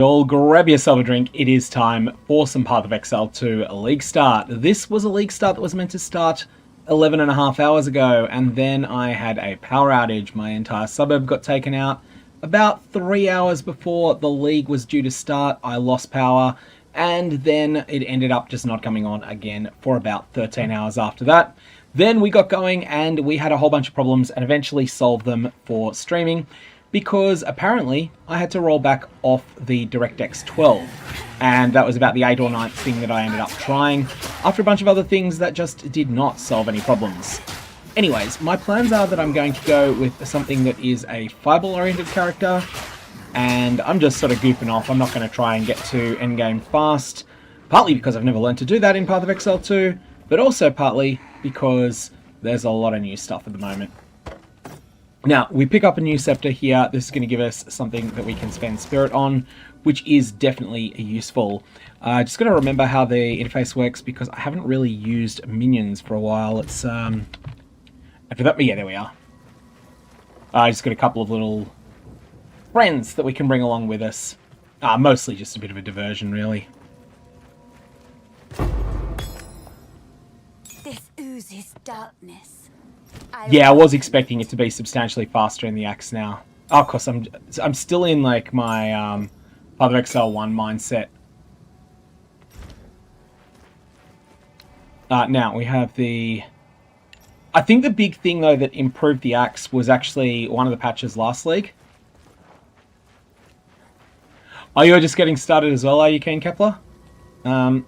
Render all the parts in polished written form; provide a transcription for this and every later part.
Y'all grab yourself a drink. It is time for some Path of Exile 2 League Start. This was a League Start that was meant to start 11.5 hours ago, and then I had a power outage. My entire suburb got taken out. About 3 hours before the league was due to start, I lost power, and then it ended up just not coming on again for about 13 hours after that. Then we got going, and we had a whole bunch of problems, and eventually solved them for streaming, because apparently I had to roll back off the DirectX 12, and that was about the 8th or 9th thing that I ended up trying, after a bunch of other things that just did not solve any problems. Anyways, my plans are that I'm going to go with something that is a fireball-oriented character, and I'm just sort of goofing off. I'm not going to try and get to endgame fast, partly because I've never learned to do that in Path of Exile 2, but also partly because there's a lot of new stuff at the moment. Now, we pick up a new scepter here. This is going to give us something that we can spend spirit on, which is definitely useful. Just got to remember how the interface works, because I haven't really used minions for a while. It's, after that, yeah, there we are. I just got a couple of little friends that we can bring along with us. Mostly just a bit of a diversion, really. This oozes darkness. Yeah, I was expecting it to be substantially faster in the axe now. Oh, of course, I'm still in like my Path of Exile 1 mindset. Now we have the. I think the big thing though that improved the axe was actually one of the patches last league. Oh, you're just getting started as well, are you, Keen Kepler? Oh,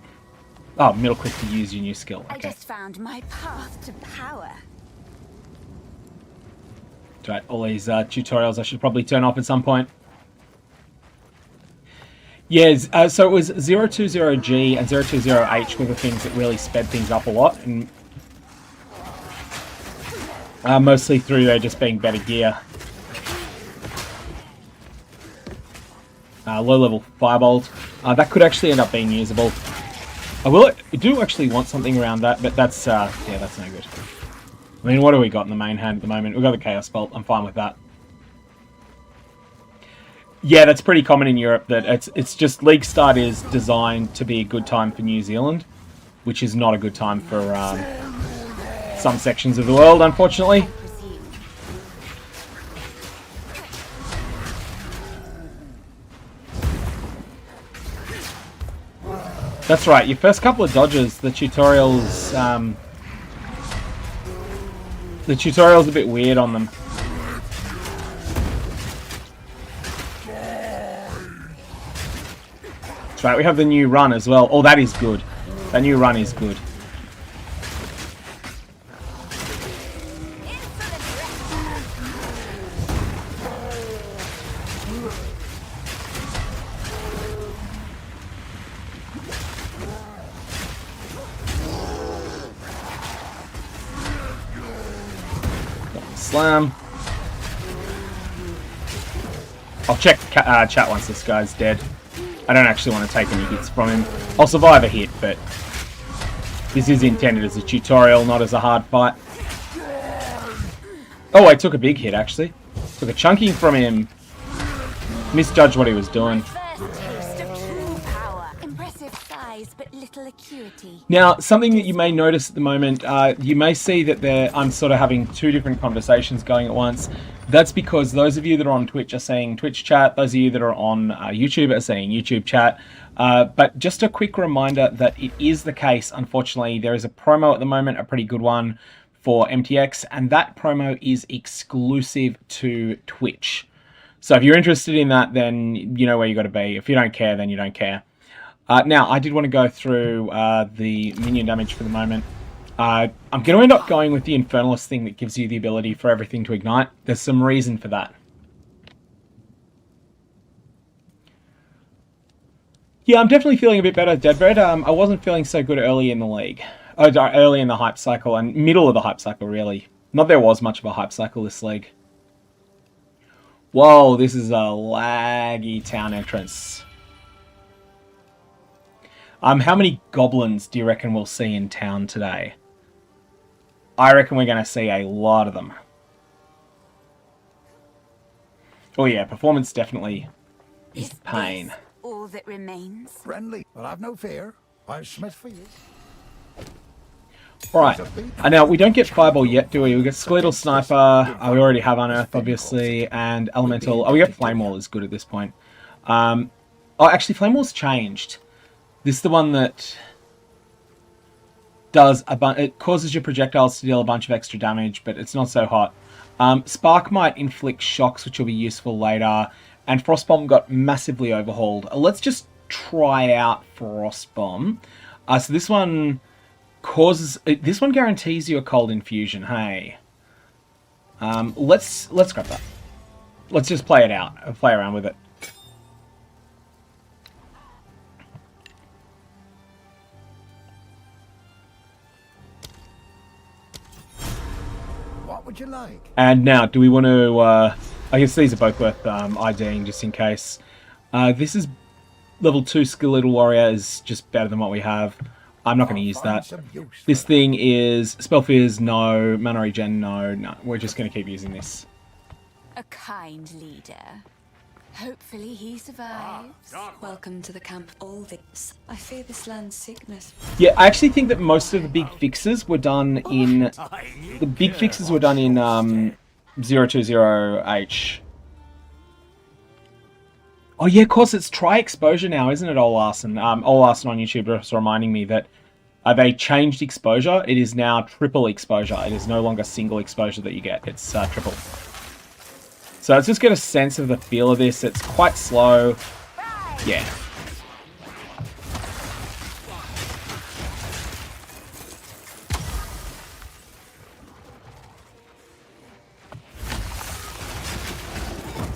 middle click to use your new skill. Okay. I just found my path to power. Right, all these tutorials I should probably turn off at some point. Yeah, so it was 020G and 020H were the things that really sped things up a lot, and mostly through there just being better gear. Low level firebolt. That could actually end up being usable. I do actually want something around that, but that's yeah, that's no good. I mean, what do we got in the main hand at the moment? We've got the Chaos Bolt. I'm fine with that. Yeah, that's pretty common in Europe. That it's just League Start is designed to be a good time for New Zealand, which is not a good time for some sections of the world, unfortunately. That's right. Your first couple of dodges, the tutorial's a bit weird on them. That's right, we have the new run as well. Oh, that is good. That new run is good. Slam. I'll check chat once this guy's dead. I don't actually want to take any hits from him. I'll survive a hit, but this is intended as a tutorial, not as a hard fight. Oh, I took a big hit, actually. Took a chunking from him. Misjudged what he was doing. But little acuity. Now, something that you may notice at the moment, you may see that I'm sort of having two different conversations going at once. That's because those of you that are on Twitch are saying Twitch chat, those of you that are on YouTube are saying YouTube chat. But just a quick reminder that it is the case, unfortunately, there is a promo at the moment, a pretty good one for MTX, and that promo is exclusive to Twitch. So if you're interested in that, then you know where you got to be. If you don't care, then you don't care. Now, I did want to go through the minion damage for the moment. I'm going to end up going with the Infernalist thing that gives you the ability for everything to ignite. There's some reason for that. Yeah, I'm definitely feeling a bit better, Deadbread. I wasn't feeling so good early in the league. Early in the hype cycle, and middle of the hype cycle, really. Not there was much of a hype cycle this league. Whoa, this is a laggy town entrance. How many goblins do you reckon we'll see in town today? I reckon we're going to see a lot of them. Oh yeah, performance definitely is pain. all that remains? Friendly. Well, have no fear. I'll smith for you. Alright, now we don't get Fireball yet, do we? We get Skeletal Sniper, we already have Unearth, obviously, and Elemental. Oh, we get Flame Wall is good at this point. Oh, actually, Flame Wall's changed. This is the one that does it causes your projectiles to deal a bunch of extra damage, but it's not so hot. Spark might inflict shocks, which will be useful later, and Frostbomb got massively overhauled. Let's just try out Frostbomb. So this one guarantees you a cold infusion. Hey, let's grab that. Let's just play it out. Play around with it. What would you like? And now, do we want to? I guess these are both worth IDing just in case. This is level 2 Skeletal Warrior is just better than what we have. I'm not going to use that. This thing is Spell Fears, no. Mana Regen, no. No, we're just going to keep using this. A kind leader. Hopefully he survives. Welcome to the camp, all this. I fear this land's sickness. Yeah, I actually think that most of the big fixes were done in... The big fixes were done in 020H. Oh yeah, of course, it's Tri-Exposure now, isn't it, Olarson? Olarson on YouTube was reminding me that they changed exposure. It is now triple exposure. It is no longer single exposure that you get. It's triple. So let's just get a sense of the feel of this. It's quite slow. Yeah.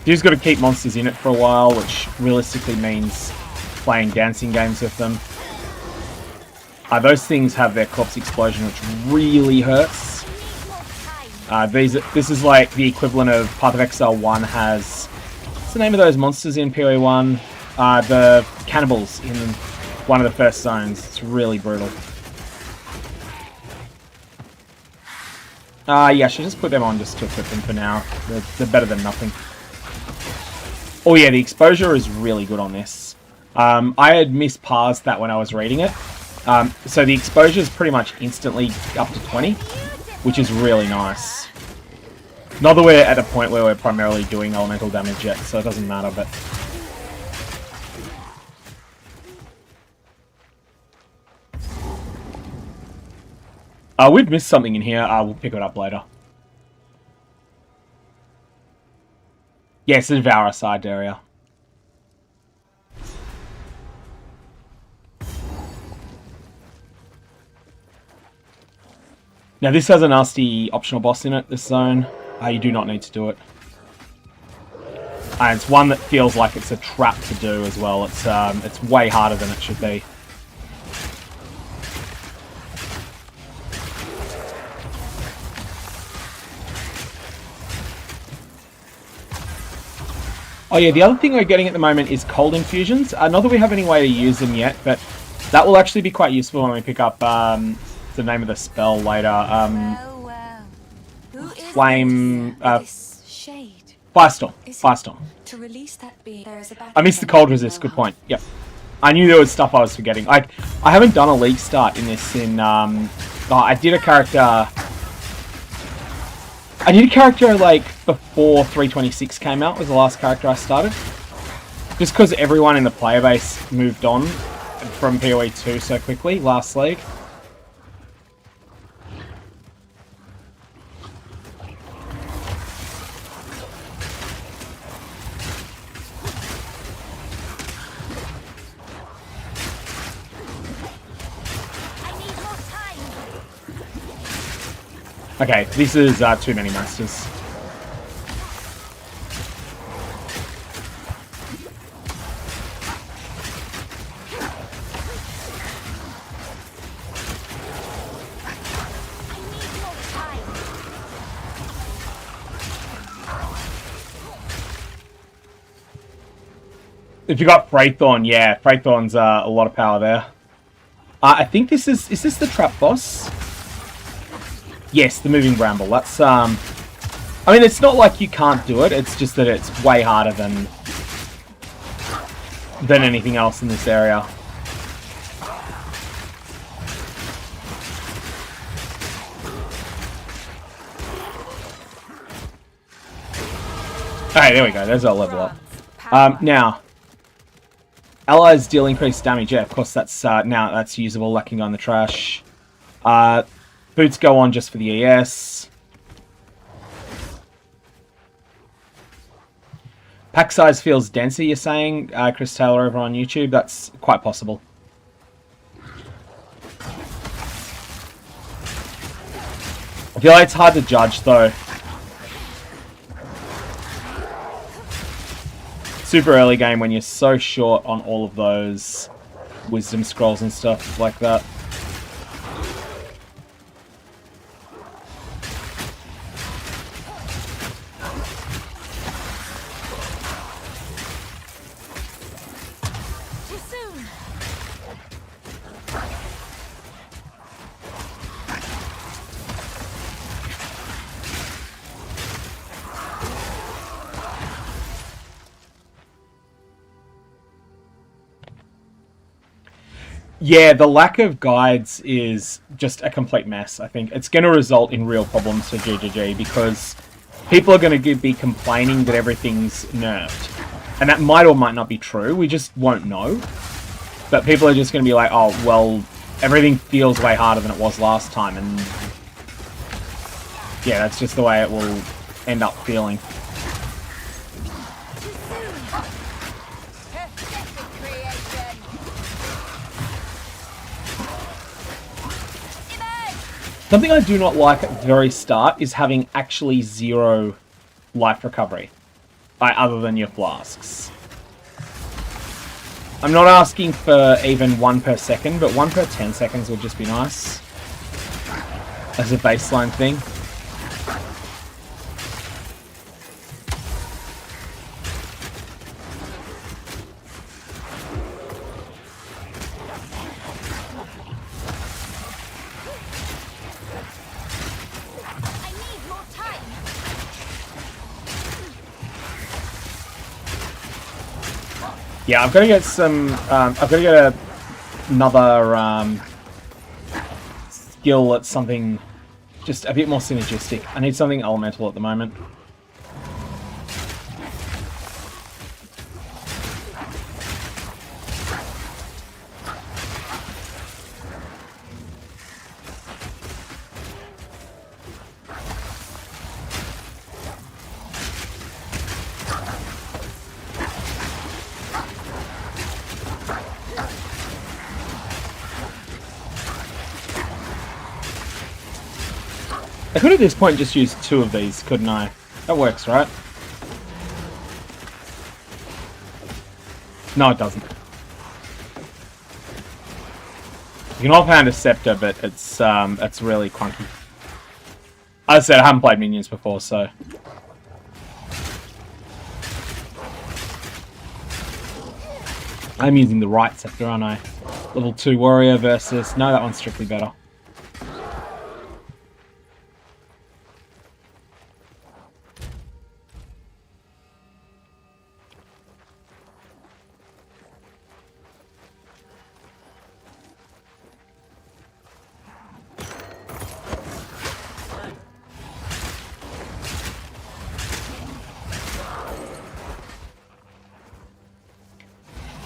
You just got to keep monsters in it for a while, which realistically means playing dancing games with them. Those things have their corpse explosion, which really hurts. This is like the equivalent of Path of Exile 1 has... What's the name of those monsters in POE1? The cannibals in one of the first zones. It's really brutal. Yeah, I should just put them on just to equip them for now. They're better than nothing. Oh yeah, the exposure is really good on this. I had misparsed that when I was reading it. So the exposure is pretty much instantly up to 20, which is really nice. Not that we're at a point where we're primarily doing elemental damage yet, so it doesn't matter, but... we've missed something in here. We'll pick it up later. Yes, the Devour side area. Now this has a nasty optional boss in it, this zone. You do not need to do it. And it's one that feels like it's a trap to do as well. It's way harder than it should be. Oh yeah, the other thing we're getting at the moment is cold infusions. Not that we have any way to use them yet, but that will actually be quite useful when we pick up the name of the spell later. Flame... Firestorm. Firestorm. To release that being, there is a I missed the cold resist, good point. Yep. I knew there was stuff I was forgetting. I haven't done a league start in this in... I did a character... like before 326 came out was the last character I started. Just because everyone in the player base moved on from POE2 so quickly last league. Okay, this is too many masters. If you got Fraythorn, yeah, Fraythorn's a lot of power there. I think this is this the trap boss? Yes, the moving bramble. That's, I mean, it's not like you can't do it. It's just that it's way harder than than anything else in this area. Okay, there we go. There's our level up. Now, allies deal increased damage. Yeah, of course, that's now that's usable. Lacking on the trash. Boots go on just for the ES. Pack size feels denser, you're saying, Chris Taylor over on YouTube? That's quite possible. I feel like it's hard to judge, though. Super early game when you're so short on all of those wisdom scrolls and stuff like that. Yeah, the lack of guides is just a complete mess, I think. It's going to result in real problems for GGG because people are going to be complaining that everything's nerfed. And that might or might not be true. We just won't know. But people are just going to be like, oh, well, everything feels way harder than it was last time. And yeah, that's just the way it will end up feeling. Something I do not like at the very start is having actually 0 life recovery, other than your flasks. I'm not asking for even 1 per second, but 1 per 10 seconds would just be nice as a baseline thing. Yeah, I've got to get some. I've got to get another skill that's something just a bit more synergistic. I need something elemental at the moment. I could at this point just use 2 of these, couldn't I? That works, right? No, it doesn't. You can offhand a scepter, but it's really clunky. As I said, I haven't played minions before, so... I'm using the right scepter, aren't I? Level 2 warrior versus... No, that one's strictly better.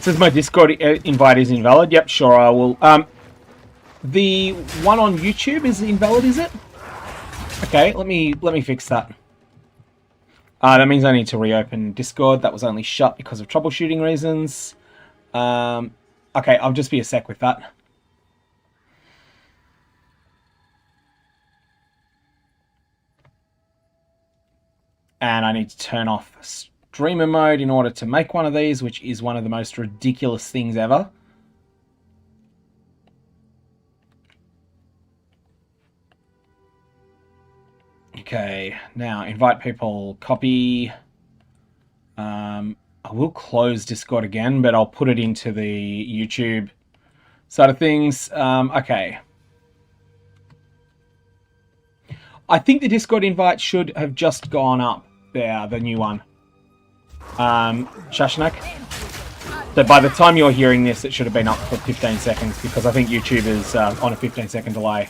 Says my Discord invite is invalid. Yep, sure I will. The one on YouTube is invalid, is it? Okay, let me fix that. That means I need to reopen Discord. That was only shut because of troubleshooting reasons. Okay, I'll just be a sec with that. And I need to turn off streamer mode in order to make one of these, which is one of the most ridiculous things ever. Okay, now invite people, copy. I will close Discord again, but I'll put it into the YouTube side of things. Okay. I think the Discord invite should have just gone up there, the new one. Shashanak. So by the time you're hearing this, it should have been up for 15 seconds because I think YouTube is on a 15-second delay.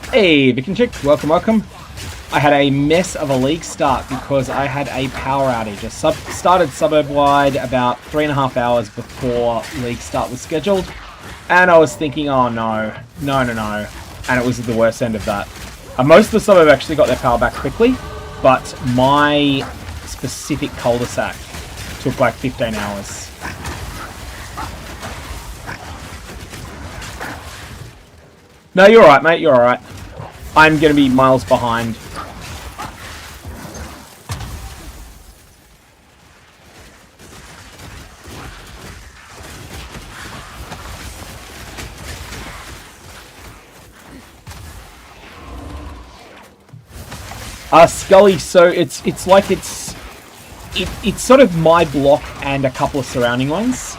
Hey, Viking Chick, welcome, welcome. I had a mess of a league start because I had a power outage. I started suburb-wide about 3.5 hours before league start was scheduled. And I was thinking, oh no, no. And it was the worst end of that. Most of the suburb actually got their power back quickly, but my specific cul-de-sac took like 15 hours. No, you're alright, mate, you're alright. I'm going to be miles behind. Scully, so it's like it's sort of my block and a couple of surrounding ones.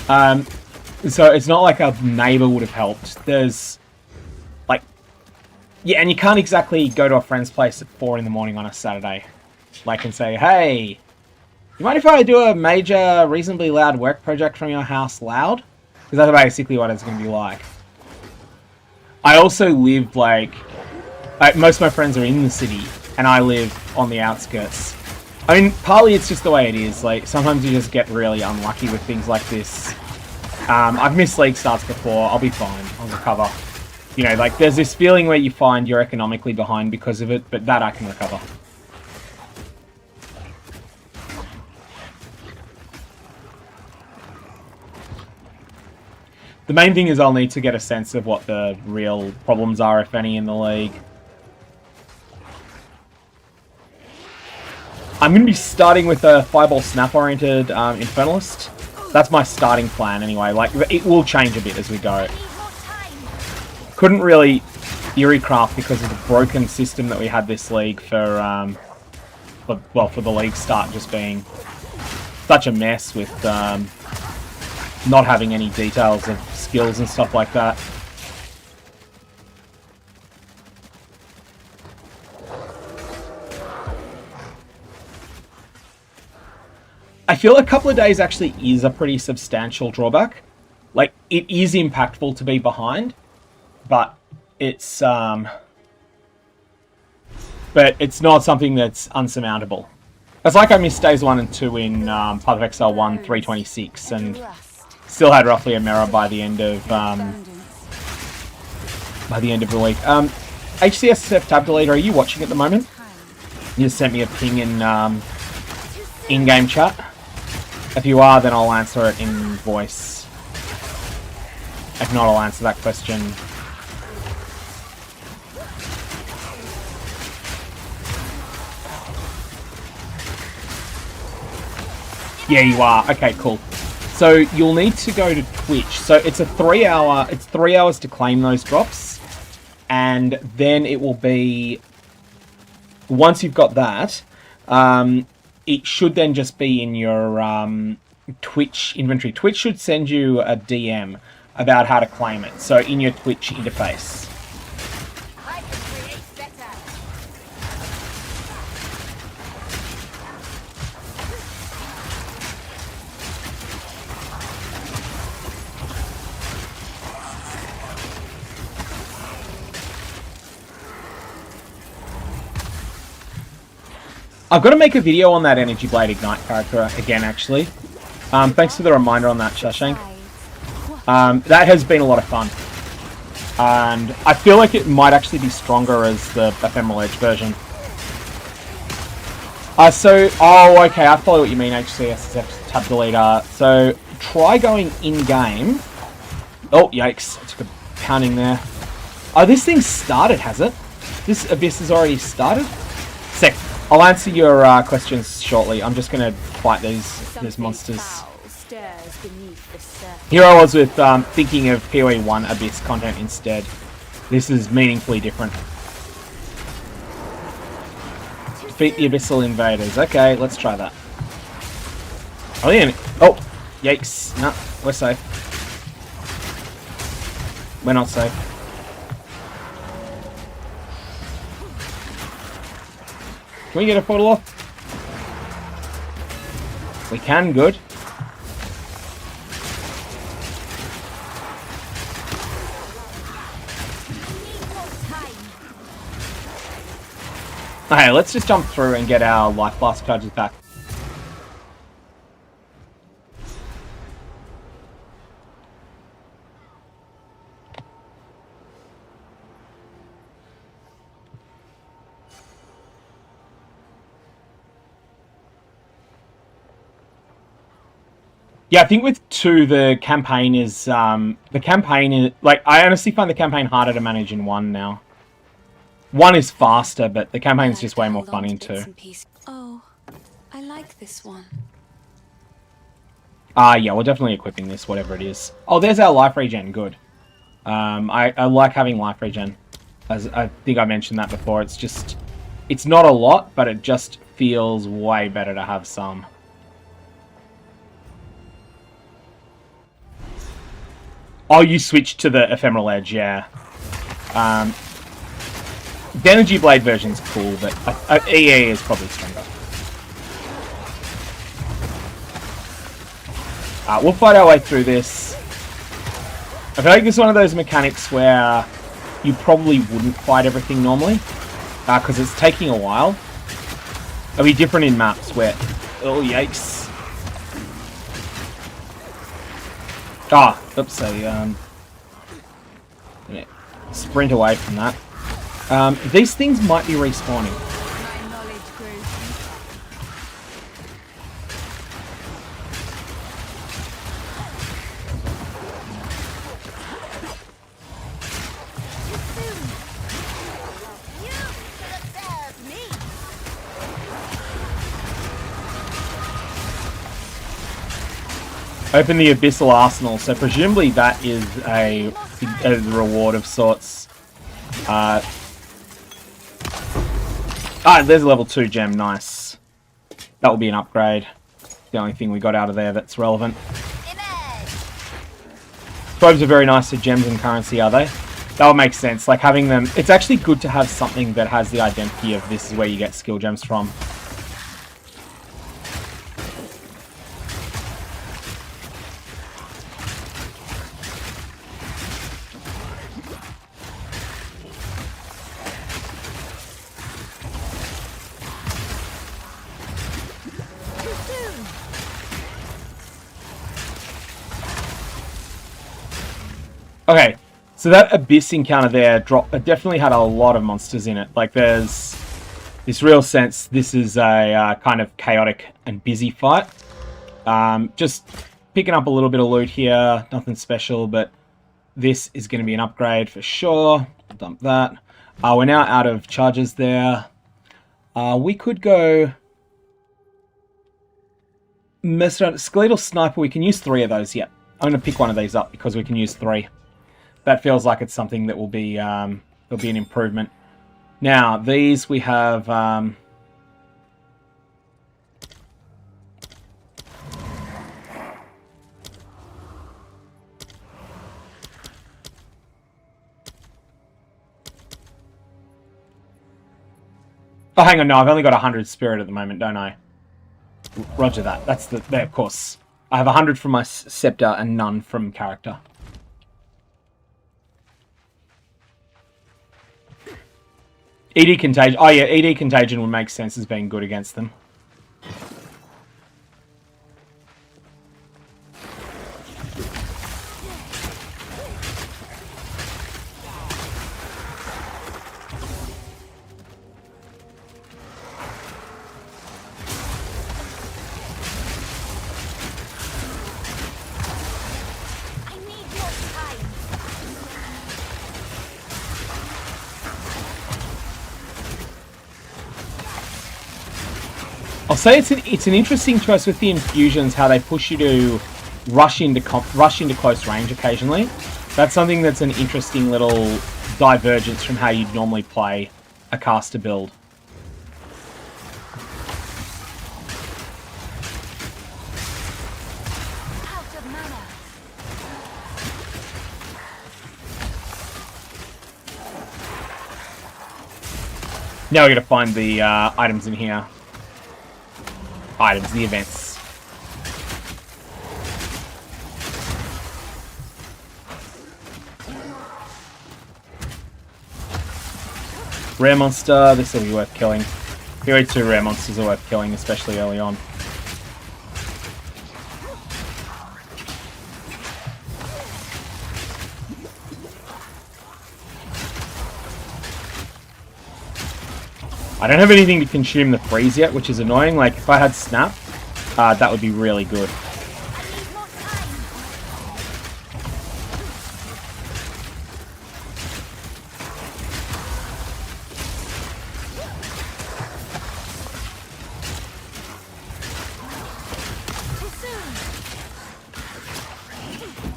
So it's not like a neighbor would have helped. There's like, yeah, and you can't exactly go to a friend's place at 4 in the morning on a Saturday, like, and say, hey, you mind if I do a major, reasonably loud work project from your house loud? Because that's basically what it's going to be like. I also live like most of my friends are in the city. And I live on the outskirts. I mean, partly it's just the way it is. Like, sometimes you just get really unlucky with things like this. I've missed league starts before. I'll be fine. I'll recover. You know, like, there's this feeling where you find you're economically behind because of it, but that I can recover. The main thing is I'll need to get a sense of what the real problems are, if any, in the league. I'm going to be starting with a Fireball Snap-oriented Infernalist. That's my starting plan anyway. Like, it will change a bit as we go. Couldn't really Eerie Craft because of the broken system that we had this league for the league start just being such a mess with not having any details of skills and stuff like that. I feel a couple of days actually is a pretty substantial drawback. Like, it is impactful to be behind, but it's not something that's unsurmountable. It's like I missed days 1 and 2 in Path of Exile 1 326 and still had roughly a mirror by the end of the week. HCSF Tab Deleter, are you watching at the moment? You just sent me a ping in in-game chat. If you are, then I'll answer it in voice. If not, I'll answer that question. Yeah, you are. Okay, cool. So you'll need to go to Twitch. So it's a 3 hour. It's 3 hours to claim those drops, and then it will be. Once you've got that, it should then just be in your Twitch inventory. Twitch should send you a DM about how to claim it. So in your Twitch interface. I've got to make a video on that Energy Blade Ignite character again, actually. Thanks for the reminder on that, Shashank. That has been a lot of fun. And I feel like it might actually be stronger as the Ephemeral Edge version. Oh, okay, I follow what you mean, HCSF Tab Deleter. So, try going in-game. Oh, yikes, I took a pounding there. Oh, this thing started, has it? This Abyss has already started? Sick. I'll answer your questions shortly. I'm just going to fight these monsters. Here I was with thinking of POE1 Abyss content instead. This is meaningfully different. Defeat the Abyssal Invaders. Okay, let's try that. Oh, yeah. Oh, yikes. No, we're safe. We're not safe. Can we get a portal off? We can, good. Okay, let's just jump through and get our life blast charges back. Yeah, I think with 2, the campaign is, like, I honestly find the campaign harder to manage in 1 now. 1 is faster, but the campaign's just way more fun in 2. Oh, I like this one. Yeah, we're definitely equipping this, whatever it is. Oh, there's our life regen, good. I like having life regen. As I think I mentioned that before, it's just, it's not a lot, but it just feels way better to have some. Oh, you switched to the Ephemeral Edge, yeah. The Energy Blade version's cool, but EE is probably stronger. We'll fight our way through this. I feel like it's one of those mechanics where you probably wouldn't fight everything normally, because it's taking a while. It'll be different in maps where... Oh, yikes. Oops, sprint away from that. These things might be respawning. My knowledge grows Open the Abyssal Arsenal, so presumably that is a reward of sorts. There's a level 2 gem, nice. That will be an upgrade. The only thing we got out of there that's relevant. Probes are very nice for gems and currency, are they? That would make sense, like having them... It's actually good to have something that has the identity of this is where you get skill gems from. Okay, so that Abyss encounter there definitely had a lot of monsters in it. Like, there's this real sense this is a kind of chaotic and busy fight. Just picking up a little bit of loot here, nothing special, but this is going to be an upgrade for sure. Dump that. We're now out of charges there. We could go... Skeletal Sniper, we can use 3 of those, yeah. I'm going to pick one of these up because we can use 3. That feels like it's something that will be an improvement. Now, these we have... Oh, hang on, no, I've only got 100 spirit at the moment, don't I? Roger that. That's the... There, of course. I have 100 from my scepter and none from character. ED Contagion. Oh yeah, ED Contagion would make sense as being good against them. I'll say it's an interesting choice with the infusions, how they push you to rush into close range occasionally. That's something that's an interesting little divergence from how you'd normally play a caster build. Now we got to find the items in here. The events. Rare monster, this will be worth killing. POE2 rare monsters are worth killing, especially early on. I don't have anything to consume the freeze yet, which is annoying. Like, if I had snap, that would be really good.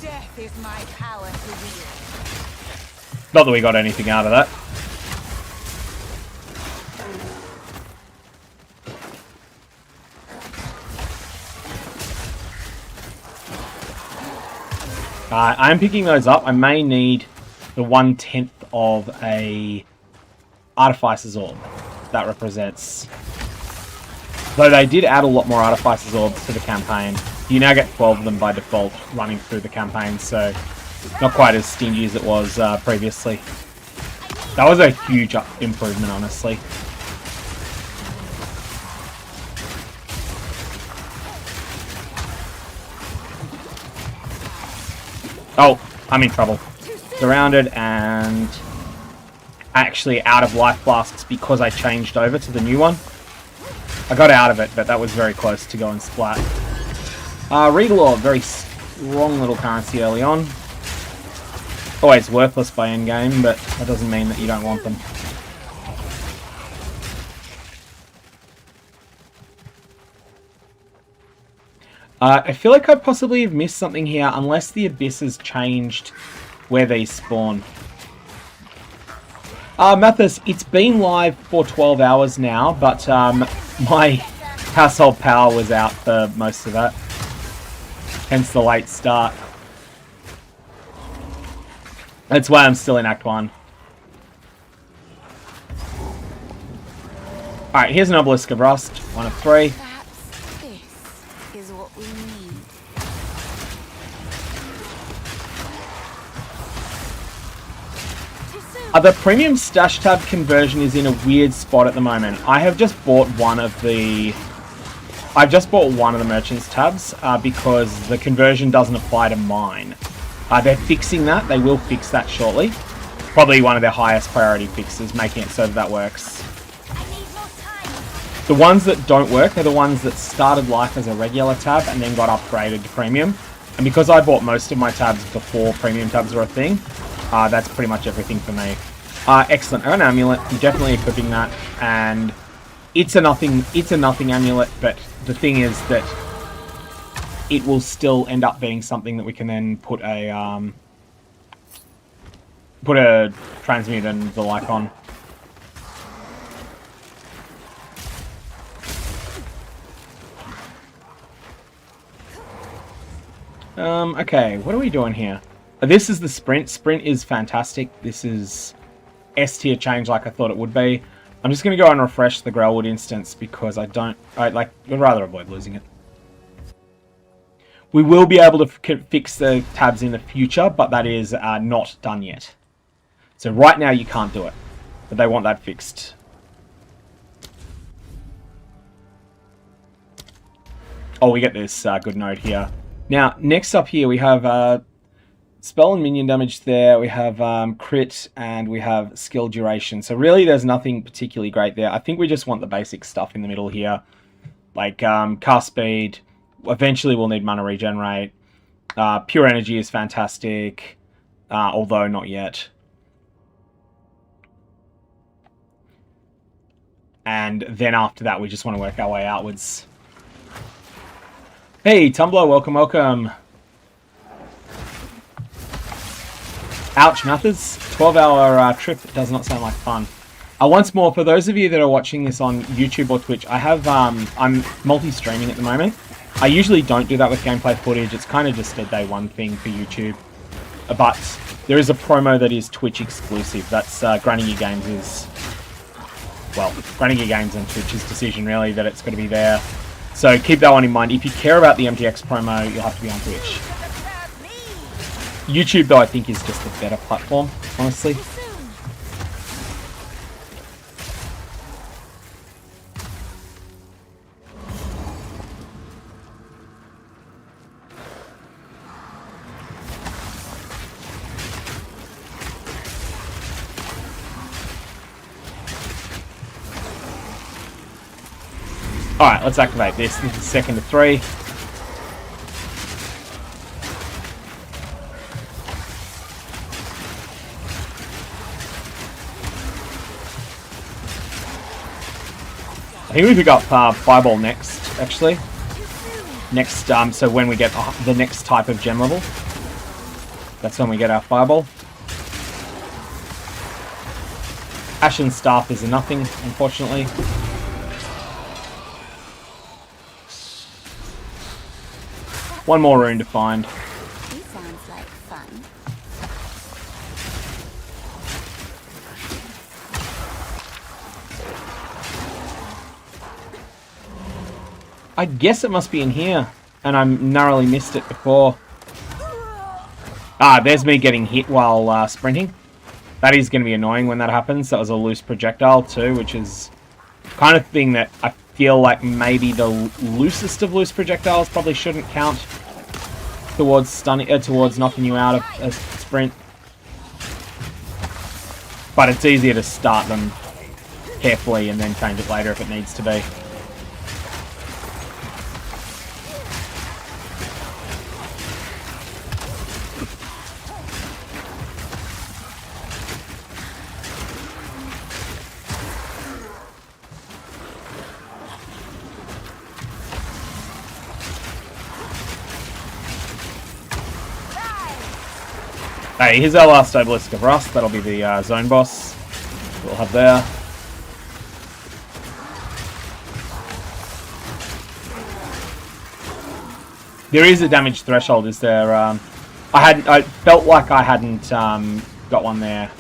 Death is my power to wield. Not that we got anything out of that. I'm picking those up. I may need the 1/10 of a Artificer's Orb. That represents... Though they did add a lot more Artificer's Orbs to the campaign. You now get 12 of them by default running through the campaign, so not quite as stingy as it was previously. That was a huge improvement, honestly. Oh, I'm in trouble. Surrounded and actually out of life flasks because I changed over to the new one. I got out of it, but that was very close to going splat. Regal, very strong little currency early on. Always worthless by endgame, but that doesn't mean that you don't want them. I feel like I possibly have missed something here, unless the Abyss has changed where they spawn. Mathis, it's been live for 12 hours now, but my household power was out for most of that. Hence the late start. That's why I'm still in Act 1. Alright, here's an Obelisk of Rust, 1 of 3. Perhaps this is what we need. The premium stash tab conversion is in a weird spot at the moment. I have just bought one of the... I've just bought one of the merchants tabs because the conversion doesn't apply to mine. They're fixing that. They will fix that shortly. Probably one of their highest priority fixes, making it so that works. The ones that don't work are the ones that started life as a regular tab and then got upgraded to premium. And because I bought most of my tabs before premium tabs were a thing, that's pretty much everything for me. Excellent. I got an amulet. I'm definitely equipping that, and it's a nothing amulet. But the thing is that it will still end up being something that we can then put a transmute and the like on. Okay, what are we doing here? This is the sprint. Sprint is fantastic. This is S tier change like I thought it would be. I'm just going to go and refresh the Grelwood instance because I'd rather avoid losing it. We will be able to fix the tabs in the future, but that is not done yet. So right now you can't do it, but they want that fixed. Oh, we get this good note here. Now, next up here we have spell and minion damage there, we have crit, and we have skill duration. So really there's nothing particularly great there. I think we just want the basic stuff in the middle here. Like cast speed, eventually we'll need mana regenerate. Pure energy is fantastic, although not yet. And then after that we just want to work our way outwards. Hey, Tumblr, welcome, welcome. Ouch, Mathers. 12-hour trip does not sound like fun. Once more, for those of you that are watching this on YouTube or Twitch, I have I'm multi-streaming at the moment. I usually don't do that with gameplay footage. It's kind of just a day one thing for YouTube. But there is a promo that is Twitch exclusive. That's Grinding Your Games is... Well, Grinding Your Games and Twitch's decision, really, that it's going to be there. So keep that one in mind. If you care about the MTX promo, you'll have to be on Twitch. YouTube, though, I think is just a better platform, honestly. Alright, let's activate this. This is second to 3. I think we pick up Fireball next, actually. Next, so when we get the next type of gem level, that's when we get our Fireball. Ashen Staff is a nothing, unfortunately. One more rune to find. He sounds like fun. I guess it must be in here, and I narrowly missed it before. Ah, there's me getting hit while sprinting. That is going to be annoying when that happens. That was a loose projectile too, which is kind of thing that I feel like maybe the loosest of loose projectiles probably shouldn't count towards stunning, towards knocking you out of a sprint. But it's easier to start them carefully and then change it later if it needs to be. Hey, here's our last Obelisk of Rust. That'll be the zone boss we'll have there. There is a damage threshold, is there? I felt like I hadn't got one there.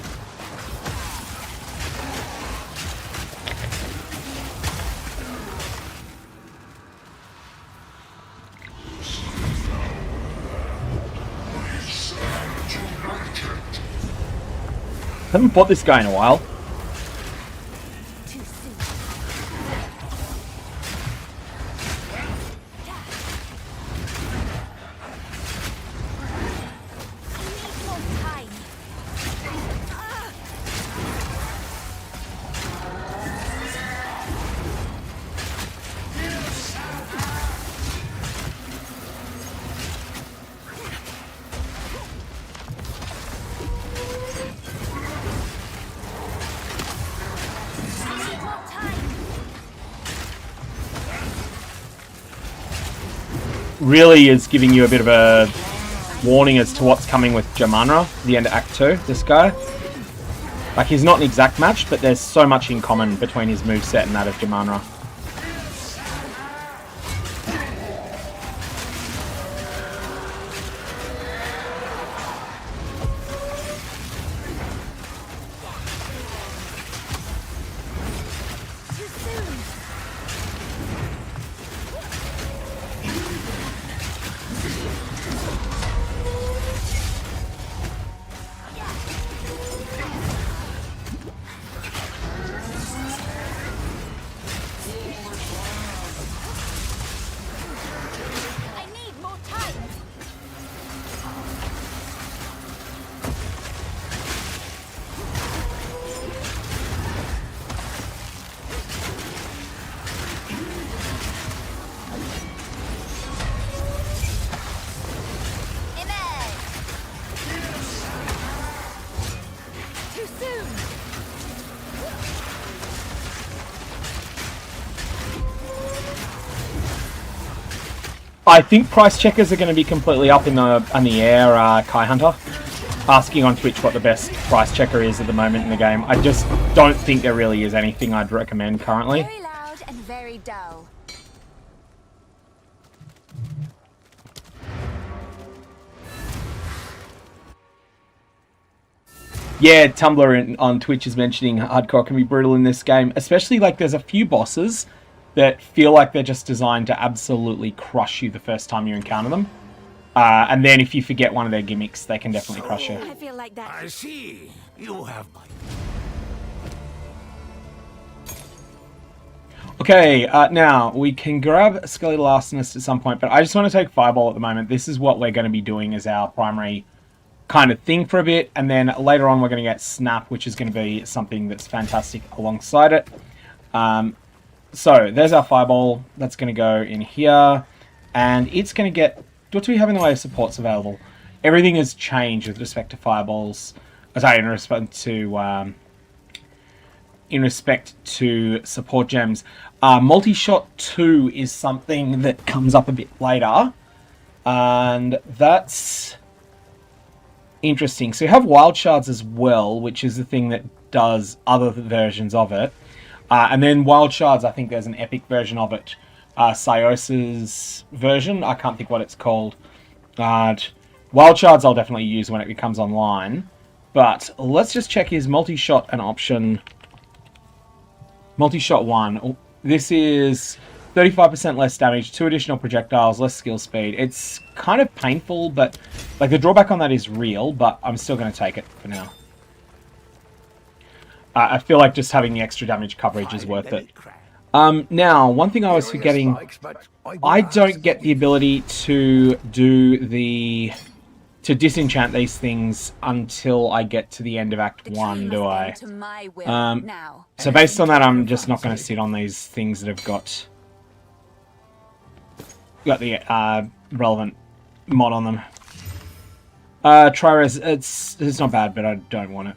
I haven't bought this guy in a while. Really is giving you a bit of a warning as to what's coming with Jamanra, the end of Act 2, this guy. Like, he's not an exact match, but there's so much in common between his moveset and that of Jamanra. I think price checkers are going to be completely up in the air, Kai Hunter. Asking on Twitch what the best price checker is at the moment in the game. I just don't think there really is anything I'd recommend currently. Very loud and very dull. Yeah, Tumblr on Twitch is mentioning hardcore can be brutal in this game. Especially, like, there's a few bosses that feel like they're just designed to absolutely crush you the first time you encounter them. And then if you forget one of their gimmicks, they can definitely crush you. I feel like that. I see. You have my... Okay, now, we can grab Skeletal Arsonist at some point, but I just want to take Fireball at the moment. This is what we're going to be doing as our primary kind of thing for a bit, and then later on we're going to get Snap, which is going to be something that's fantastic alongside it. So there's our fireball. That's going to go in here. And it's going to get... What do we have in the way of supports available? Everything has changed with respect to fireballs. Sorry, in respect to support gems. Multi-shot 2 is something that comes up a bit later. And that's interesting. So you have wild shards as well, which is the thing that does other versions of it. And then wild shards, I think there's an epic version of it. Sios's version, I can't think what it's called. Wild shards I'll definitely use when it becomes online. But let's just check, is multi-shot an option? Multi-shot 1. Oh, this is 35% less damage, 2 additional projectiles, less skill speed. It's kind of painful, but like the drawback on that is real, but I'm still going to take it for now. I feel like just having the extra damage coverage is worth it. Now, one thing I was forgetting, I don't get the ability to do to disenchant these things until I get to the end of Act 1, do I? So based on that, I'm just not going to sit on these things that have got the relevant mod on them. Tri-res, it's not bad, but I don't want it.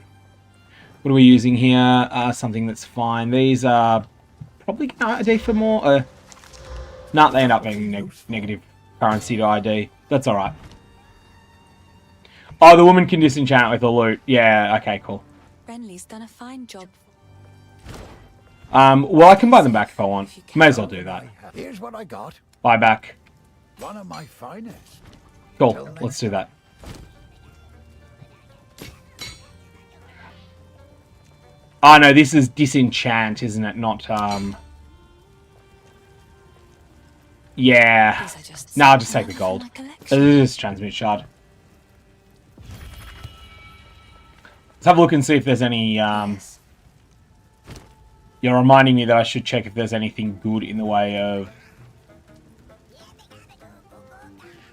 What are we using here? Something that's fine. These are probably going to ID for more. Nah, they end up being negative currency to ID. That's alright. Oh, the woman can disenchant with the loot. Yeah, okay, cool. Renly's done a fine job. Well, I can buy them back if I want. May as well do that. Here's what I got. Buy back. One of my finest. Cool, let's do that. Oh no, this is disenchant, isn't it? Not, yeah. No, I'll just take the gold. This is transmute shard. Let's have a look and see if there's any, You're reminding me that I should check if there's anything good in the way of...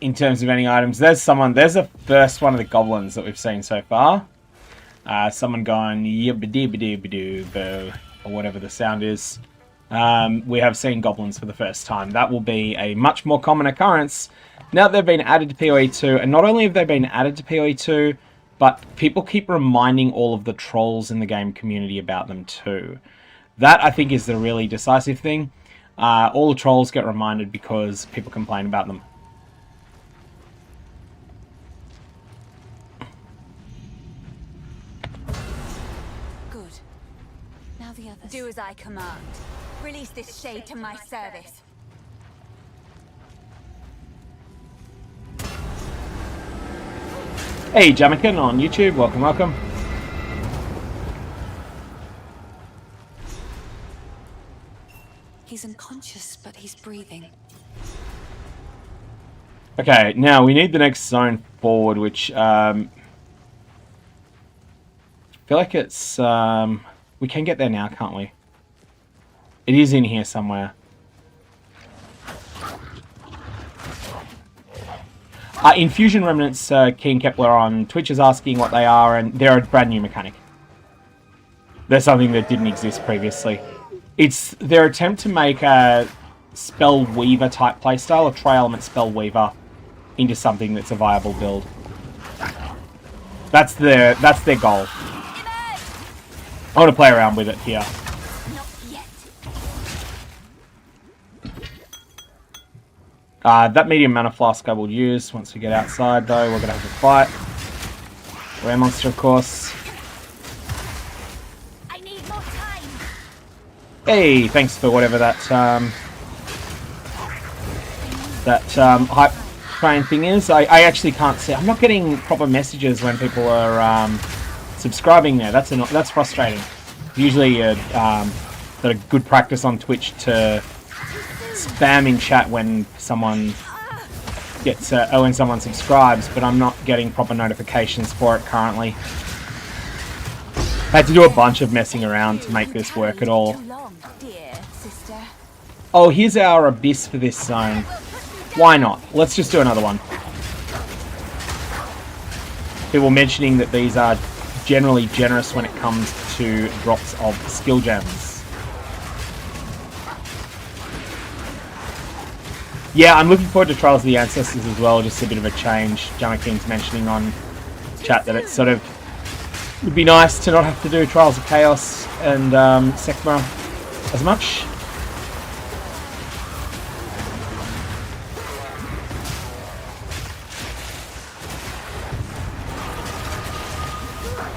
In terms of any items. There's the first one of the goblins that we've seen so far. Someone going yibba-dibba-dibba-doo-boo, or whatever the sound is. We have seen goblins for the first time. That will be a much more common occurrence now that they've been added to POE2. And not only have they been added to POE2, but people keep reminding all of the trolls in the game community about them too. That, I think, is the really decisive thing. All the trolls get reminded because people complain about them. Do as I command. Release this shade to my service. Hey, Jamakin on YouTube. Welcome, welcome. He's unconscious, but he's breathing. Okay, now we need the next zone forward, which I feel like it's we can get there now, can't we? It is in here somewhere. Infusion Remnants, Keen Kepler on Twitch is asking what they are, and they're a brand new mechanic. They're something that didn't exist previously. It's their attempt to make a Spell Weaver type playstyle, a Tri-Element Spell Weaver, into something that's a viable build. That's their goal. I want to play around with it here. Not yet. That medium mana flask I will use once we get outside, though. We're going to have a fight. Rare monster, of course. I need more time. Hey, thanks for whatever that hype train thing is. I actually can't see. I'm not getting proper messages when people are subscribing there. That's frustrating. Usually that a good practice on Twitch to spam in chat when someone gets when someone subscribes, but I'm not getting proper notifications for it currently. I had to do a bunch of messing around to make this work at all. Oh, here's our abyss for this zone. Why not? Let's just do another one. People mentioning that these are generally generous when it comes to drops of skill gems. Yeah, I'm looking forward to Trials of the Ancestors as well. Just a bit of a change. Jamakin's mentioning on chat that it sort of would be nice to not have to do Trials of Chaos and Sekma as much.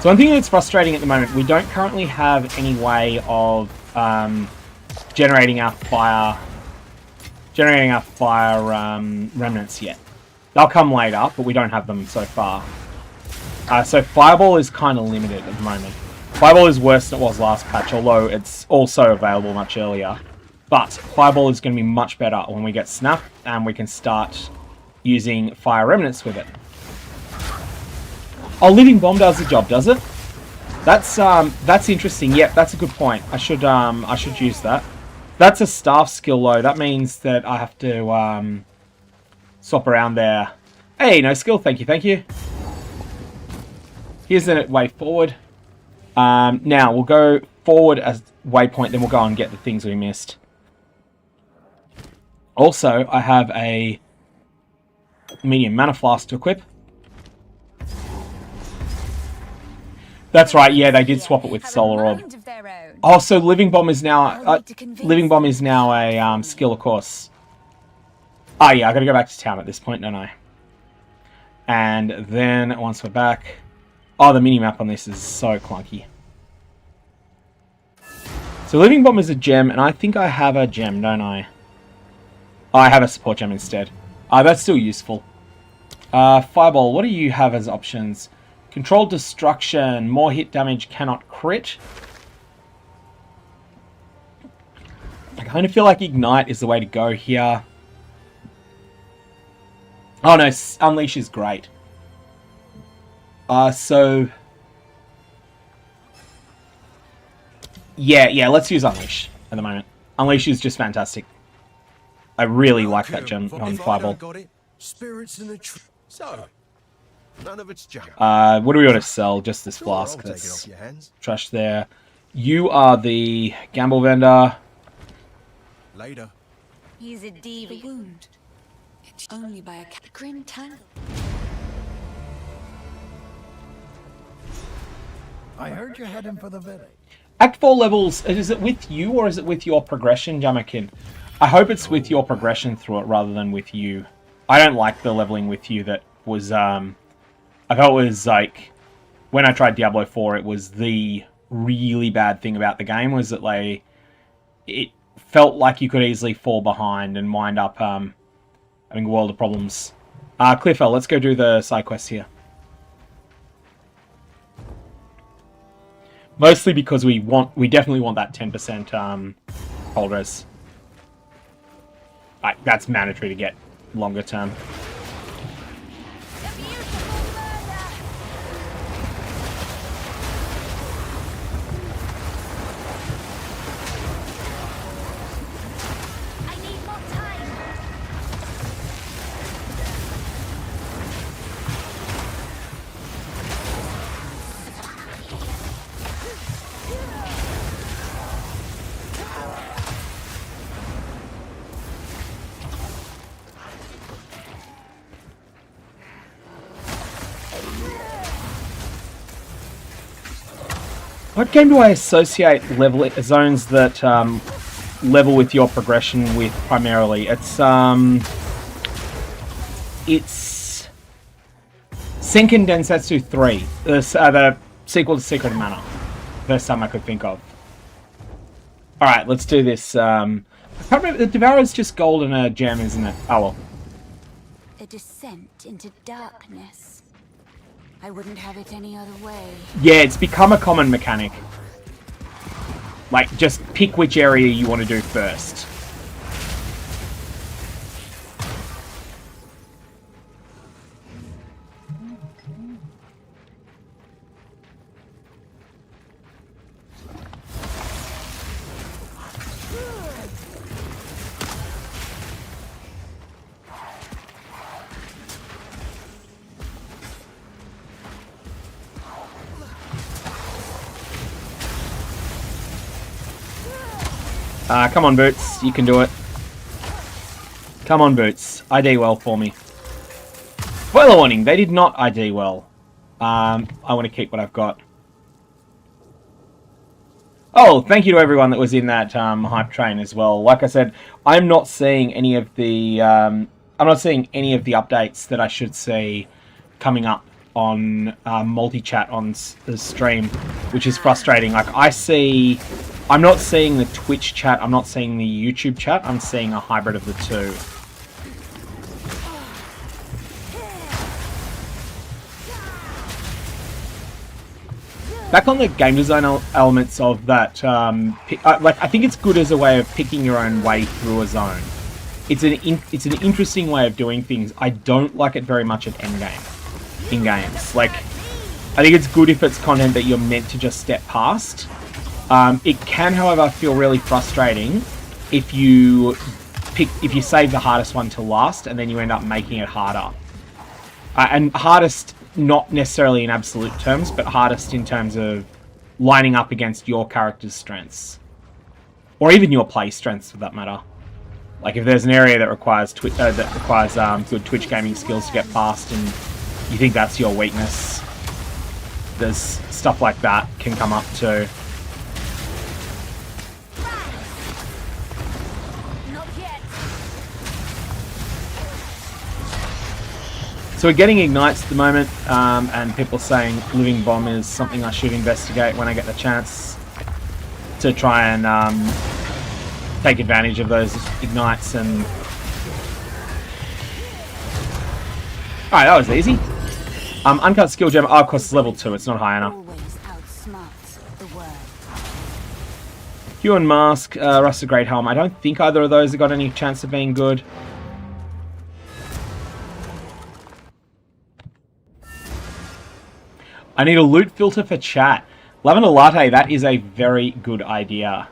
So one thing that's frustrating at the moment, we don't currently have any way of generating our fire remnants yet. They'll come later, but we don't have them so far. So Fireball is kind of limited at the moment. Fireball is worse than it was last patch, although it's also available much earlier. But Fireball is going to be much better when we get Snap, and we can start using Fire Remnants with it. Oh, Living Bomb does the job, does it? That's interesting. Yep, that's a good point. I should use that. That's a staff skill though. That means that I have to swap around there. Hey, no skill. Thank you, thank you. Here's the way forward. Now we'll go forward as waypoint, then we'll go and get the things we missed. Also, I have a medium mana flask to equip. That's right, yeah, they did swap it with Solar Orb. Oh, so Living Bomb is now a skill, of course. Oh yeah, I gotta go back to town at this point, don't I? And then once we're back, oh, the mini map on this is so clunky. So Living Bomb is a gem, and I think I have a gem, don't I? Oh, I have a support gem instead. That's still useful. Fireball, what do you have as options? Controlled destruction, more hit damage, cannot crit. I kind of feel like Ignite is the way to go here. Oh no, Unleash is great. So... Yeah, let's use Unleash at the moment. Unleash is just fantastic. I really like that gem on Fireball. Spirits in the so, none of it's junk. What do we want to sell? Just this flask. That's trash there. You are the gamble vendor. Later. He's a deviant. Wound. It's only by a grim tangle. I heard you're heading for the village. Act 4 levels, is it with you or is it with your progression, Jamakin? I hope it's with your progression through it rather than with you. I don't like the leveling with you that was, I felt it was like, when I tried Diablo 4, it was the really bad thing about the game, was that like, it felt like you could easily fall behind and wind up having a world of problems. Cliffel, let's go do the side quest here. Mostly because we definitely want that 10% hold res. That's mandatory to get longer term. What game do I associate level zones that level with your progression with primarily? It's Senken Densetsu 3, the sequel to Secret of Mana. First time I could think of. Alright, let's do this. I can't remember, the Devourer's just gold and a gem, isn't it? Oh well. A descent into darkness. I wouldn't have it any other way. Yeah, it's become a common mechanic. Like, just pick which area you want to do first. Come on, Boots. You can do it. Come on, Boots. ID well for me. Spoiler warning, they did not ID well. I want to keep what I've got. Oh, thank you to everyone that was in that hype train as well. Like I said, I'm not seeing any of the updates that I should see coming up on multi-chat on the stream, which is frustrating. Like I'm not seeing the Twitch chat, I'm not seeing the YouTube chat, I'm seeing a hybrid of the two. Back on the game design elements of that, like I think it's good as a way of picking your own way through a zone. It's an interesting way of doing things. I don't like it very much at endgame in games. Like, I think it's good if it's content that you're meant to just step past. It can, however, feel really frustrating if you save the hardest one to last and then you end up making it harder. And hardest, not necessarily in absolute terms, but hardest in terms of lining up against your character's strengths. Or even your play strengths, for that matter. Like, if there's an area that requires good Twitch gaming skills to get past and you think that's your weakness, there's stuff like that can come up too. So we're getting ignites at the moment, and people saying living bomb is something I should investigate when I get the chance to try and take advantage of those ignites. And alright, that was easy. Uncut skill gem. Oh, of course, it's level 2. It's not high enough. Hue and Mask, Rusted Great Helm. I don't think either of those have got any chance of being good. I need a loot filter for chat. Lavender Latte, that is a very good idea.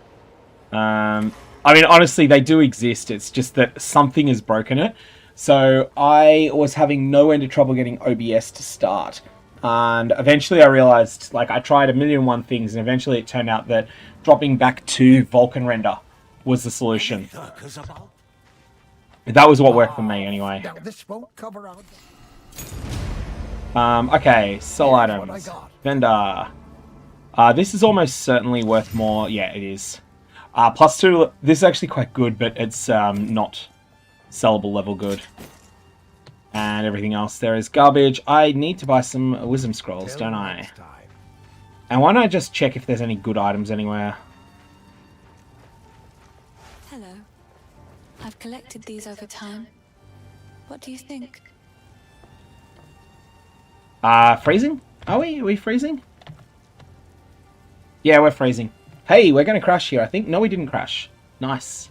I mean, honestly, they do exist. It's just that something has broken it. So I was having no end of trouble getting OBS to start. And eventually I realized, like, I tried 1,000,001 things, and eventually it turned out that dropping back to Vulkan render was the solution. That was what worked for me, anyway. Now this won't cover out. Okay, sell items. Vendor. This is almost certainly worth more. Yeah, it is. +2, this is actually quite good, but it's not sellable level good. And everything else there is garbage. I need to buy some wisdom scrolls, don't I? And why don't I just check if there's any good items anywhere? Hello. I've collected these over time. What do you think? Freezing? Are we? Are we freezing? Yeah, we're freezing. Hey, we're going to crash here, I think. No, we didn't crash. Nice.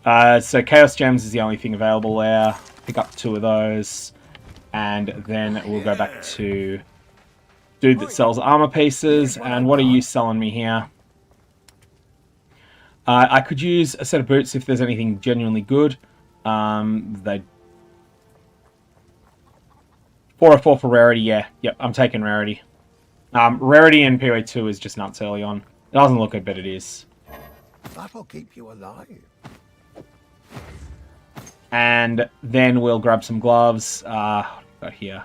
So Chaos Gems is the only thing available there. Pick up 2 of those. And then we'll go back to dude that sells armor pieces. And what are you selling me here? I could use a set of boots if there's anything genuinely good. They 404 for rarity, yeah. Yep, I'm taking rarity. Rarity in POE2 is just nuts early on. It doesn't look good, but it is. That'll keep you alive. And then we'll grab some gloves. Got here.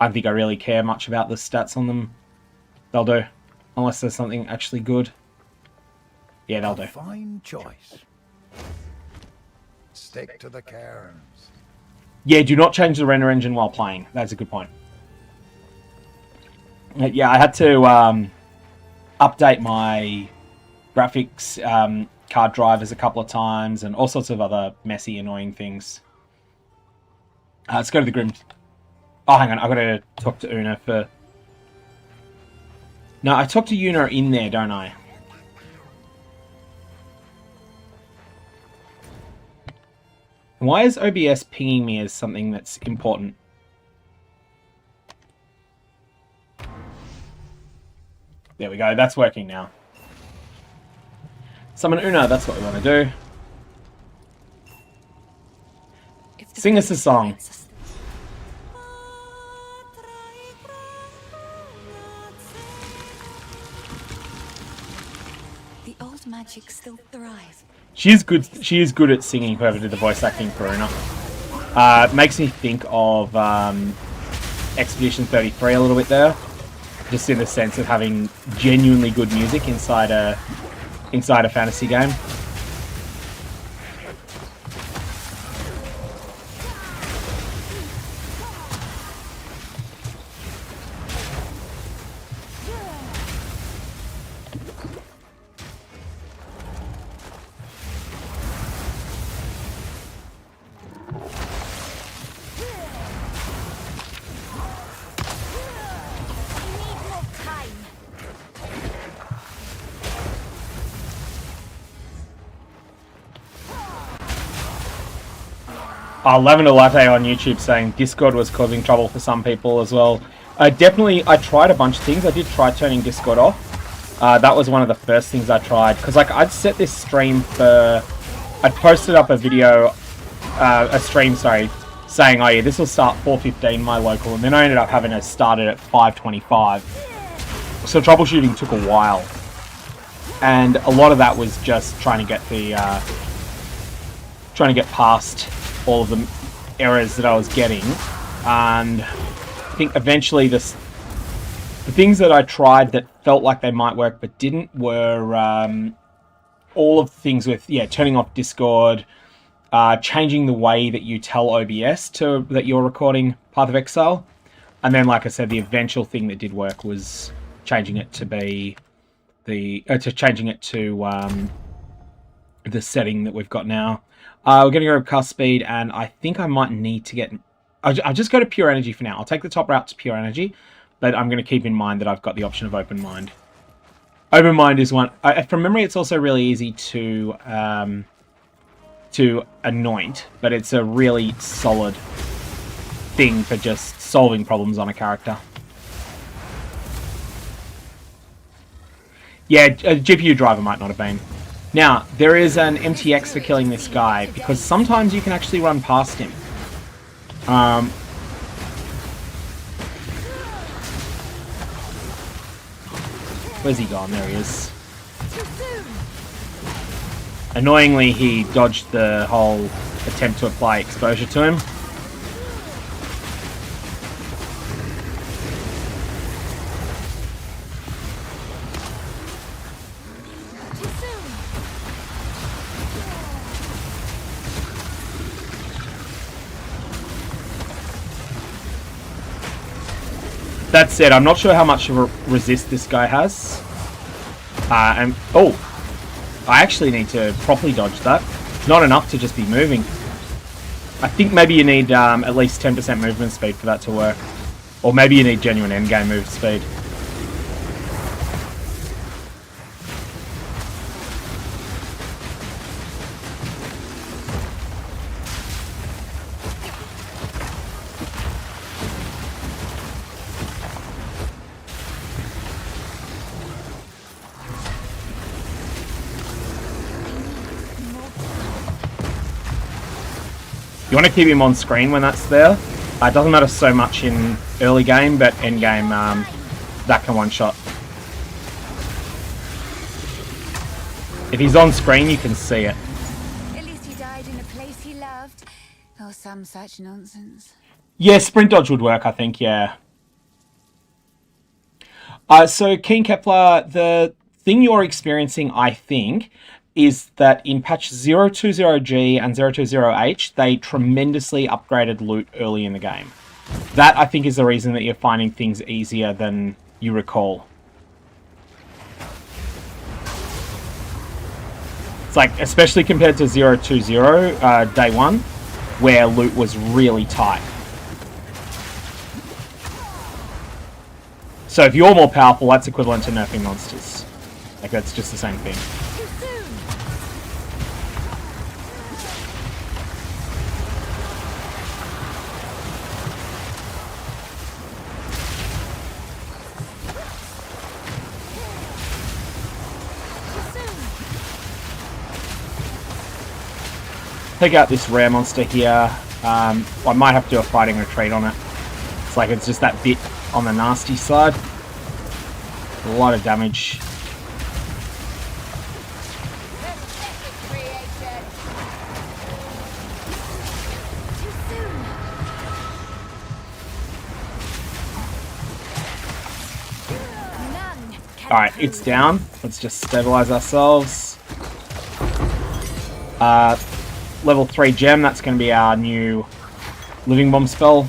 I don't think I really care much about the stats on them. They'll do. Unless there's something actually good. Yeah, they'll do. Fine choice. Stick to the cairns. Yeah, do not change the render engine while playing. That's a good point. Yeah, I had to update my graphics card drivers a couple of times and all sorts of other messy, annoying things. Let's go to the Grim. Oh, hang on. I've got to talk to Una for... No, I talked to Una in there, don't I? Why is OBS pinging me as something that's important? There we go, that's working now. Summon Una, that's what we want to do. Sing us a song. The old magic magic still thrive. She is good. She is good at singing. Whoever did the voice acting for Una. Makes me think of Expedition 33 a little bit there, just in the sense of having genuinely good music inside a fantasy game. Lavender Latte on YouTube saying Discord was causing trouble for some people as well. Definitely, I tried a bunch of things. I did try turning Discord off. That was one of the first things I tried. Because like, I'd set this stream for... I'd posted up a video, a stream, sorry, saying, oh yeah, this will start 4:15 my local. And then I ended up having to start it at 5:25. So troubleshooting took a while. And a lot of that was just trying to get the... trying to get past all of the errors that I was getting, and I think eventually the things that I tried that felt like they might work but didn't were all of the things with turning off Discord, changing the way that you tell OBS that you're recording Path of Exile, and then like I said, the eventual thing that did work was changing it to be the setting that we've got now. We're going to go to cast speed, and I think I might need to get... I'll just go to pure energy for now. I'll take the top route to pure energy, but I'm going to keep in mind that I've got the option of open mind. Open mind is one... from memory, it's also really easy to anoint, but it's a really solid thing for just solving problems on a character. Yeah, a GPU driver might not have been. Now, there is an MTX for killing this guy, because sometimes you can actually run past him. Where's he gone? There he is. Annoyingly, he dodged the whole attempt to apply exposure to him. That said, I'm not sure how much of a resist this guy has. I actually need to properly dodge that. It's not enough to just be moving. I think maybe you need at least 10% movement speed for that to work. Or maybe you need genuine endgame move speed. You want to keep him on screen when that's there. It doesn't matter so much in early game, but end game, that can one-shot. If he's on screen, you can see it. At least he died in a place he loved, or some such nonsense. Yeah, sprint dodge would work, I think, yeah. So, Keen Kepler, the thing you're experiencing, I think, is that in patch 020G and 020H, they tremendously upgraded loot early in the game. That, I think, is the reason that you're finding things easier than you recall. It's like, especially compared to 020 day 1, where loot was really tight. So if you're more powerful, that's equivalent to nerfing monsters. Like, that's just the same thing. Take out this rare monster here. I might have to do a fighting retreat on it. It's like it's just that bit on the nasty side. A lot of damage. Alright, it's down. Let's just stabilize ourselves. Level 3 gem, that's going to be our new living bomb spell.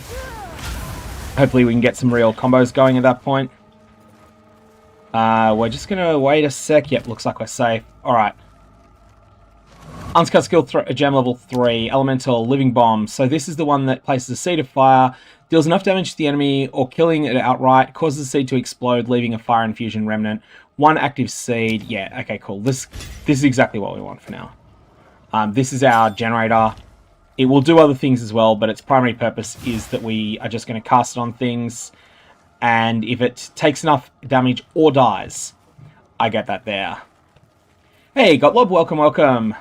Hopefully we can get some real combos going at that point. We're just going to wait a sec. Yep, looks like we're safe. Alright. Unscut skill gem level 3, elemental living bomb. So this is the one that places a seed of fire, deals enough damage to the enemy or killing it outright, causes the seed to explode, leaving a fire infusion remnant. 1 active seed. Yeah, okay, cool. This is exactly what we want for now. This is our generator. It will do other things as well, but its primary purpose is that we are just going to cast it on things, and if it takes enough damage or dies, I get that there. Hey, Gottlob, welcome, welcome.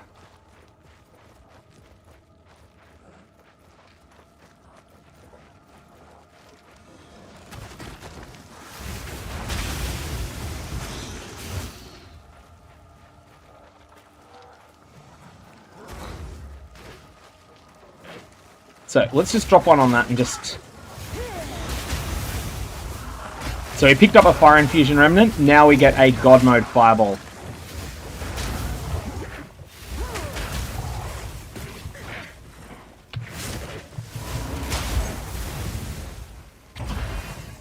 So let's just drop one on that and just... So we picked up a fire infusion remnant. Now we get a god mode fireball.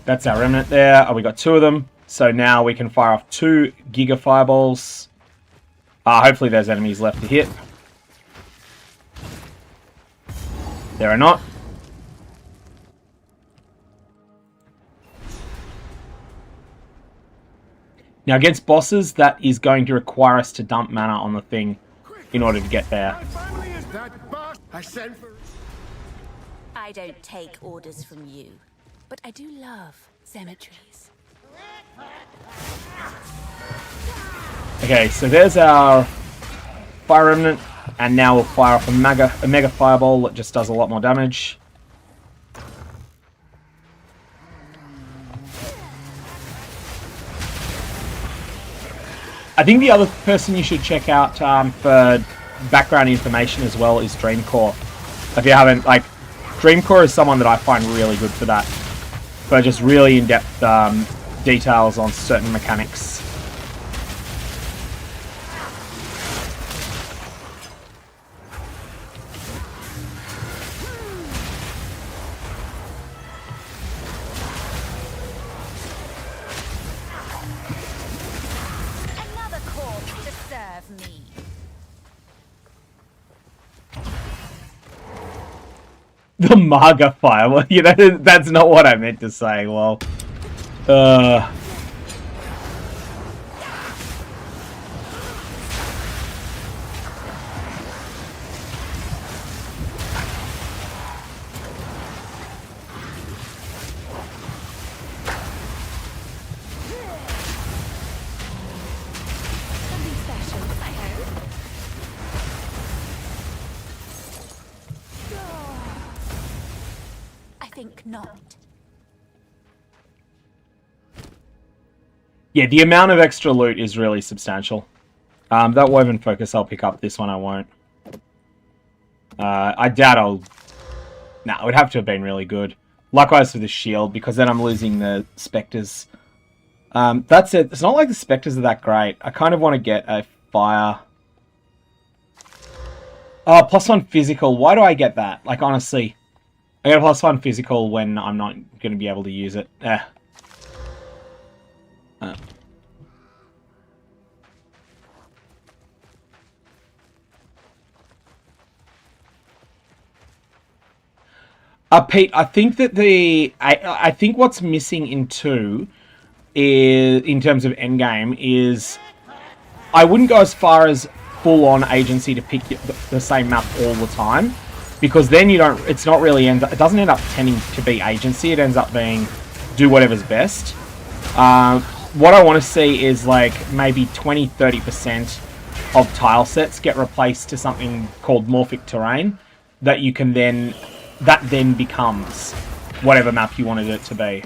That's our remnant there. Oh, we got 2 of them. So now we can fire off 2 giga fireballs. Hopefully there's enemies left to hit. There are not. Now against bosses, that is going to require us to dump mana on the thing in order to get there. I don't take orders from you, but I do love cemeteries. Okay, so there's our fire remnant. And now we'll fire off a mega fireball that just does a lot more damage. I think the other person you should check out for background information as well is Dreamcore. If you haven't, like, Dreamcore is someone that I find really good for that. For just really in-depth details on certain mechanics. The Marga fire. Well, you know, that's not what I meant to say. Well, Not. Yeah, the amount of extra loot is really substantial. That woven focus I'll pick up. This one I won't. I doubt I'll... Nah, it would have to have been really good. Likewise for the shield, because then I'm losing the specters. That's it. It's not like the specters are that great. I kind of want to get a fire... Oh, +1 physical. Why do I get that? Like, honestly... I get a +1 physical when I'm not going to be able to use it. Pete, I think that I think what's missing in 2 is, in terms of endgame, is I wouldn't go as far as full-on agency to pick the same map all the time. Because then you don't, it's not really, it doesn't end up tending to be agency, it ends up being do whatever's best. What I want to see is like maybe 20-30% of tile sets get replaced to something called morphic terrain that you can then, that then becomes whatever map you wanted it to be.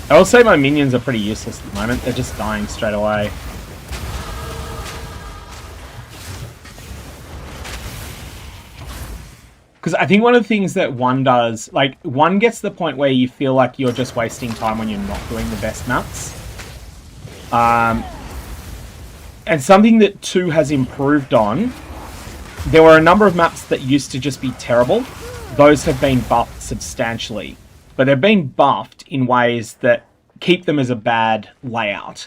I will say my minions are pretty useless at the moment. They're just dying straight away. Because I think one of the things that one does, like, one gets to the point where you feel like you're just wasting time when you're not doing the best maps. And something that 2 has improved on, there were a number of maps that used to just be terrible. Those have been buffed substantially. But they've been buffed in ways that keep them as a bad layout.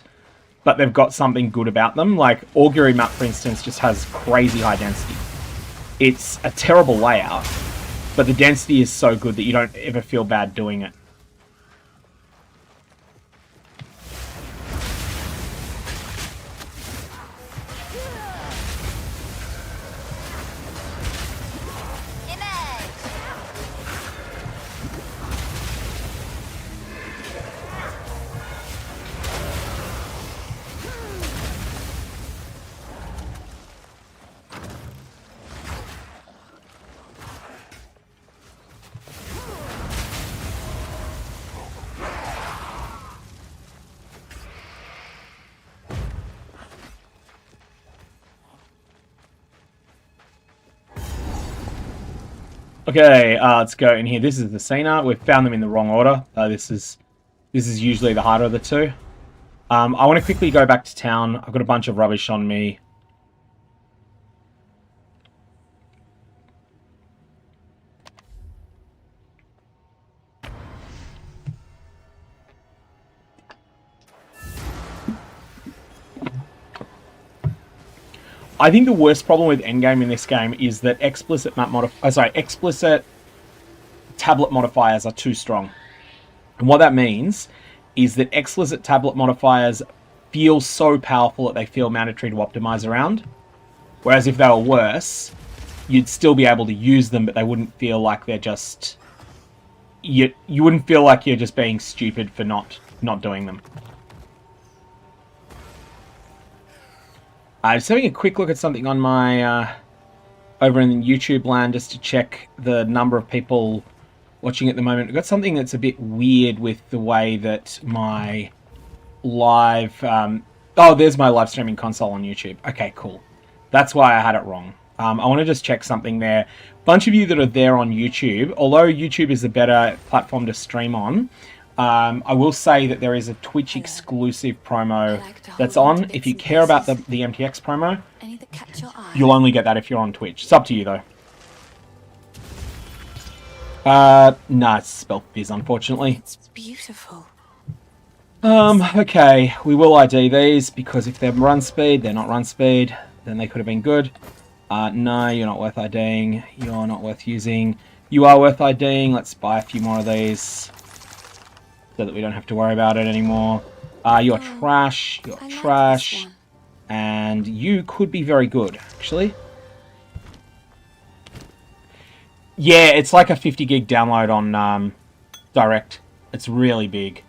But they've got something good about them. Like, Augury map, for instance, just has crazy high density. It's a terrible layout, but the density is so good that you don't ever feel bad doing it. Okay, let's go in here. This is the Cena. We've found them in the wrong order. This is usually the harder of the two. I want to quickly go back to town. I've got a bunch of rubbish on me. I think the worst problem with endgame in this game is that explicit tablet modifiers are too strong. And what that means is that explicit tablet modifiers feel so powerful that they feel mandatory to optimize around. Whereas if they were worse, you'd still be able to use them, but they wouldn't feel like they're just... You wouldn't feel like you're just being stupid for not doing them. I'm just having a quick look at something on my over in YouTube land just to check the number of people watching at the moment. I've got something that's a bit weird with the way that my live... oh, there's my live streaming console on YouTube. Okay, cool. That's why I had it wrong. I want to just check something there. A bunch of you that are there on YouTube, although YouTube is a better platform to stream on, I will say that there is a Twitch exclusive promo that's on. If you care about the MTX promo, you'll only get that if you're on Twitch. It's up to you though. No, it's spelled Fizz, unfortunately. It's beautiful. Okay, we will ID these because if they're run speed, they're not run speed, then they could have been good. No, you're not worth IDing. You're not worth using. You are worth IDing. Let's buy a few more of these so that we don't have to worry about it anymore. You're trash. You're trash. And you could be very good, actually. Yeah, it's like a 50 gig download on Direct. It's really big.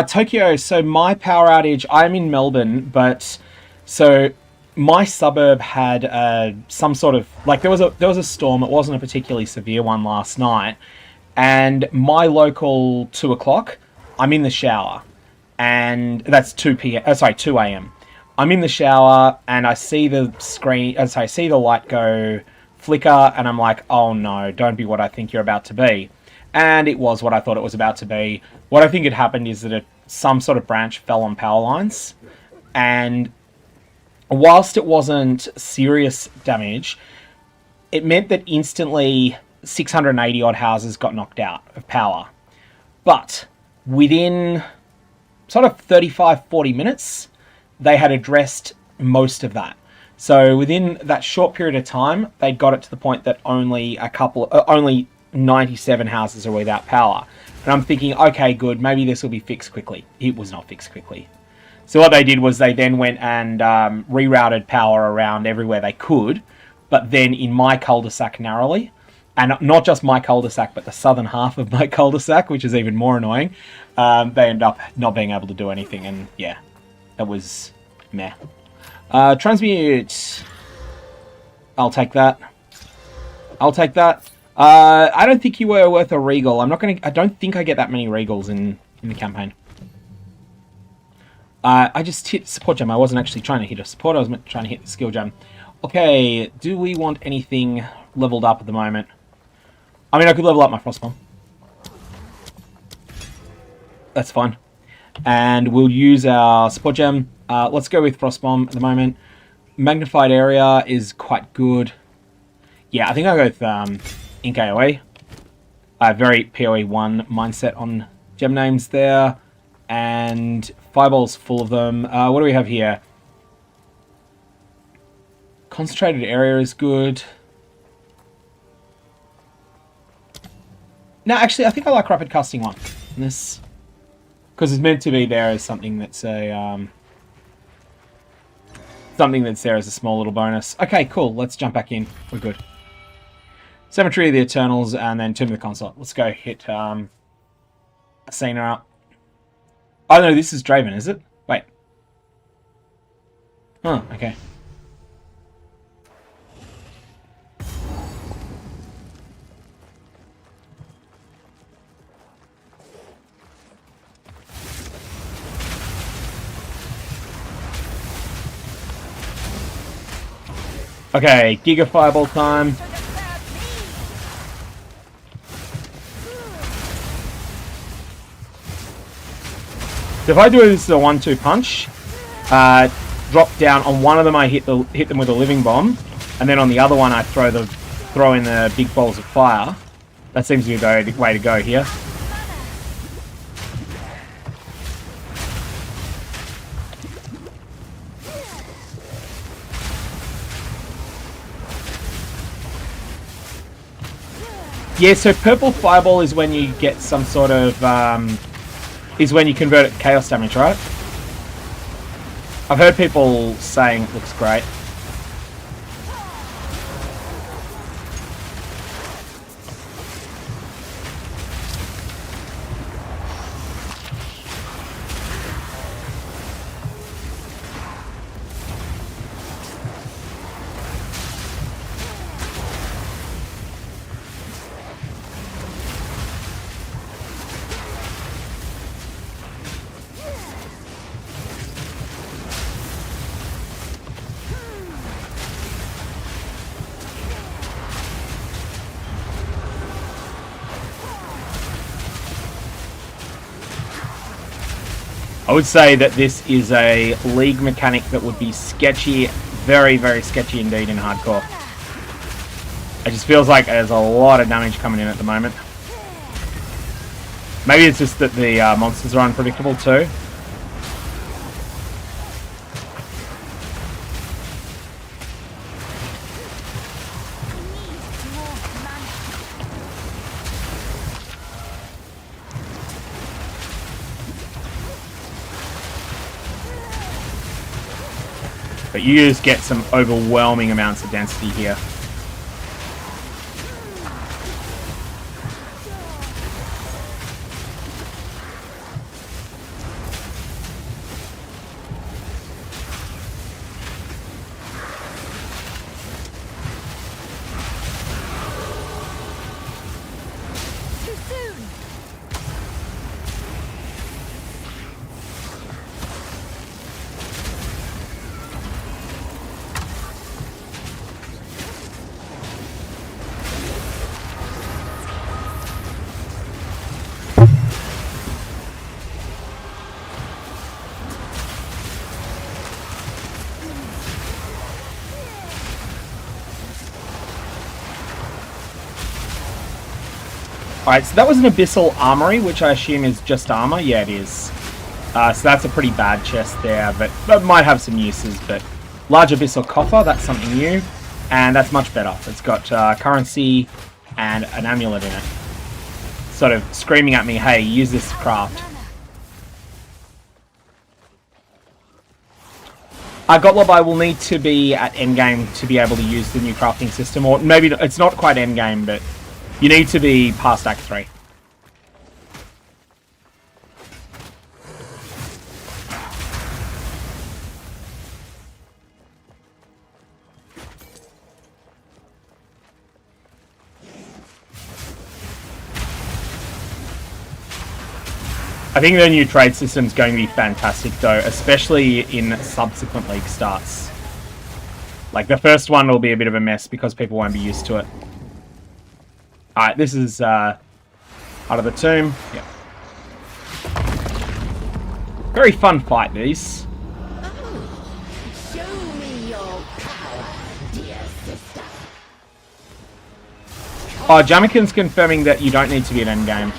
Tokyo, so my power outage, I'm in Melbourne, but so my suburb had some sort of, like there was a storm. It wasn't a particularly severe one last night. And my local 2 o'clock, I'm in the shower. And that's 2 a.m. I'm in the shower and I see the screen, as I see the light go flicker, and I'm like, oh no, don't be what I think you're about to be. And it was what I thought it was about to be. What I think had happened is that some sort of branch fell on power lines. And whilst it wasn't serious damage, it meant that instantly 680 odd houses got knocked out of power. But within sort of 35-40 minutes, they had addressed most of that. So within that short period of time, they got it to the point that only 97 houses are without power. And I'm thinking, okay, good, maybe this will be fixed quickly. It was not fixed quickly. So what they did was they then went and rerouted power around everywhere they could, but then in my cul-de-sac narrowly, and not just my cul-de-sac, but the southern half of my cul-de-sac, which is even more annoying, they end up not being able to do anything, and yeah, that was meh. Transmute. I'll take that. I'll take that. I don't think you were worth a regal. I don't think I get that many regals in in the campaign. I just hit support gem. I wasn't actually trying to hit a support. I was trying to hit the skill gem. Okay, do we want anything leveled up at the moment? I mean, I could level up my frostbomb. That's fine. And we'll use our support gem. Let's go with frostbomb at the moment. Magnified area is quite good. Yeah, I think I'll go with Ink AoE. Very POE1 mindset on gem names there. And Fireball's full of them. What do we have here? Concentrated area is good. No, actually, I think I like rapid casting 1. This, because it's meant to be there as something that's a something that's there as a small little bonus. Okay, cool. Let's jump back in. We're good. Cemetery of the Eternals, and then Tomb of the Consort. Let's go hit Athena up. Oh no, this is Draven, is it? Wait. Oh, okay. Okay, Giga Fireball time. So if I do this as a 1-2 punch, drop down on one of them, I hit them with a living bomb, and then on the other one I throw in the big balls of fire. That seems to be the way to go here. Yeah, so purple fireball is when you get some sort of, is when you convert it to chaos damage, right? I've heard people saying it looks great. I would say that this is a League mechanic that would be sketchy, very, very sketchy indeed in hardcore. It just feels like there's a lot of damage coming in at the moment. Maybe it's just that the monsters are unpredictable too. But you just get some overwhelming amounts of density here. Alright, so that was an Abyssal Armory, which I assume is just armor. Yeah, it is. So that's a pretty bad chest there, but it might have some uses. But Large Abyssal Coffer, that's something new. And that's much better. It's got currency and an amulet in it. Sort of screaming at me, hey, use this to craft. Gotlob, I will need to be at endgame to be able to use the new crafting system. Or maybe it's not quite endgame, but you need to be past Act 3. I think the new trade system is going to be fantastic, though, especially in subsequent league starts. Like, the first one will be a bit of a mess because people won't be used to it. Alright, this is out of the tomb. Yeah. Very fun fight, these. Show me your power, dear sister. Oh, Jamakin's confirming that you don't need to be at endgame.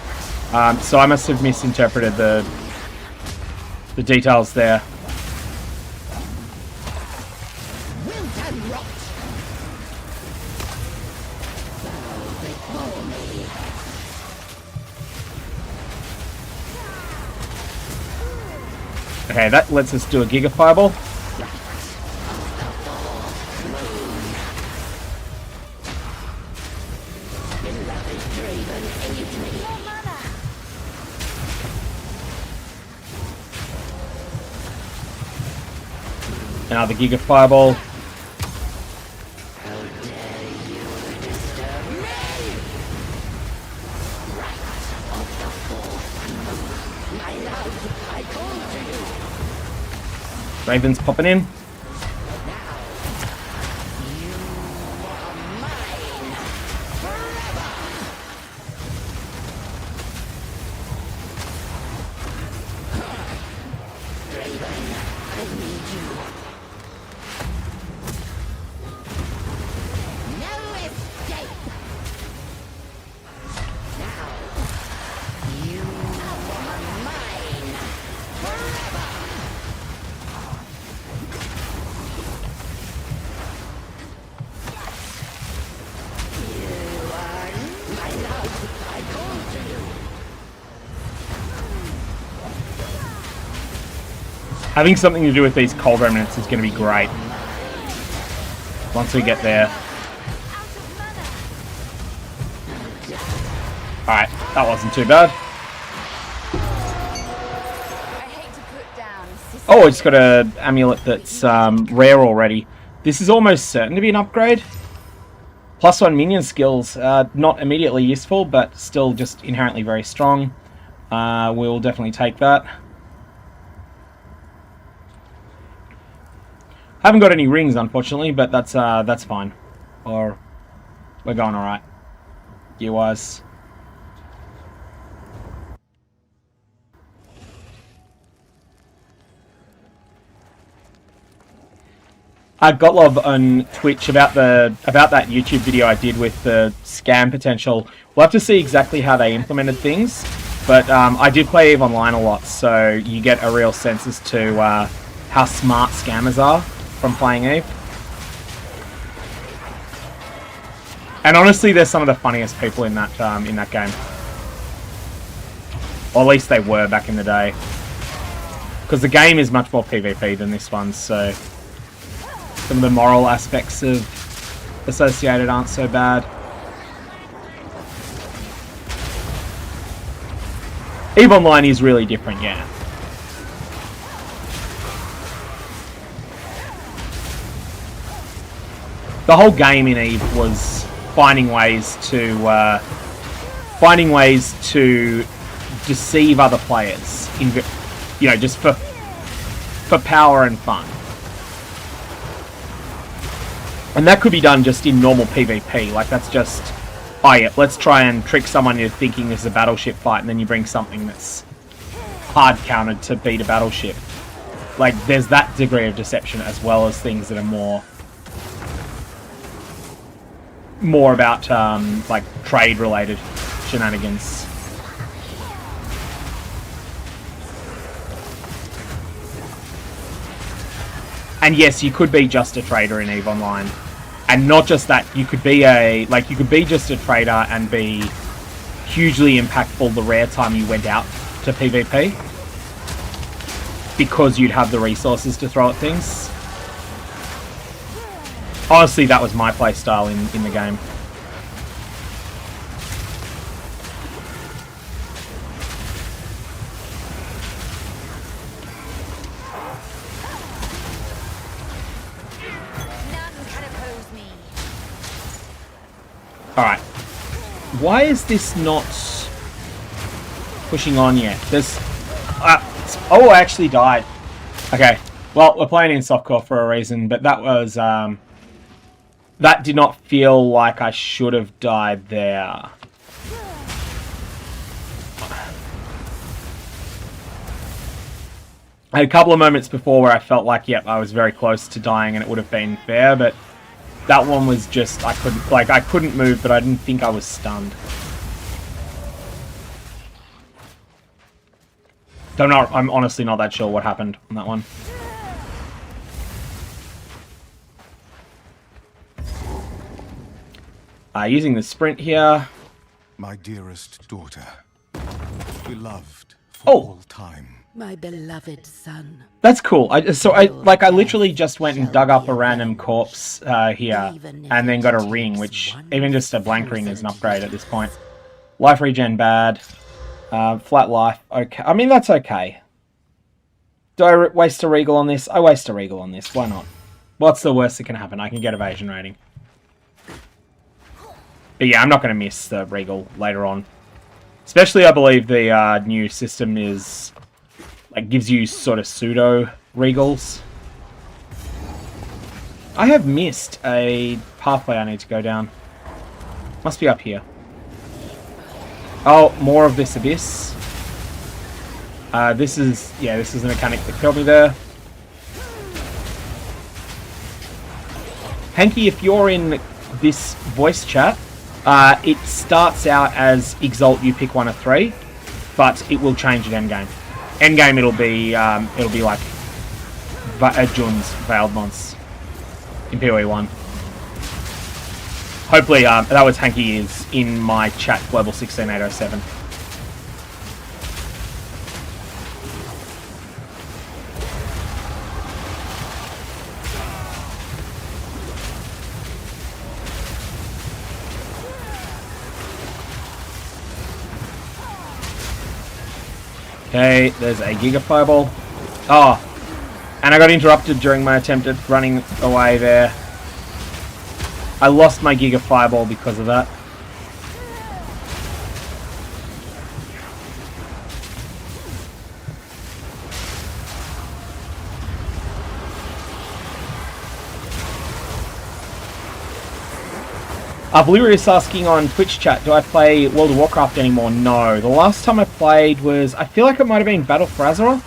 So I must have misinterpreted the details there. Well done, Rot. Okay, that lets us do a Giga Fireball. Another Giga Fireball. Raven's popping in. Having something to do with these cold remnants is going to be great. Once we get there. Alright, that wasn't too bad. Oh, I just got an amulet that's rare already. This is almost certain to be an upgrade. +1 minion skills, not immediately useful, but still just inherently very strong. We'll definitely take that. Haven't got any rings, unfortunately, but that's fine. Or we're going all right, gear-wise. Gotlov on Twitch about that YouTube video I did with the scam potential. We'll have to see exactly how they implemented things, but I did play EVE Online a lot, so you get a real sense as to how smart scammers are from playing EVE. And honestly, they're some of the funniest people in that game. Or at least they were back in the day. Because the game is much more PvP than this one, so some of the moral aspects of associated aren't so bad. EVE Online is really different, yeah. The whole game in EVE was finding ways to deceive other players, you know, just for power and fun. And that could be done just in normal PvP. Like, that's just, oh yeah, let's try and trick someone into thinking this is a battleship fight, and then you bring something that's hard countered to beat a battleship. Like, there's that degree of deception, as well as things that are more about like trade related shenanigans. And yes, you could be just a trader in EVE Online, and not just that, you could be just a trader and be hugely impactful the rare time you went out to PvP, because you'd have the resources to throw at things. Honestly, that was my playstyle in the game. Alright. Why is this not pushing on yet? Oh, I actually died. Okay. Well, we're playing in softcore for a reason, but that was, that did not feel like I should have died there. I had a couple of moments before where I felt like, yep, I was very close to dying and it would have been fair, but that one was just, I couldn't move, but I didn't think I was stunned. I'm honestly not that sure what happened on that one. Using the sprint here. My dearest daughter, beloved for Oh. all time. My beloved son. That's cool. I literally just went and dug up a random corpse here, and then got a ring, which even just a blank ring is an upgrade at this point. Life regen bad. Flat life, okay. I mean, that's okay. Do I waste a regal on this? I waste a regal on this. Why not? What's the worst that can happen? I can get evasion rating. But yeah, I'm not going to miss the regal later on. Especially, I believe the new system is like gives you sort of pseudo regals. I have missed a pathway I need to go down. Must be up here. Oh, more of this abyss. This is the mechanic that killed me there. Hanky, if you're in this voice chat, it starts out as Exalt, you pick one of 3, but it will change at endgame. Endgame, it'll be like Jun's Veiled Mons in POE1. Hopefully, that was Hanky is in my chat, Global 16807. Okay, there's a Giga Fireball. Oh, and I got interrupted during my attempt at running away there. I lost my Giga Fireball because of that. Valerius asking on Twitch chat, do I play World of Warcraft anymore? No. The last time I played was, I feel like it might have been Battle for Azeroth.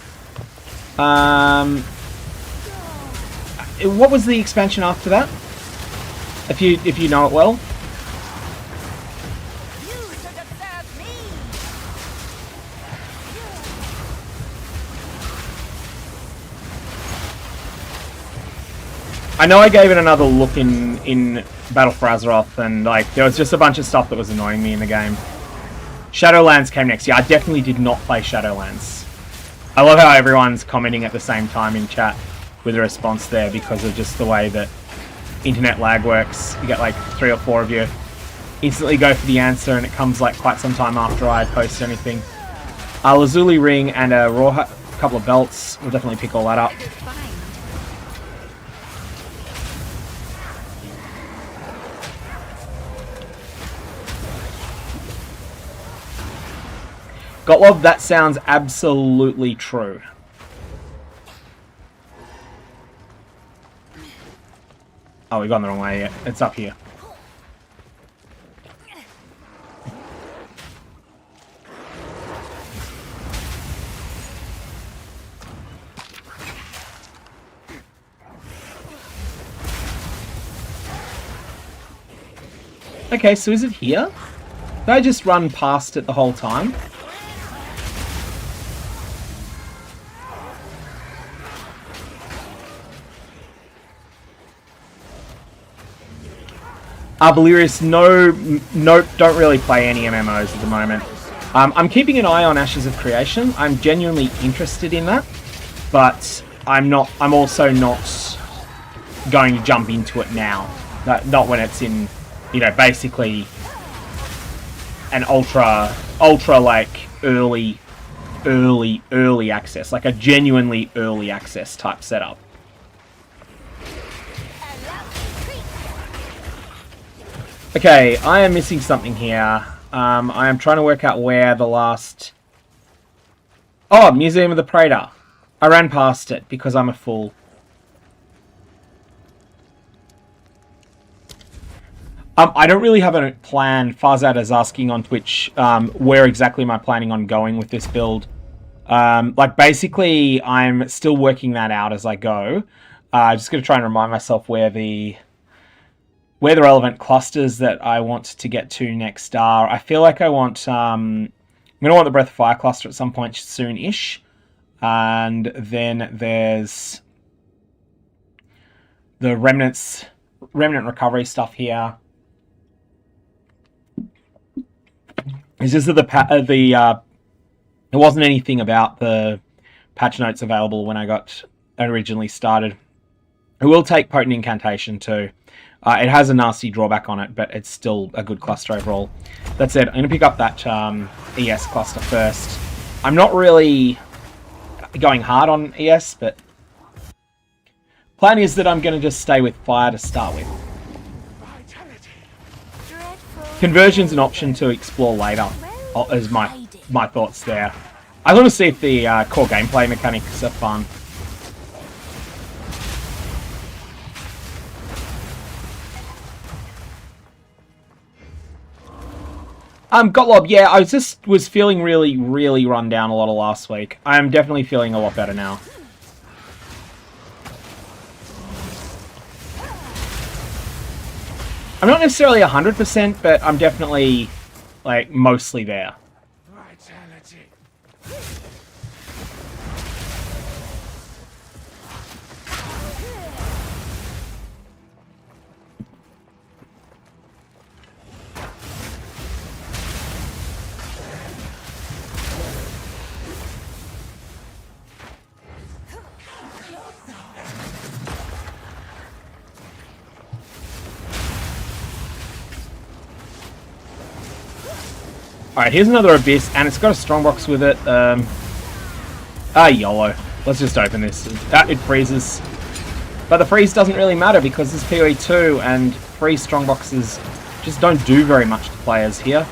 What was the expansion after that? If you know it well. I know I gave it another look in Battle for Azeroth, and like there was just a bunch of stuff that was annoying me in the game. Shadowlands came next. Yeah, I definitely did not play Shadowlands. I love how everyone's commenting at the same time in chat with a response there because of just the way that internet lag works. You get like 3 or 4 of you instantly go for the answer, and it comes like quite some time after I post anything. Lazuli ring and a raw couple of belts. We'll definitely pick all that up. Gottlob, that sounds absolutely true. Oh, we've gone the wrong way yet. It's up here. Okay, so is it here? Did I just run past it the whole time? Valerius, no, don't really play any MMOs at the moment. I'm keeping an eye on Ashes of Creation. I'm genuinely interested in that, but I'm also not going to jump into it now. Not when it's in, you know, basically an ultra like early access, like a genuinely early access type setup. Okay, I am missing something here. I am trying to work out where the last Oh, Museum of the Praetor. I ran past it because I'm a fool. I don't really have a plan. Farzad is asking on Twitch where exactly am I planning on going with this build. Like, basically, I'm still working that out as I go. Just going to try and remind myself where the relevant clusters that I want to get to next are. I feel like I want... I'm going to want the Breath of Fire cluster at some point soon-ish. And then there's the Remnant recovery stuff here. It's just that there wasn't anything about the patch notes available when I got originally started. It will take Potent Incantation too. It has a nasty drawback on it, but it's still a good cluster overall. That said, I'm going to pick up that ES cluster first. I'm not really going hard on ES, but plan is that I'm going to just stay with fire to start with. Conversion's an option to explore later, is my thoughts there. I want to see if the core gameplay mechanics are fun. Gotlob, yeah, I was feeling really run down a lot of last week. I am definitely feeling a lot better now. I'm not necessarily 100%, but I'm definitely, like, mostly there. Alright, here's another Abyss, and it's got a strongbox with it. YOLO. Let's just open this. It freezes. But the freeze doesn't really matter because this POE2 and freeze strongboxes just don't do very much to players here.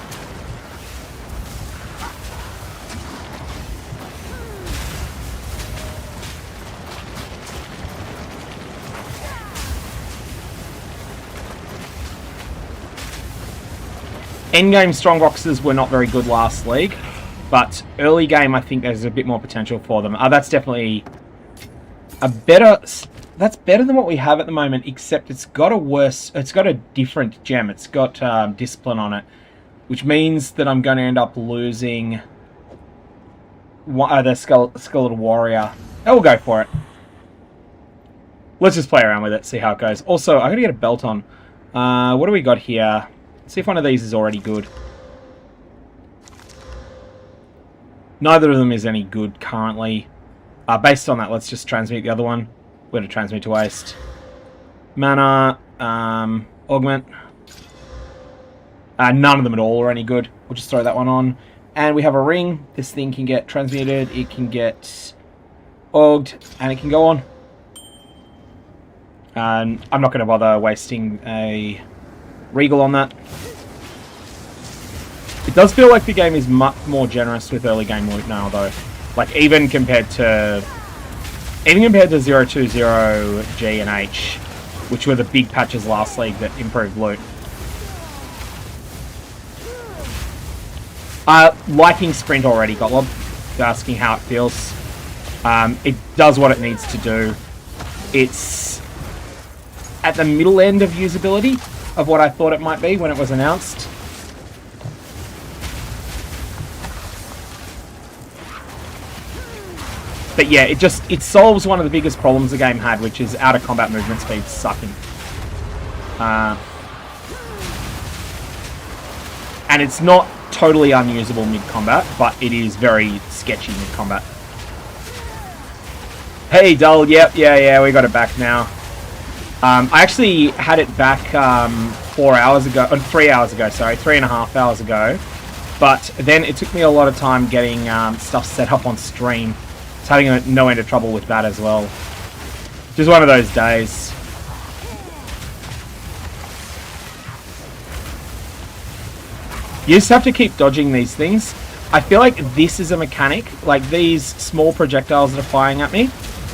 Endgame strongboxes were not very good last league, but early game I think there's a bit more potential for them. That's definitely that's better than what we have at the moment, except it's got a different gem. It's got discipline on it, which means that I'm going to end up losing the skeletal warrior. Oh, we'll go for it. Let's just play around with it, see how it goes. Also, I gotta get a belt on. What do we got here? See if one of these is already good. Neither of them is any good currently. Based on that, let's just transmute the other one. We're going to transmute to waste. Mana, augment. None of them at all are any good. We'll just throw that one on. And we have a ring. This thing can get transmuted. It can get augged. And it can go on. I'm not going to bother wasting a Regal on that. It does feel like the game is much more generous with early game loot now, though. Like, even compared to 020 G and H, which were the big patches last league that improved loot. Liking Sprint already, Gotlob. Asking how it feels. It does what it needs to do. It's at the middle end of usability of what I thought it might be when it was announced. But yeah, it solves one of the biggest problems the game had, which is out of combat movement speed sucking. And it's not totally unusable mid-combat, but it is very sketchy mid-combat. Hey, Dull, yep, yeah, we got it back now. I actually had it back 3 hours ago, sorry, 3.5 hours ago. But then it took me a lot of time getting stuff set up on stream. I was having no end of trouble with that as well. Just one of those days. You just have to keep dodging these things. I feel like this is a mechanic. Like these small projectiles that are firing at me.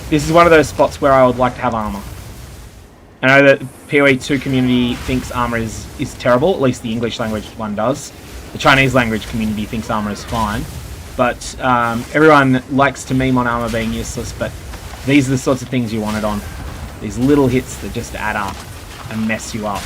This is one of those spots where I would like to have armor. I know that POE2 community thinks armor is terrible. At least the English language one does. The Chinese language community thinks armor is fine. But everyone likes to meme on armor being useless. But these are the sorts of things you want it on. These little hits that just add up and mess you up.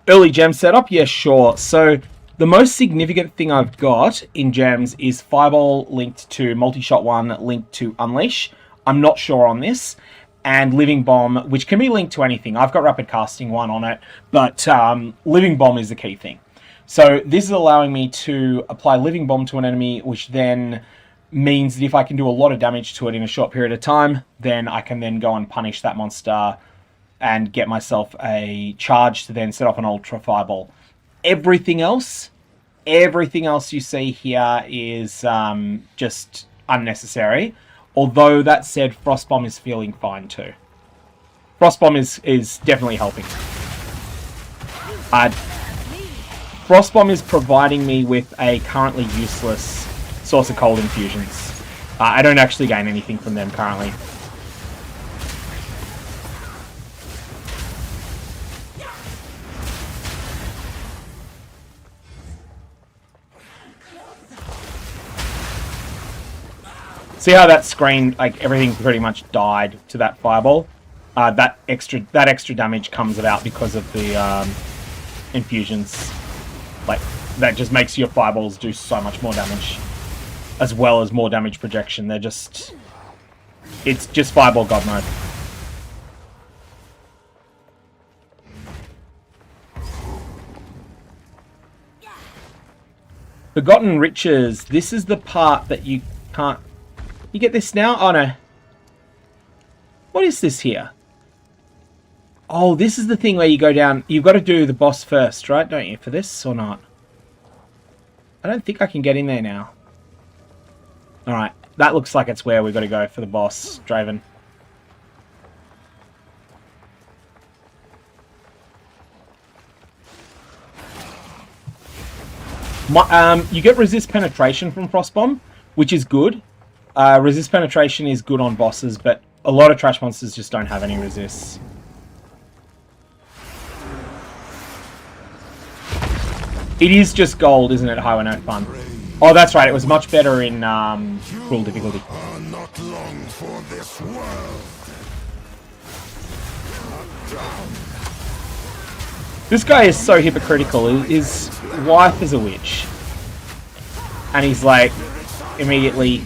Early gem setup? Yeah, sure. So the most significant thing I've got in gems is Fireball linked to Multi-Shot 1, linked to Unleash. I'm not sure on this. And Living Bomb, which can be linked to anything. I've got Rapid Casting 1 on it, but Living Bomb is the key thing. So this is allowing me to apply Living Bomb to an enemy, which then means that if I can do a lot of damage to it in a short period of time, then I can then go and punish that monster and get myself a charge to then set off an Ultra Fireball. Everything else you see here is just unnecessary. Although, that said, Frostbomb is feeling fine too. Frostbomb is definitely helping. Frostbomb is providing me with a currently useless source of cold infusions. I don't actually gain anything from them currently. See how that screen, like everything pretty much died to that fireball? That extra damage comes about because of the infusions. Like, that just makes your fireballs do so much more damage. As well as more damage projection. They're just... It's just fireball god mode. Forgotten Riches. This is the part that you can't... You get this now? Oh no. What is this here? Oh, this is the thing where you go down. You've got to do the boss first, right? Don't you? For this or not? I don't think I can get in there now. Alright. That looks like it's where we've got to go for the boss, Draven. You get resist penetration from Frostbomb, which is good. Resist penetration is good on bosses, but a lot of trash monsters just don't have any resists. It is just gold, isn't it? Highway No Fun. Oh, that's right. It was much better in Cruel difficulty. Are not long for this world. This guy is so hypocritical. His wife is a witch. And he's like, immediately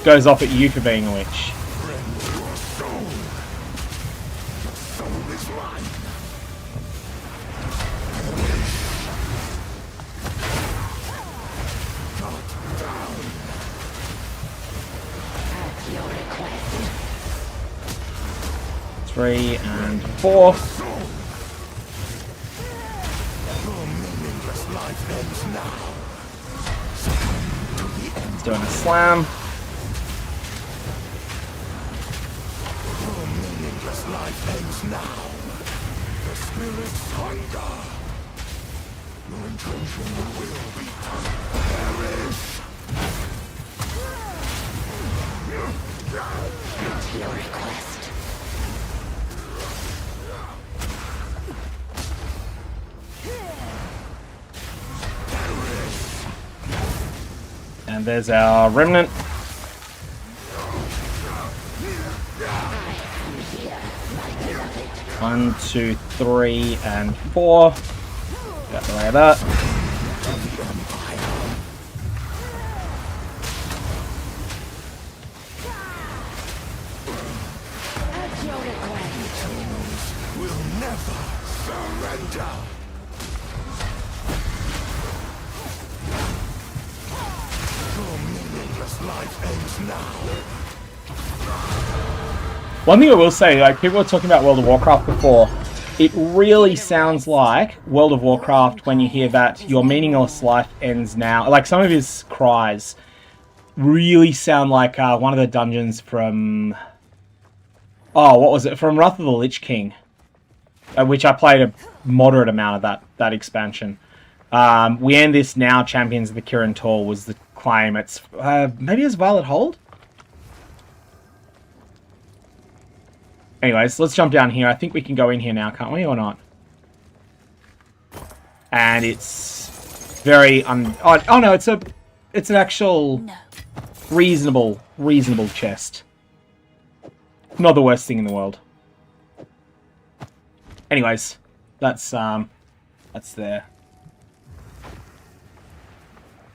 goes off at you for being a witch. Three and four. He's doing a slam. Life ends now. The spirit's hunger. Your intention will be perish. At your request. And there's our remnant. 1, 2, 3, and 4. Got the way of that. Will never surrender. One thing I will say, like, people were talking about World of Warcraft before. It really sounds like World of Warcraft when you hear that your meaningless life ends now. Like, some of his cries really sound like one of the dungeons from... Oh, what was it? From Wrath of the Lich King. Which I played a moderate amount of that expansion. We end this now, Champions of the Kirin Tor was the claim. It's maybe it's Violet Hold? Anyways, let's jump down here. I think we can go in here now, can't we, or not? And it's very oh no, it's an actual reasonable chest. Not the worst thing in the world. Anyways, that's there.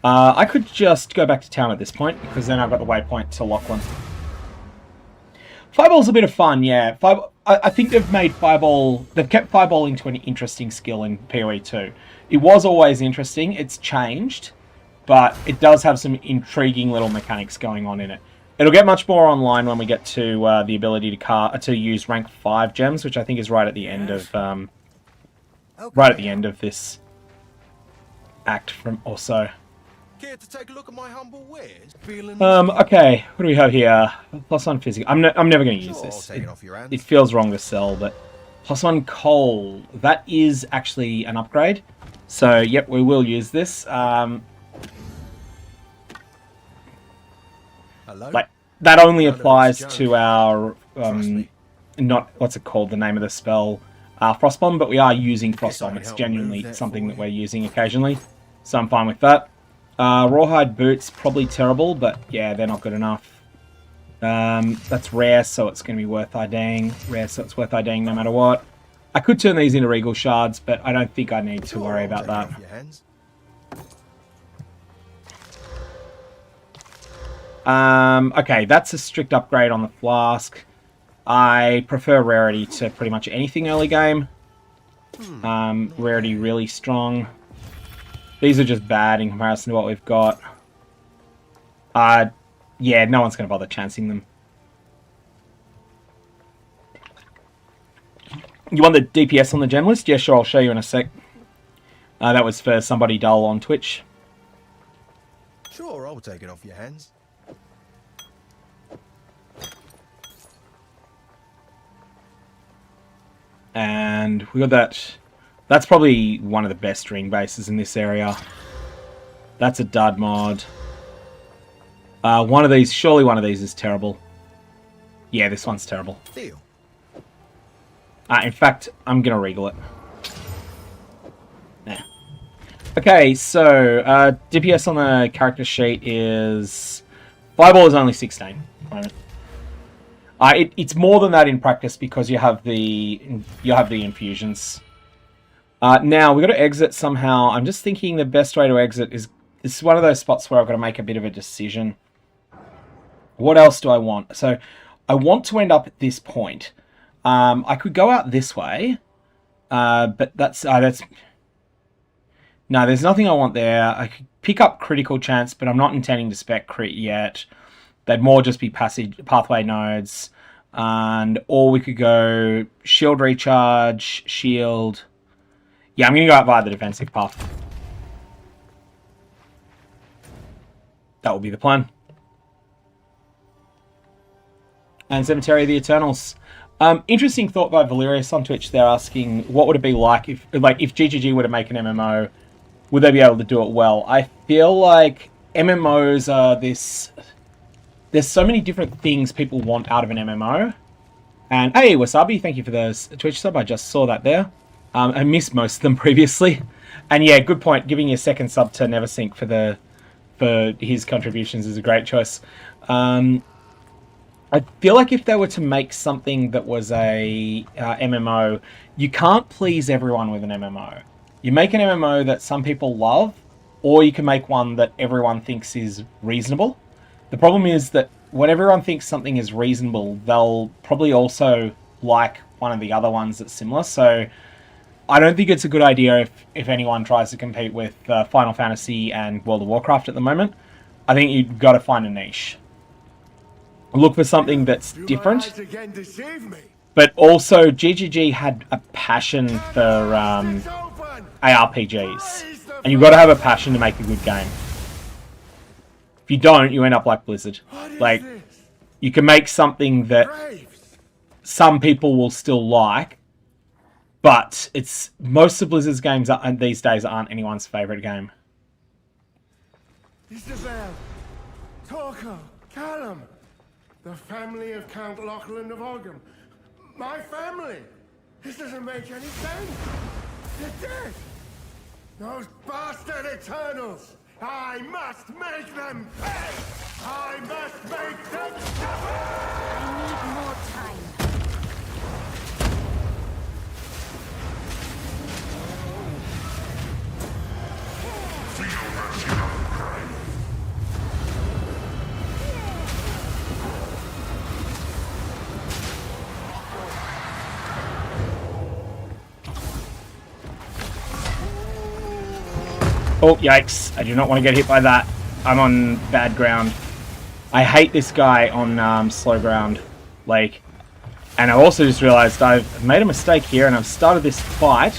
I could just go back to town at this point, because then I've got the waypoint to Lachlan. Fireball's a bit of fun, yeah. I think they've made Fireball... They've kept Fireballing to an interesting skill in POE2. It was always interesting. It's changed. But it does have some intriguing little mechanics going on in it. It'll get much more online when we get to the ability to use rank 5 gems, which I think is right at the end of... right at the end of this act from also. Care to take a look at my humble wares? Okay, what do we have here? +1 physical. I'm never going to use this. It feels wrong to sell, but +1 coal. That is actually an upgrade. So, yep, we will use this. Hello? Like, that only applies to our, not, what's it called, the name of the spell, Frostbomb, but we are using Frostbomb. It's genuinely something that we're using occasionally, so I'm fine with that. Rawhide boots, probably terrible, but yeah, they're not good enough. That's rare, so it's going to be worth IDing. Rare, so it's worth IDing no matter what. I could turn these into Regal Shards, but I don't think I need to worry about that. Okay, that's a strict upgrade on the flask. I prefer rarity to pretty much anything early game. Rarity really strong. These are just bad in comparison to what we've got. Yeah, no one's going to bother chancing them. You want the DPS on the gem list? Yeah, sure, I'll show you in a sec. That was for somebody dull on Twitch. Sure, I'll take it off your hands. And we got that. That's probably one of the best ring bases in this area. That's a dud mod. One of these, surely one of these is terrible. Yeah, this one's terrible. Deal. In fact, I'm going to regal it. Yeah. Okay, so DPS on the character sheet is... Fireball is only 16 at the moment. It's more than that in practice because you have the infusions. Now, we've got to exit somehow. I'm just thinking the best way to exit is... This is one of those spots where I've got to make a bit of a decision. What else do I want? So, I want to end up at this point. I could go out this way. But that's... No, there's nothing I want there. I could pick up critical chance, but I'm not intending to spec crit yet. They'd more just be pathway nodes. Or we could go shield recharge, shield... Yeah, I'm going to go out via the defensive path. That will be the plan. And Cemetery of the Eternals. Interesting thought by Valerius on Twitch. They're asking, what would it be like if GGG were to make an MMO? Would they be able to do it well? I feel like MMOs are this... There's so many different things people want out of an MMO. And, hey, Wasabi, thank you for the Twitch sub. I just saw that there. I missed most of them previously. And yeah, good point. Giving you a second sub to Neversink for his contributions is a great choice. I feel like if they were to make something that was a MMO, you can't please everyone with an MMO. You make an MMO that some people love, or you can make one that everyone thinks is reasonable. The problem is that when everyone thinks something is reasonable, they'll probably also like one of the other ones that's similar. So I don't think it's a good idea if anyone tries to compete with Final Fantasy and World of Warcraft at the moment. I think you've got to find a niche. look for something that's Do my different. eyes again deceive me? But also, GGG had a passion for It's open! ARPGs. And you've got to have a passion to make a good game. If you don't, you end up like Blizzard. What is Like, this? you can make something that Graves! some people will still like, but it's most of Blizzard's games these days aren't anyone's favourite game. Isabel! Torko! Callum! The family of Count Lachlan of Ogham. My family! This doesn't make any sense! They're dead! Those bastard Eternals! I must make them pay! I must make them suffer! I need more time. Oh, yikes. I do not want to get hit by that. I'm on bad ground. I hate this guy on slow ground. Like, and I also just realized I've made a mistake here and I've started this fight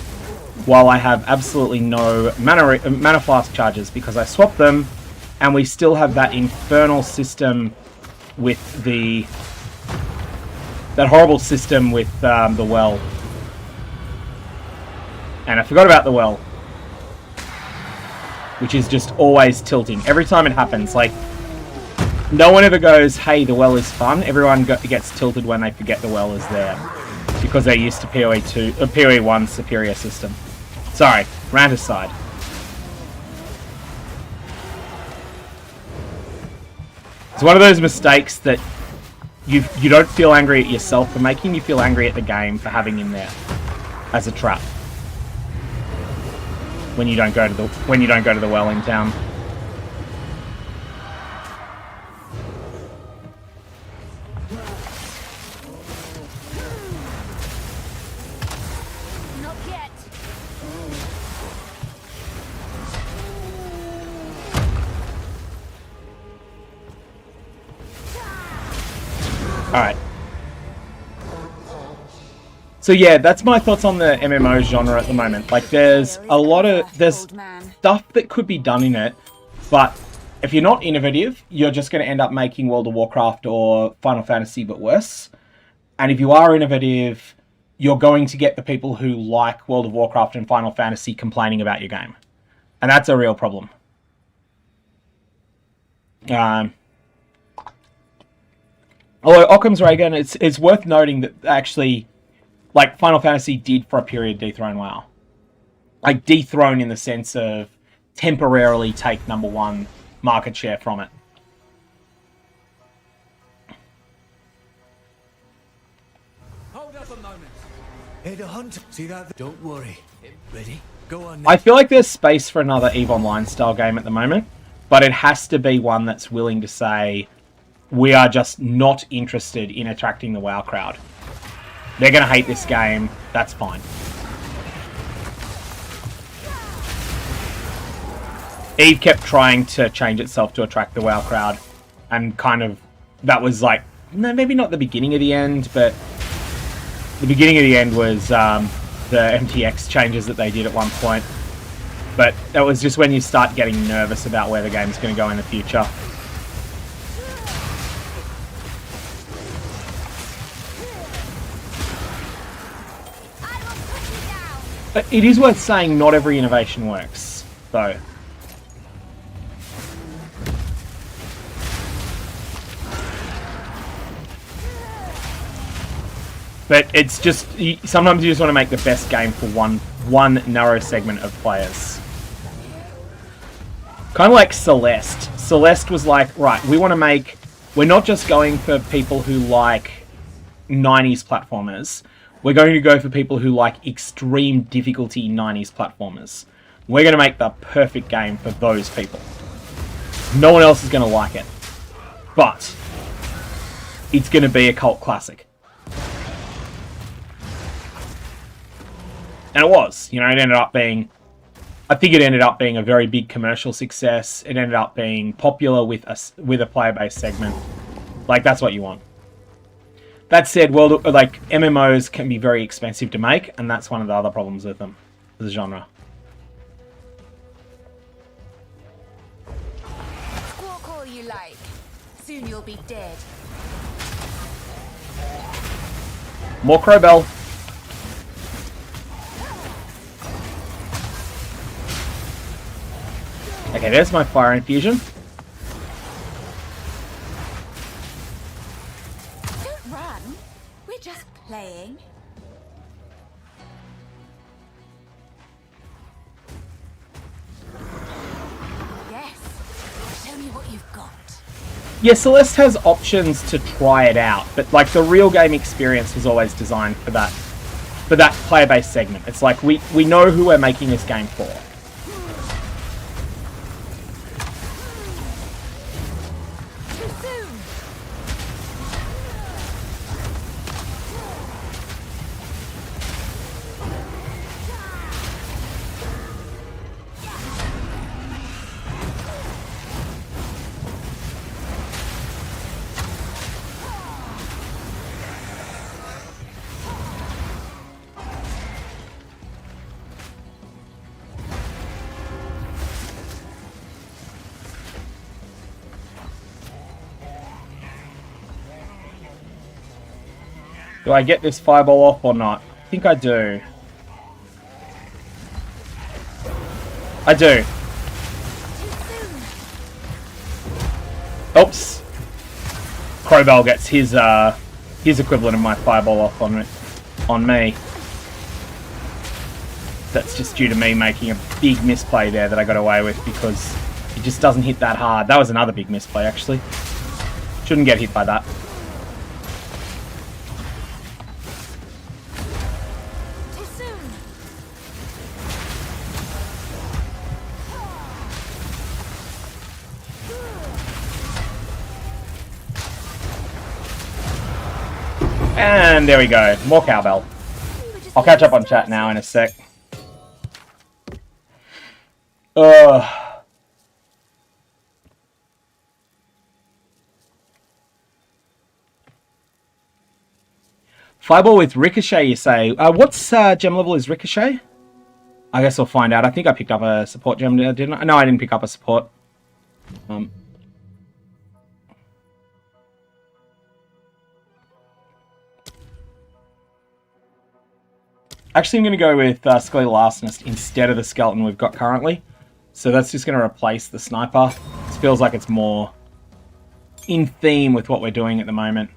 while I have absolutely no mana flask charges because I swapped them and we still have that infernal system with that horrible system with the well. And I forgot about the well, which is just always tilting. Every time it happens, like, no one ever goes, hey, the well is fun. Everyone gets tilted when they forget the well is there. Because they're used to POE2, POE1's superior system. Sorry, rant aside. It's one of those mistakes that you don't feel angry at yourself for making, you feel angry at the game for having in there as a trap. When you don't go to the well in town. Not yet. Alright. So yeah, that's my thoughts on the MMO genre at the moment. Like, there's stuff that could be done in it, but if you're not innovative, you're just going to end up making World of Warcraft or Final Fantasy but worse. And if you are innovative, you're going to get the people who like World of Warcraft and Final Fantasy complaining about your game. And that's a real problem. Although Occam's Reagan, it's worth noting that actually, like, Final Fantasy did for a period dethrone WoW. Like, dethrone in the sense of temporarily take #1 market share from it. Hold up a moment. Hey, the hunt. See that? Don't worry. Ready? Go on. I feel like there's space for another EVE Online style game at the moment, but it has to be one that's willing to say, we are just not interested in attracting the WoW crowd. They're going to hate this game. That's fine. EVE kept trying to change itself to attract the WoW crowd. And kind of, that was like, no, maybe not the beginning of the end, but the beginning of the end was the MTX changes that they did at one point. But that was just when you start getting nervous about where the game's going to go in the future. But it is worth saying not every innovation works, though. But it's just, sometimes you just want to make the best game for one narrow segment of players. Kind of like Celeste. Celeste was like, right, we're not just going for people who like 90s platformers. We're going to go for people who like extreme difficulty 90s platformers. We're going to make the perfect game for those people. No one else is going to like it. But it's going to be a cult classic. And it was. You know, it ended up being... I think it ended up being a very big commercial success. It ended up being popular with a player base segment. Like, that's what you want. That said, like, MMOs can be very expensive to make, and that's one of the other problems with them, the genre. Squawk all you like. Soon you'll be dead. More Crowbell. Okay, there's my fire infusion. Don't run. We're just playing. Yes. Show me what you've got. Yeah, Celeste has options to try it out, but like the real game experience was always designed for that player-based segment. It's like we know who we're making this game for. Do I get this fireball off or not? I think I do. I do. Oops. Crowbell gets his equivalent of my fireball off on me. That's just due to me making a big misplay there that I got away with because it just doesn't hit that hard. That was another big misplay, actually. Shouldn't get hit by that. And there we go. More cowbell. I'll catch up on chat now in a sec. Fireball with Ricochet, you say. What's gem level is Ricochet? I guess we'll find out. I think I picked up a support gem, didn't I? No, I didn't pick up a support. Actually, I'm going to go with Skeletal Arsonist instead of the skeleton we've got currently. So that's just going to replace the sniper. This feels like it's more in theme with what we're doing at the moment.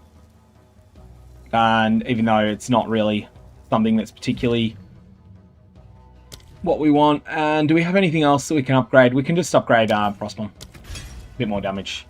And even though it's not really something that's particularly what we want. And do we have anything else that we can upgrade? We can just upgrade Frostbomb. A bit more damage.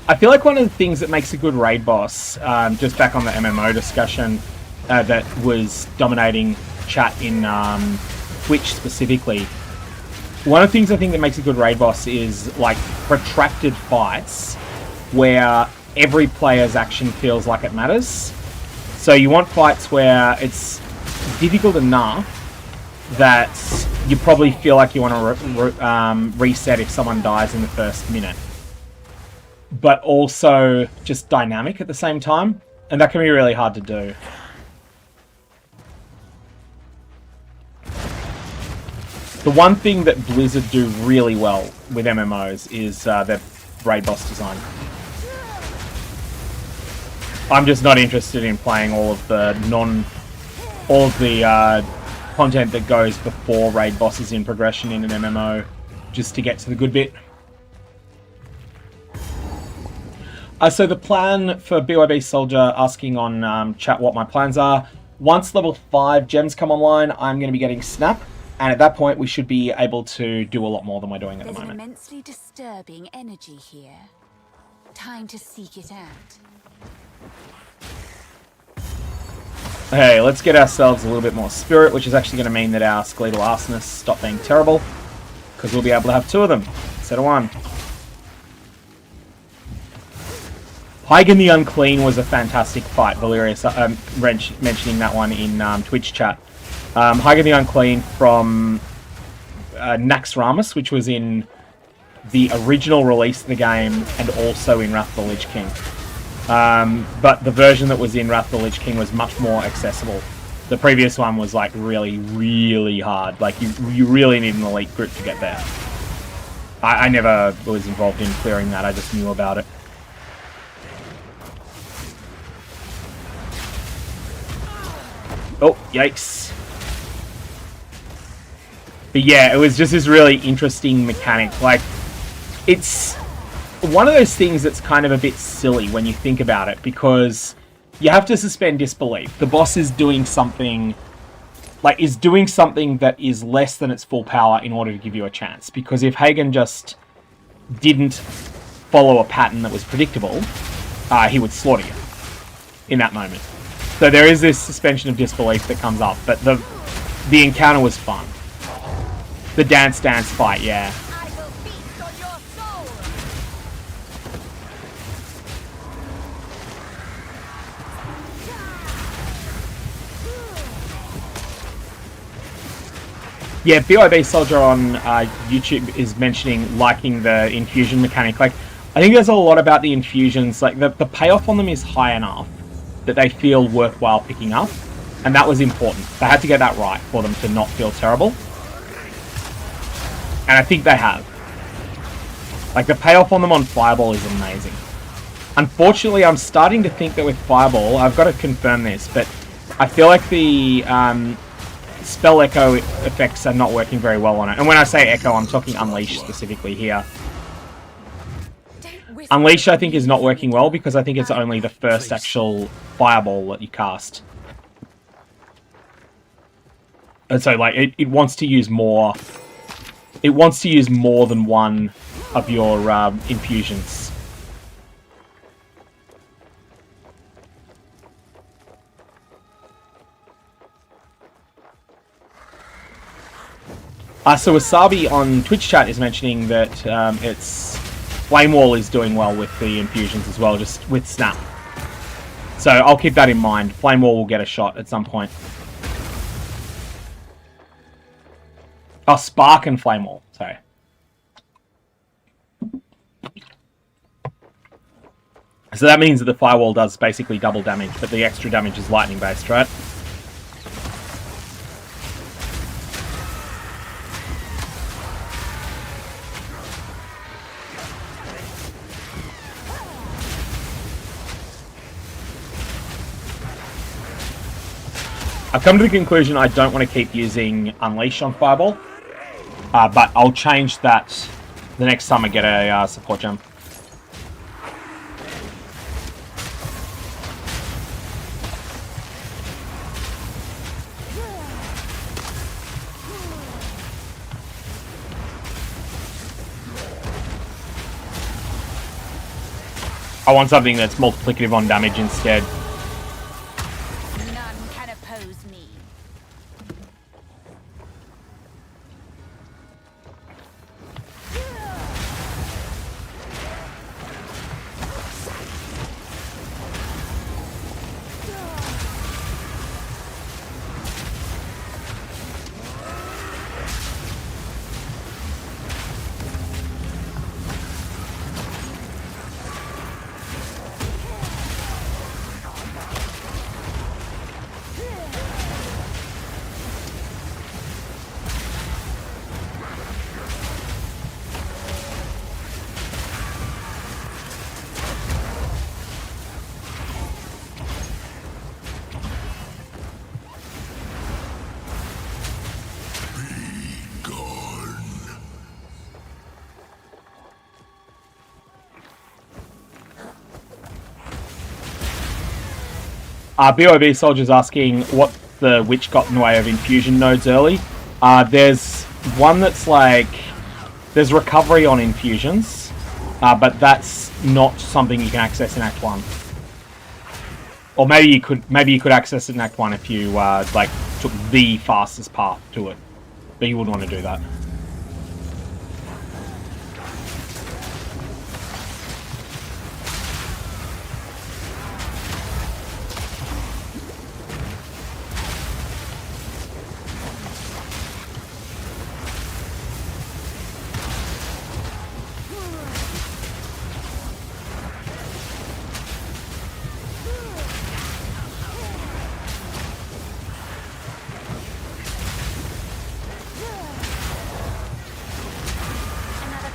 I feel like one of the things that makes a good raid boss, just back on the MMO discussion that was dominating chat in Twitch specifically, one of the things I think that makes a good raid boss is like protracted fights where every player's action feels like it matters. So you want fights where it's difficult enough that you probably feel like you want to reset if someone dies in the first minute, but also just dynamic at the same time, and that can be really hard to do. The one thing that Blizzard do really well with MMOs is their raid boss design. I'm just not interested in playing all of the content that goes before raid bosses in progression in an MMO, just to get to the good bit. So the plan for BYB Soldier asking on chat what my plans are. Once level 5 gems come online, I'm going to be getting Snap. And at that point, we should be able to do a lot more than we're doing at the moment. There's an immensely disturbing energy here. Time to seek it out. Hey, let's get ourselves a little bit more spirit, which is actually going to mean that our skeletal arsonists stop being terrible, because we'll be able to have 2 of them instead of 1. Hygen the Unclean was a fantastic fight, Valerius mentioning that one in Twitch chat. Hygen the Unclean from Naxxramas, which was in the original release of the game and also in Wrath of the Lich King. But the version that was in Wrath of the Lich King was much more accessible. The previous one was like really, really hard. Like you really need an elite group to get there. I never was involved in clearing that, I just knew about it. Oh, yikes. But yeah, it was just this really interesting mechanic. Like, it's one of those things that's kind of a bit silly when you think about it, because you have to suspend disbelief. The boss is doing something, like, is doing something that is less than its full power in order to give you a chance. Because if Hagen just didn't follow a pattern that was predictable, he would slaughter you in that moment. So there is this suspension of disbelief that comes up, but the encounter was fun. The dance fight, yeah. I will feast on your soul. Yeah, BYB Soldier on YouTube is mentioning liking the infusion mechanic. Like, I think there's a lot about the infusions. Like, the payoff on them is high enough that they feel worthwhile picking up, and that was important. They had to get that right for them to not feel terrible, and I think they have. Like, the payoff on them on Fireball is amazing. Unfortunately, I'm starting to think that with Fireball, I've got to confirm this, but I feel like the spell echo effects are not working very well on it. And when I say echo, I'm talking Unleash specifically here. Unleash, I think, is not working well because I think it's only the first actual fireball that you cast. And so, like, it wants to use more... It wants to use more than one of your infusions. So Wasabi on Twitch chat is mentioning that it's Flame Wall is doing well with the infusions as well, just with Snap. So I'll keep that in mind. Flame Wall will get a shot at some point. Oh, Spark and Flame Wall, sorry. So that means that the Firewall does basically double damage, but the extra damage is lightning based, right? I've come to the conclusion I don't want to keep using Unleash on Fireball, but I'll change that the next time I get a support gem. I want something that's multiplicative on damage instead. BOB Soldier's asking what the witch got in the way of infusion nodes early. There's one that's like... There's recovery on infusions, but that's not something you can access in Act 1. Or maybe you could access it in Act 1 if you like took the fastest path to it. But you wouldn't want to do that.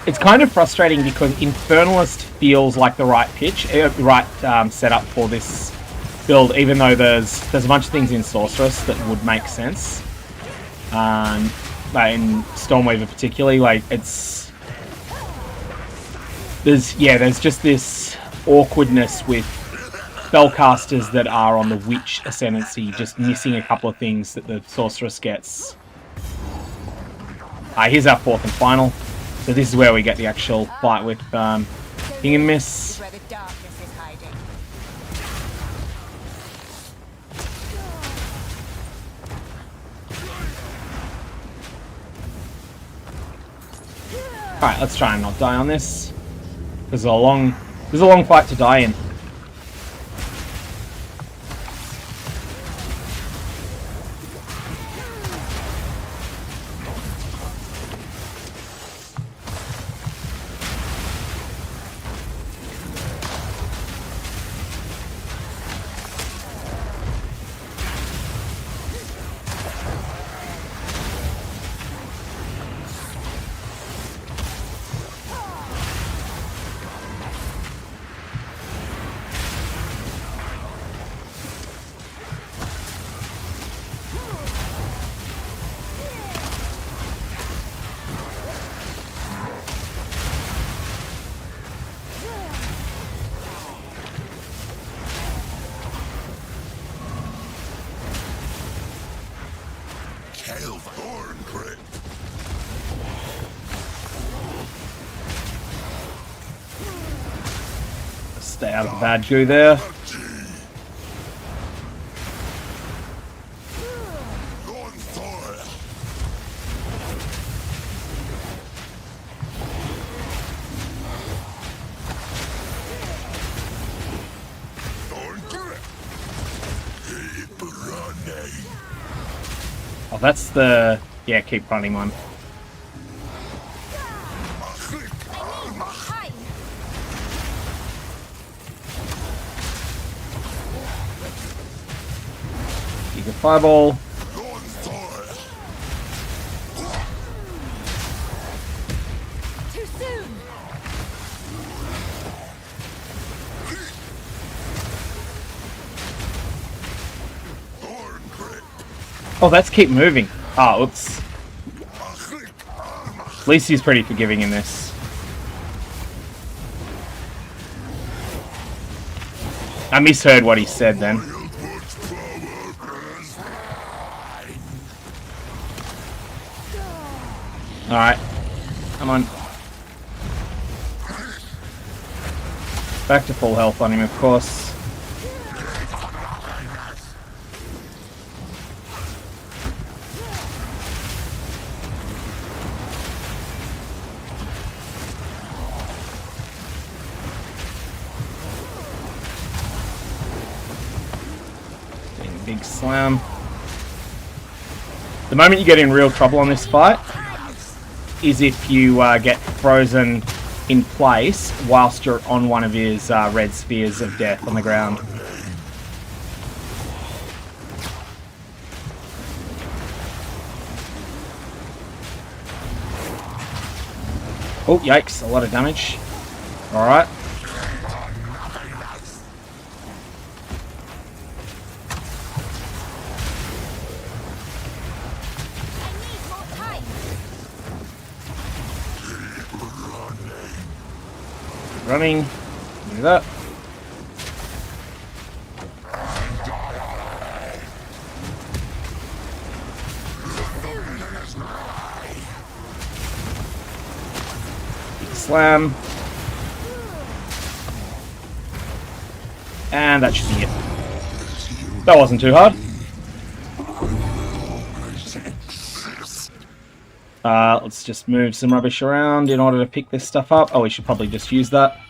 It's kind of frustrating because Infernalist feels like the right setup for this build, even though there's a bunch of things in Sorceress that would make sense. Like in Stormweaver particularly, like there's just this awkwardness with spellcasters that are on the Witch Ascendancy, just missing a couple of things that the Sorceress gets. Here's our fourth and final. So this is where we get the actual fight with King and Miss. Where the darkness is hiding. Alright, let's try and not die on this. There's a long fight to die in. Stay out of the bad goo there. Oh, that's the... yeah, keep running one. You can fireball. Too soon. Oh, that's keep moving. Oh, oops. At least he's pretty forgiving in this. I misheard what he said then. Alright. Come on. Back to full health on him, of course. Big slam. The moment you get in real trouble on this fight is if you get frozen in place whilst you're on one of his red spheres of death on the ground. Oh, yikes, a lot of damage. Alright. Running. Do that. Big slam. And that should be it. That wasn't too hard. Let's just move some rubbish around in order to pick this stuff up. Oh, we should probably just use that.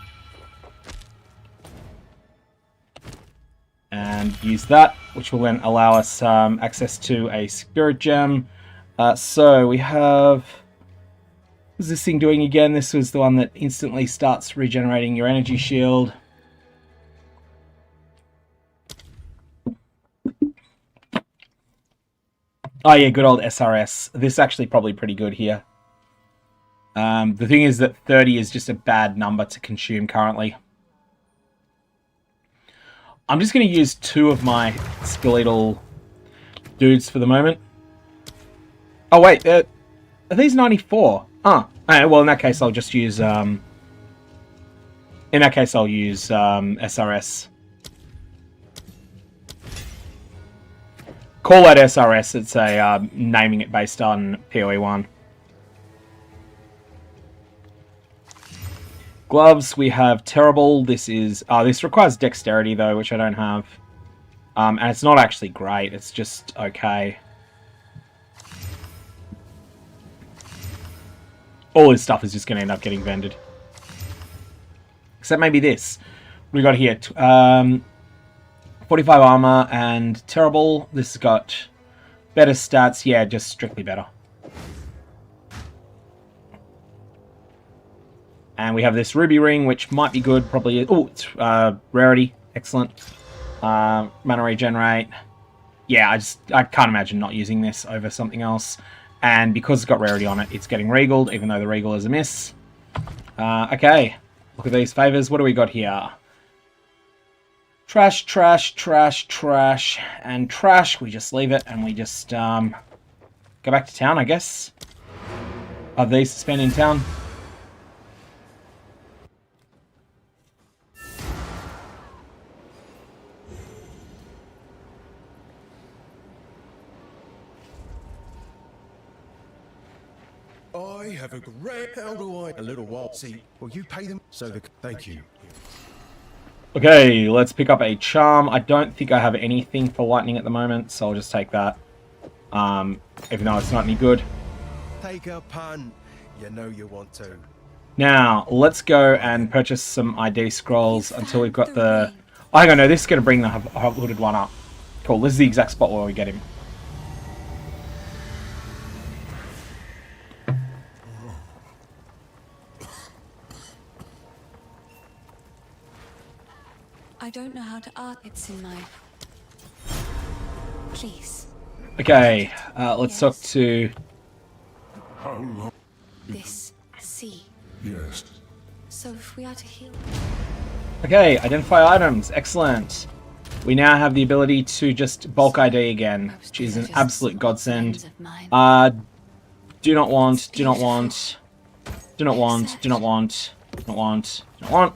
And use that, which will then allow us access to a spirit gem. So we have... What's this thing doing again? This was the one that instantly starts regenerating your energy shield. Oh yeah, good old SRS. This is actually probably pretty good here. The thing is that 30 is just a bad number to consume currently. I'm just going to use 2 of my skeletal dudes for the moment. Oh wait, are these 94? Ah, okay, well in that case I'll just use SRS. Call that SRS. It's a naming it based on POE1. Gloves, we have terrible. This is this requires dexterity though, which I don't have. And it's not actually great. It's just okay. All this stuff is just going to end up getting vended. Except maybe this. What do we got here? 45 armor and terrible. This has got better stats. Yeah, just strictly better. And we have this ruby ring, which might be good. Probably. Oh, it's rarity. Excellent. Mana regenerate. Yeah, I can't imagine not using this over something else. And because it's got rarity on it, it's getting regaled, even though the regal is a miss. Okay, look at these favors. What do we got here? Trash, trash, trash, trash, and trash. We just leave it and we just go back to town, I guess. Are these to spend in town? I have a great... How do I... A little while. See, well, you pay them, so the... Thank you. Okay, let's pick up a charm. I don't think I have anything for lightning at the moment, so I'll just take that. Even though it's not any good. Take a punt. You know you want to. Now, let's go and purchase some ID scrolls until we've got the... Oh, hang on, no, this is going to bring the hooded one up. Cool, this is the exact spot where we get him. I don't know how to art. It's in my... Please. Okay, let's talk to... This sea. Yes. So if we are to heal... Okay, identify items. Excellent. We now have the ability to just bulk ID again, which is an absolute godsend. Do not want, do not want, do not want, do not want, do not want, do not want,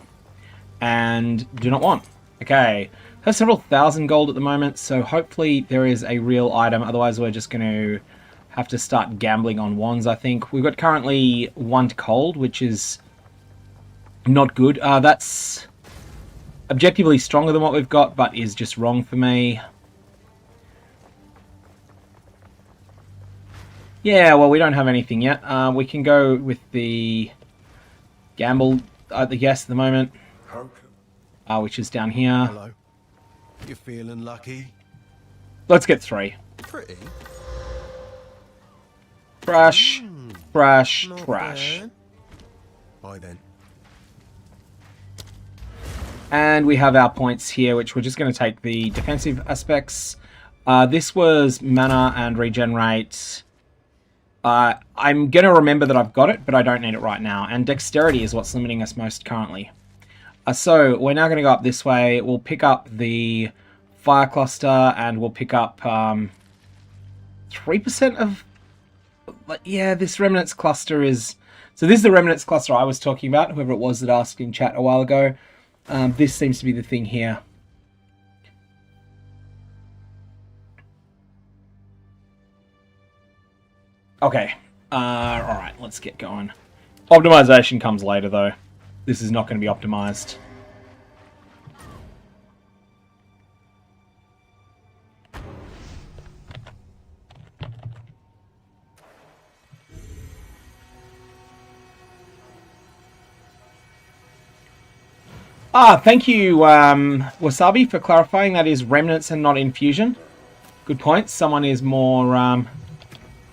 and do not want. Okay, has several thousand gold at the moment, so hopefully there is a real item. Otherwise, we're just going to have to start gambling on wands, I think. We've got currently 1 to cold, which is not good. That's objectively stronger than what we've got, but is just wrong for me. Yeah, well, we don't have anything yet. We can go with the gamble, I guess, at the moment. Which is down here. Hello. You feeling lucky? Let's get 3. Pretty. Trash, trash, Not trash. bad. Bye then. And we have our points here, which we're just going to take the defensive aspects. This was mana and regenerate. I'm going to remember that I've got it, but I don't need it right now. And dexterity is what's limiting us most currently. So we're now going to go up this way. We'll pick up the fire cluster, and we'll pick up 3% of... Yeah, this remnants cluster is... So this is the remnants cluster I was talking about, whoever it was that asked in chat a while ago. This seems to be the thing here. Okay. Alright, let's get going. Optimization comes later, though. This is not going to be optimized. Thank you, Wasabi, for clarifying. That is remnants and not infusion. Good point. Someone is more.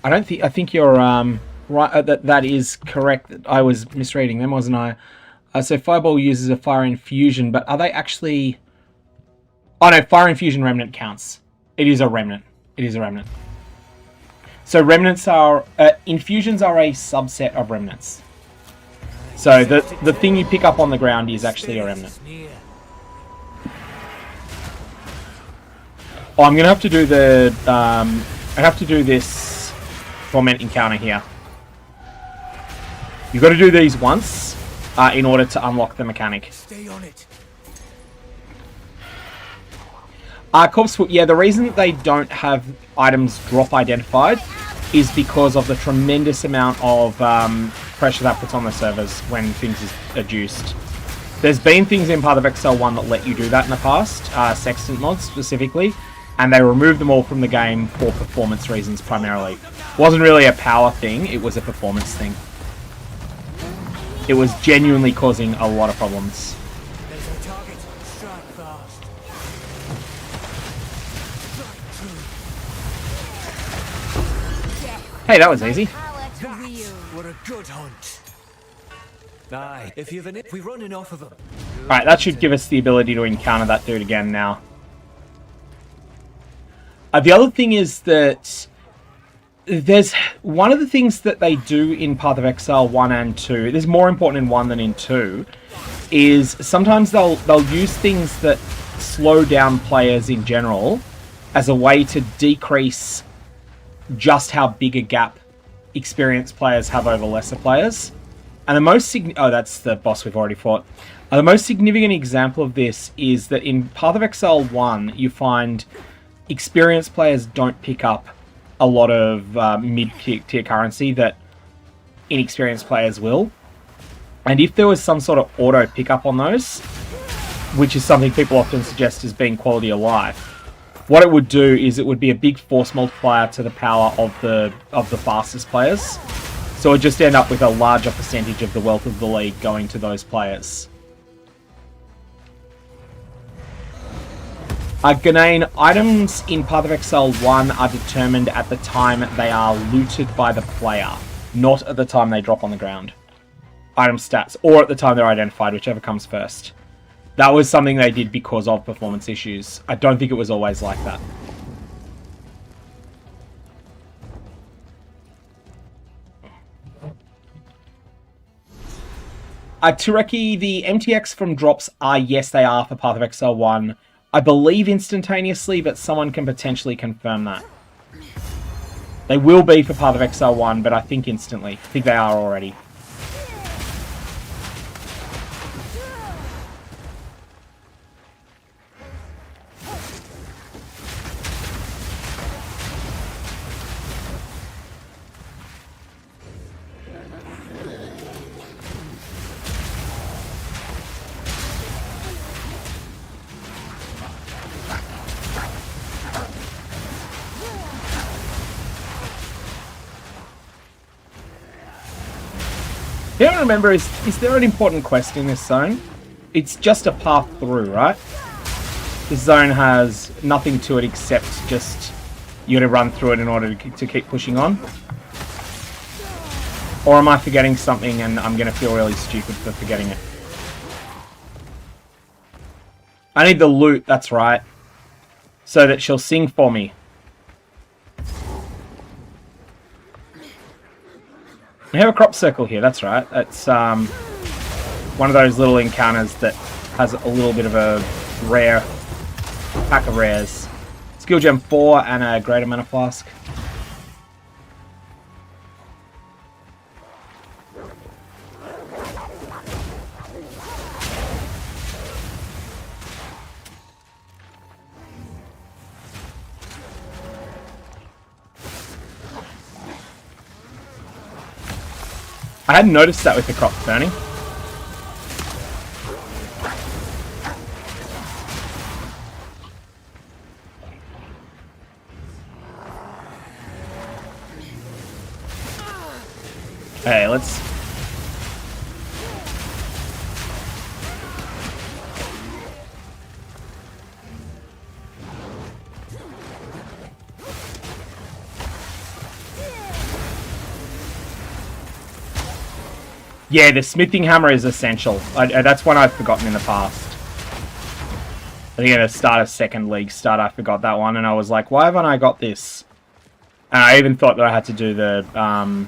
I think you're right. That is correct. I was misreading them, wasn't I? So Fireball uses a fire infusion, but are they actually? Oh no, fire infusion remnant counts. It is a remnant. It is a remnant. So remnants are infusions are a subset of remnants. So the thing you pick up on the ground is actually a remnant. Oh, I'm gonna have to do the I have to do this torment encounter here. You've got to do these once in order to unlock the mechanic. Stay on it. Corpse Foot, yeah, the reason that they don't have items drop identified is because of the tremendous amount of pressure that puts on the servers when things is adduced. There's been things in Path of Exile 1 that let you do that in the past, Sextant mods specifically, and they removed them all from the game for performance reasons primarily. It wasn't really a power thing, it was a performance thing. It was genuinely causing a lot of problems. There's a target. Strike fast. Hey, that was easy. What a good hunt. Aye, if we're running off of them. Alright, that should give us the ability to encounter that dude again now. The other thing is that there's one of the things that they do in Path of Exile 1 and 2, there's more important in 1 than in 2, is sometimes they'll use things that slow down players in general as a way to decrease just how big a gap experienced players have over lesser players. And the most that's the boss we've already fought. The most significant example of this is that in Path of Exile 1, you find experienced players don't pick up a lot of mid-tier currency that inexperienced players will. And if there was some sort of auto pickup on those, which is something people often suggest as being quality of life, what it would do is it would be a big force multiplier to the power of the fastest players. So it would just end up with a larger percentage of the wealth of the league going to those players. Ganane, items in Path of Exile 1 are determined at the time they are looted by the player, not at the time they drop on the ground. Item stats, or at the time they're identified, whichever comes first. That was something they did because of performance issues. I don't think it was always like that. Tureki, the MTX from drops are, yes, they are for Path of Exile 1. I believe instantaneously, but someone can potentially confirm that. They will be for Path of Exile 1, but I think instantly. I think they are already. You don't remember, is there an important quest in this zone? It's just a path through, right? This zone has nothing to it except just you gotta run through it in order to keep pushing on. Or am I forgetting something and I'm gonna feel really stupid for forgetting it? I need the loot, that's right. So that she'll sing for me. We have a crop circle here, that's right. It's one of those little encounters that has a little bit of a rare pack of rares. Skill gem 4 and a greater mana flask. I hadn't noticed that with the crop turning. Hey, let's... Yeah, the smithing hammer is essential. That's one I've forgotten in the past. I think at the start of second league start, I forgot that one, and I was like, why haven't I got this? And I even thought that I had to do the, I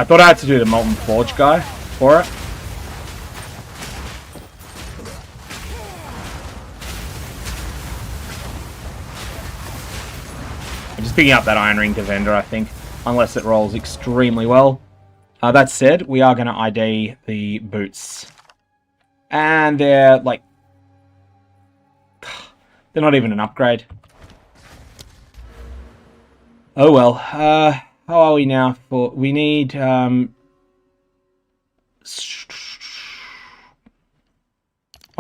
thought I had to do the Molten Forge guy for it. I'm just picking up that Iron Ring Defender, I think, unless it rolls extremely well. That said, we are going to ID the boots. And they're, like, they're not even an upgrade. Oh well. How are we now? We need... might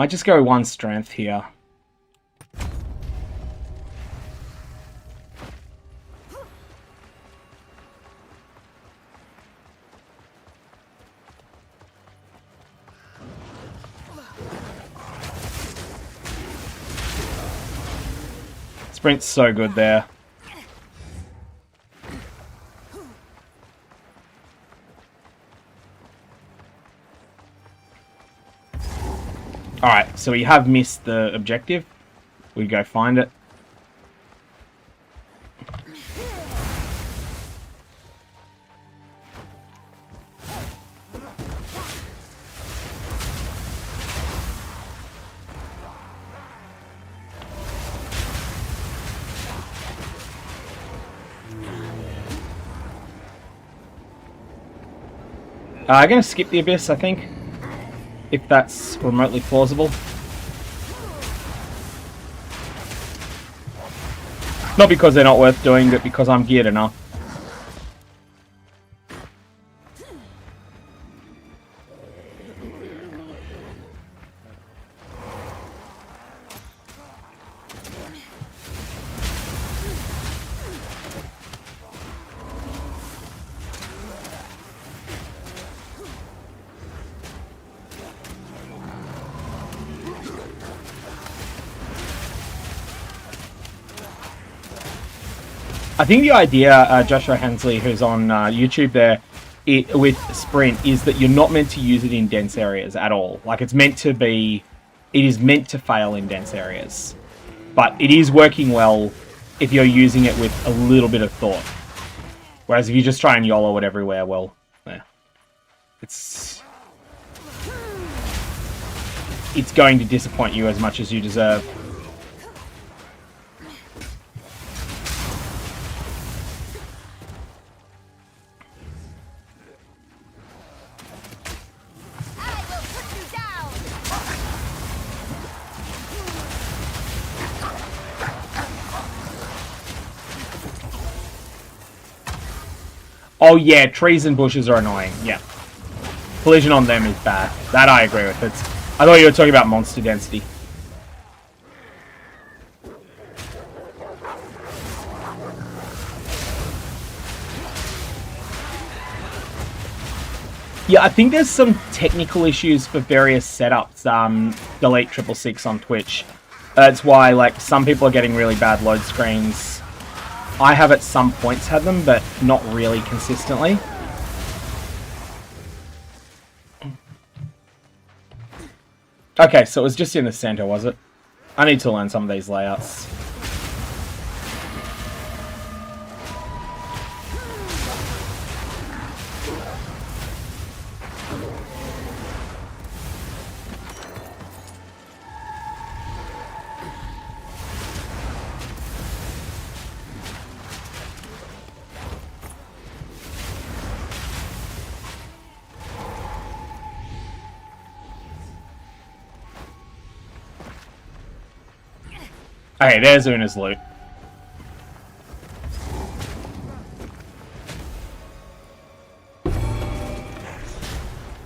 just go one strength here. Sprint's so good there. Alright, so we have missed the objective. We go find it. I'm going to skip the Abyss, I think, if that's remotely plausible. Not because they're not worth doing, but because I'm geared enough. I think the idea, Joshua Hensley, who's on YouTube there, with Sprint, is that you're not meant to use it in dense areas at all. Like, it's meant to be... It is meant to fail in dense areas. But it is working well if you're using it with a little bit of thought. Whereas if you just try and YOLO it everywhere, well, yeah. It's going to disappoint you as much as you deserve. Oh yeah, trees and bushes are annoying, yeah. Collision on them is bad. That I agree with. I thought you were talking about monster density. Yeah, I think there's some technical issues for various setups. Delete 666 on Twitch. That's why, like, some people are getting really bad load screens. I have at some points had them, but not really consistently. Okay, so it was just in the center, was it? I need to learn some of these layouts. Okay, there's Una's loot.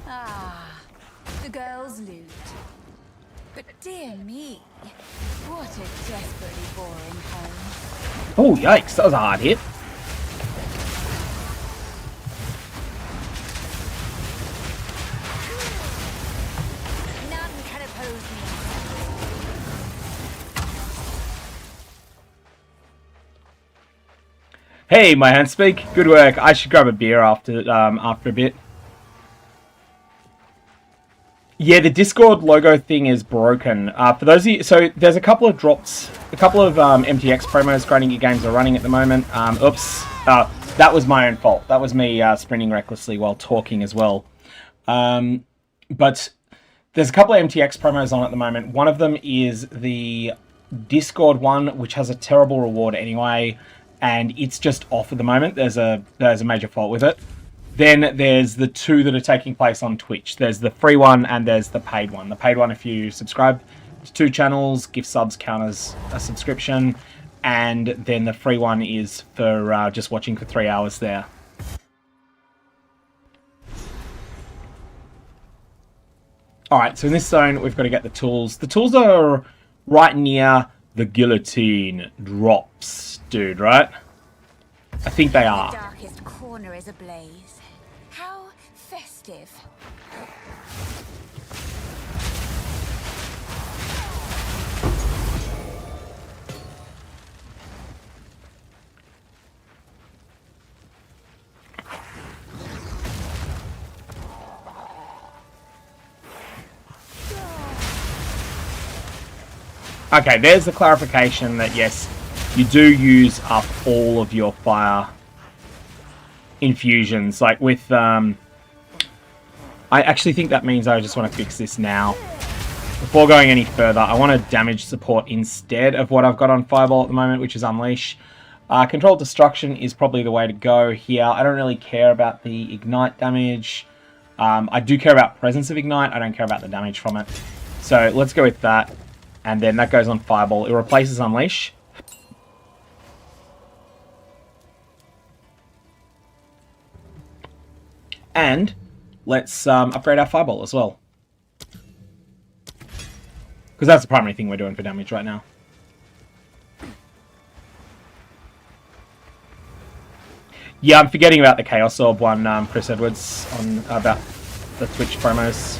Ah, the girl's loot. But dear me, what a desperately boring home. Oh, yikes, that was a hard hit. None can oppose me. Hey, my handspeak, good work. I should grab a beer after a bit. Yeah, the Discord logo thing is broken. For those of you, so there's a couple of drops, a couple of MTX promos Grinding Gear Games are running at the moment. Oops, that was my own fault. That was me sprinting recklessly while talking as well. But there's a couple of MTX promos on at the moment. One of them is the Discord one, which has a terrible reward anyway, and it's just off at the moment. There's a major fault with it. Then there's the two that are taking place on Twitch. There's the free one and there's the paid one. The paid one, if you subscribe to 2 channels, gift subs count as a subscription. And then the free one is for just watching for 3 hours there. Alright, so in this zone, we've got to get the tools. The tools are right near the guillotine drops, dude, right? I think they are. The darkest corner is ablaze. How festive. Okay, there's the clarification that yes, you do use up all of your fire infusions. Like with, I actually think that means I just want to fix this now. Before going any further, I want to damage support instead of what I've got on Fireball at the moment, which is Unleash. Controlled Destruction is probably the way to go here. I don't really care about the Ignite damage. I do care about Presence of Ignite. I don't care about the damage from it. So let's go with that. And then that goes on Fireball. It replaces Unleash. And let's upgrade our Fireball as well. Because that's the primary thing we're doing for damage right now. Yeah, I'm forgetting about the Chaos Orb one, Chris Edwards, on about the Twitch promos.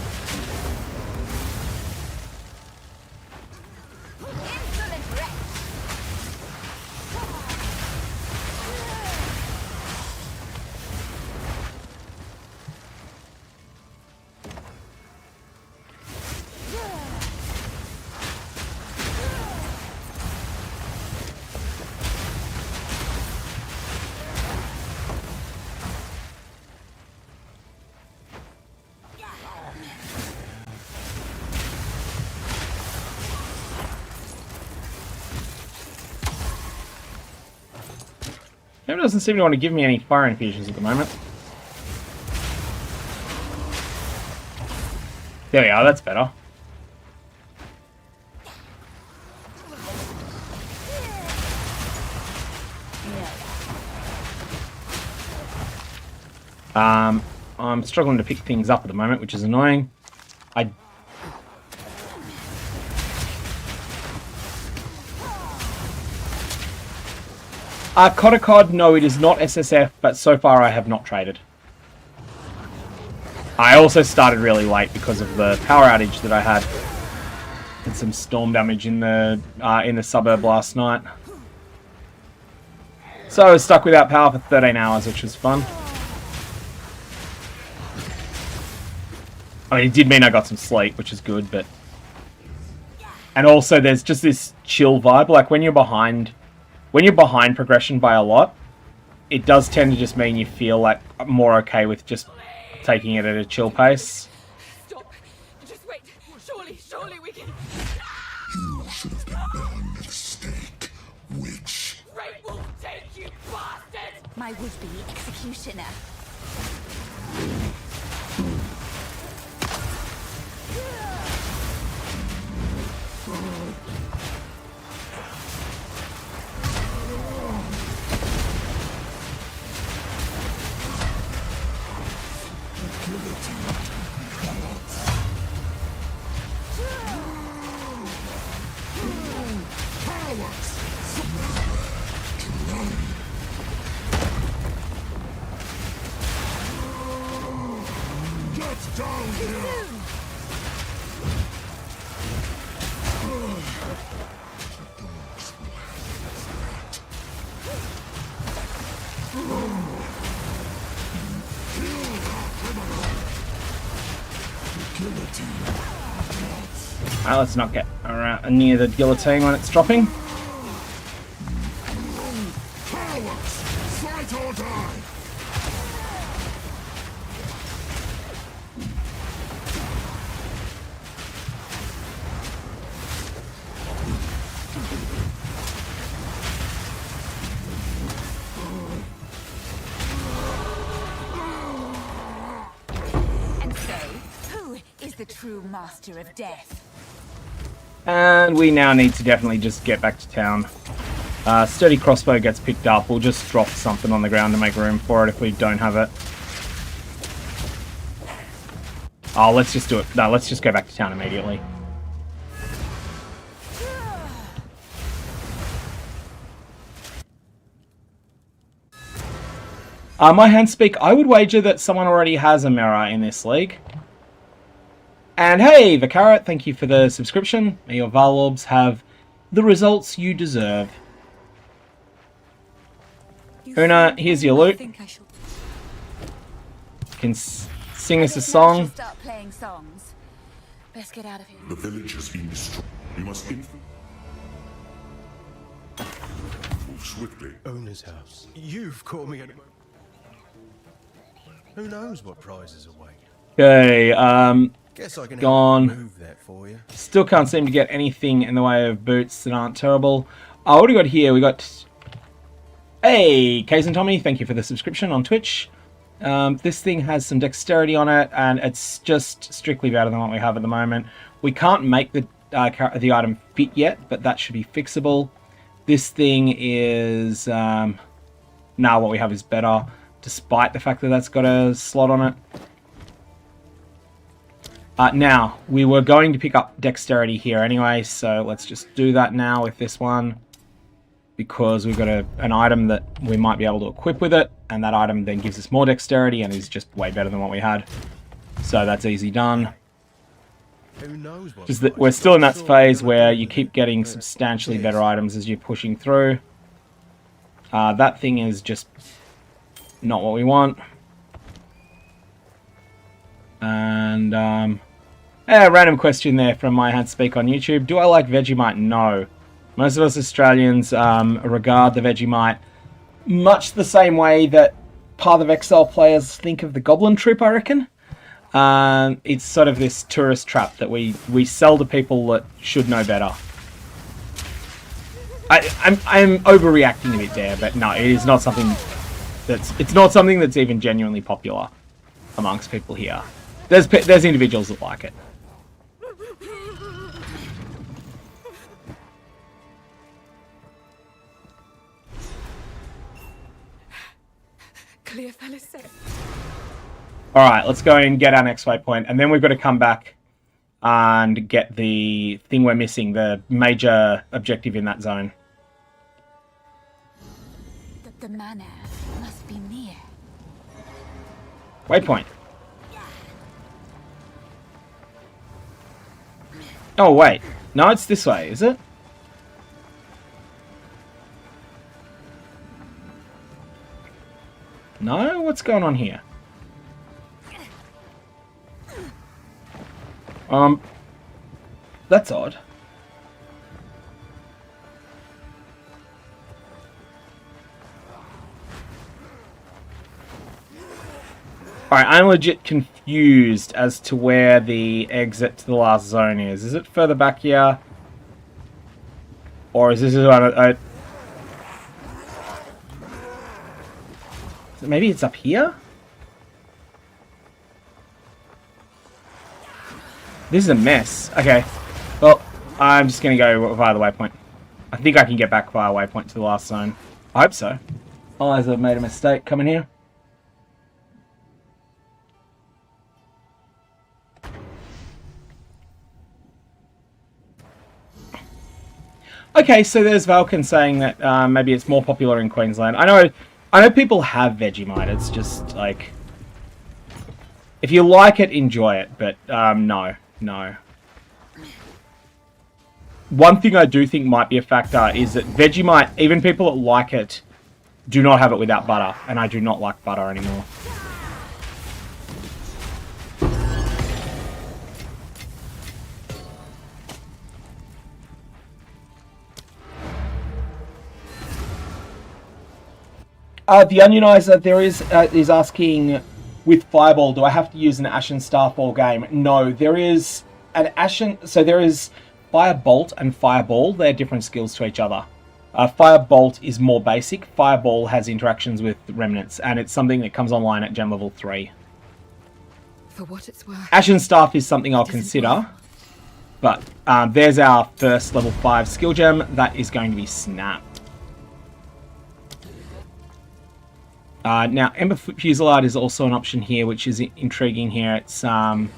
It doesn't seem to want to give me any fire infusions at the moment. There we are, that's better. I'm struggling to pick things up at the moment, which is annoying. Kotakod, no, it is not SSF, but so far I have not traded. I also started really late because of the power outage that I had. And some storm damage in the suburb last night. So I was stuck without power for 13 hours, which was fun. I mean, it did mean I got some sleep, which is good, but... And also, there's just this chill vibe, like when you're behind progression by a lot, it does tend to just mean you feel like more okay with just taking it at a chill pace. Stop! Just wait! Surely we can... You should have been burned at the stake, witch. Great will take you, bastard! My would-be executioner. Alright, let's not get around near the guillotine when it's dropping. Fight or die! And so, who is the true master of death? And we now need to definitely just get back to town. Sturdy crossbow gets picked up. We'll just drop something on the ground to make room for it if we don't have it. Oh, let's just do it. No, let's just go back to town immediately. My hand speak, I would wager that someone already has a mirror in this league. And hey, Vicara, thank you for the subscription. May your Valorbs have the results you deserve. Una, here's your loot. You can sing us a song. Start playing songs. Best get out of here. The village has been destroyed. We must move swiftly. Owner's house. You've caught me at a... Who knows what prizes await? Okay, Guess I can gone. Move that for you. Still can't seem to get anything in the way of boots that aren't terrible. Oh, what do we got here? We got... Hey, Case and Tommy, thank you for the subscription on Twitch. This thing has some dexterity on it, and it's just strictly better than what we have at the moment. We can't make the item fit yet, but that should be fixable. This thing is... now what we have is better, despite the fact that that's got a slot on it. Now, we were going to pick up dexterity here anyway, so let's just do that now with this one. Because we've got an item that we might be able to equip with it, and that item then gives us more dexterity and is just way better than what we had. So that's easy done. Who knows what Just that we're still in that phase where you keep getting substantially better items as you're pushing through. That thing is just not what we want. And, a random question there from My Hand Speak on YouTube. Do I like Vegemite? No. Most of us Australians regard the Vegemite much the same way that Path of Exile players think of the Goblin Troop, I reckon. It's sort of this tourist trap that we sell to people that should know better. I'm overreacting a bit there, but no, it is not something that's even genuinely popular amongst people here. There's individuals that like it. Clear, fellas. Alright, let's go and get our next waypoint, and then we've got to come back and get the thing we're missing, the major objective in that zone. The manor must be near. Waypoint. Oh, wait. No, it's this way, is it? No? What's going on here? That's odd. Alright, I'm legit confused as to where the exit to the last zone is. Is it further back here? Or is this one... maybe it's up here? This is a mess. Okay. Well, I'm just going to go via the waypoint. I think I can get back via waypoint to the last zone. I hope so. Otherwise I've made a mistake coming here. Okay, so there's Valken saying that maybe it's more popular in Queensland. I know people have Vegemite. It's just like, if you like it, enjoy it. But no. One thing I do think might be a factor is that Vegemite, even people that like it, do not have it without butter, and I do not like butter anymore. The Onionizer, there is asking, with Fireball, do I have to use an Ashen Staff all game? No, there is an Ashen... So there is Firebolt and Fireball. They're different skills to each other. Firebolt is more basic. Fireball has interactions with Remnants, and it's something that comes online at Gem level 3. For what it's worth. Ashen Staff is something I'll consider. But there's our first level 5 skill gem. That is going to be Snap. Now, Ember Fusillade is also an option here, which is intriguing here. It's Snap.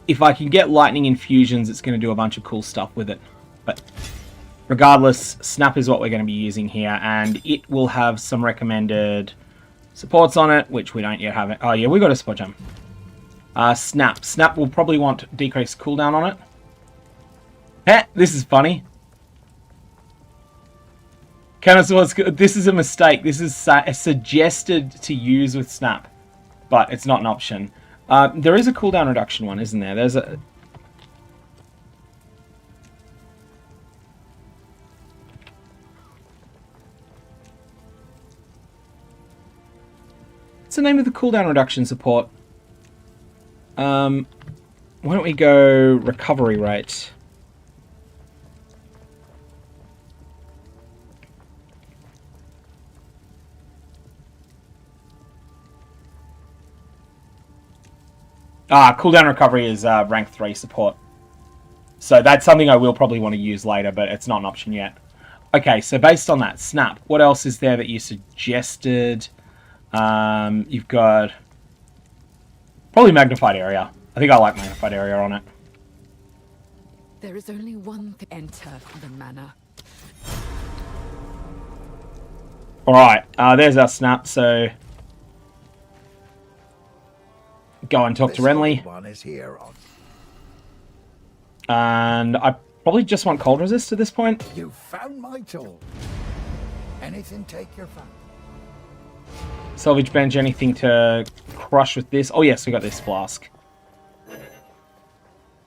If I can get Lightning Infusions, it's going to do a bunch of cool stuff with it. But regardless, Snap is what we're going to be using here, and it will have some recommended supports on it, which we don't yet have. Oh yeah, we got a support gem. Snap. Snap will probably want decreased cooldown on it. Heh, this is funny. This is a mistake. This is suggested to use with Snap, but it's not an option. There is a cooldown reduction one, isn't there? There's a... What's the name of the cooldown reduction support? Why don't we go recovery rate? Cooldown recovery is rank 3 support. So that's something I will probably want to use later, but it's not an option yet. Okay, so based on that, Snap. What else is there that you suggested? You've got probably Magnified Area. I think I like Magnified Area on it. There is only one to enter the manor. Alright, there's our Snap, so... Go and talk to Renly. And I probably just want cold resist at this point. You found my tool. Anything take your fun. Salvage bench, anything to crush with this. Oh yes, we got this flask.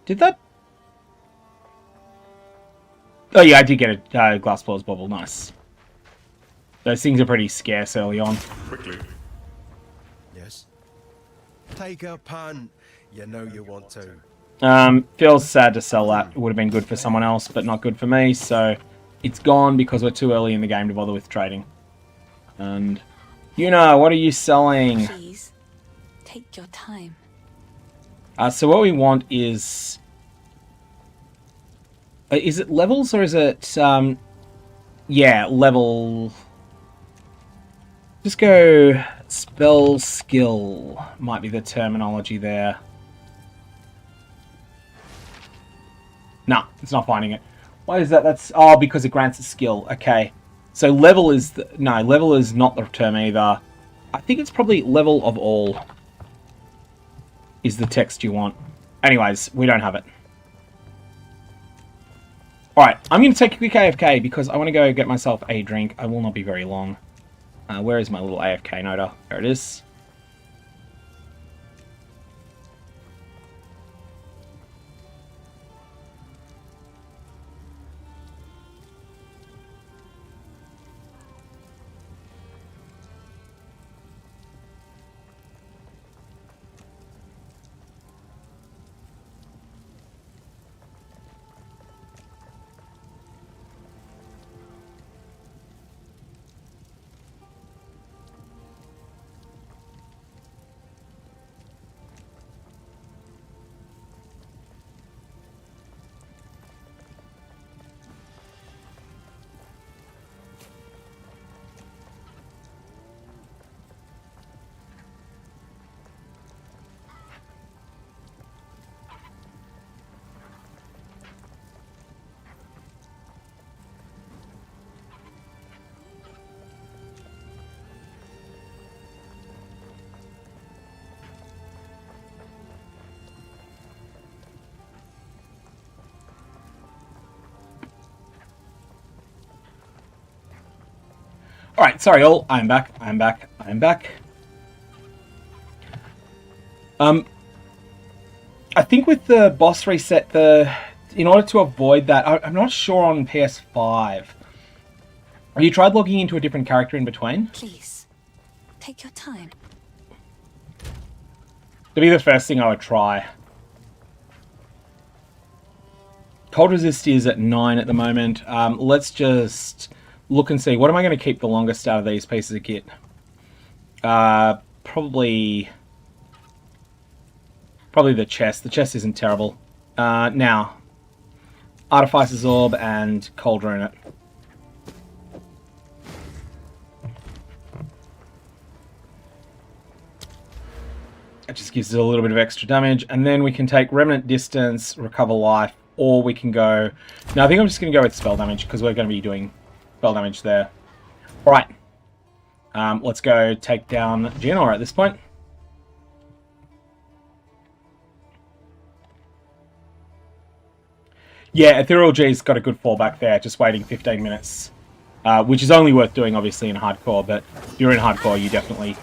Did that? Oh yeah, I did get a glass floors bubble. Nice. Those things are pretty scarce early on. Quickly. Yes. Take a punt. You know you want to. Feels sad to sell that. It would have been good for someone else, but not good for me. So it's gone because we're too early in the game to bother with trading. And Yuna, what are you selling? Please, take your time. So what we want is it levels or is it yeah, level. Just go spell skill might be the terminology there. Nah, it's not finding it. Why is that? That's because it grants a skill. Okay. So level is level is not the term either. I think it's probably level of all is the text you want. Anyways, we don't have it. Alright, I'm going to take a quick AFK because I want to go get myself a drink. I will not be very long. Where is my little AFK noter? There it is. Alright, sorry all. I'm back. I'm back. I'm back. I think with the boss reset, in order to avoid that, I'm not sure on PS5. Have you tried logging into a different character in between? Please, take your time. To be the first thing I would try. Cold resist is at 9 at the moment. Let's just look and see. What am I going to keep the longest out of these pieces of kit? Probably the chest. The chest isn't terrible. Now, Artificer's Orb and Cold Rune it. It just gives it a little bit of extra damage. And then we can take Remnant Distance, Recover Life, or we can go... No, I think I'm just going to go with Spell Damage, because we're going to be doing spell damage there. Alright. Let's go take down Gianor at this point. Yeah, Ethereal G's got a good fallback there, just waiting 15 minutes. Which is only worth doing, obviously, in Hardcore, but if you're in Hardcore, you definitely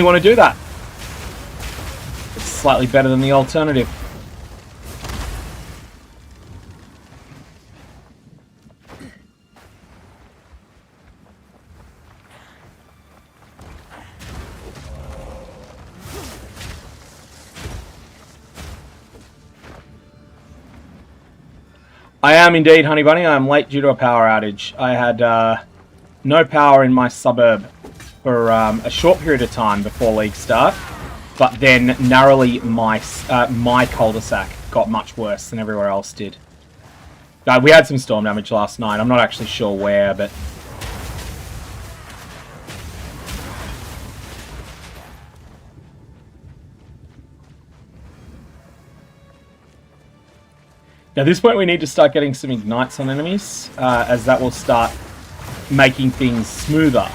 want to do that. It's slightly better than the alternative. I am indeed, Honey Bunny. I am late due to a power outage. I had no power in my suburb for a short period of time before League start, but then narrowly my cul-de-sac got much worse than everywhere else did. We had some storm damage last night. I'm not actually sure where, but... Now, at this point, we need to start getting some ignites on enemies, as that will start making things smoother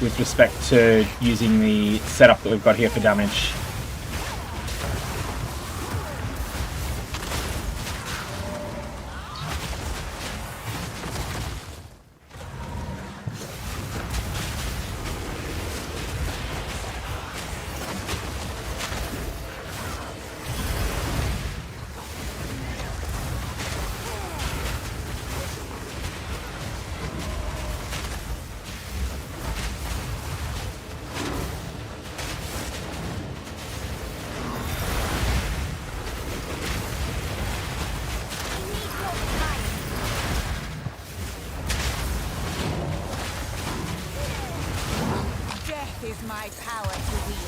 with respect to using the setup that we've got here for damage. Is my power to wield.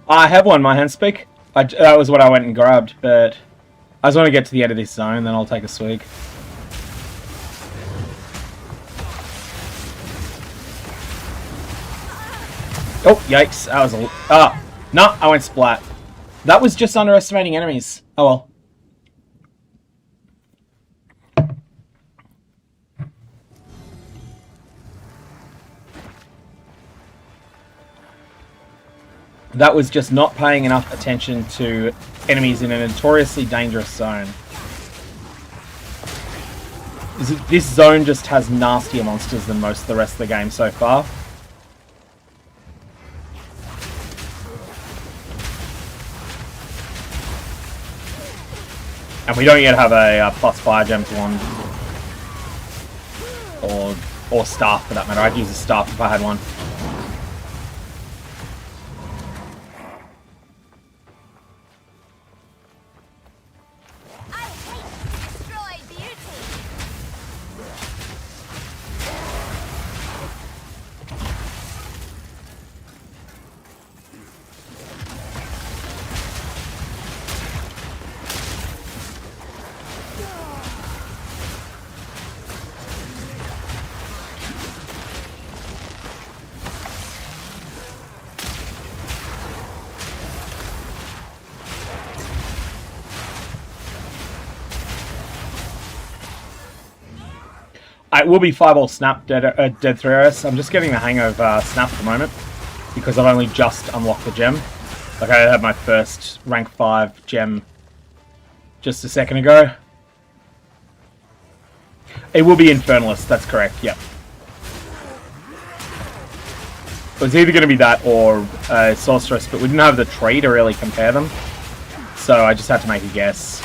I have one, my hand speak. That was what I went and grabbed, but I just want to get to the end of this zone, then I'll take a swig. Oh, yikes. That was a... Ah, no, I went splat. That was just underestimating enemies. Oh well. That was just not paying enough attention to enemies in a notoriously dangerous zone. This zone just has nastier monsters than most of the rest of the game so far. And we don't yet have a plus fire gems wand. Or staff for that matter. I'd use a staff if I had one. It will be Fireball Snap Dead 3RS. I'm just getting the hang of Snap at the moment, because I've only just unlocked the gem. Like, I had my first rank 5 gem just a second ago. It will be Infernalist, that's correct, yep. It was either going to be that or Sorceress, but we didn't have the tree to really compare them. So I just had to make a guess.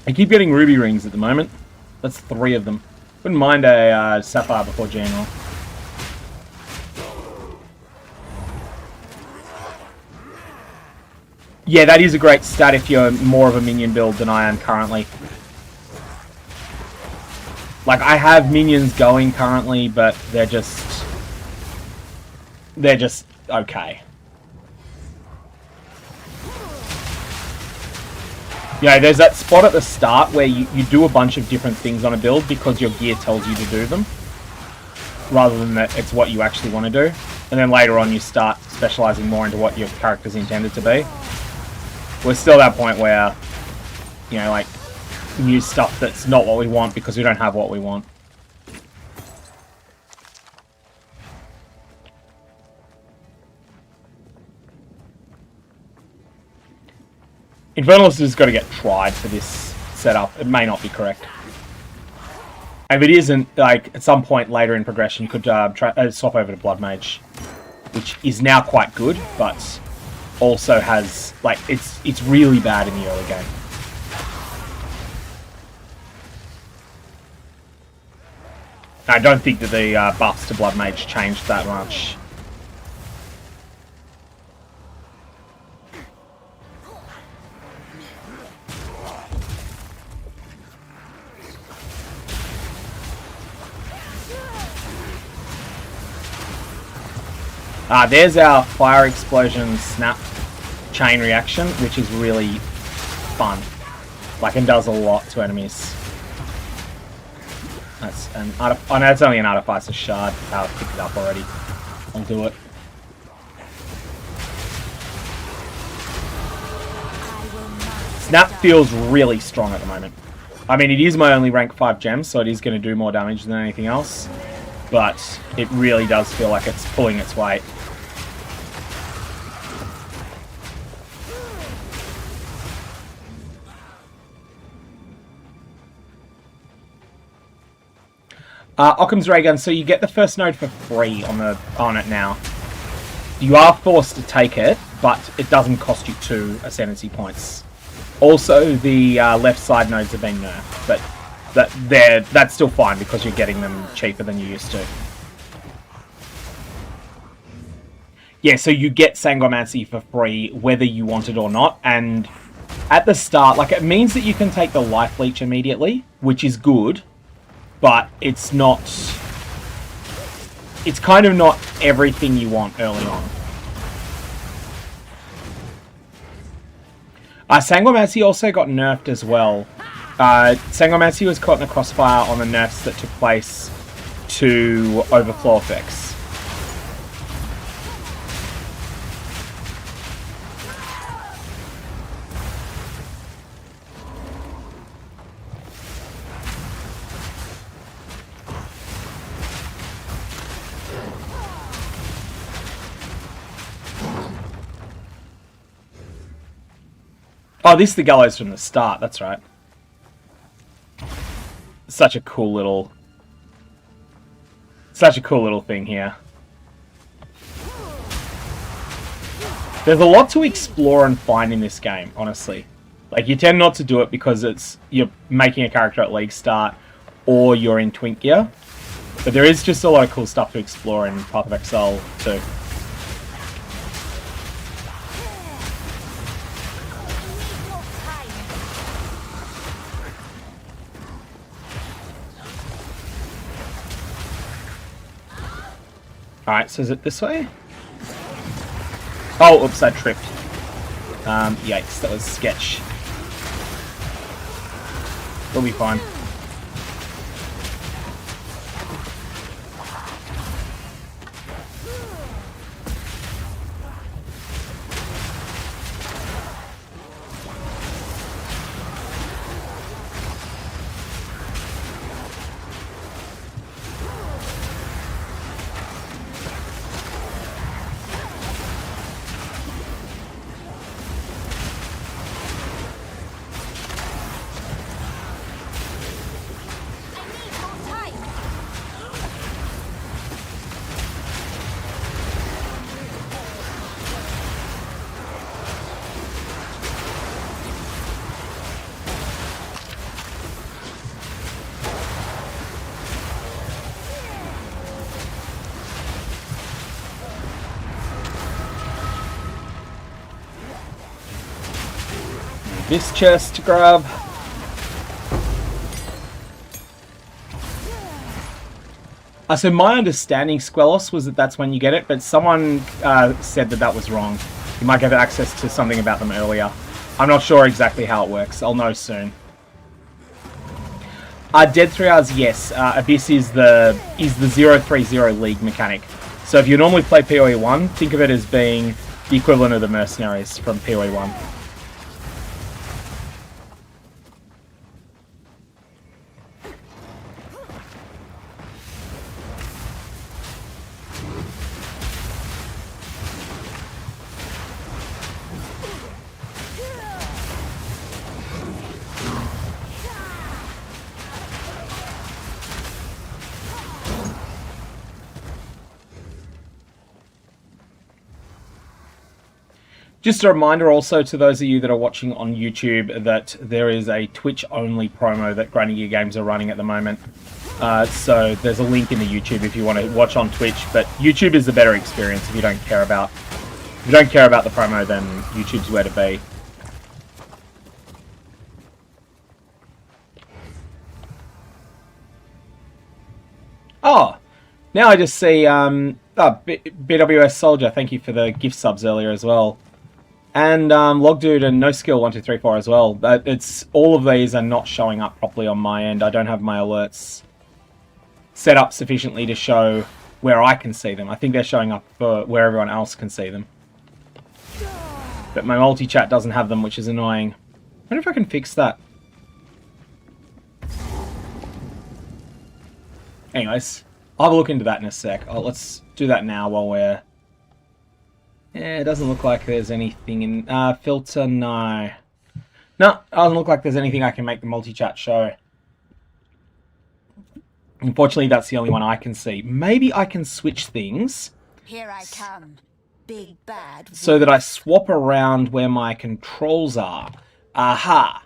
I keep getting ruby rings at the moment. That's 3 of them. Wouldn't mind a sapphire before general. Yeah, that is a great stat if you're more of a minion build than I am currently. Like, I have minions going currently, but they're just okay. You know, there's that spot at the start where you do a bunch of different things on a build because your gear tells you to do them, rather than that it's what you actually want to do. And then later on you start specializing more into what your character's intended to be. We're still at that point where, you know, like, new stuff that's not what we want because we don't have what we want. Infernalist has got to get tried for this setup. It may not be correct. And if it isn't, like, at some point later in progression, you could swap over to Blood Mage, which is now quite good, but also has, like, it's really bad in the early game. I don't think that the buffs to Blood Mage changed that much. There's our fire explosion snap chain reaction, which is really fun. Like, and does a lot to enemies. That's an oh no, it's only an Artificer Shard. I've picked it up already. I'll do it. Snap feels really strong at the moment. I mean, it is my only rank 5 gem, so it is going to do more damage than anything else. But it really does feel like it's pulling its weight. Occam's Ray Gun, so you get the first node for free on it now. You are forced to take it, but it doesn't cost you 2 ascendancy points. Also, the left side nodes have been nerfed, but that's still fine because you're getting them cheaper than you used to. Yeah, so you get Sangomancy for free whether you want it or not, and at the start, like, it means that you can take the Life Leech immediately, which is good. But it's not... It's kind of not everything you want early on. Sangomancy also got nerfed as well. Sangomancy was caught in the crossfire on the nerfs that took place to overflow effects. Oh, this is the gallows from the start, that's right. Such a cool little thing here. There's a lot to explore and find in this game, honestly. Like, you tend not to do it because you're making a character at League Start or you're in Twink gear. But there is just a lot of cool stuff to explore in Path of Exile too. Alright, so is it this way? Oh, oops, I tripped. Yikes, that was sketch. We'll be fine. this chest to grab. So my understanding, Squelos, was that that's when you get it, but someone said that that was wrong. You might get access to something about them earlier. I'm not sure exactly how it works. I'll know soon. Dead 3 hours, yes. Abyss is the 030 League mechanic. So if you normally play POE1, think of it as being the equivalent of the mercenaries from POE1. Just a reminder also to those of you that are watching on YouTube that there is a Twitch-only promo that Granny Gear Games are running at the moment. So there's a link in the YouTube if you want to watch on Twitch, but YouTube is the better experience if you don't care about the promo, then YouTube's where to be. Oh, now I just see BWS Soldier, thank you for the gift subs earlier as well. And Logdude and No Skill 1234 as well. It's all of these are not showing up properly on my end. I don't have my alerts set up sufficiently to show where I can see them. I think they're showing up for where everyone else can see them. But my multi-chat doesn't have them, which is annoying. I wonder if I can fix that. Anyways, I'll have a look into that in a sec. Let's do that now while we're... Yeah, it doesn't look like there's anything in... filter, no. No, it doesn't look like there's anything I can make the multi-chat show. Unfortunately, that's the only one I can see. Maybe I can switch things. Here I come. Big bad. So that I swap around where my controls are. Aha!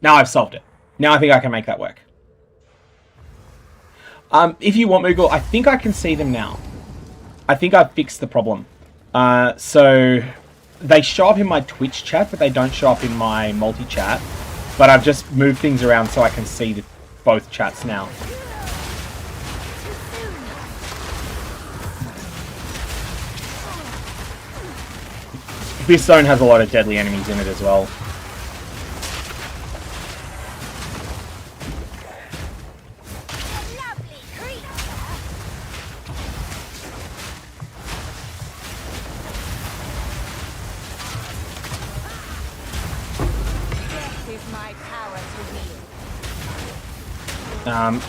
Now I've solved it. Now I think I can make that work. If you want, Moogle, I think I can see them now. I think I've fixed the problem. So they show up in my Twitch chat, but they don't show up in my multi-chat. But I've just moved things around so I can see both chats now. This zone has a lot of deadly enemies in it as well.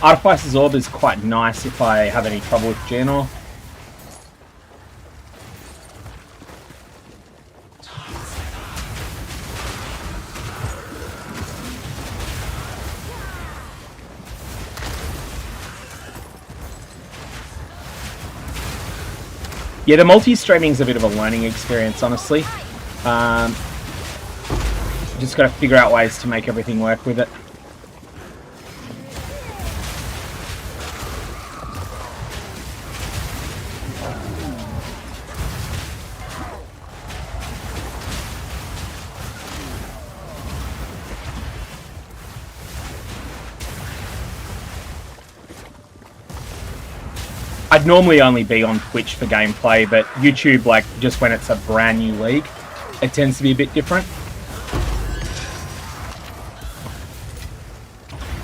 Artificer's Orb is quite nice if I have any trouble with Geonor. Yeah, the multi-streaming is a bit of a learning experience, honestly. Just got to figure out ways to make everything work with it. I'd normally only be on Twitch for gameplay, but YouTube, like, just when it's a brand new league, it tends to be a bit different.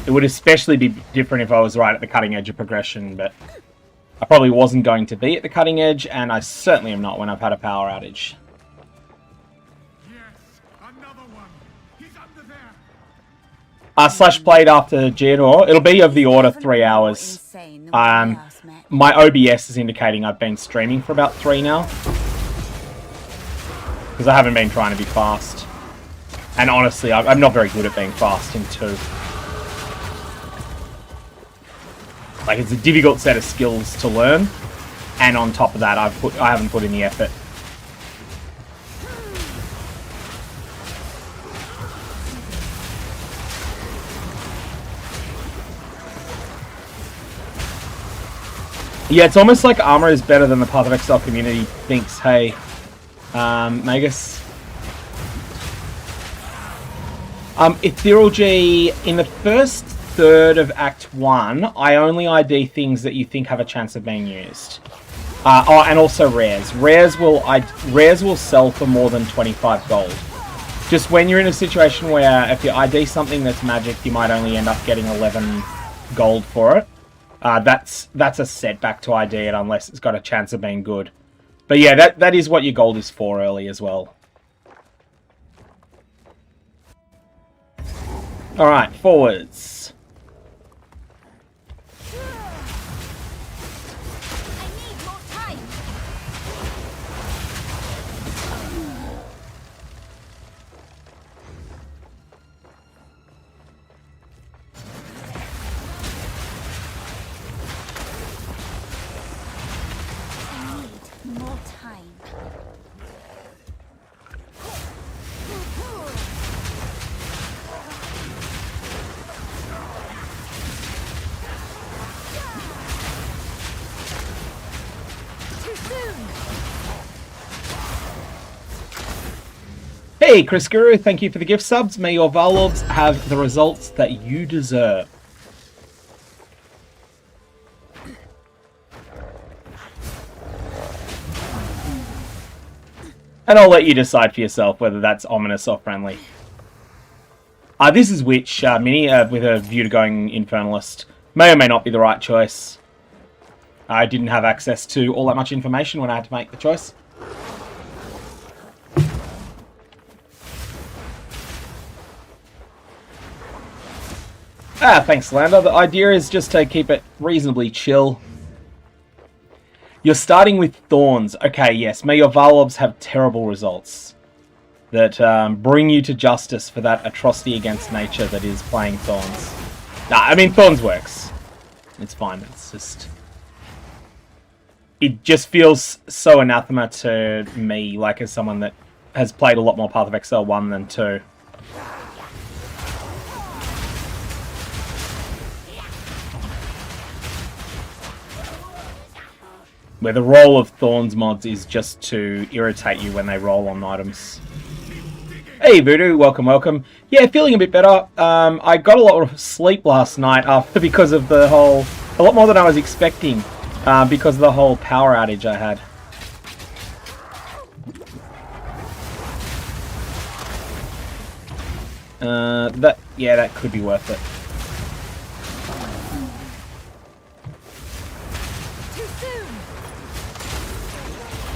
It would especially be different if I was right at the cutting edge of progression, but I probably wasn't going to be at the cutting edge, and I certainly am not when I've had a power outage. Yes, another one. He's under there. Slash played after Geonor. It'll be of the order 3 hours. My OBS is indicating I've been streaming for about 3 now. Because I haven't been trying to be fast. And honestly, I'm not very good at being fast in 2. Like, it's a difficult set of skills to learn. And on top of that, I haven't put in the effort. Yeah, it's almost like armor is better than the Path of Exile community thinks. Hey, Magus. Ethereal G, in the first third of Act 1, I only ID things that you think have a chance of being used. And also rares. Rares will sell for more than 25 gold. Just when you're in a situation where if you ID something that's magic, you might only end up getting 11 gold for it. That's a setback to ID it unless it's got a chance of being good. But yeah, that is what your gold is for early as well. Alright, forwards. I need more time. I need more time. Hey, Chris Guru, thank you for the gift subs. May your Valobs have the results that you deserve. And I'll let you decide for yourself whether that's ominous or friendly. This is Witch, Mini, with a view to going Infernalist. May or may not be the right choice. I didn't have access to all that much information when I had to make the choice. Thanks, Lander. The idea is just to keep it reasonably chill. You're starting with Thorns. Okay, yes. May your Valobs have terrible results that bring you to justice for that atrocity against nature that is playing Thorns. Nah, I mean, Thorns works. It's fine. It's just... It just feels so anathema to me, like as someone that has played a lot more Path of Exile 1 than 2. Where the role of Thorns mods is just to irritate you when they roll on items. Hey Voodoo, welcome, welcome. Yeah, feeling a bit better. I got a lot of sleep last night because of the whole... A lot more than I was expecting because of the whole power outage I had. That could be worth it.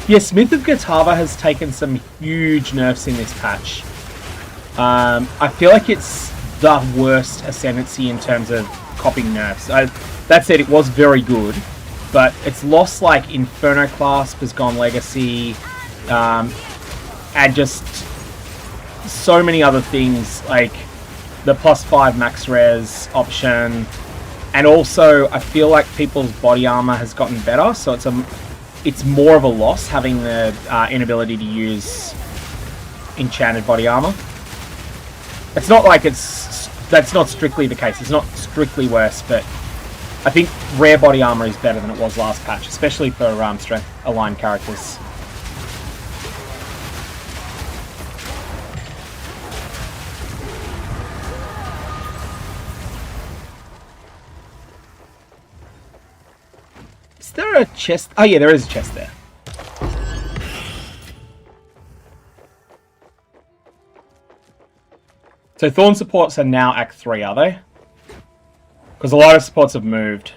Yeah, Smith of Gatava has taken some huge nerfs in this patch. I feel like it's the worst Ascendancy in terms of copying nerfs. That said, it was very good, but it's lost like Inferno Clasp has gone Legacy, and just so many other things like the +5 max res option, and also I feel like people's body armor has gotten better, so it's more of a loss having the inability to use enchanted body armor. It's not like that's not strictly the case. It's not strictly worse, but I think rare body armor is better than it was last patch, especially for strength aligned characters. Is there a chest? Oh yeah, there is a chest there. So Thorn supports are now Act 3, are they? Because a lot of supports have moved.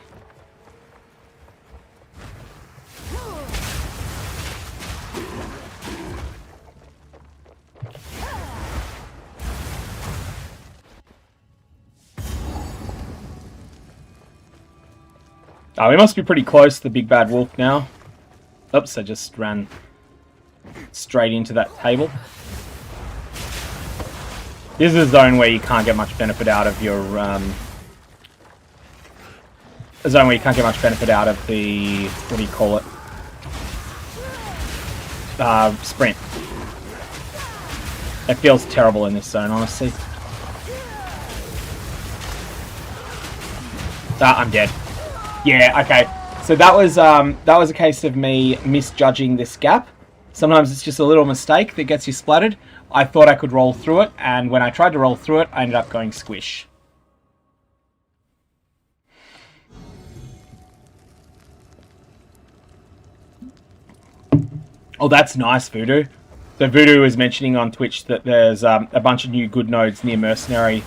Oh, we must be pretty close to the big bad wolf now. Oops, I just ran straight into that table. This is a zone where you can't get much benefit out of your, a zone where you can't get much benefit out of the, what do you call it? Sprint. It feels terrible in this zone, honestly. I'm dead. Yeah, okay. So that was a case of me misjudging this gap. Sometimes it's just a little mistake that gets you splattered. I thought I could roll through it, and when I tried to roll through it, I ended up going squish. Oh, that's nice, Voodoo. So Voodoo was mentioning on Twitch that there's a bunch of new good nodes near Mercenary.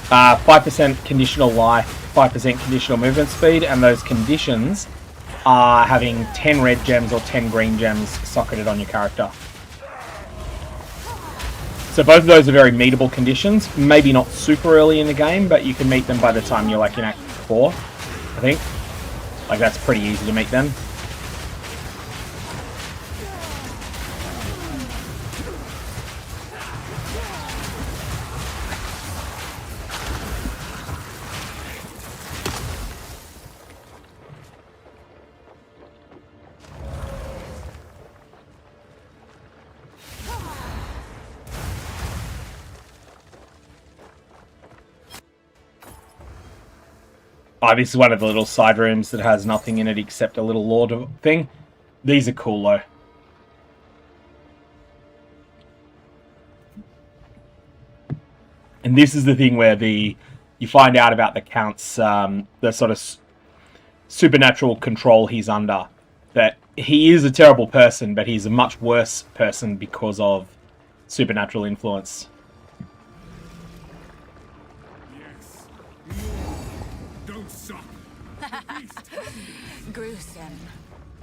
5% conditional life, 5% conditional movement speed, and those conditions are having 10 red gems or 10 green gems socketed on your character. So both of those are very meetable conditions. Maybe not super early in the game, but you can meet them by the time you're like in Act 4, I think. Like that's pretty easy to meet them. Oh, this is one of the little side rooms that has nothing in it except a little lord thing. These are cool though. And this is the thing where you find out about the Count's the sort of supernatural control he's under. That he is a terrible person, but he's a much worse person because of supernatural influence. Gruesome.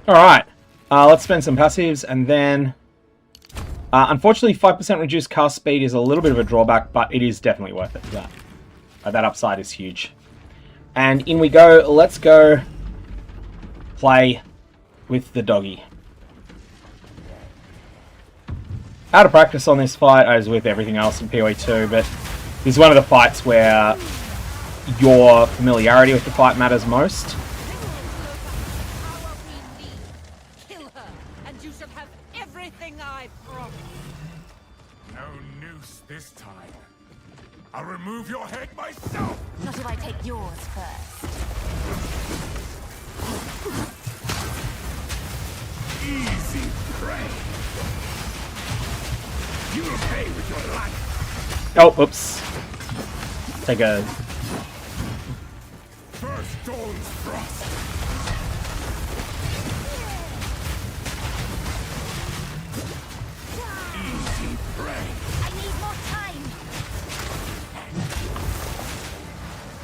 Alright, let's spend some passives, and then... unfortunately, 5% reduced cast speed is a little bit of a drawback, but it is definitely worth it for that. That upside is huge. And in we go, let's go play with the doggy. Out of practice on this fight, as with everything else in POE2, but this is one of the fights where your familiarity with the fight matters most. This time, I'll remove your head myself! Not if I take yours first. Easy prey! You'll pay with your life! Oh, oops. Take a... First dawn's frost! Easy prey!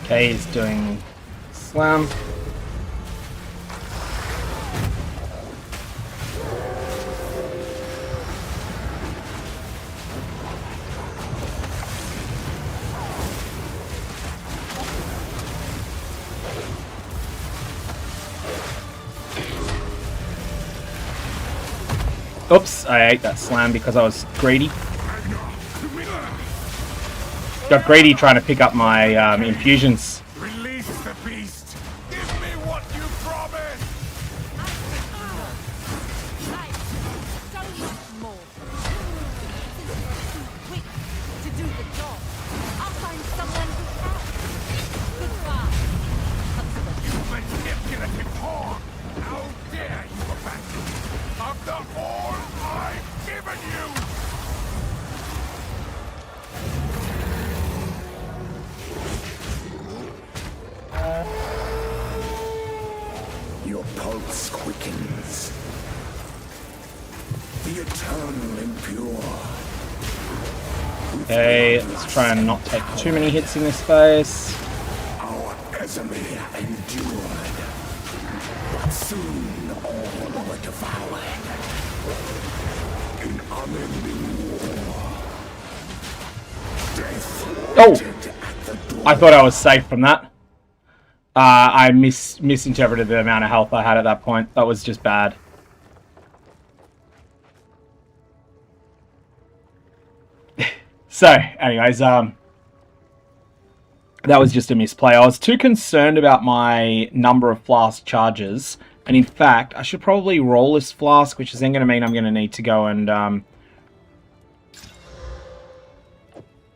Okay, he's doing slam. Oops, I ate that slam because I was greedy. Got greedy trying to pick up my infusions. Release the beast! Give me what you promised! So much more. Too quick to do the job. I'll find someone who can. Goodbye. You manipulative whore! How dare you abandon me after all I've given you! Your pulse quickens. The eternal impure. Okay, let's try and not take too many hits in this phase. Our Esme endured. But soon all were devoured. In unending war. Death waited at the door. I thought I was safe from that. I misinterpreted the amount of health I had at that point. That was just bad. So, anyways, that was just a misplay. I was too concerned about my number of flask charges. And in fact, I should probably roll this flask, which is then going to mean I'm going to need to go and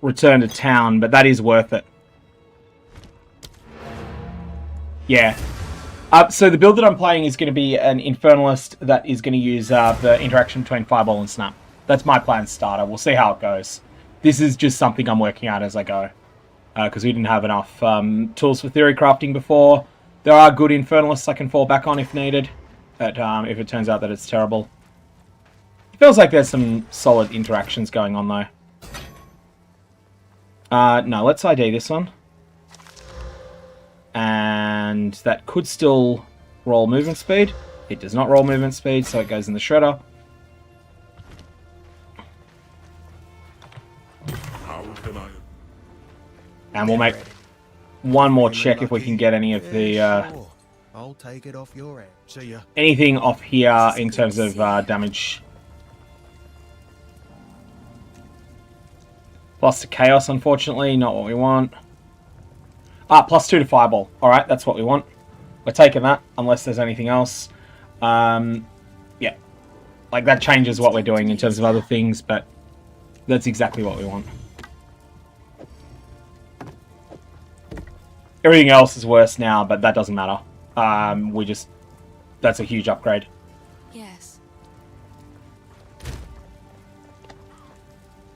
return to town. But that is worth it. Yeah. So the build that I'm playing is going to be an Infernalist that is going to use the interaction between Fireball and Snap. That's my plan starter. We'll see how it goes. This is just something I'm working out as I go. Because we didn't have enough tools for theory crafting before. There are good Infernalists I can fall back on if needed. But if it turns out that it's terrible. It feels like there's some solid interactions going on though. No, let's ID this one. And that could still roll movement speed. It does not roll movement speed, so it goes in the shredder. And we'll make one more check if we can get any of the I'll take it off your end. See ya. anything off here in terms of damage. Plus to chaos, unfortunately, not what we want. Plus 2 to fireball. Alright, that's what we want. We're taking that, unless there's anything else. Yeah. Like, that changes what we're doing in terms of other things, but that's exactly what we want. Everything else is worse now, but that doesn't matter. That's a huge upgrade. Yes.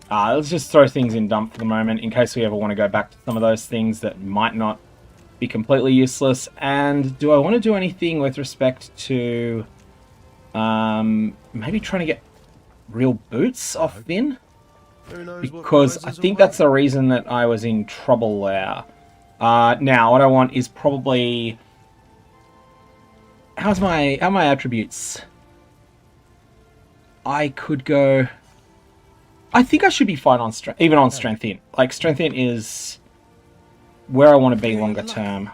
Let's just throw things in dump for the moment, in case we ever want to go back to some of those things that might not be completely useless. And do I want to do anything with respect to maybe trying to get real boots off Finn? Because I think that's the reason that I was in trouble there. Now, what I want is probably... How are my attributes? I could go... I think I should be fine on strength, even on strength in. Like, strength in is where I want to be longer term.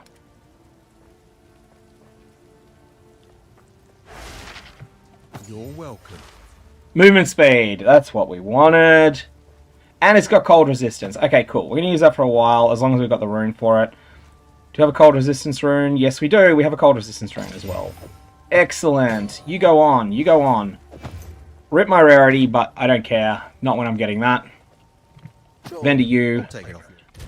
You're welcome. Movement speed, that's what we wanted. And it's got cold resistance. Okay, cool. We're going to use that for a while, as long as we've got the rune for it. Do you have a cold resistance rune? Yes, we do. We have a cold resistance rune as well. Excellent. You go on. You go on. Rip my rarity, but I don't care. Not when I'm getting that. Then to you.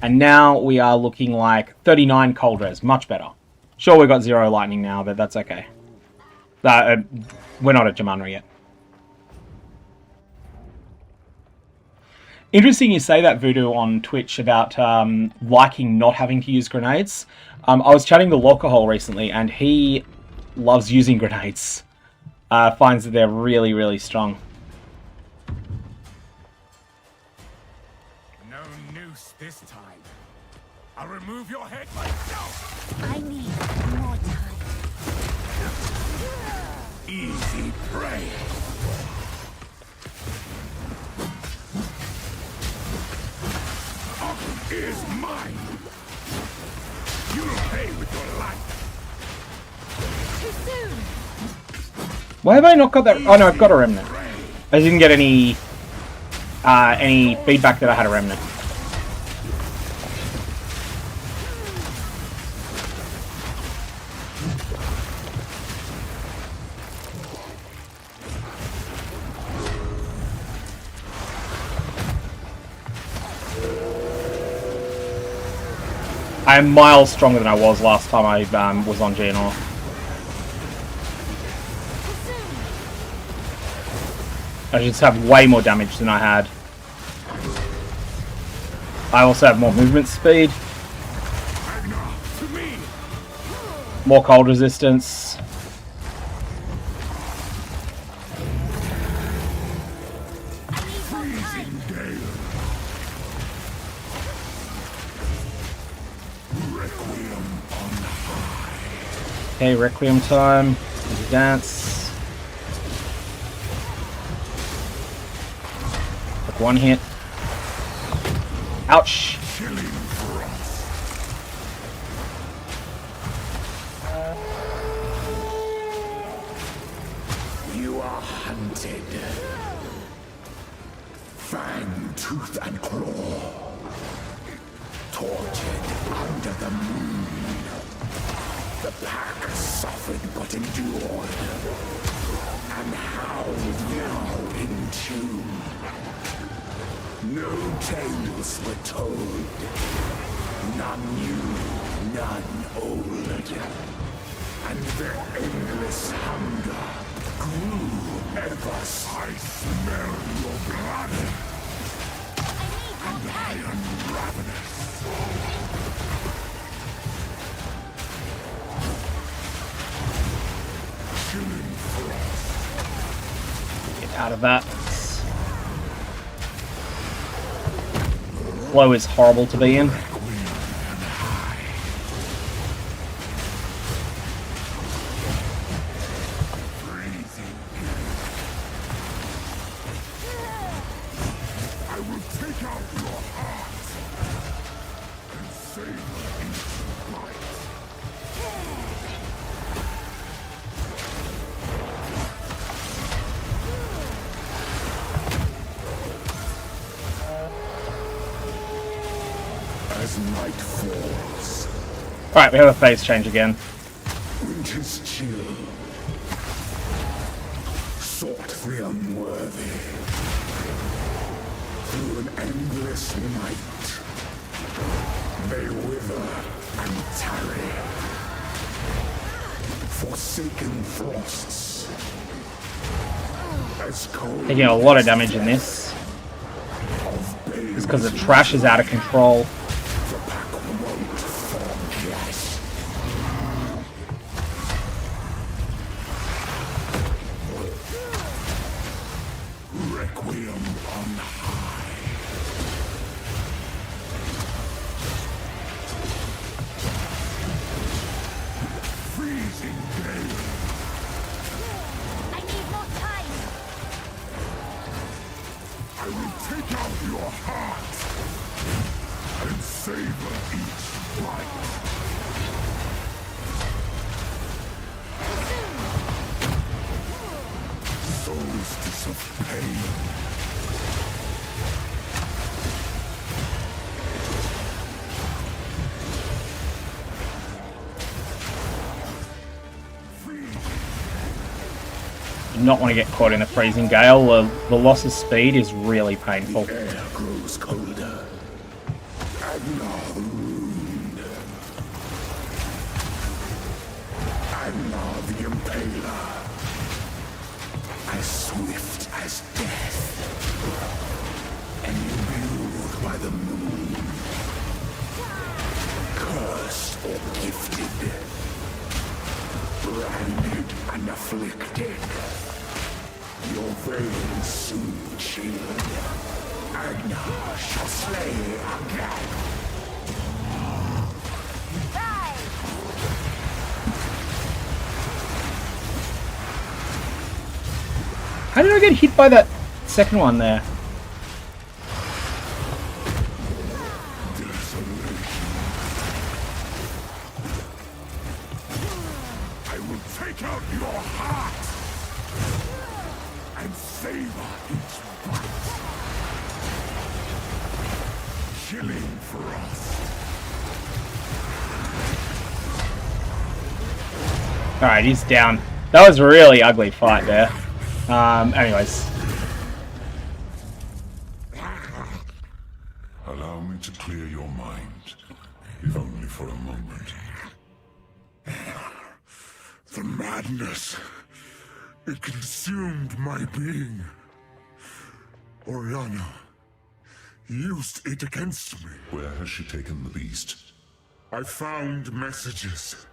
And now we are looking like 39 cold res. Much better. Sure, we've got 0 lightning now, but that's okay. We're not at Jumanra yet. Interesting you say that, Voodoo, on Twitch about liking not having to use grenades. I was chatting to Lockerhole recently, and he loves using grenades. Finds that they're really, really strong. No noose this time. I'll remove your head myself. I need more time. Easy prey. Is mine. You'll pay with your life. Too soon. Why have I not got that? Oh no, I've got a remnant. I didn't get any feedback that I had a remnant. I am miles stronger than I was last time I was on GNR. I just have way more damage than I had. I also have more movement speed. More cold resistance. Okay, Requiem time. There's a dance. Like one hit. Ouch! You are hunted. Fang, tooth, and claw. Tortured under the moon. The pack suffered but endured, and howled now in tune. No tales were told, none new, none old. and their endless hunger grew ever. I smell your blood, and I am ravenous. Chilling frost. Get out of that. Flow is horrible to be in. As night falls, Alright, we have a phase change again. winter's chill sought the unworthy through an endless night. They wither and tarry, forsaken frosts. As cold Taking a lot of damage in this. It's because the trash is out of control. the pack won't forget. Requiem on high. Freezing gale. I need more time. I will take out your heart and savor each bite. Solstice of pain. Do not want to get caught in a freezing gale. The loss of speed is really painful. Air grows colder. Agnar the Ruined. Agnar the Impaler. As swift as death. And imbued by the moon. Cursed or gifted. Branded and afflicted. Your veins soon chilled. Agnar shall slay again. How did I get hit by that second one there? I will take out your heart and savor each bite. Chilling frost. Alright, he's down. That was a really ugly fight there. Anyways. Allow me to clear your mind, if only for a moment. The madness, it consumed my being. Oriana used it against me. Where has she taken the beast? I found messages.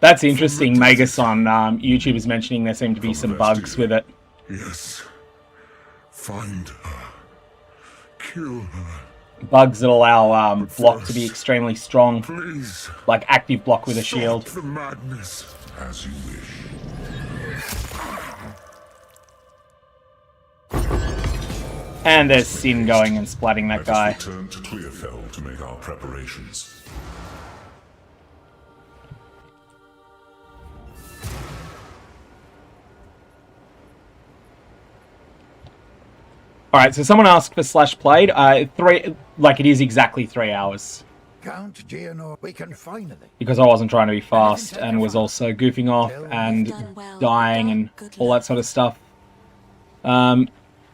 That's interesting. Magus on YouTube is mentioning there seem to be some bugs with it. Yes. Find her. Kill her. Bugs that allow block to be extremely strong. Please. Like active block with a shield. Stop the madness. As you wish. And there's Sin going and splatting that guy. Let us return to Clearfell to make our preparations. Alright, so someone asked for slash played. It is exactly 3 hours. Count Geonor, we can finally. Because I wasn't trying to be fast and was also goofing off and dying and all that sort of stuff.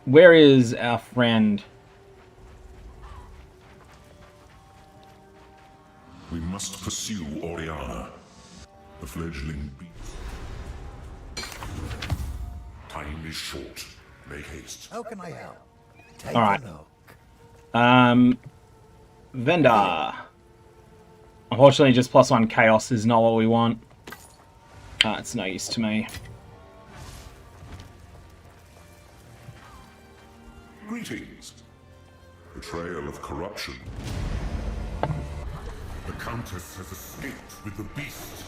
Where is our friend? We must pursue Oriana. The fledgling beast. Time is short. Make haste. How can I help? Take All right. a look. Vendor. Unfortunately, just +1 chaos is not what we want. It's no use to me. Greetings. Betrayal of corruption. The Countess has escaped with the beast.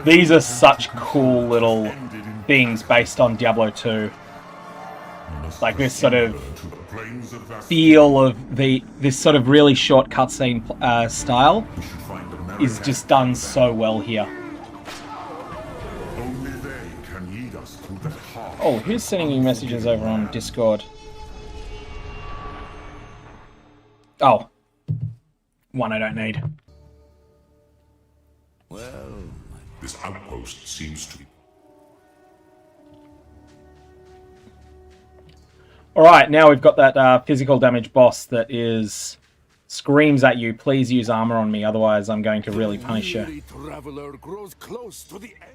These are such cool little things based on Diablo 2. Like this sort of feel of this sort of really short cutscene style is just done so well here. Only they can lead us through the heart. Oh, who's sending me messages over on Discord? Oh. One I don't need. Well, this outpost seems to be. Alright, now we've got that physical damage boss that screams at you, please use armor on me, otherwise I'm going to really punish you. Traveler grows close to the end.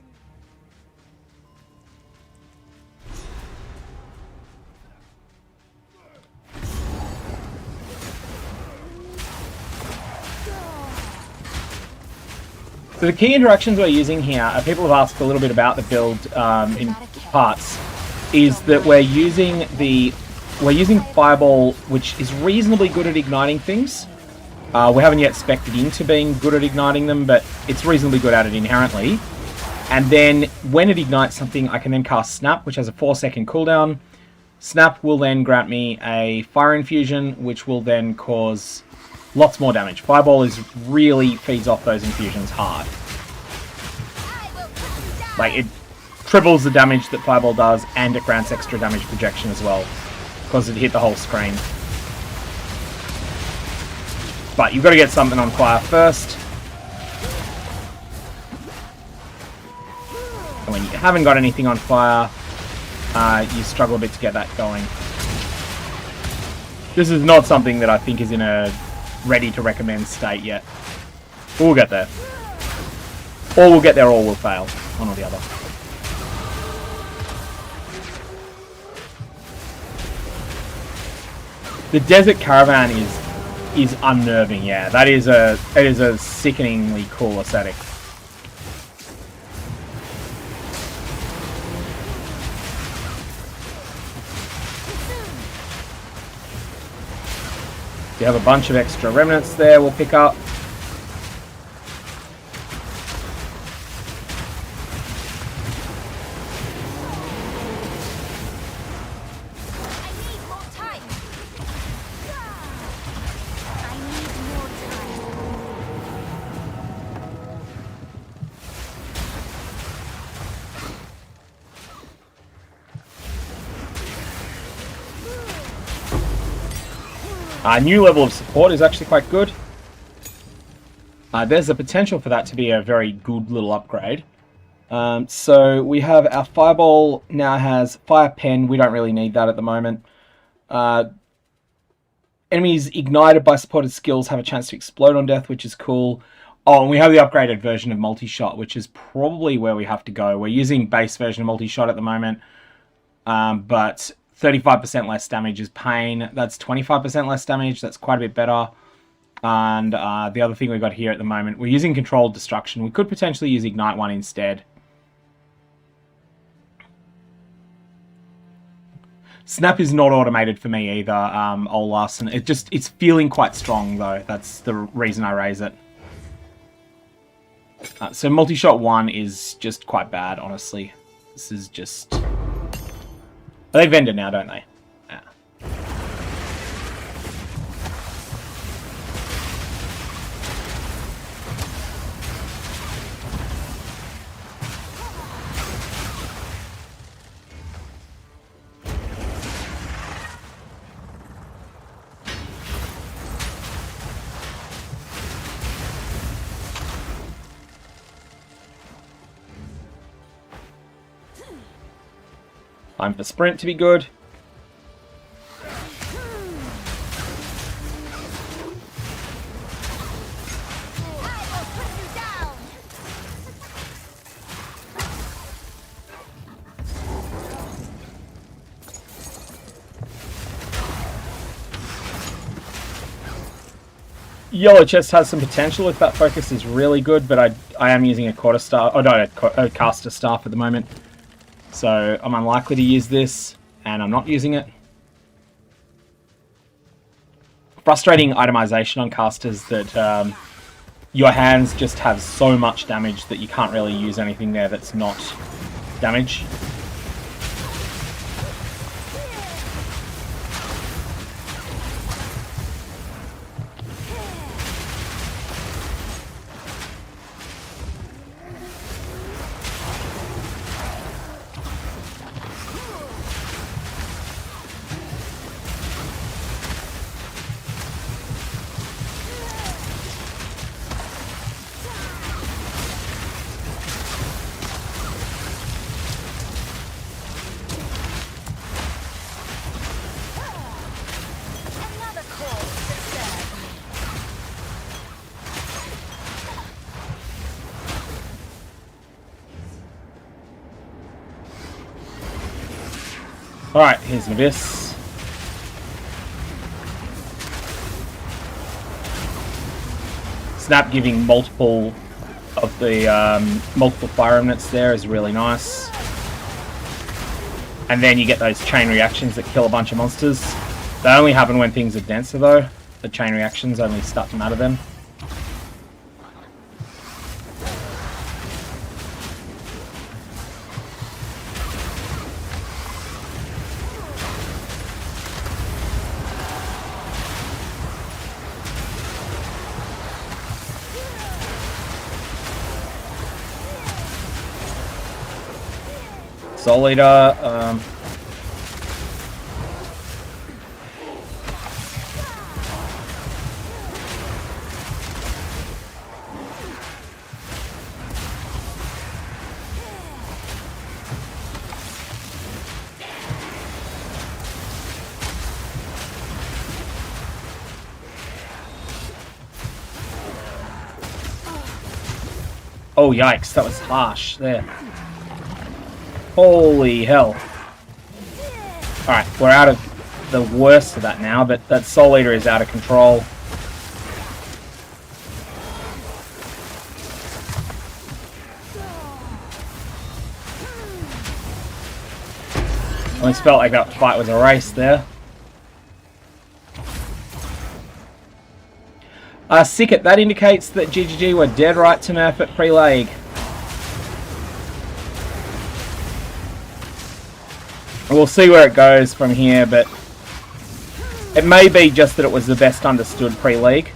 So the key interactions we're using here, people have asked a little bit about the build in parts, is that we're using Fireball, which is reasonably good at igniting things. We haven't yet spec'd it into being good at igniting them, but it's reasonably good at it inherently. And then when it ignites something, I can then cast Snap, which has a 4-second cooldown. Snap will then grant me a Fire Infusion, which will then cause lots more damage. Fireball really feeds off those infusions hard. Like, it triples the damage that Fireball does, and it grants extra damage projection as well, because it hit the whole screen. But you've got to get something on fire first. And when you haven't got anything on fire, you struggle a bit to get that going. This is not something that I think is in a ready to recommend state yet. But we'll get there. Or we'll get there or we'll fail. One or the other. The Desert Caravan is unnerving, yeah. It is a sickeningly cool aesthetic. You have a bunch of extra remnants there we'll pick up. New level of support is actually quite good. There's a potential for that to be a very good little upgrade. So we have our Fireball now has Fire Pen. We don't really need that at the moment. Enemies ignited by supported skills have a chance to explode on death, which is cool. Oh, and we have the upgraded version of Multi-Shot, which is probably where we have to go. We're using base version of Multi-Shot at the moment, but 35% less damage is pain. That's 25% less damage. That's quite a bit better. And the other thing we've got here at the moment, we're using Controlled Destruction. We could potentially use Ignite 1 instead. Snap is not automated for me either, Larson. It's feeling quite strong though. That's the reason I raise it. So Multi-Shot 1 is just quite bad, honestly. This is just... They vendor now, don't they? Yeah. Time for sprint to be good. Yellow chest has some potential if that focus is really good, but I am using a quarter staff, a caster staff at the moment. So I'm unlikely to use this, and I'm not using it. Frustrating itemization on casters that your hands just have so much damage that you can't really use anything there that's not damage. Alright, here's an Abyss. Snap giving multiple of the multiple fire remnants there is really nice. And then you get those chain reactions that kill a bunch of monsters. They only happen when things are denser though. The chain reactions only start to matter then. Soul Eater, oh yikes, that was harsh there. Holy hell. Alright, we're out of the worst of that now, but that Soul Eater is out of control. Almost felt like that fight was a race there. Sickit, that indicates that GGG were dead right to nerf it pre-leg. We'll see where it goes from here, but it may be just that it was the best understood pre-league,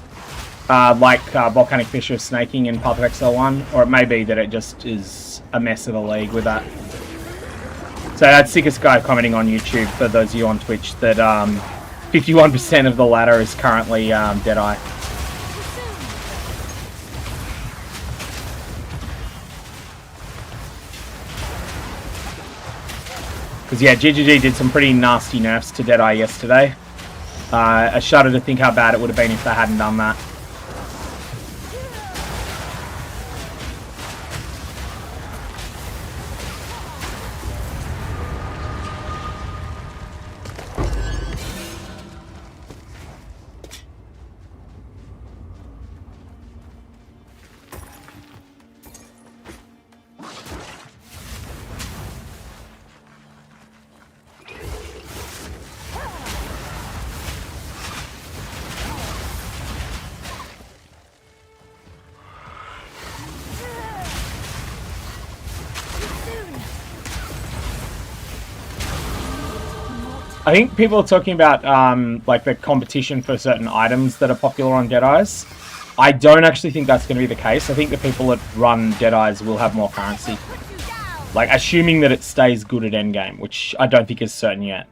like Volcanic Fissure Snaking in Path of Exile 1, or it may be that it just is a mess of a league with that. So that's Sickest Guy commenting on YouTube, for those of you on Twitch, that 51% of the ladder is currently Deadeye. Because yeah, GGG did some pretty nasty nerfs to Deadeye yesterday. I shudder to think how bad it would have been if they hadn't done that. I think people are talking about like the competition for certain items that are popular on Deadeyes. I don't actually think that's going to be the case. I think the people that run Deadeyes will have more currency. Like, assuming that it stays good at endgame, which I don't think is certain yet.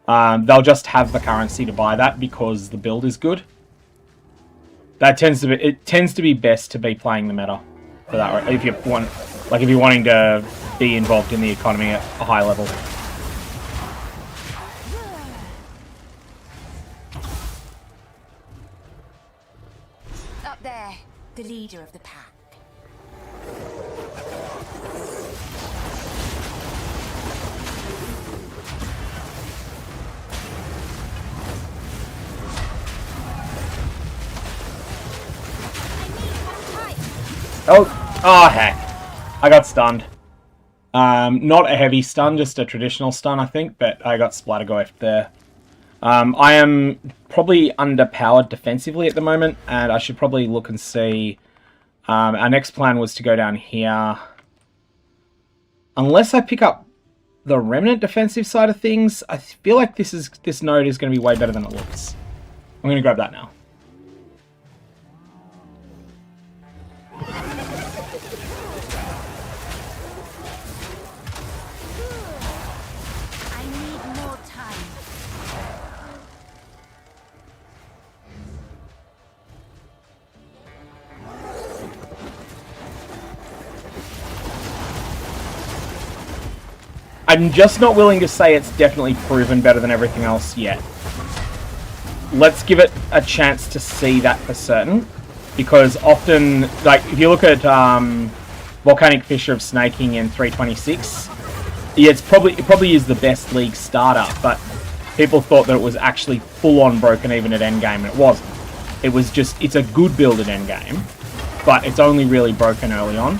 They'll just have the currency to buy that because the build is good. That tends to be best to be playing the meta for that. If you want, like, if you're wanting to be involved in the economy at a high level. Up there, the leader of the pack. Oh heck. I got stunned. Not a heavy stun, just a traditional stun, I think, but I got splattergoifed there. I am probably underpowered defensively at the moment, and I should probably look and see. Our next plan was to go down here. Unless I pick up the Remnant defensive side of things, I feel like this node is going to be way better than it looks. I'm going to grab that now. I need more time. I'm just not willing to say it's definitely proven better than everything else yet. Let's give it a chance to see that for certain. Because often, like, if you look at Volcanic Fissure of Snaking in 326, yeah, it probably is the best League starter, but people thought that it was actually full-on broken even at endgame, and it wasn't. It was just, it's a good build at endgame, but it's only really broken early on.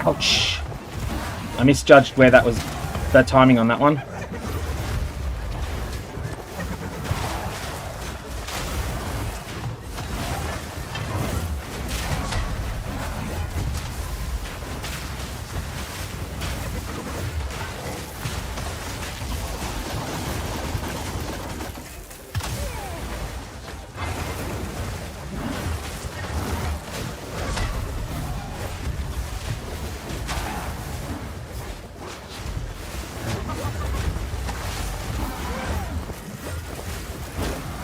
Ouch. I misjudged where that was, the timing on that one.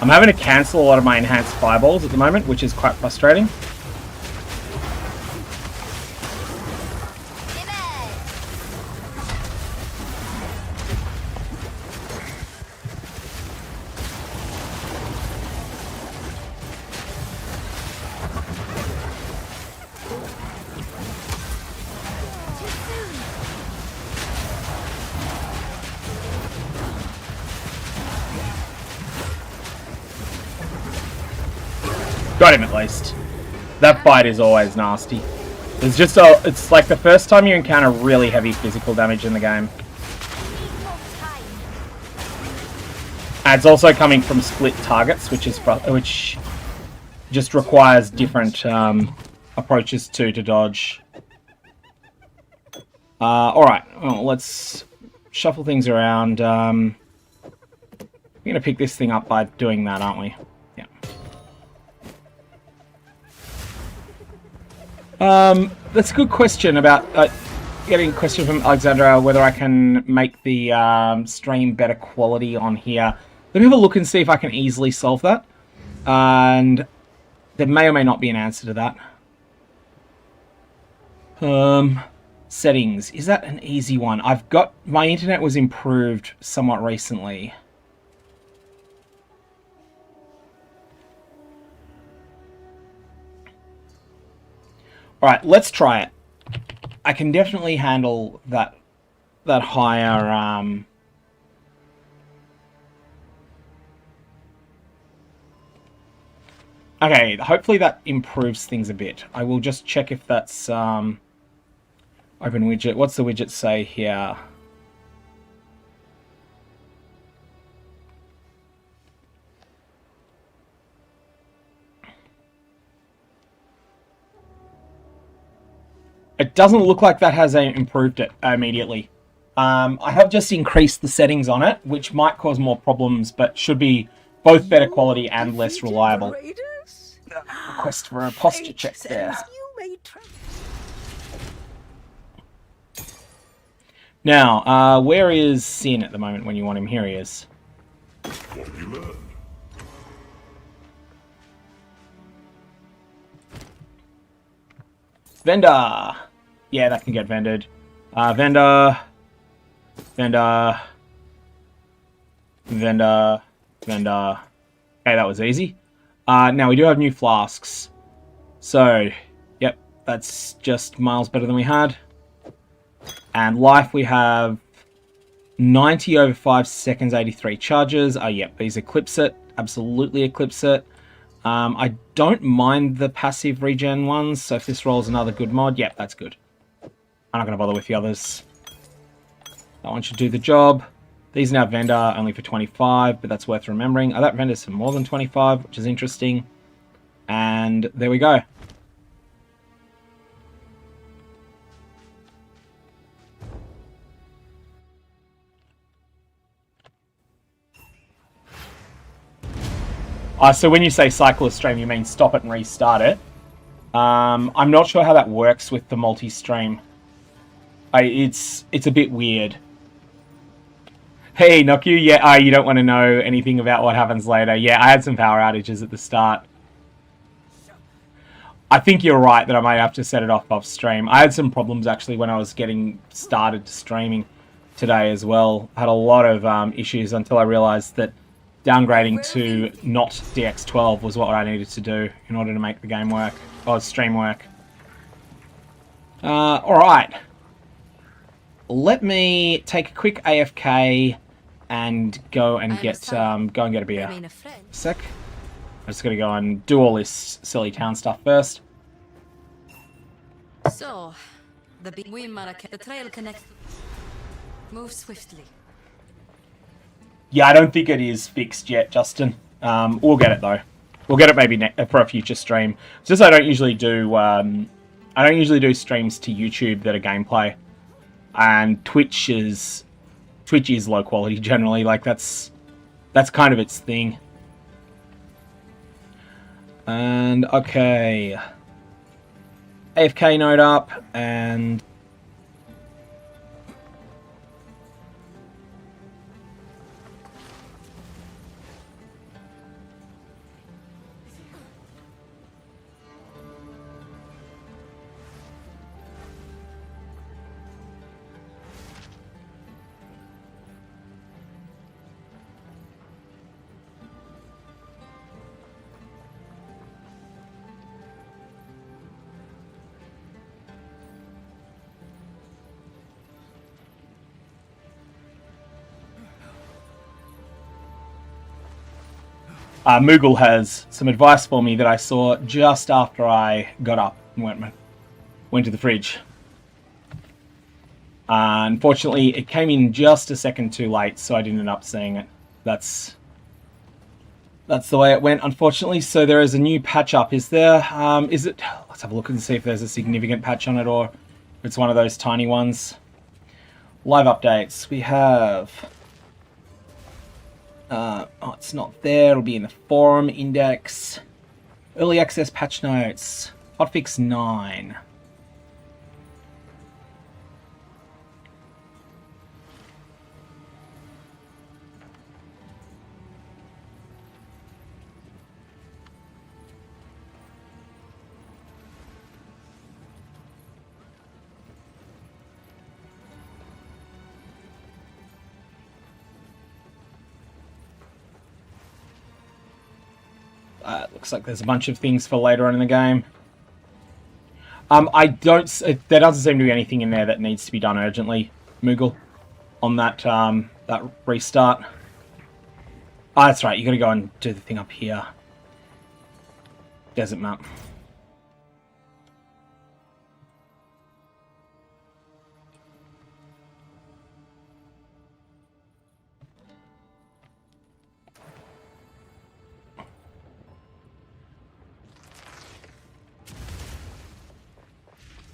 I'm having to cancel a lot of my enhanced fireballs at the moment, which is quite frustrating. Got him at least. That fight is always nasty. It's just it's like the first time you encounter really heavy physical damage in the game. And it's also coming from split targets, which just requires different approaches to dodge. Alright, well, let's shuffle things around. We're going to pick this thing up by doing that, aren't we? Yeah. That's a good question about getting a question from Alexandra whether I can make the stream better quality on here. Let me have a look and see if I can easily solve that. And there may or may not be an answer to that. Settings. Is that an easy one? I've got... My internet was improved somewhat recently. Alright, let's try it. I can definitely handle that higher... Okay, hopefully that improves things a bit. I will just check if that's... Open widget. What's the widget say here? It doesn't look like that has improved it immediately. I have just increased the settings on it, which might cause more problems, but should be both better quality and less reliable. Request for a posture check there. Now, where is Sin at the moment when you want him? Here he is. What have you learned? Vendor! Yeah, that can get vended. Vendor. Vendor. Vendor. Vendor. Okay, that was easy. Now, we do have new flasks. So, yep. That's just miles better than we had. And life, we have 90 over 5 seconds, 83 charges. Oh, yep, these eclipse it. Absolutely eclipse it. I don't mind the passive regen ones, so if this rolls another good mod, yep, that's good. I'm not going to bother with the others. That one should do the job. These now vendor only for 25, but that's worth remembering. Oh, that vendors for more than 25, which is interesting. And there we go. So when you say cycle a stream, you mean stop it and restart it. I'm not sure how that works with the multi-stream. It's a bit weird. Hey, Knock You, yeah, you don't want to know anything about what happens later. Yeah, I had some power outages at the start. I think you're right that I might have to set it off stream. I had some problems actually when I was getting started streaming today as well. I had a lot of issues until I realized that downgrading to not DX12 was what I needed to do in order to make the game work, or stream work. Alright. Let me take a quick AFK and go and get a beer. Sec. I'm just gonna go and do all this silly town stuff first. So, the trail connects. Move swiftly. Yeah, I don't think it is fixed yet, Justin. We'll get it though. We'll get it maybe for a future stream. It's just I don't usually do streams to YouTube that are gameplay, and Twitch is low quality generally. Like that's kind of its thing. And okay, AFK node up and. Moogle has some advice for me that I saw just after I got up and went to the fridge. Unfortunately, it came in just a second too late, so I didn't end up seeing it. That's the way it went, unfortunately. So there is a new patch up. Is there? Is it? Let's have a look and see if there's a significant patch on it or if it's one of those tiny ones. Live updates. We have... oh, it's not there. It'll be in the forum index. Early access patch notes. Hotfix 9. Looks like there's a bunch of things for later on in the game. There doesn't seem to be anything in there that needs to be done urgently, Moogle, on that that restart. Oh, that's right. You got to go and do the thing up here. Desert map.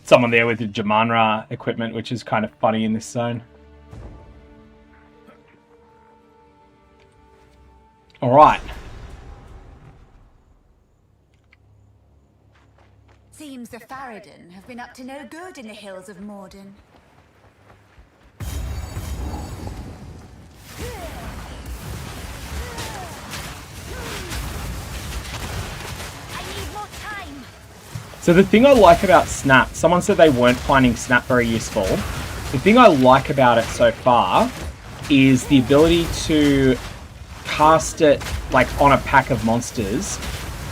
Someone there with the Jamanra equipment, which is kind of funny in this zone. Alright. Seems the Faradin have been up to no good in the hills of Morden. So the thing I like about Snap, someone said they weren't finding Snap very useful. The thing I like about it so far is the ability to cast it like on a pack of monsters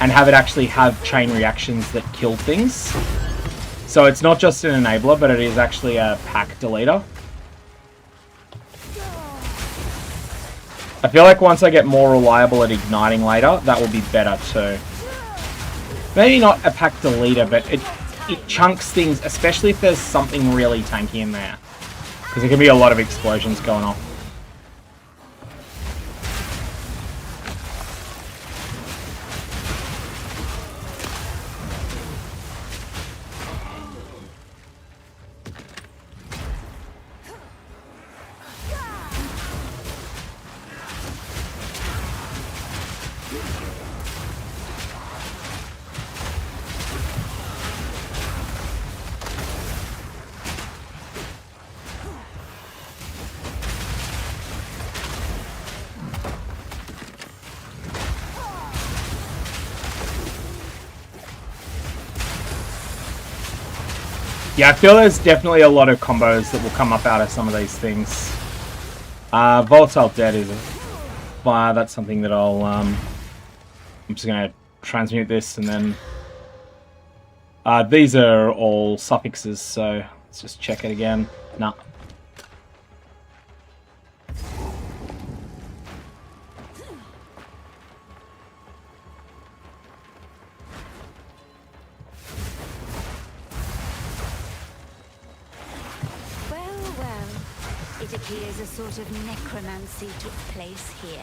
and have it actually have chain reactions that kill things. So it's not just an enabler, but it is actually a pack deleter. I feel like once I get more reliable at igniting later, that will be better too. Maybe not a pack deleter, but it chunks things, especially if there's something really tanky in there. Because there can be a lot of explosions going off. Yeah, I feel there's definitely a lot of combos that will come up out of some of these things. Volatile Dead is fire. That's something that I'm just going to transmute this, and then these are all suffixes, so let's just check it again. Nah. It appears a sort of necromancy took place here.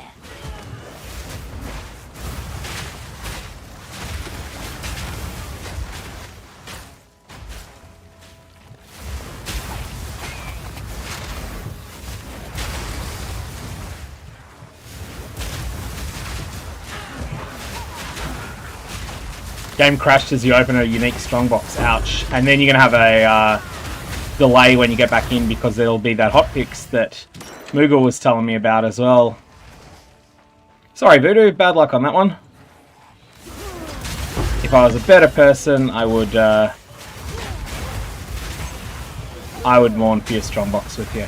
Game crashed as you open a unique strongbox. Ouch. And then you're going to have a delay when you get back in, because there'll be that hotfix that Moogle was telling me about as well. Sorry, Voodoo, bad luck on that one. If I was a better person, I would mourn for your strongbox with you.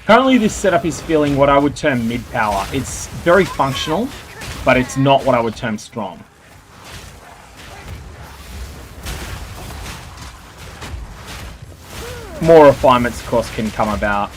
Currently this setup is feeling what I would term mid-power. It's very functional, but it's not what I would term strong. More refinements, of course, can come about.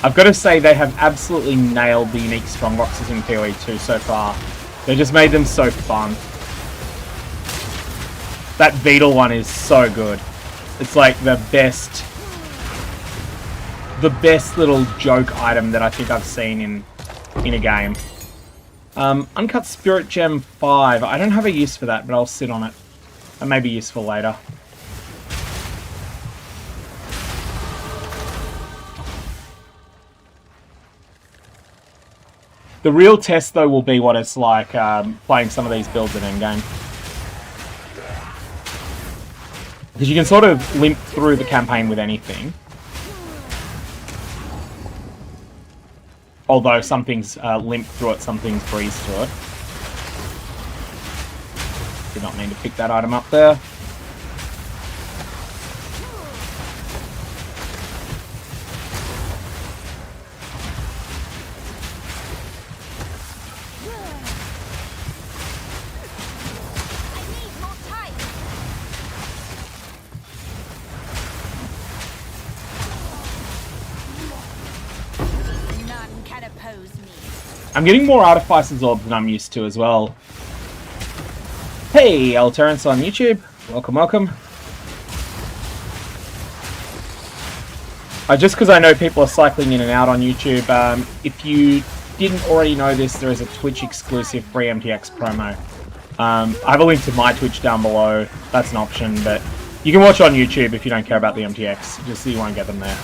I've got to say, they have absolutely nailed the unique strongboxes in POE2 so far. They just made them so fun. That beetle one is so good. It's like the best little joke item that I think I've seen in a game. Uncut Spirit Gem 5. I don't have a use for that, but I'll sit on it. It may be useful later. The real test, though, will be what it's like playing some of these builds in endgame. Because you can sort of limp through the campaign with anything. Although some things limp through it, some things breeze through it. Did not mean to pick that item up there. I'm getting more Artificer's Orbs than I'm used to as well. Hey, El Terrence on YouTube. Welcome, welcome. Just because I know people are cycling in and out on YouTube, if you didn't already know this, there is a Twitch exclusive free MTX promo. I have a link to my Twitch down below. That's an option, but you can watch on YouTube if you don't care about the MTX, just so you won't get them there.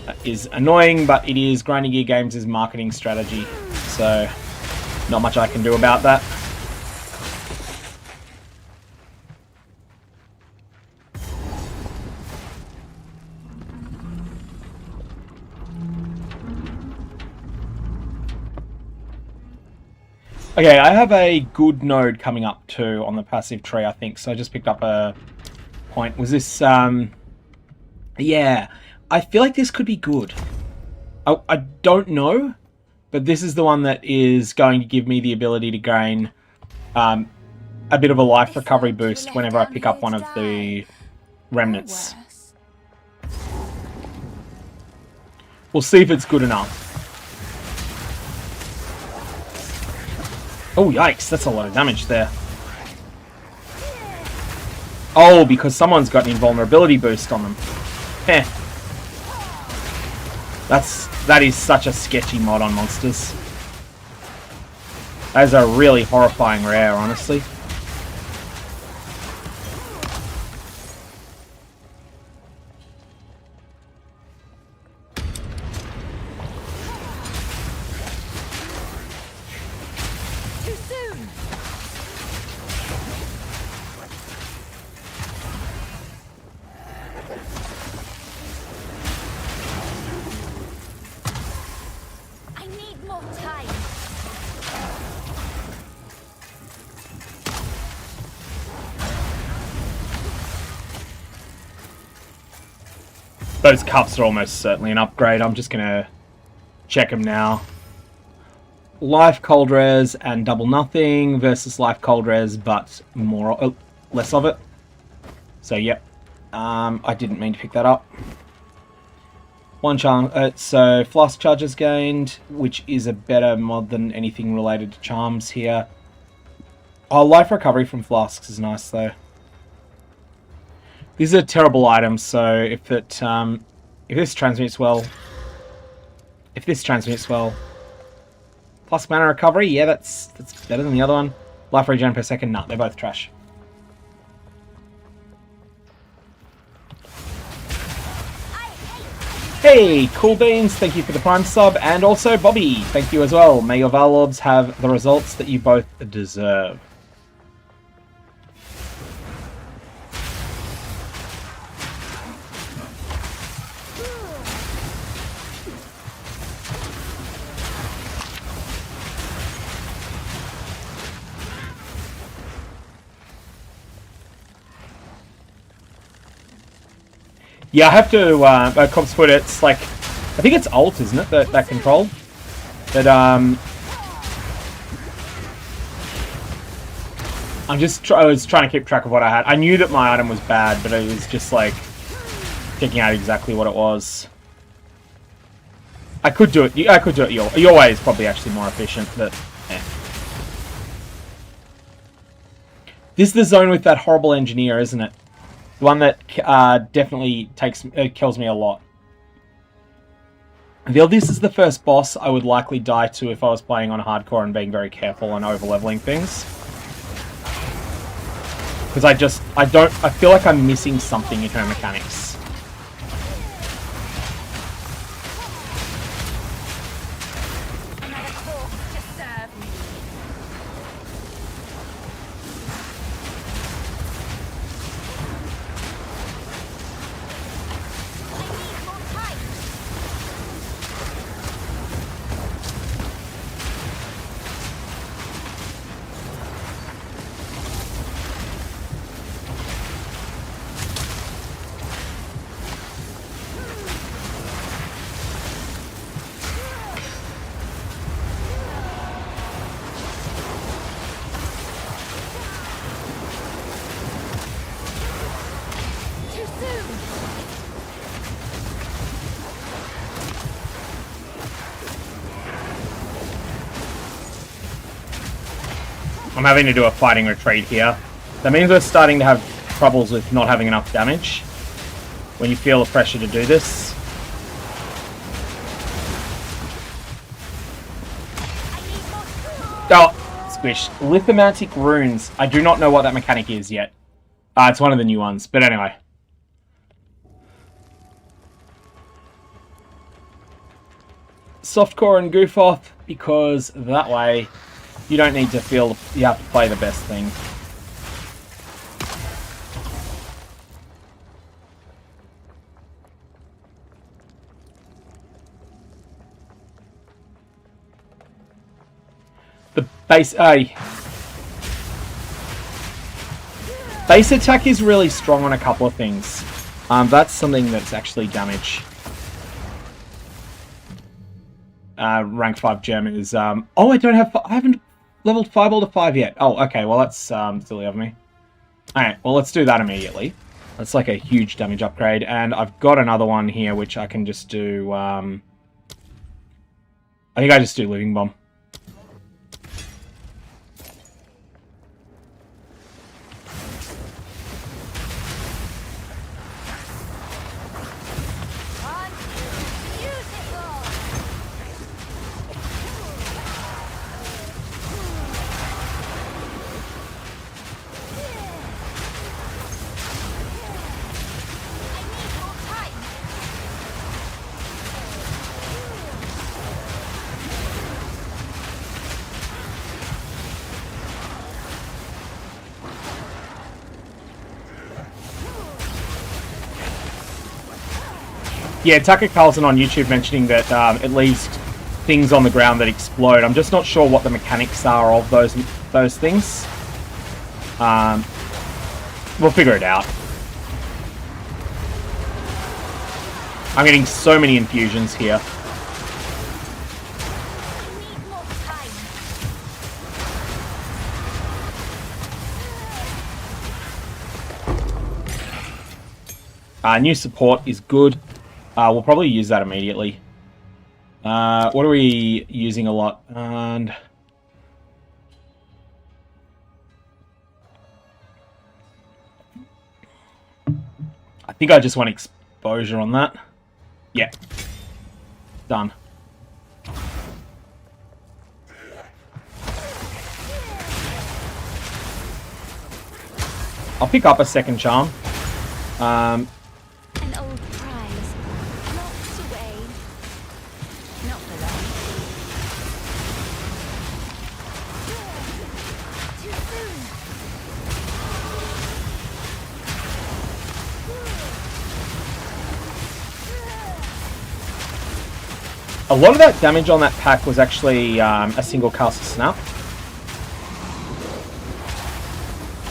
That is annoying, but it is Grinding Gear Games' marketing strategy, so not much I can do about that. Okay, I have a good node coming up too on the passive tree, I think. So I just picked up a point. Was this, yeah. I feel like this could be good. I don't know, but this is the one that is going to give me the ability to gain a bit of a life recovery boost whenever I pick up one of the remnants. We'll see if it's good enough. Oh, yikes, that's a lot of damage there. Oh, because someone's got an invulnerability boost on them. Heh. That is such a sketchy mod on monsters. That is a really horrifying rare, honestly. Those cuffs are almost certainly an upgrade. I'm just going to check them now. Life cold res and double nothing versus life cold res, but less of it. So, yep. I didn't mean to pick that up. One charm. So, flask charges gained, which is a better mod than anything related to charms here. Oh, life recovery from flasks is nice, though. These are terrible items, so if this transmutes well, plus mana recovery, yeah, that's better than the other one. Life regen per second, nah, they're both trash. Hey, Cool Beans, thank you for the Prime sub, and also Bobby, thank you as well. May your Varlords have the results that you both deserve. Yeah, I have to, Cops put it's like, I think it's Alt, isn't it, that control? That, I was trying to keep track of what I had. I knew that my item was bad, but it was just like, checking out exactly what it was. I could do it your way is probably actually more efficient, but, eh. This is the zone with that horrible engineer, isn't it? One that definitely kills me a lot. This is the first boss I would likely die to if I was playing on hardcore and being very careful and over-leveling things. Because I feel like I'm missing something in her mechanics. I'm having to do a fighting retreat here. That means we're starting to have troubles with not having enough damage when you feel the pressure to do this. squished. Lithomantic runes. I do not know what that mechanic is yet. It's one of the new ones, but anyway. Softcore and goof off, because that way you don't need to feel you have to play the best thing. The base base attack is really strong on a couple of things. That's something that's actually damage. Rank 5 gem is oh, I haven't leveled Fireball to 5 yet. Oh, okay, well that's silly of me. Alright, well let's do that immediately. That's like a huge damage upgrade, and I've got another one here which I can just do I think I just do Living Bomb. Yeah, Tucker Carlson on YouTube mentioning that it leaves things on the ground that explode. I'm just not sure what the mechanics are of those things. We'll figure it out. I'm getting so many infusions here. New support is good. We'll probably use that immediately. What are we using a lot? And I think I just want exposure on that. Yeah. Done. I'll pick up a second charm. An old prize, locked away. Not for long. Too soon. A lot of that damage on that pack was actually a single caster snap.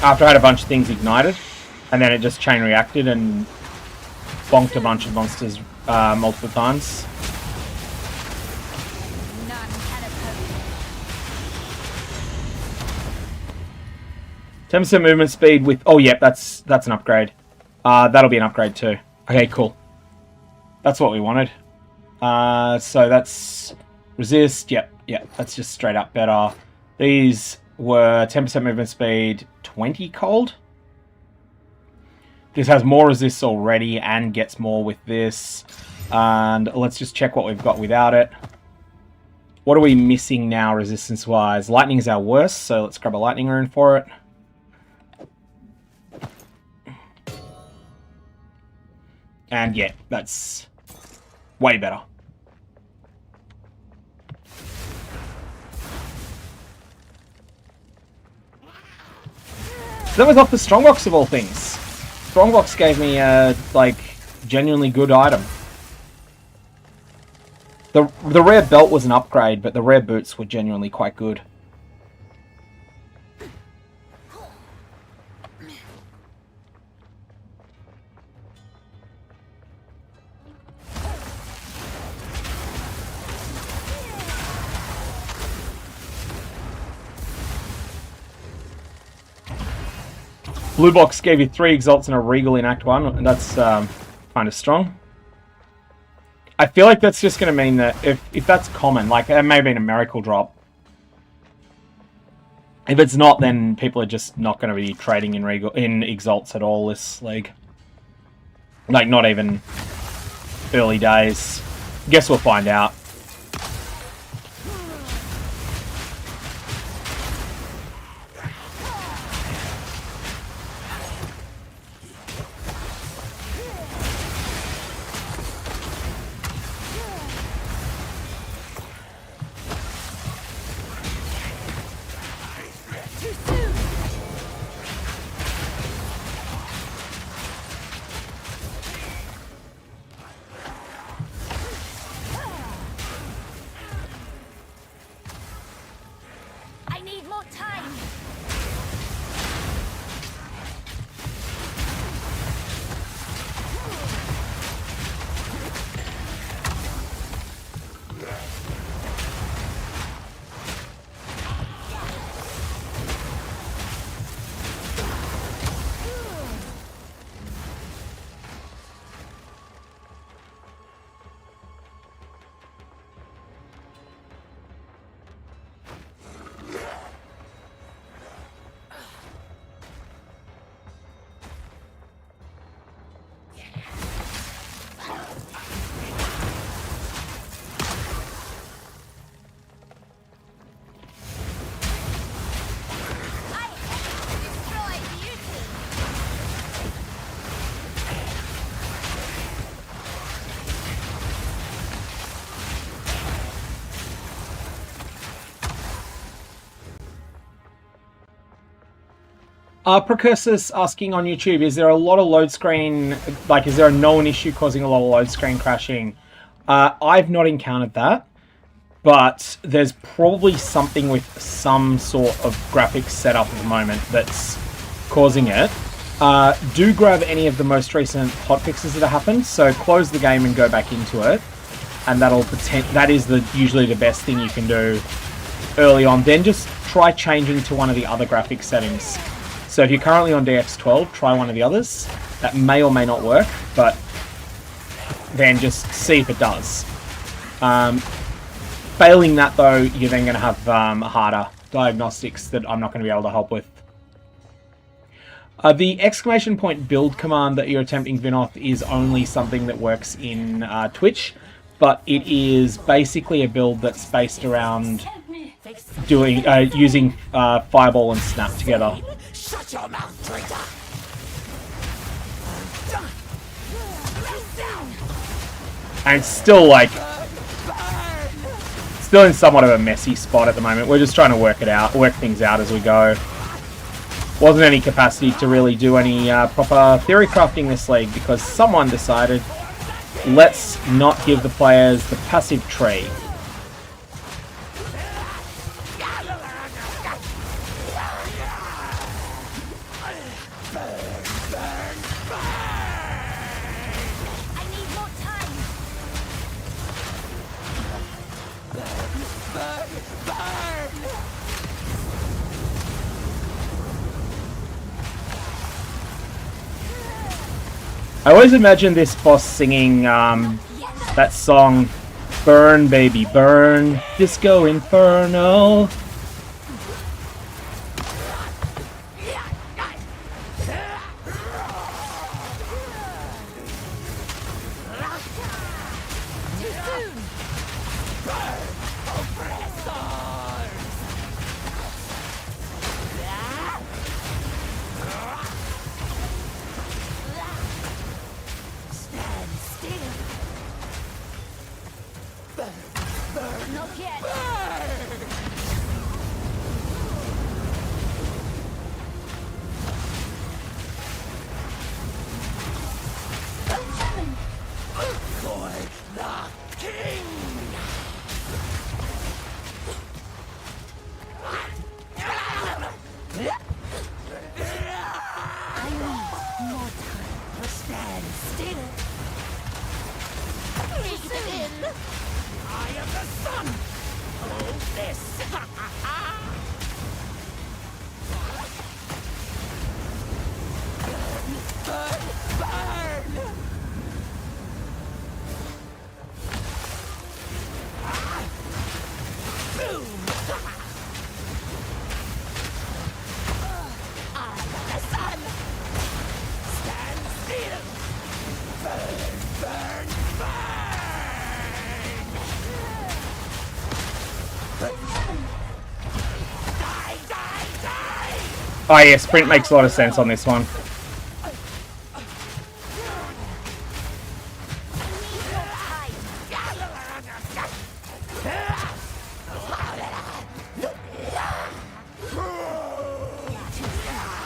After I had a bunch of things ignited, and then it just chain reacted and bonked a bunch of monsters multiple times. 10% movement speed with... Oh, yep, that's an upgrade. That'll be an upgrade too. Okay, cool. That's what we wanted. So that's... Resist, yep, that's just straight up better. These were 10% movement speed, 20 cold. This has more resist already and gets more with this. And let's just check what we've got without it. What are we missing now resistance-wise? Lightning is our worst, so let's grab a lightning rune for it. And yeah, that's way better. That was off the Strongbox of all things. Strongbox gave me a, like, genuinely good item. The rare belt was an upgrade, but the rare boots were genuinely quite good. Blue box gave you 3 exalts and a regal in Act 1, and that's kind of strong. I feel like that's just going to mean that if that's common, like it may have been a miracle drop. If it's not, then people are just not going to be trading in exalts at all this league. Like, not even early days. Guess we'll find out. Precursus asking on YouTube, is there a lot of load screen, like is there a known issue causing a lot of load screen crashing? I've not encountered that, but there's probably something with some sort of graphics setup at the moment that's causing it. Do grab any of the most recent hotfixes that have happened, so close the game and go back into it, and that is usually the best thing you can do early on. Then just try changing to one of the other graphics settings. So if you're currently on DX12, try one of the others. That may or may not work, but then just see if it does. Failing that though, you're then going to have harder diagnostics that I'm not going to be able to help with. The exclamation point build command that you're attempting, Vinoth, is only something that works in Twitch, but it is basically a build that's based around using Fireball and Snap together. Shut your mouth, traitor! And it's still like, still in somewhat of a messy spot at the moment. We're just trying to work things out as we go. Wasn't any capacity to really do any proper theory crafting this league because someone decided, let's not give the players the passive tree. I always imagine this boss singing that song, "Burn, baby, burn, Disco Inferno." Oh yeah, sprint makes a lot of sense on this one.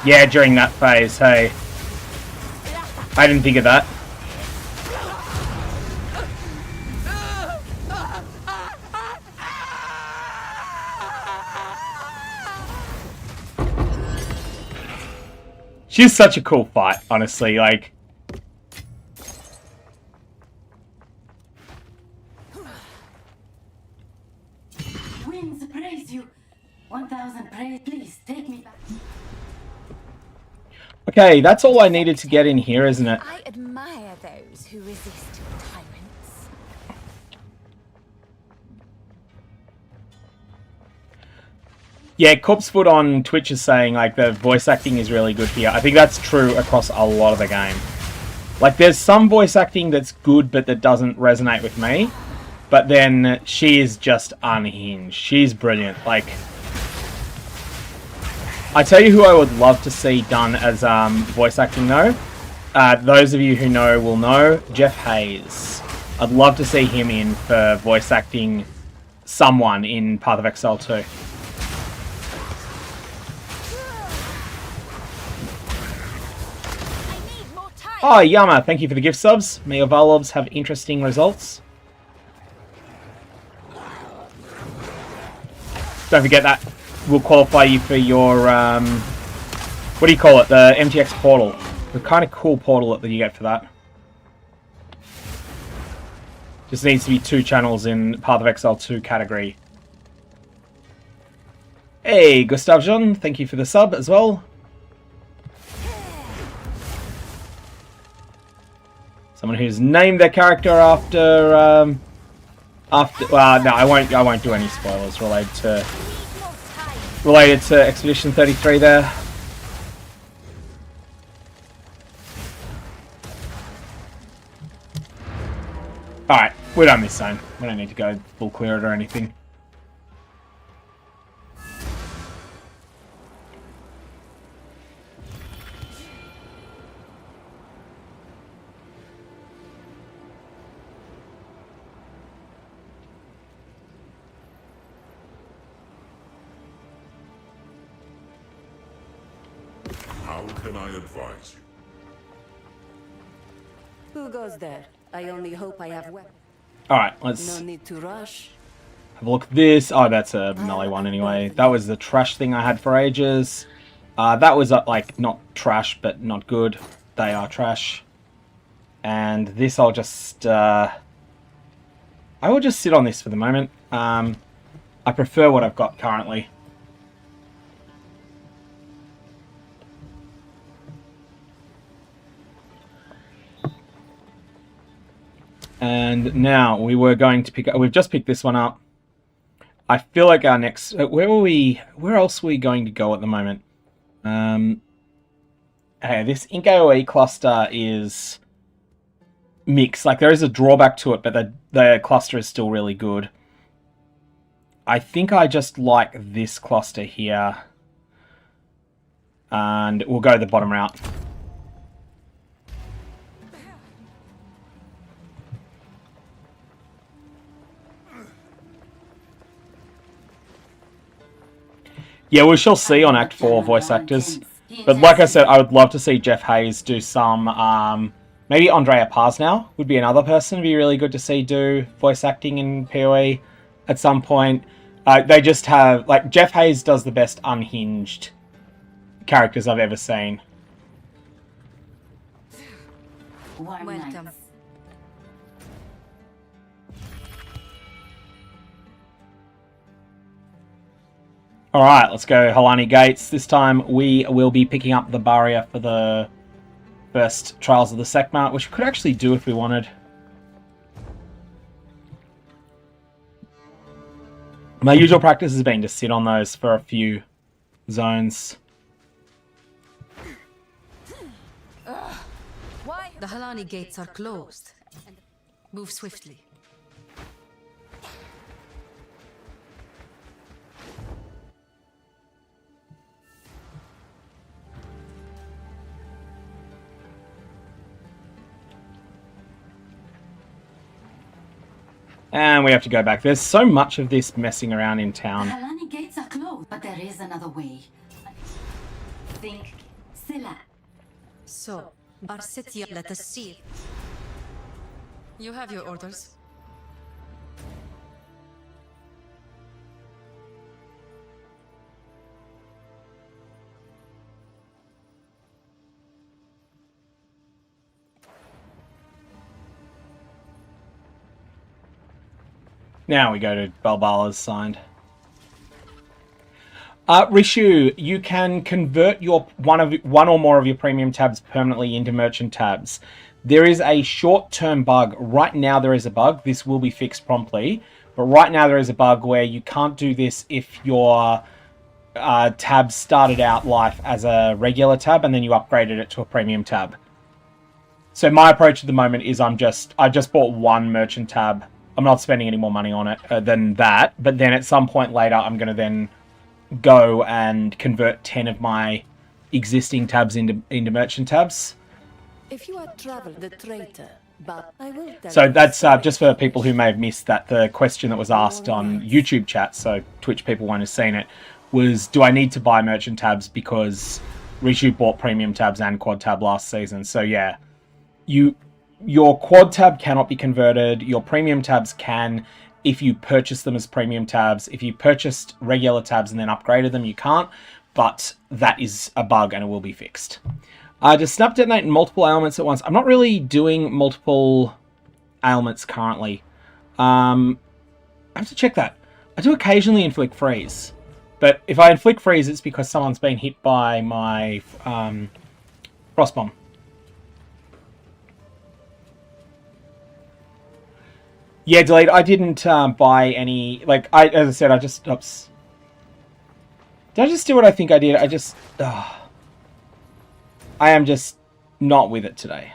Yeah, during that phase, hey. I didn't think of that. She's such a cool fight, honestly, like... Winds praise you. 1,000 praise, please, take me back. Okay, that's all I needed to get in here, isn't it? I admire those who resist tyrants. Yeah, Corpsefoot on Twitch is saying, like, the voice acting is really good here. I think that's true across a lot of the game. Like, there's some voice acting that's good, but that doesn't resonate with me. But then, she is just unhinged. She's brilliant. Like, I tell you who I would love to see done as voice acting, though. Those of you who know will know, Jeff Hayes. I'd love to see him in for voice acting someone in Path of Exile 2. Oh, Yama, thank you for the gift subs. May your Valovs have interesting results. Don't forget that will qualify you for your, what do you call it? The MTX portal. The kind of cool portal that you get for that. Just needs to be 2 channels in Path of Exile 2 category. Hey, Gustav Jean, thank you for the sub as well. Someone who's named their character after, well, no, I won't do any spoilers related to Expedition 33 there. Alright, we're done this zone. We don't need to go full clear it or anything. How can I advise you? Who goes there? I only hope I have weapons. Alright, let's No need to rush. have a look at this. Oh, that's a melee one anyway. That was the trash thing I had for ages. That was like not trash, but not good. They are trash. And this I'll just... I will just sit on this for the moment. I prefer what I've got currently. And now we were going to pick up... We've just picked this one up. I feel like our next... Where else are we going to go at the moment? Hey, this Ink AoE cluster is mixed. Like, there is a drawback to it, but the cluster is still really good. I think I just like this cluster here. And we'll go the bottom route. Yeah, we shall see on Act 4 voice actors. But like I said, I would love to see Jeff Hayes do some... maybe Andrea Parsnow would be another person. It'd be really good to see do voice acting in PoE at some point. They just have... Like, Jeff Hayes does the best unhinged characters I've ever seen. Welcome. Alright, let's go Halani Gates. This time we will be picking up the barrier for the first Trials of the Sekhmet, which we could actually do if we wanted. My usual practice has been to sit on those for a few zones. The Halani gates are closed. Move swiftly. And we have to go back. There's so much of this messing around in town. The Halani gates are closed, but there is another way. Think Scylla. So, our city, let us see. You have your orders. Now we go to Balbala's signed. Rishu, you can convert your one or more of your premium tabs permanently into merchant tabs. There is a short-term bug. Right now there is a bug. This will be fixed promptly. But right now there is a bug where you can't do this if your tab started out life as a regular tab and then you upgraded it to a premium tab. So my approach at the moment is I just bought one merchant tab. I'm not spending any more money on it than that. But then at some point later, I'm going to then go and convert 10 of my existing tabs into merchant tabs. If you are travel the traitor, but I will tell So you that's just for people who may have missed that. The question that was asked on YouTube chat, so Twitch people won't have seen it, was do I need to buy merchant tabs because Rishu bought premium tabs and quad tab last season? So yeah, your quad tab cannot be converted. Your premium tabs can, if you purchase them as premium tabs. If you purchased regular tabs and then upgraded them, you can't. But that is a bug and it will be fixed. Just snap detonate multiple ailments at once. I'm not really doing multiple ailments currently. I have to check that. I do occasionally inflict freeze. But if I inflict freeze, it's because someone's been hit by my frost bomb. Yeah, Delete, I didn't buy any, like, as I said, I just, oops. Did I just do what I think I did? I am just not with it today.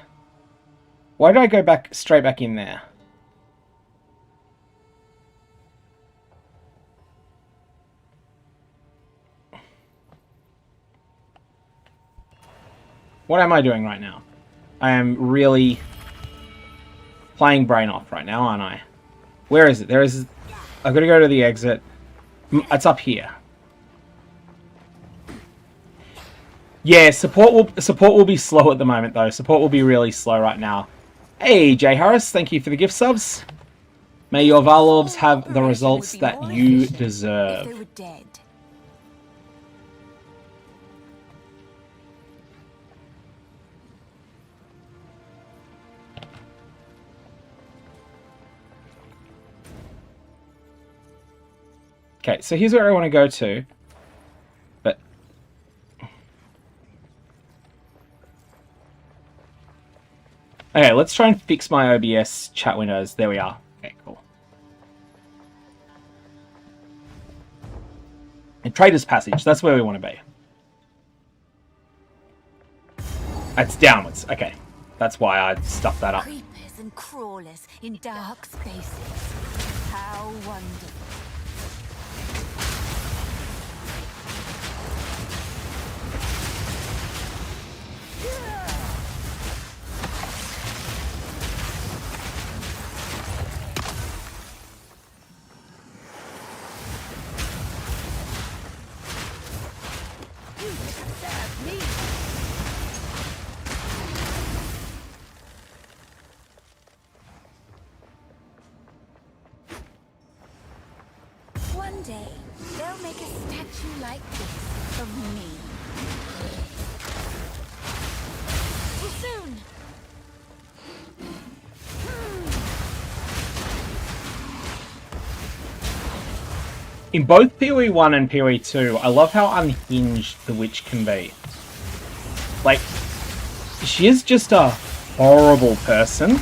Why did I go back, straight back in there? What am I doing right now? I am really playing brain off right now, aren't I? Where is it? There is... I've got to go to the exit. It's up here. Yeah, support will be slow at the moment, though. Support will be really slow right now. Hey, Jay Harris, thank you for the gift subs. May your Valorbs have the results that you deserve. They were dead. Okay, so here's where I want to go to. But... Okay, let's try and fix my OBS chat windows. There we are. Okay, cool. And Trader's Passage, that's where we want to be. It's downwards. Okay, that's why I stuffed that up. Creepers and crawlers in dark spaces. How wonderful. One day, they'll make a statue like this of me. Too soon! In both POE1 and POE2, I love how unhinged the witch can be. Like, she is just a horrible person.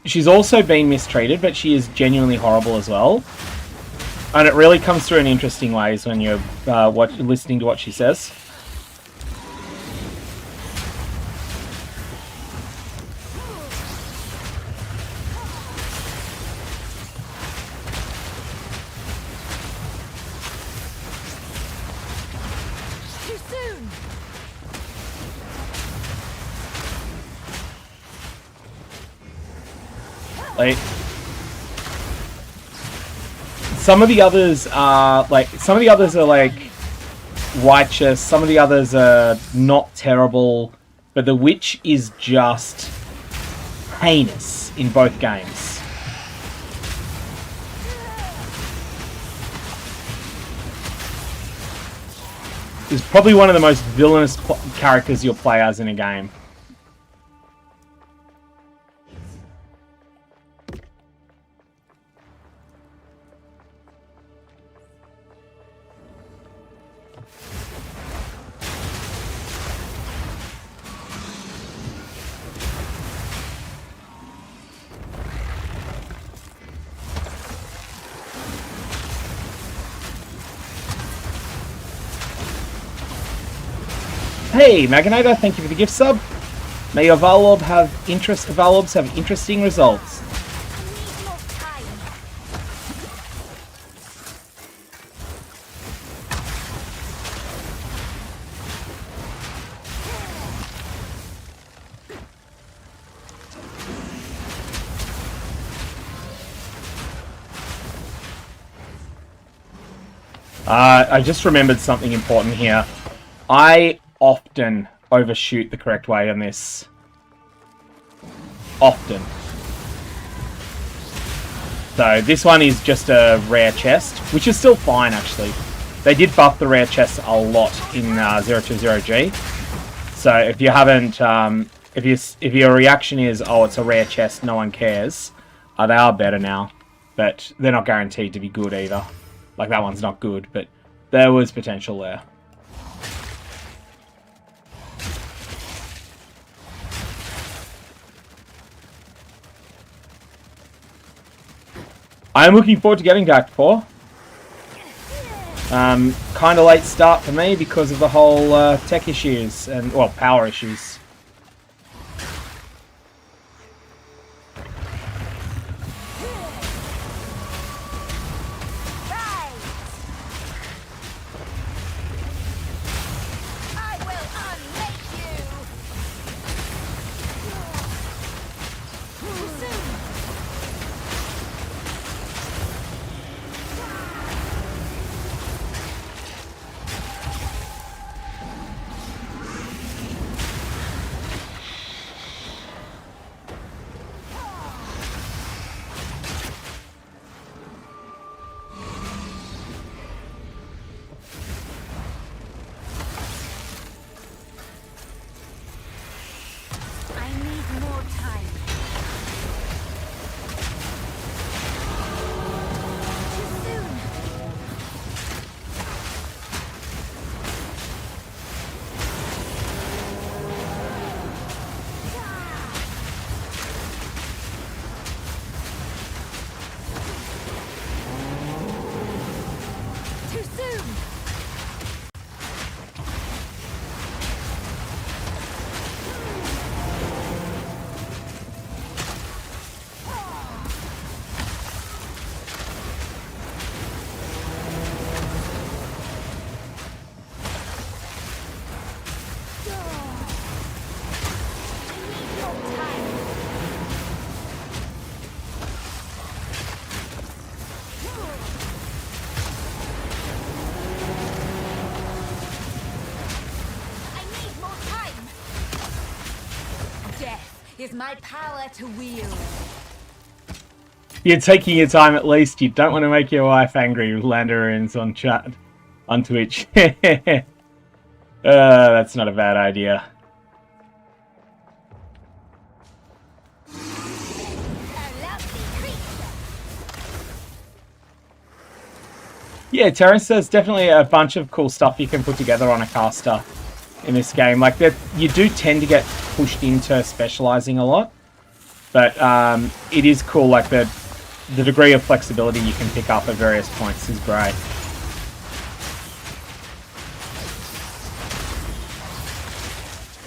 She's also been mistreated, but she is genuinely horrible as well. And it really comes through in interesting ways when you're listening to what she says. Too soon! Like, some of the others are like righteous, some of the others are not terrible, but the witch is just heinous in both games. Is probably one of the most villainous characters you'll play as in a game. Hey, Maganator, thank you for the gift sub. May your Valorbs have interesting results. I just remembered something important here. I often overshoot the correct way on this. often. So this one is just a rare chest, which is still fine actually. They did buff the rare chests a lot in 020G. So if you haven't, if your reaction is, oh, it's a rare chest, no one cares, they are better now. But they're not guaranteed to be good either. Like that one's not good, but there was potential there. I'm looking forward to getting to Act 4. Kind of late start for me because of the whole tech issues and, well, power issues. Is my power to wield. You're taking your time at least. You don't want to make your wife angry with Landarins on chat, on Twitch. That's not a bad idea. Yeah, Terrence, there's definitely a bunch of cool stuff you can put together on a caster in this game. Like, that, you do tend to get pushed into specializing a lot, but it is cool. Like, the degree of flexibility you can pick up at various points is great.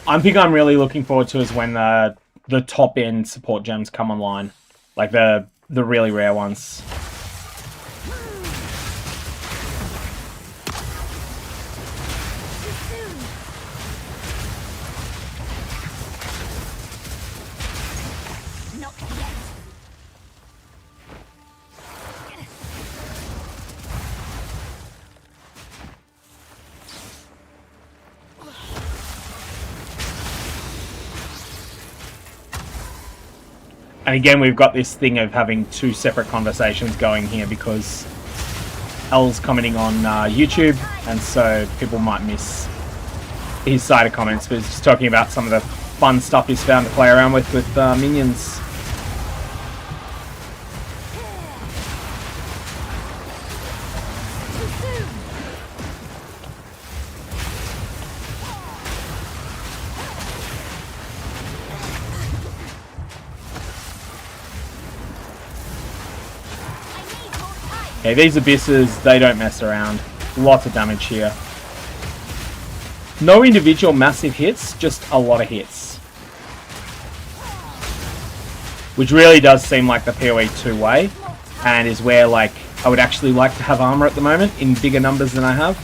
One thing I'm really looking forward to is when the top end support gems come online, like the really rare ones. And again, we've got this thing of having two separate conversations going here because L's commenting on YouTube, and so people might miss his side of comments, but he's just talking about some of the fun stuff he's found to play around with minions. Okay, these abysses, they don't mess around. Lots of damage here. No individual massive hits, just a lot of hits. Which really does seem like the POE2 way, and is where, like, I would actually like to have armor at the moment in bigger numbers than I have.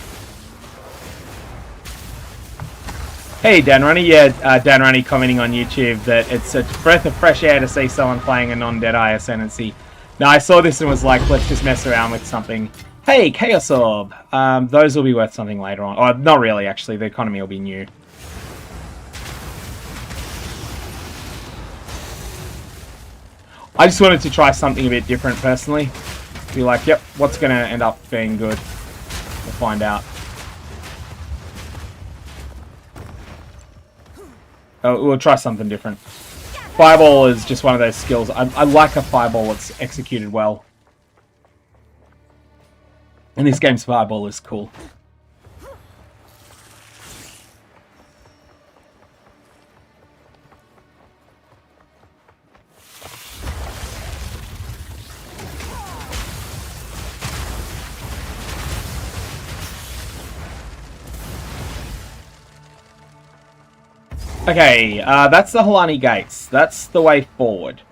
Hey, Dan Runny. Yeah, Dan Runny commenting on YouTube that it's a breath of fresh air to see someone playing a non-Deadeye Ascendancy. Now, I saw this and was like, let's just mess around with something. Hey, Chaos Orb! Those will be worth something later on. Or, not really, actually. The economy will be new. I just wanted to try something a bit different personally. Be like, yep, what's going to end up being good? We'll find out. Oh, we'll try something different. Fireball is just one of those skills. I like a fireball that's executed well. And this game's fireball is cool. Okay, that's the Halani Gates. That's the way forward.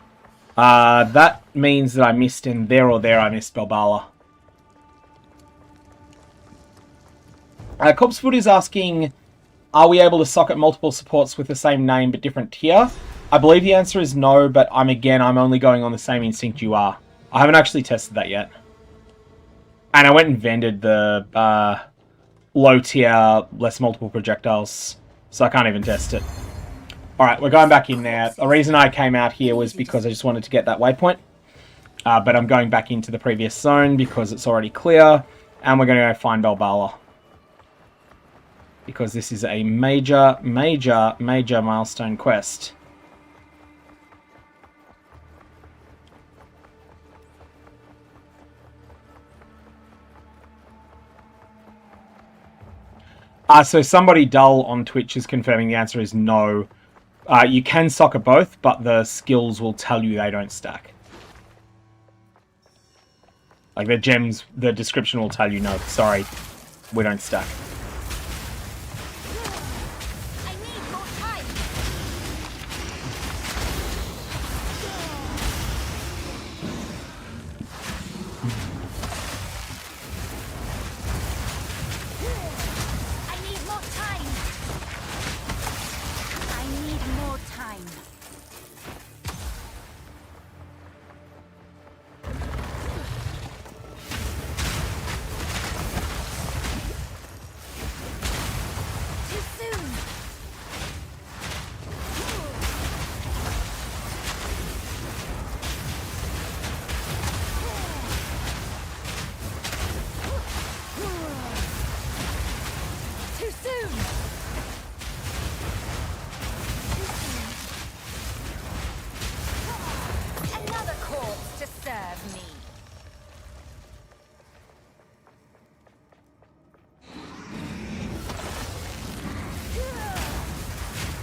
That means that I missed in there or there I missed Balbala. Copsfoot is asking, are we able to socket multiple supports with the same name but different tier? I believe the answer is no, but I'm only going on the same instinct you are. I haven't actually tested that yet. And I went and vended the low tier, less multiple projectiles, so I can't even test it. Alright, we're going back in there. The reason I came out here was because I just wanted to get that waypoint. But I'm going back into the previous zone because it's already clear. And we're going to go find Balbala. Because this is a major, major, major milestone quest. So somebody dull on Twitch is confirming the answer is no. You can socket both, but the skills will tell you they don't stack. Like the gems, the description will tell you no, sorry, we don't stack.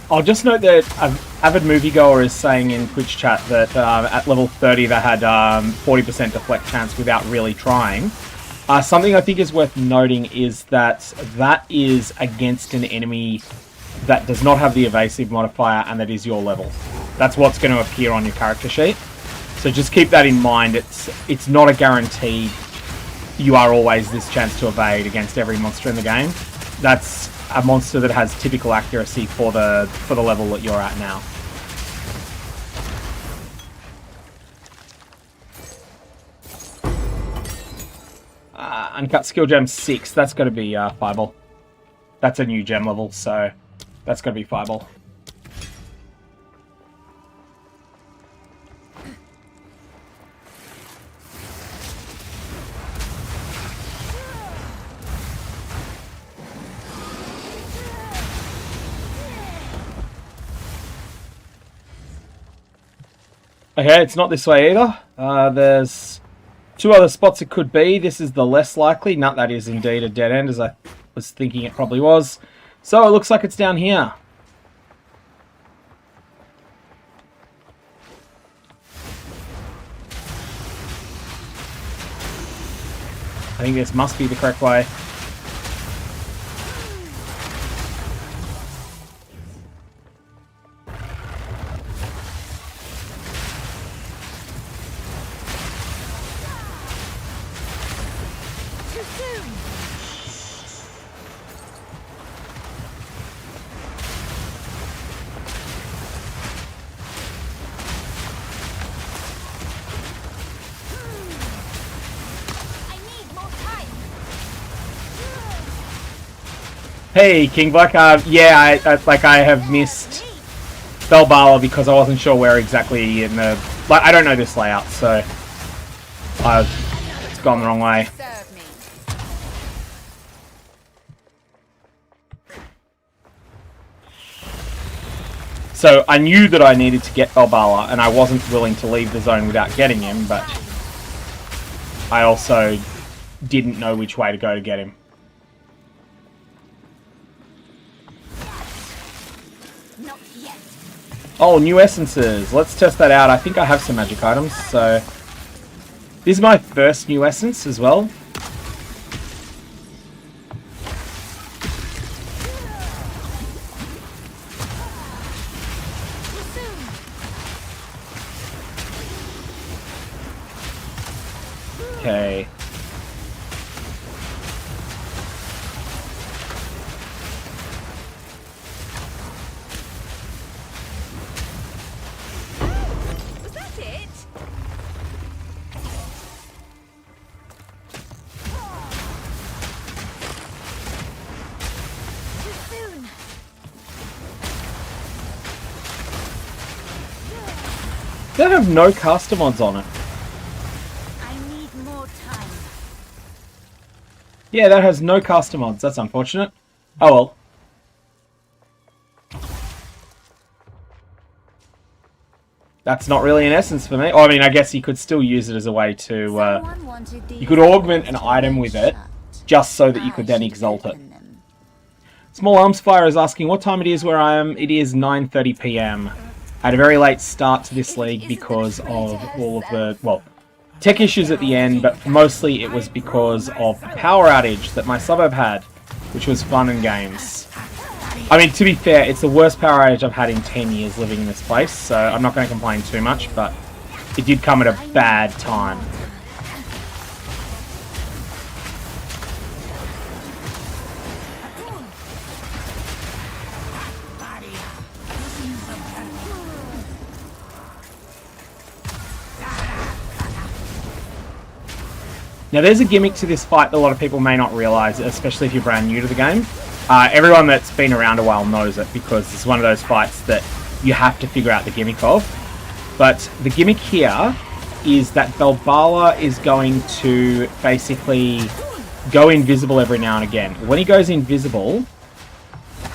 I'll just note that Avid Moviegoer is saying in Twitch chat that at level 30 they had 40% deflect chance without really trying. Something I think is worth noting is that that is against an enemy that does not have the evasive modifier and that is your level. That's what's going to appear on your character sheet. So just keep that in mind. It's not a guarantee you are always this chance to evade against every monster in the game. That's a monster that has typical accuracy for the level that you're at now. Uncut skill gem 6. That's got to be Fireball. That's a new gem level, so that's got to be Fireball. Okay, it's not this way either. There's two other spots it could be. This is the less likely. No, that is indeed a dead end, as I was thinking it probably was. So it looks like it's down here. I think this must be the correct way. Hey, King Black. Yeah, I have missed Belbala because I wasn't sure where exactly in the... Like, I don't know this layout, so... It's gone the wrong way. So I knew that I needed to get Belbala, and I wasn't willing to leave the zone without getting him, but... I also didn't know which way to go to get him. Oh, new essences. Let's test that out. I think I have some magic items, so... This is my first new essence as well. Okay. Was that it? Too soon. They have no caster mods on it. Yeah, that has no caster mods. That's unfortunate. Oh well. That's not really an essence for me. Oh, I mean, I guess you could still use it as a way to... you could augment an item with it, just so that you could then exalt it. Small Arms Fire is asking what time it is where I am. It is 9:30 PM. I had a very late start to this league because of all of the... Well, tech issues at the end, but mostly it was because of the power outage that my suburb had, which was fun and games. I mean, to be fair, it's the worst power outage I've had in 10 years living in this place, so I'm not going to complain too much, but it did come at a bad time. Now there's a gimmick to this fight that a lot of people may not realise, especially if you're brand new to the game. Everyone that's been around a while knows it because it's one of those fights that you have to figure out the gimmick of. But the gimmick here is that Belbala is going to basically go invisible every now and again. When he goes invisible,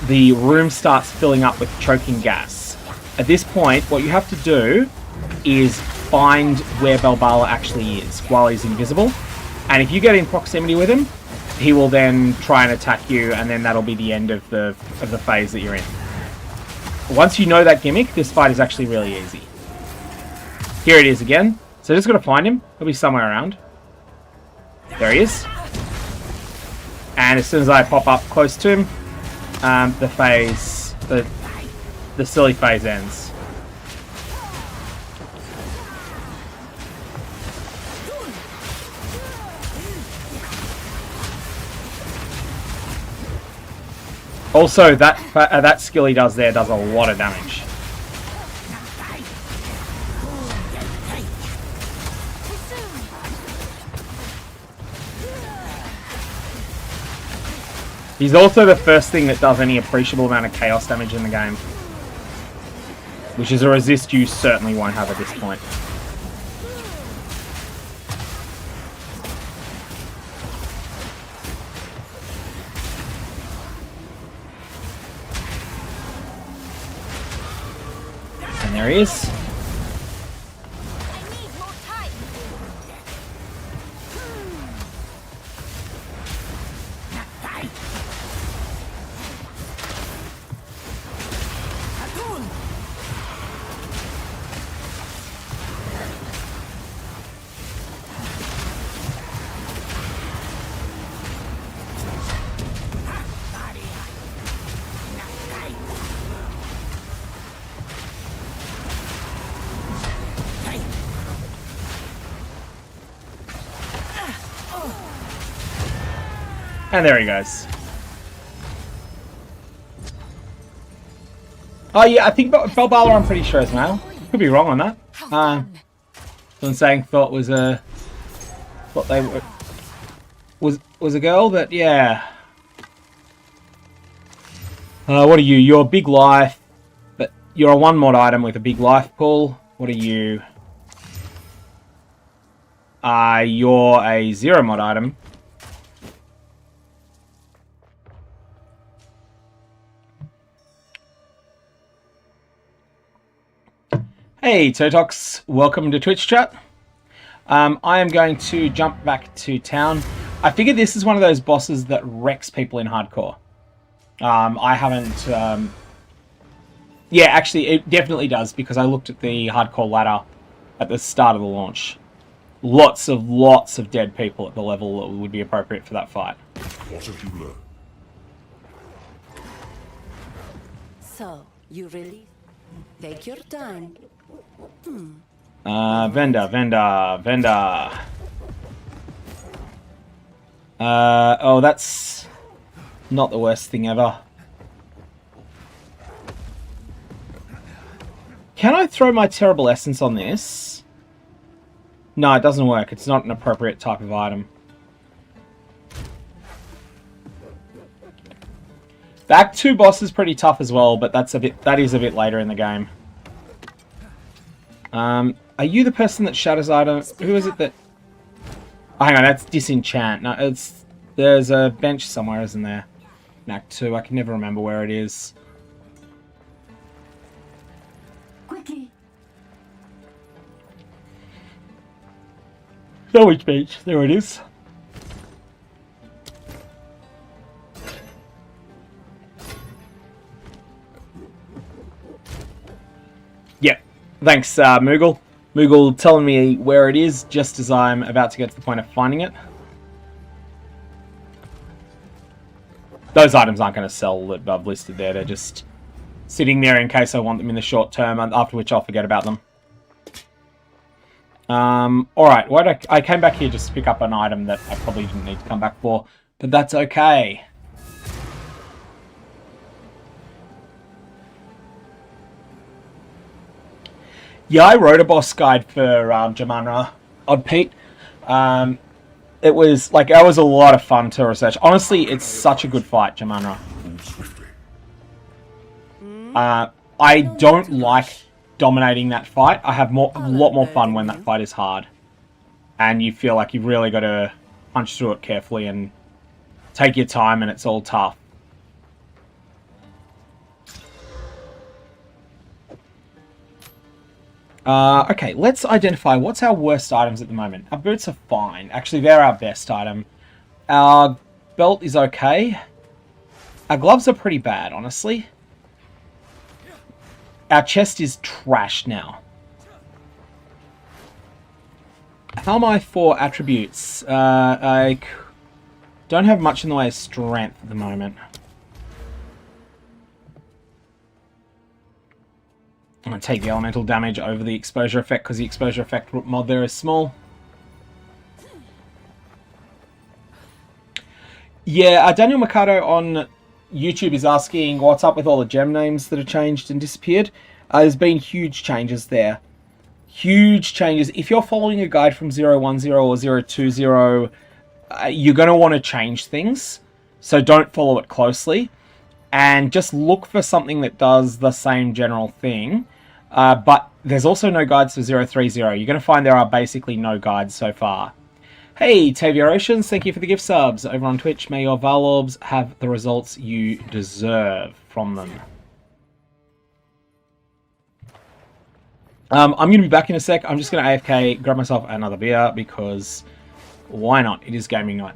the room starts filling up with choking gas. At this point, what you have to do is find where Belbala actually is while he's invisible. And if you get in proximity with him, he will then try and attack you, and then that'll be the end of the phase that you're in. Once you know that gimmick, this fight is actually really easy. Here it is again. So just got to find him. He'll be somewhere around. There he is. And as soon as I pop up close to him, the silly phase ends. Also, that skill he does there does a lot of damage. He's also the first thing that does any appreciable amount of chaos damage in the game, which is a resist you certainly won't have at this point. And there he is. And there he goes. Oh yeah, I think Belbala I'm pretty sure is male. Could be wrong on that. Someone saying thought was a... Thought they were... Was a girl, but yeah. What are you? You're Big Life, but You're a 1 mod item with a big life pool. What are you? You're a 0 mod item. Hey Totox, welcome to Twitch chat. I am going to jump back to town. I figured this is one of those bosses that wrecks people in hardcore. I haven't... yeah, actually, it definitely does, because I looked at the hardcore ladder at the start of the launch. Lots of dead people at the level that would be appropriate for that fight. What have you learned? So, you really take your time. Vendor. Oh, that's not the worst thing ever. Can I throw my terrible essence on this? No, it doesn't work. It's not an appropriate type of item. The Act 2 boss is pretty tough as well, but that is a bit later in the game. Are you the person that shatters items? Who is it that... Oh, hang on, that's disenchant. No, there's a bench somewhere, isn't there? In Act 2, I can never remember where it is. Quickly. Sandwich bench, there it is. Yep. Thanks, Moogle. Moogle telling me where it is just as I'm about to get to the point of finding it. Those items aren't going to sell that I've listed there. They're just sitting there in case I want them in the short term, after which I'll forget about them. Alright, I came back here just to pick up an item that I probably didn't need to come back for, but that's okay. Yeah, I wrote a boss guide for Jamanra Odd Pete. It was like, that was a lot of fun to research. Honestly, it's such a good fight, Jamanra. I don't like dominating that fight. I have a lot more fun when that fight is hard. And you feel like you've really got to punch through it carefully and take your time, and it's all tough. Okay, let's identify what's our worst items at the moment. Our boots are fine. Actually, they're our best item. Our belt is okay. Our gloves are pretty bad, honestly. Our chest is trash now. How am I for attributes? I don't have much in the way of strength at the moment. I'm going to take the elemental damage over the exposure effect because the exposure effect mod there is small. Yeah, Daniel Mercado on YouTube is asking what's up with all the gem names that have changed and disappeared. There's been huge changes there. Huge changes. If you're following a guide from 010 or 020, you're going to want to change things. So don't follow it closely. And just look for something that does the same general thing. But there's also no guides for 030. You're going to find there are basically no guides so far. Hey, Tavia Oceans, thank you for the gift subs over on Twitch. May your Valorbs have the results you deserve from them. I'm going to be back in a sec. I'm just going to AFK, grab myself another beer, because why not? It is gaming night.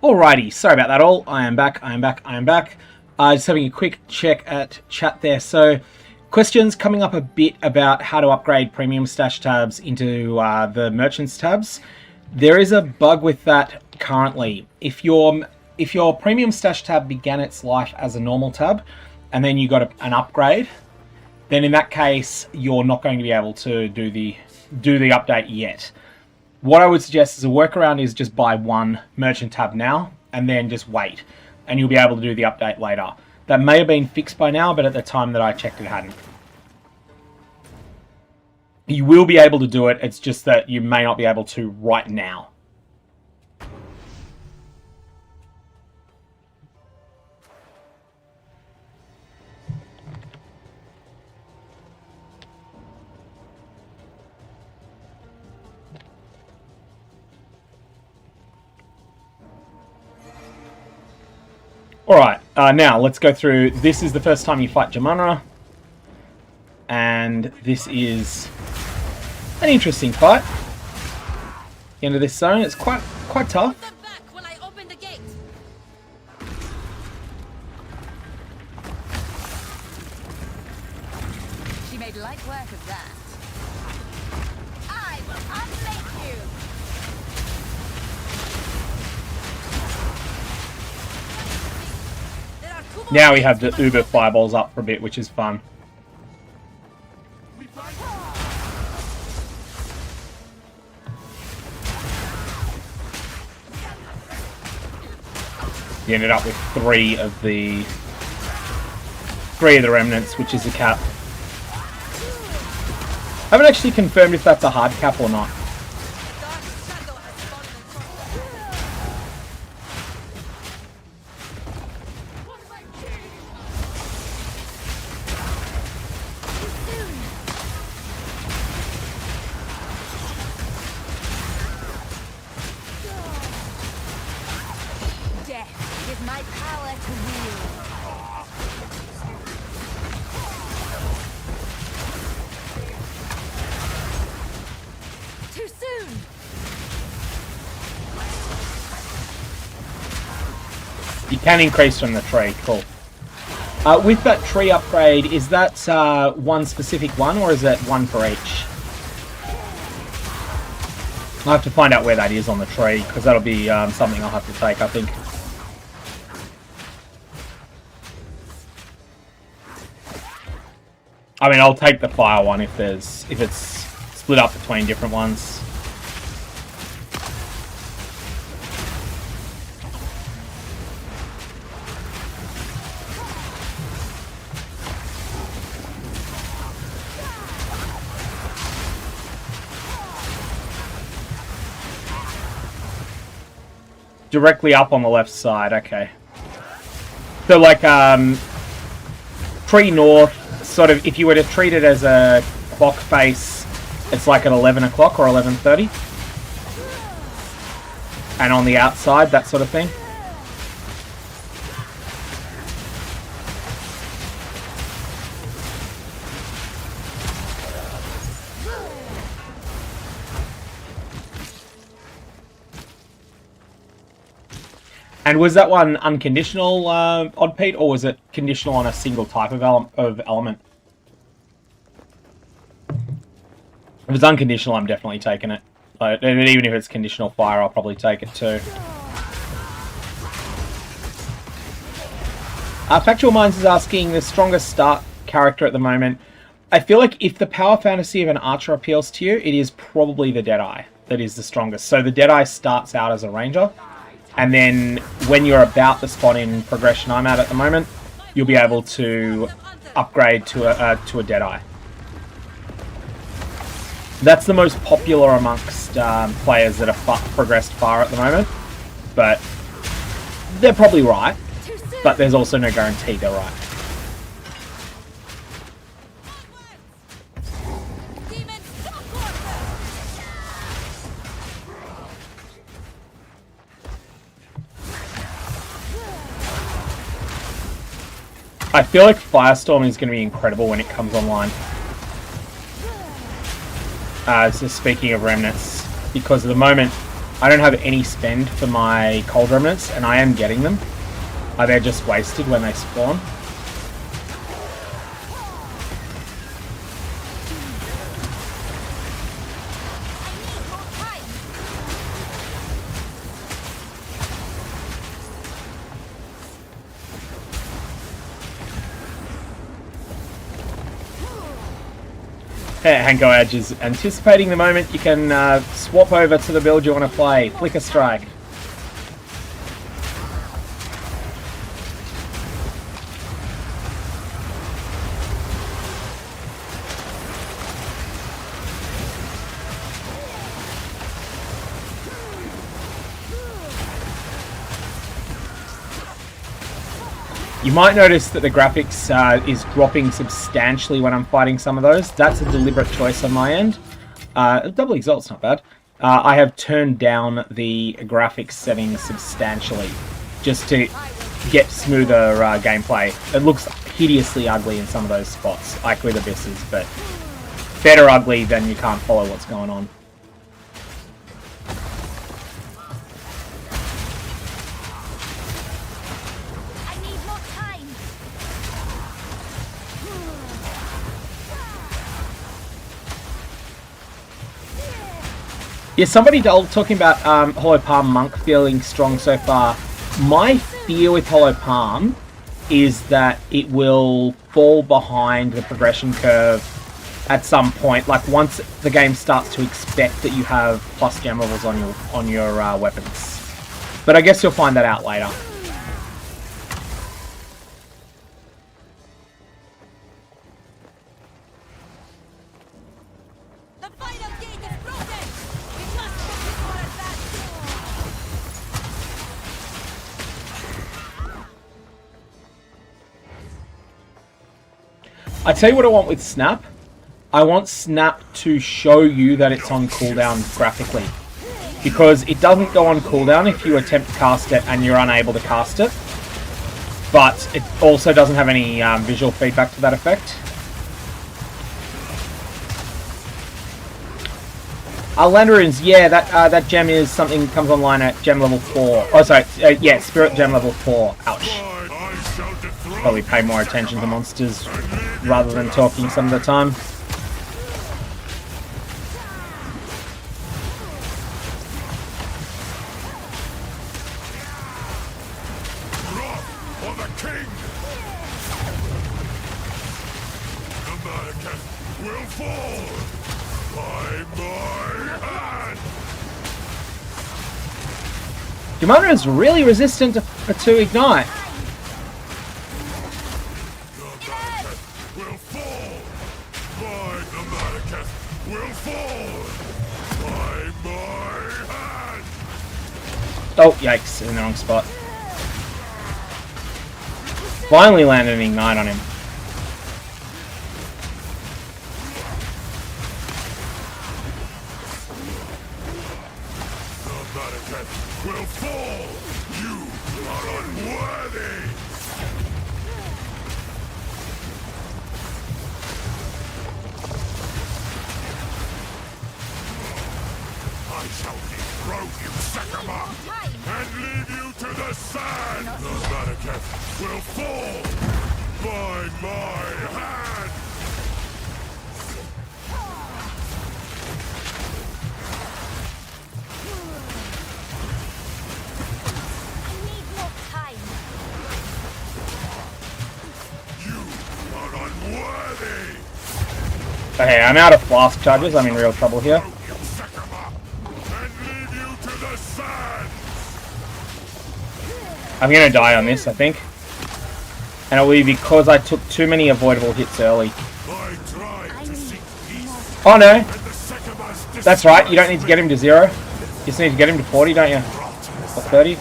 Alrighty, sorry about that all. I am back. Just having a quick check at chat there. So, questions coming up a bit about how to upgrade premium stash tabs into the merchants tabs. There is a bug with that currently. If your premium stash tab began its life as a normal tab, and then you got an upgrade, then in that case you're not going to be able to do the update yet. What I would suggest as a workaround is just buy one merchant tab now and then just wait, and you'll be able to do the update later. That may have been fixed by now, but at the time that I checked it hadn't. You will be able to do it, it's just that you may not be able to right now. Alright, now let's go through. This is the first time you fight Jamunra. And this is an interesting fight. Into this zone, it's quite tough. She made light work of that. I will unmake you. Now we have the Uber fireballs up for a bit, which is fun. You ended up with three of the remnants, which is a cap. I haven't actually confirmed if that's a hard cap or not. You can increase from the tree, cool. With that tree upgrade, is that one specific one, or is it one for each? I'll have to find out where that is on the tree, because that'll be something I'll have to take, I think. I mean, I'll take the fire one if it's split up between different ones. Directly up on the left side, okay. So like, tree north, sort of, if you were to treat it as a clock face, it's like at 11 o'clock or 11:30. And on the outside, that sort of thing. And was that one unconditional, Odd Pete, or was it conditional on a single type of element? If it's unconditional, I'm definitely taking it. Even if it's conditional fire, I'll probably take it too. Factual Minds is asking the strongest start character at the moment. I feel like if the power fantasy of an archer appeals to you, it is probably the Deadeye that is the strongest. So the Deadeye starts out as a ranger. And then when you're about the spot in progression I'm at the moment, you'll be able to upgrade to a Deadeye. That's the most popular amongst players that are progressed far at the moment. But they're probably right. But there's also no guarantee they're right. I feel like Firestorm is going to be incredible when it comes online. So speaking of remnants, because at the moment I don't have any spend for my cold remnants, and I am getting them. They're just wasted when they spawn. Hanko Edge is anticipating the moment you can swap over to the build you want to play. Flicker Strike. You might notice that the graphics is dropping substantially when I'm fighting some of those. That's a deliberate choice on my end. Double Exalt's not bad. I have turned down the graphics settings substantially just to get smoother gameplay. It looks hideously ugly in some of those spots, like with Abysses, but better ugly than you can't follow what's going on. Yeah, somebody talking about Hollow Palm Monk feeling strong so far. My fear with Hollow Palm is that it will fall behind the progression curve at some point. Like once the game starts to expect that you have plus gem levels on your weapons. But I guess you'll find that out later. I tell you what I want with Snap. I want Snap to show you that it's on cooldown graphically. Because it doesn't go on cooldown if you attempt to cast it and you're unable to cast it. But it also doesn't have any visual feedback to that effect. Landarunes, yeah, that gem is something that comes online at gem level 4. Oh, sorry, yeah, Spirit gem level 4. Ouch. Probably pay more attention to monsters rather than talking some of the time. Commander is really resistant to ignite. Oh, yikes, in the wrong spot. Finally landed an ignite on him. Will fall! You are unworthy! I shall dethrone you, Sakama, and leave you to the sand! The Manaketh will fall by my hand! Okay, I'm out of flask charges. I'm in real trouble here. I'm gonna die on this, I think. And it will be because I took too many avoidable hits early. Oh no! That's right, you don't need to get him to 0. You just need to get him to 40, don't you? Or 30?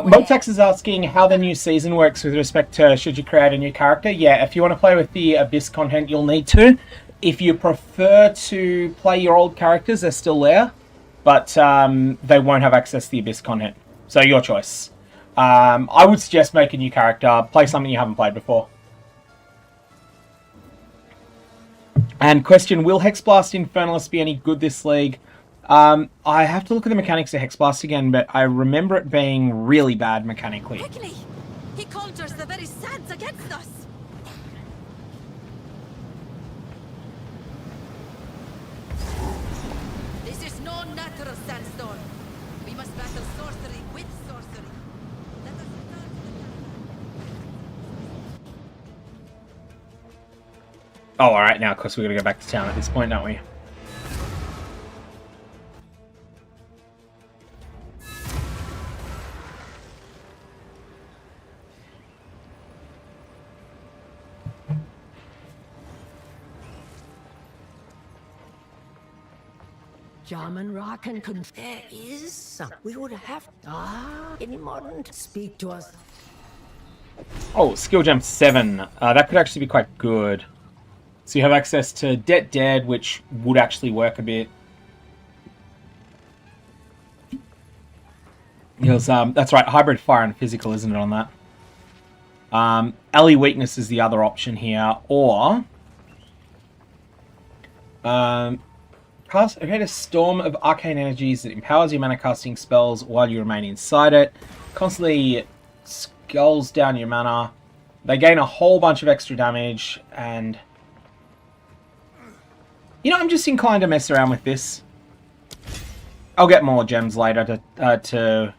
Motex is asking how the new season works with respect to should you create a new character. Yeah, if you want to play with the Abyss content, you'll need to. If you prefer to play your old characters, they're still there, but they won't have access to the Abyss content. So your choice. I would suggest make a new character, play something you haven't played before. And question, will Hexblast Infernalist be any good this league? I have to look at the mechanics of Hexblast again, but I remember it being really bad mechanically. Quickly! He conjures the very sands against us! This is no natural sandstorm. We must battle sorcery with sorcery. Let us return to the Oh, alright, now, of course, we're going to go back to town at this point, don't we? German rock and there is some. We would have any modern speak to us. Oh, skill gem 7. That could actually be quite good. So you have access to Dead, which would actually work a bit. Because, that's right, hybrid fire and physical, isn't it, on that? Alley weakness is the other option here, or create a storm of arcane energies that empowers your mana casting spells while you remain inside it. Constantly skulls down your mana. They gain a whole bunch of extra damage, and you know, I'm just inclined to mess around with this. I'll get more gems later to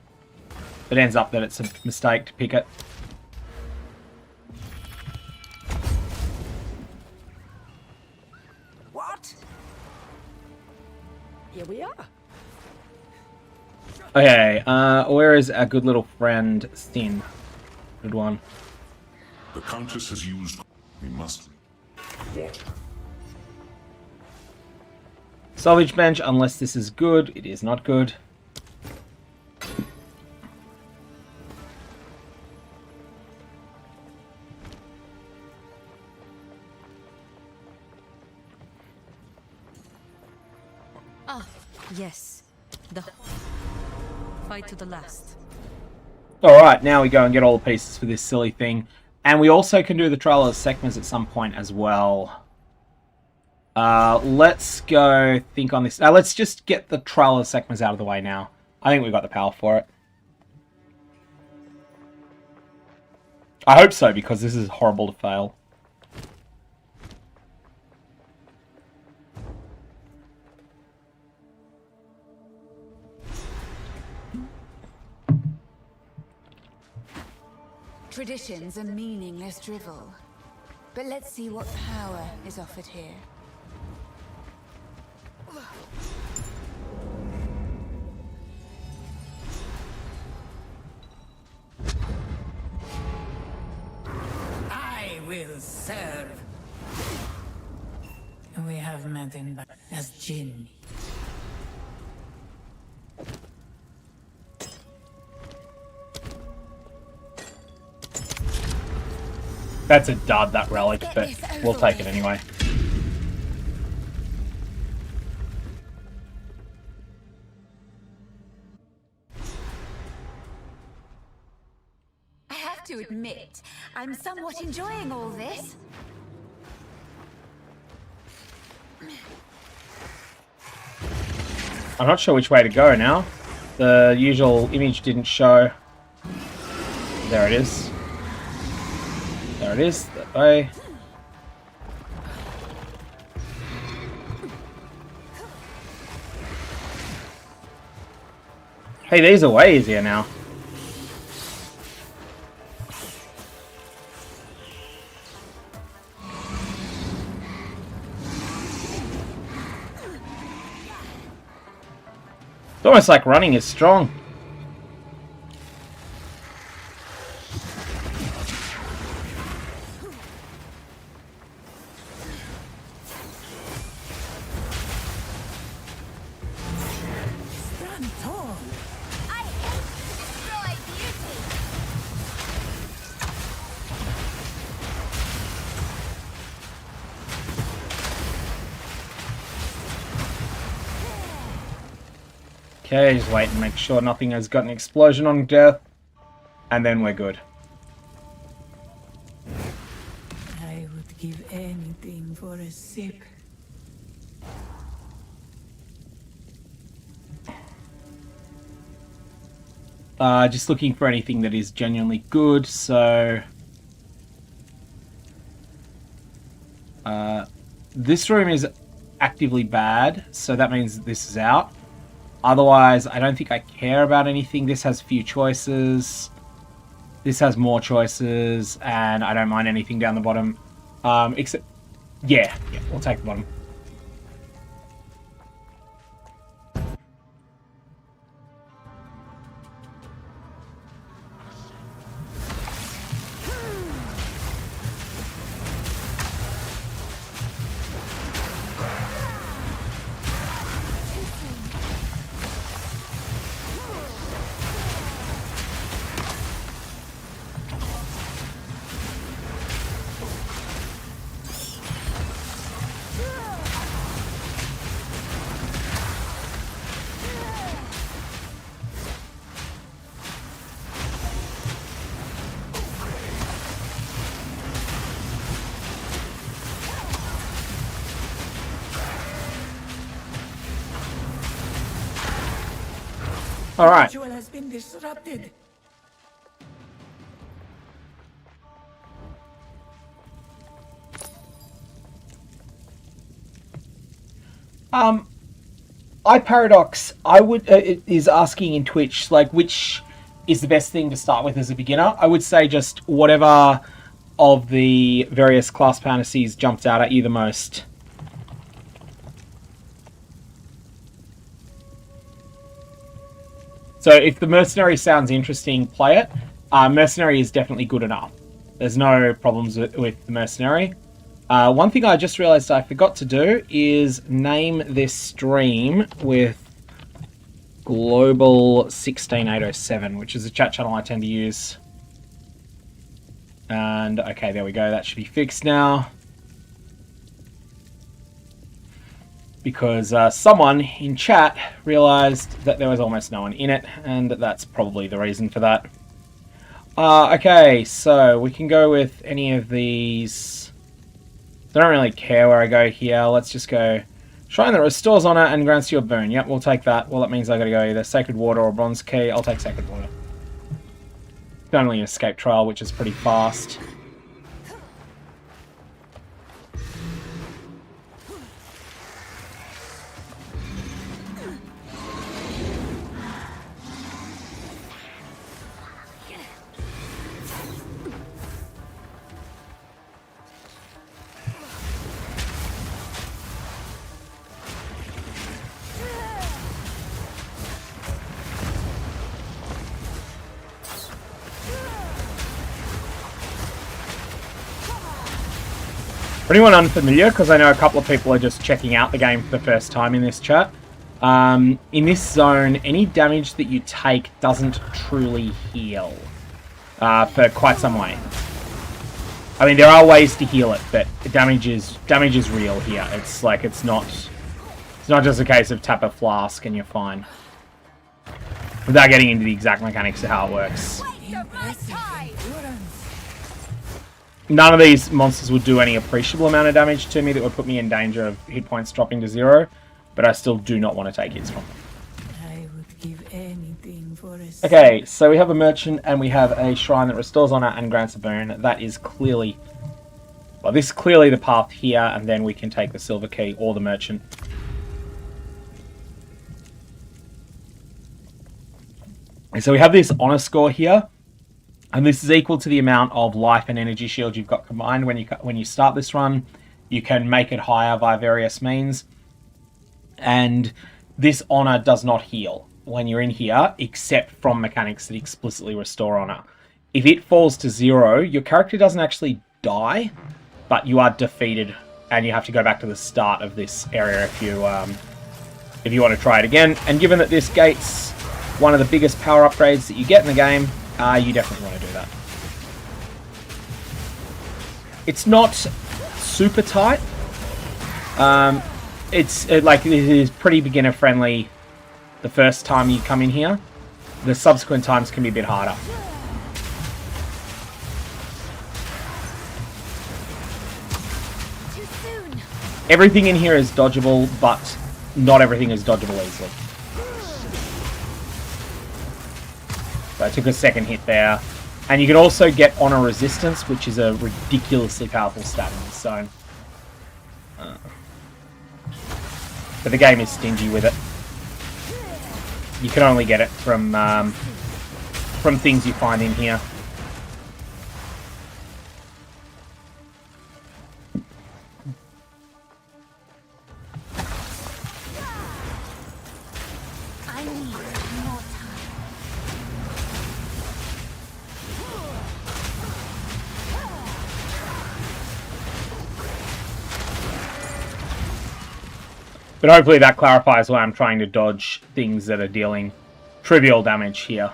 it ends up that it's a mistake to pick it. What? Here we are. Okay, where is our good little friend Stin? Good one. The Countess has used... We must... Water. Salvage bench, unless this is good. It is not good. Ah, yes. The fight to the last. Alright, now we go and get all the pieces for this silly thing. And we also can do the Trial of Sekhmet at some point as well. Let's go think on this. Let's just get the Trial of Sekhmet out of the way now. I think we've got the power for it. I hope so, because this is horrible to fail. Traditions are meaningless drivel. But let's see what power is offered here. I will serve. We have met in as Jinn. That's a dud, that relic, but we'll take it anyway. I have to admit, I'm somewhat enjoying all this. I'm not sure which way to go now. The usual image didn't show. There it is. There it is, that way. Hey, these are way easier now. It's almost like running is strong. Okay, just wait and make sure nothing has got an explosion on death. And then we're good. I would give anything for a sip. Just looking for anything that is genuinely good, so... this room is actively bad, so that means this is out. Otherwise, I don't think I care about anything. This has few choices. This has more choices, and I don't mind anything down the bottom. Except... Yeah, we'll take the bottom. All right. Ritual has been disrupted. iParadox, I would is asking in Twitch, like, which is the best thing to start with as a beginner. I would say just whatever of the various class fantasies jumped out at you the most. So if the Mercenary sounds interesting, play it. Mercenary is definitely good enough. There's no problems with the Mercenary. One thing I just realized I forgot to do is name this stream with Global 16807, which is a chat channel I tend to use. And okay, there we go. That should be fixed now. Because someone in chat realized that there was almost no one in it, and that's probably the reason for that. Okay, so we can go with any of these. I don't really care where I go here. Let's just go Shrine that restores honor and grants you a boon. Yep, we'll take that. Well, that means I gotta go either Sacred Water or Bronze Key. I'll take Sacred Water. Only an escape trial, which is pretty fast. For anyone unfamiliar, because I know a couple of people are just checking out the game for the first time in this chat, in this zone, any damage that you take doesn't truly heal for quite some way. I mean, there are ways to heal it, but the damage is real here. It's like it's not just a case of tap a flask and you're fine. Without getting into the exact mechanics of how it works. None of these monsters would do any appreciable amount of damage to me that would put me in danger of hit points dropping to 0, but I still do not want to take hits from them. I would give anything for a Okay, so we have a merchant and we have a shrine that restores honor and grants a boon. That is clearly, well, this is clearly the path here, and then we can take the silver key or the merchant. And so we have this honor score here. And this is equal to the amount of life and energy shield you've got combined when you start this run. You can make it higher via various means. And this honor does not heal when you're in here, except from mechanics that explicitly restore honor. If it falls to 0, your character doesn't actually die, but you are defeated, and you have to go back to the start of this area if you want to try it again. And given that this gate's one of the biggest power upgrades that you get in the game, you definitely want to do that. It's not super tight. It is pretty beginner friendly. the first time you come in here. The subsequent times can be a bit harder. Everything in here is dodgeable, but not everything is dodgeable easily. So I took a second hit there. And you can also get honor resistance, which is a ridiculously powerful stat in this zone. But the game is stingy with it. You can only get it from things you find in here. But hopefully that clarifies why I'm trying to dodge things that are dealing trivial damage here.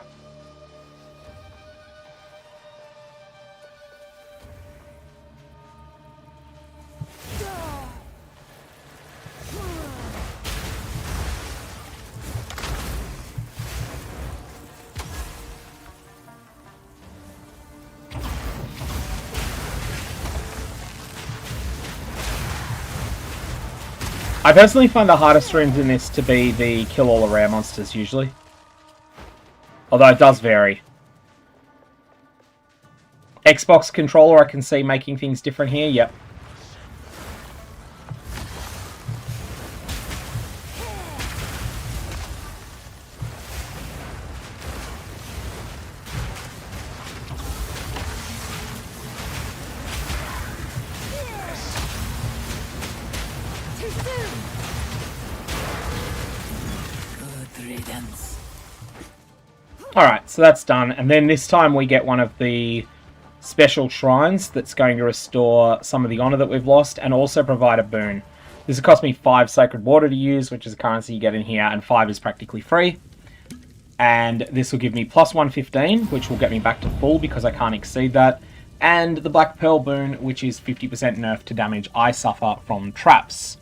I personally find the hardest rooms in this to be the kill all the rare monsters, usually. Although it does vary. Xbox controller I can see making things different here, yep. Alright, so that's done. And then this time we get one of the special shrines that's going to restore some of the honor that we've lost and also provide a boon. This will cost me 5 sacred water to use, which is a currency you get in here, and 5 is practically free. And this will give me plus 115, which will get me back to full because I can't exceed that. And the Black Pearl boon, which is 50% nerf to damage I suffer from traps.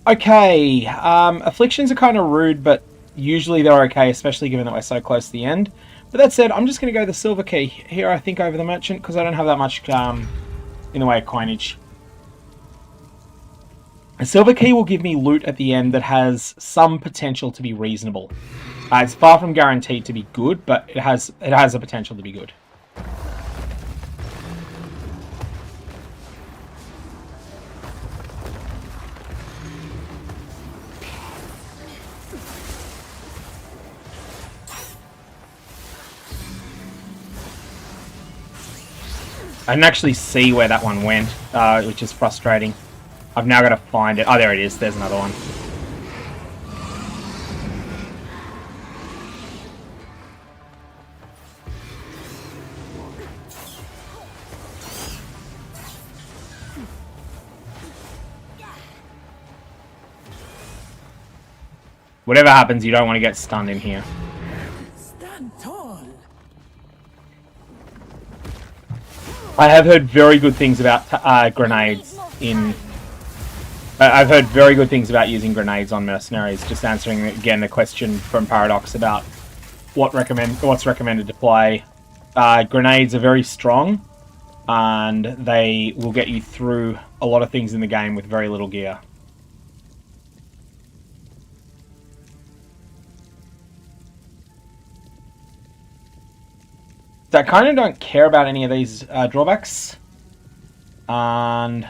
Okay, afflictions are kind of rude, but usually they're okay, especially given that we're so close to the end. But that said, I'm just going to go the silver key here, I think, over the merchant, because I don't have that much in the way of coinage. A silver key will give me loot at the end that has some potential to be reasonable. It's far from guaranteed to be good, but it has a potential to be good. I didn't actually see where that one went, which is frustrating. I've now got to find it. Oh, there it is. There's another one. Whatever happens, you don't want to get stunned in here. Stand tall. I have heard very good things about grenades in... I've heard very good things about using grenades on mercenaries. Just answering again the question from Paradox about what's recommended to play. Grenades are very strong, and they will get you through a lot of things in the game with very little gear. So I kind of don't care about any of these drawbacks. And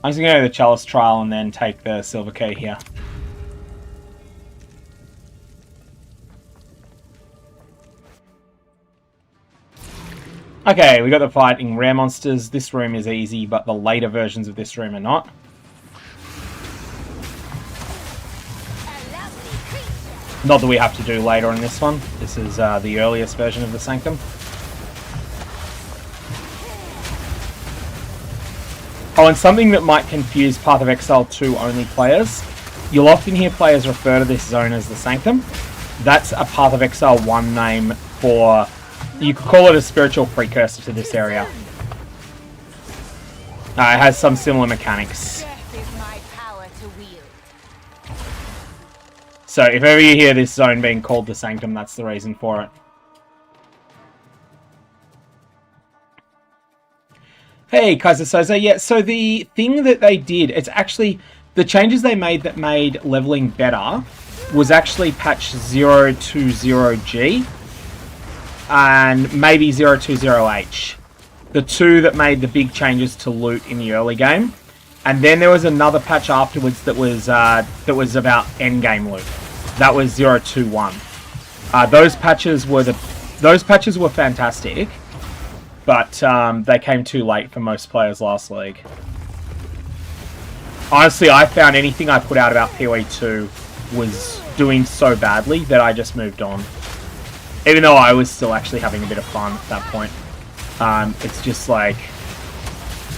I'm just going to go to the Chalice Trial and then take the silver key here. Okay, we got the fighting rare monsters. This room is easy, but the later versions of this room are not. Not that we have to do later in this one. This is the earliest version of the Sanctum. Oh, and something that might confuse Path of Exile 2 only players. You'll often hear players refer to this zone as the Sanctum. That's a Path of Exile 1 name for... You could call it a spiritual precursor to this area. It has some similar mechanics. Death is my power to wield. So if ever you hear this zone being called the Sanctum, that's the reason for it. Hey, Kaiser Soza. Yeah, so the thing that they did, it's actually... The changes they made that made leveling better was actually patch 020G and maybe 020H. The two that made the big changes to loot in the early game. And then there was another patch afterwards that was about endgame loot. That was 021. Those patches were fantastic, but they came too late for most players last league. Honestly, I found anything I put out about POE2 was doing so badly that I just moved on. Even though I was still actually having a bit of fun at that point. It's just like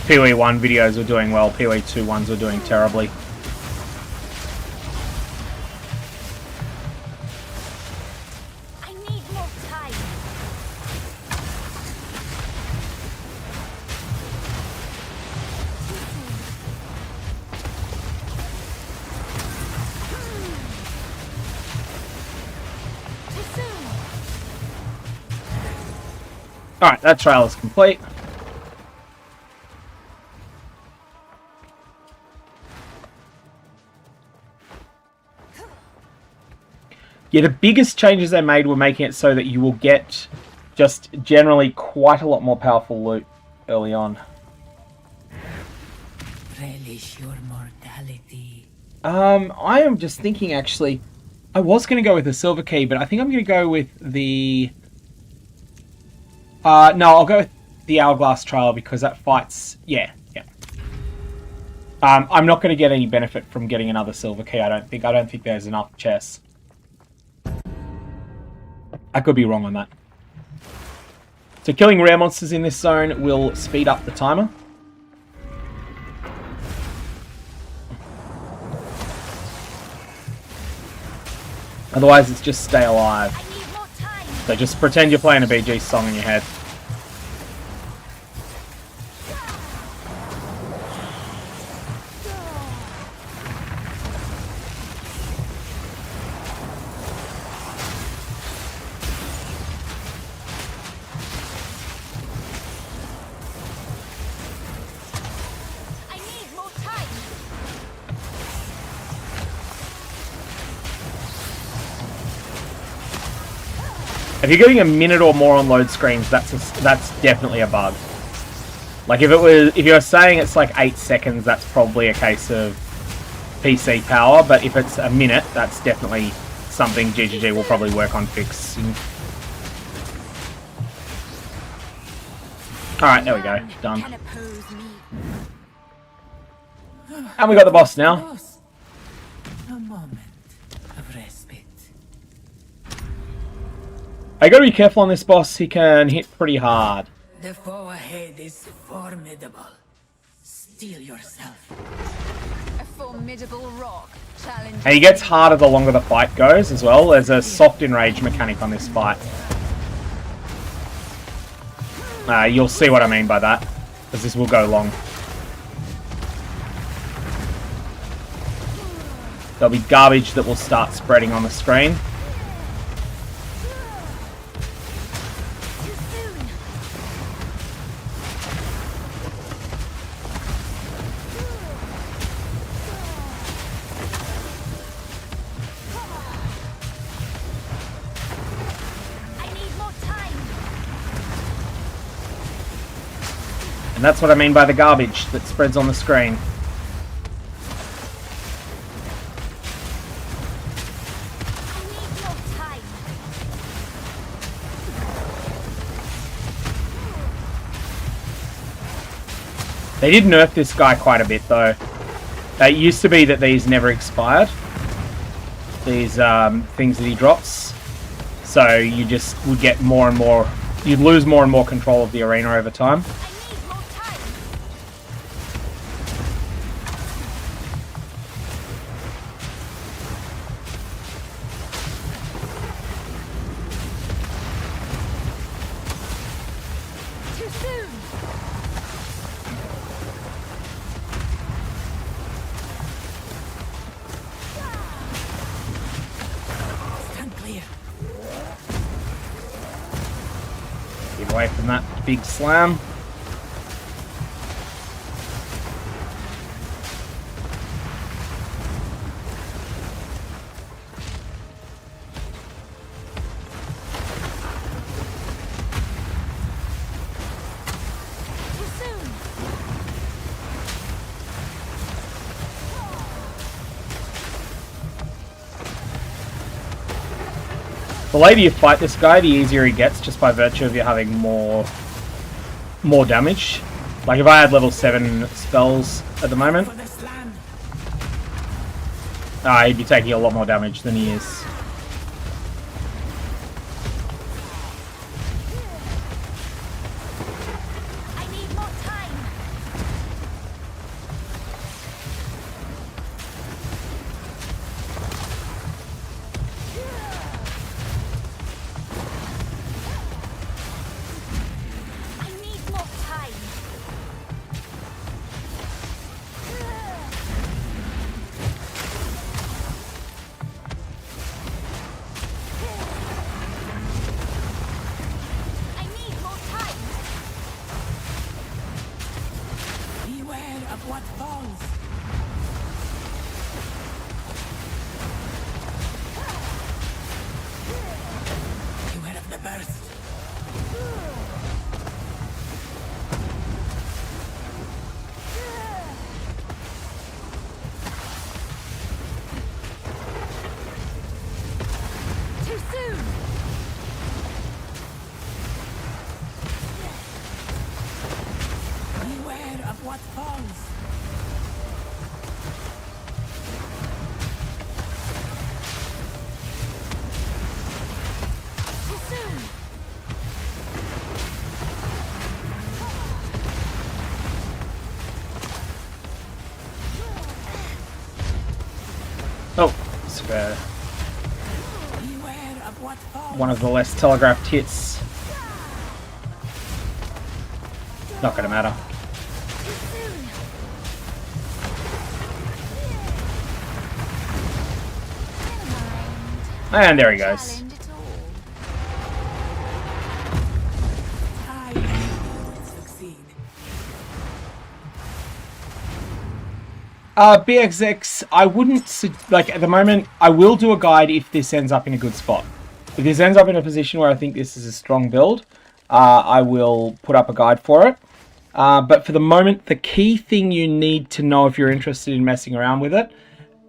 POE1 videos were doing well, POE2 ones were doing terribly. I need more time. Alright, that trial is complete. Yeah, the biggest changes they made were making it so that you will get just generally quite a lot more powerful loot early on. Relish your mortality. I am just thinking actually, I was going to go with the silver key, but I think I'm going to go with the... no, I'll go with the hourglass trial because that fights... Yeah. I'm not going to get any benefit from getting another silver key, I don't think. I don't think there's enough chests. I could be wrong on that. So killing rare monsters in this zone will speed up the timer. Otherwise, it's just stay alive. So just pretend you're playing a BG song in your head. If you're getting a minute or more on load screens, that's definitely a bug. Like if you're saying it's like 8 seconds, that's probably a case of PC power. But if it's a minute, that's definitely something GGG will probably work on fixing. All right, there we go, done. And we got the boss now. A moment of respite. I gotta be careful on this boss, he can hit pretty hard. The foe ahead is formidable. Steel yourself. A formidable rock challenge. And he gets harder the longer the fight goes as well. There's a soft enrage mechanic on this fight. You'll see what I mean by that, because this will go long. There'll be garbage that will start spreading on the screen. And that's what I mean by the garbage that spreads on the screen. They did nerf this guy quite a bit though. It used to be that these never expired. These things that he drops. So you just would get more and more, you'd lose more and more control of the arena over time. away from that big slam. The later you fight this guy, the easier he gets, just by virtue of you having more damage. Like if I had level 7 spells at the moment, he'd be taking a lot more damage than he is. Oh, it's one of the less telegraphed hits. Not gonna matter. And there he goes. BXX, I wouldn't, like, at the moment, I will do a guide if this ends up in a good spot. If this ends up in a position where I think this is a strong build, I will put up a guide for it. But for the moment, the key thing you need to know if you're interested in messing around with it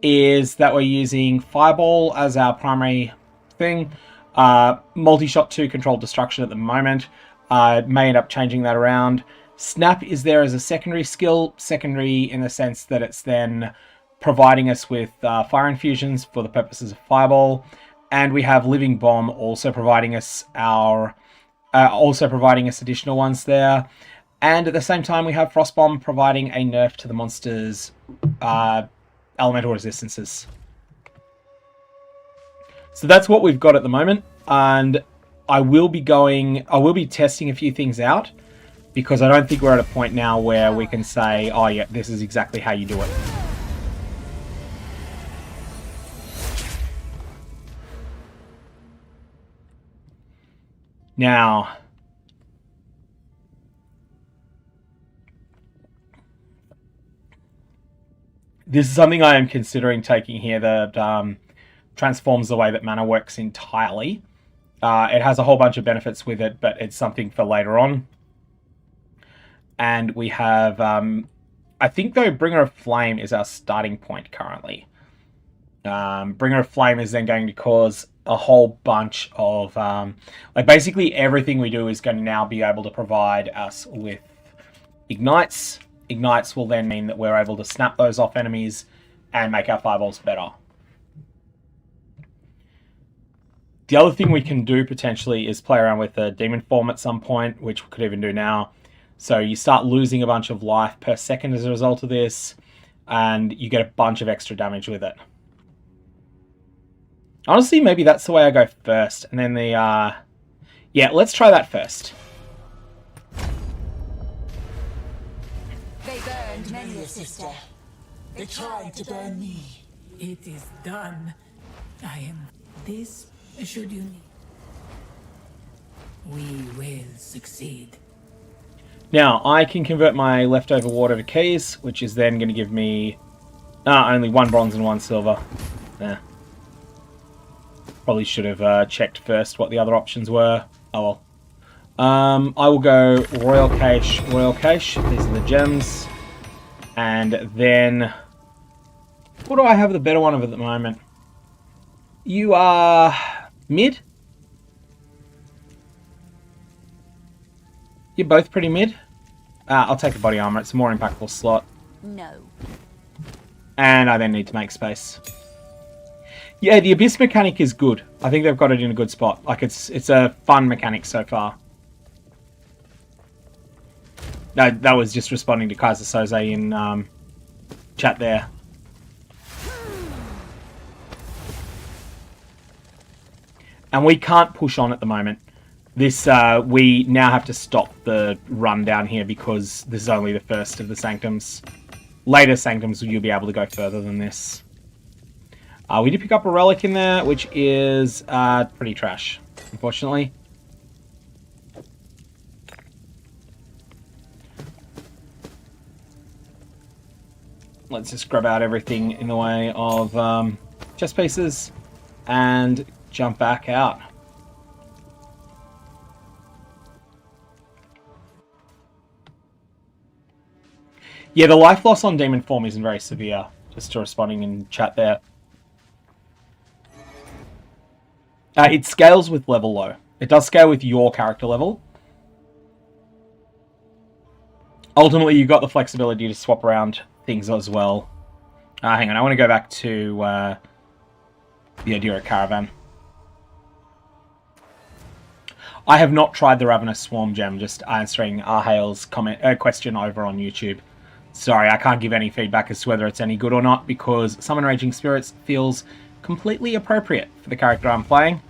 is that we're using Fireball as our primary thing. Multi-shot 2 controlled destruction at the moment. May end up changing that around. Snap is there as a secondary skill, secondary in the sense that it's then providing us with fire infusions for the purposes of Fireball, and we have Living Bomb also providing us additional ones there, and at the same time we have Frost Bomb providing a nerf to the monster's elemental resistances. So that's what we've got at the moment, and I will be testing a few things out, because I don't think we're at a point now where we can say, oh yeah, this is exactly how you do it. Now, this is something I am considering taking here that transforms the way that mana works entirely. It has a whole bunch of benefits with it, but it's something for later on. And we have, I think though, Bringer of Flame is our starting point currently. Bringer of Flame is then going to cause a whole bunch of, like basically everything we do is going to now be able to provide us with ignites. Ignites will then mean that we're able to snap those off enemies and make our fireballs better. The other thing we can do potentially is play around with the demon form at some point, which we could even do now. So you start losing a bunch of life per second as a result of this, and you get a bunch of extra damage with it. Honestly, maybe that's the way I go first, and then the, yeah, let's try that first. They burned many a sister. They tried to burn me. It is done. I am this should you need. We will succeed. Now, I can convert my leftover water to keys, which is then going to give me only 1 bronze and 1 silver. Yeah. Probably should have checked first what the other options were. Oh well. I will go Royal Cache, Royal Cache. These are the gems. And then... what do I have the better one of at the moment? You are... mid? You're both pretty mid. I'll take the body armor. It's a more impactful slot. No. And I then need to make space. Yeah, the Abyss mechanic is good. I think they've got it in a good spot. Like, it's a fun mechanic so far. No, that was just responding to Kaiser Soze in chat there. And we can't push on at the moment. This, we now have to stop the run down here because this is only the first of the Sanctums. Later Sanctums, you'll be able to go further than this. We did pick up a relic in there, which is pretty trash, unfortunately. Let's just grab out everything in the way of chest pieces and jump back out. Yeah, the life loss on demon form isn't very severe, just to responding in chat there. It scales with level though. It does scale with your character level. Ultimately, you've got the flexibility to swap around things as well. Hang on, I want to go back to the Adira Caravan. I have not tried the Ravenous Swarm gem, just answering Arhail's question over on YouTube. Sorry, I can't give any feedback as to whether it's any good or not, because Summon Raging Spirits feels completely appropriate for the character I'm playing.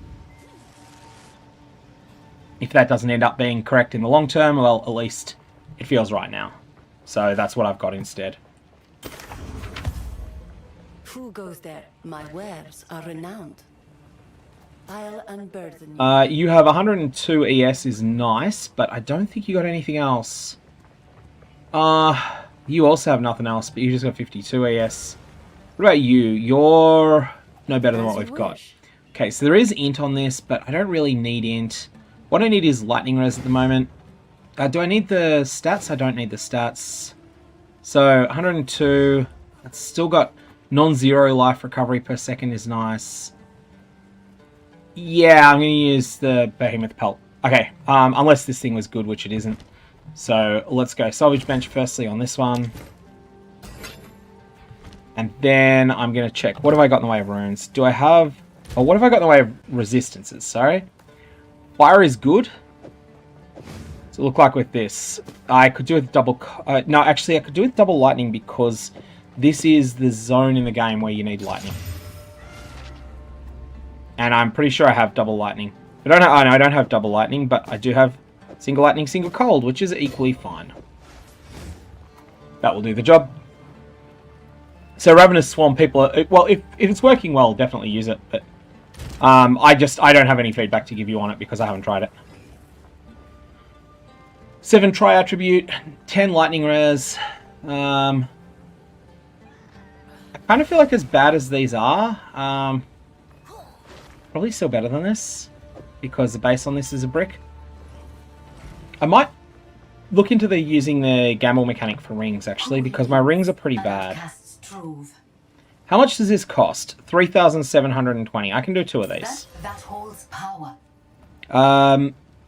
If that doesn't end up being correct in the long term, well, at least it feels right now. So that's what I've got instead. Who goes there? My wares are renowned. I'll unburden you. You have 102 ES is nice, but I don't think you got anything else. You also have nothing else, but you just got 52 ES. What about you? You're no better than what we've got. Okay, so there is int on this, but I don't really need int. What I need is lightning res at the moment. Do I need the stats? I don't need the stats. So 102. It's still got non-zero life recovery per second is nice. Yeah, I'm going to use the Behemoth Pelt. Okay, unless this thing was good, which it isn't. So let's go salvage bench firstly on this one. And then I'm going to check. What have I got in the way of runes? Do I have... oh, what have I got in the way of resistances? Sorry. Fire is good. So look like with this. I could do it with double... no, actually I could do it with double lightning because this is the zone in the game where you need lightning. And I'm pretty sure I have double lightning. I don't have, oh no, I don't have double lightning, but I do have single lightning, single cold, which is equally fine. That will do the job. So Ravenous Swarm, people are, well, if it's working well, definitely use it. But I don't have any feedback to give you on it because I haven't tried it. 7 Tri Attribute, 10 Lightning Res. I kind of feel like as bad as these are, probably still better than this because the base on this is a brick. I might look into using the gamble mechanic for rings actually because my rings are pretty bad. How much does this cost? 3,720. I can do 2 of these. That holds power.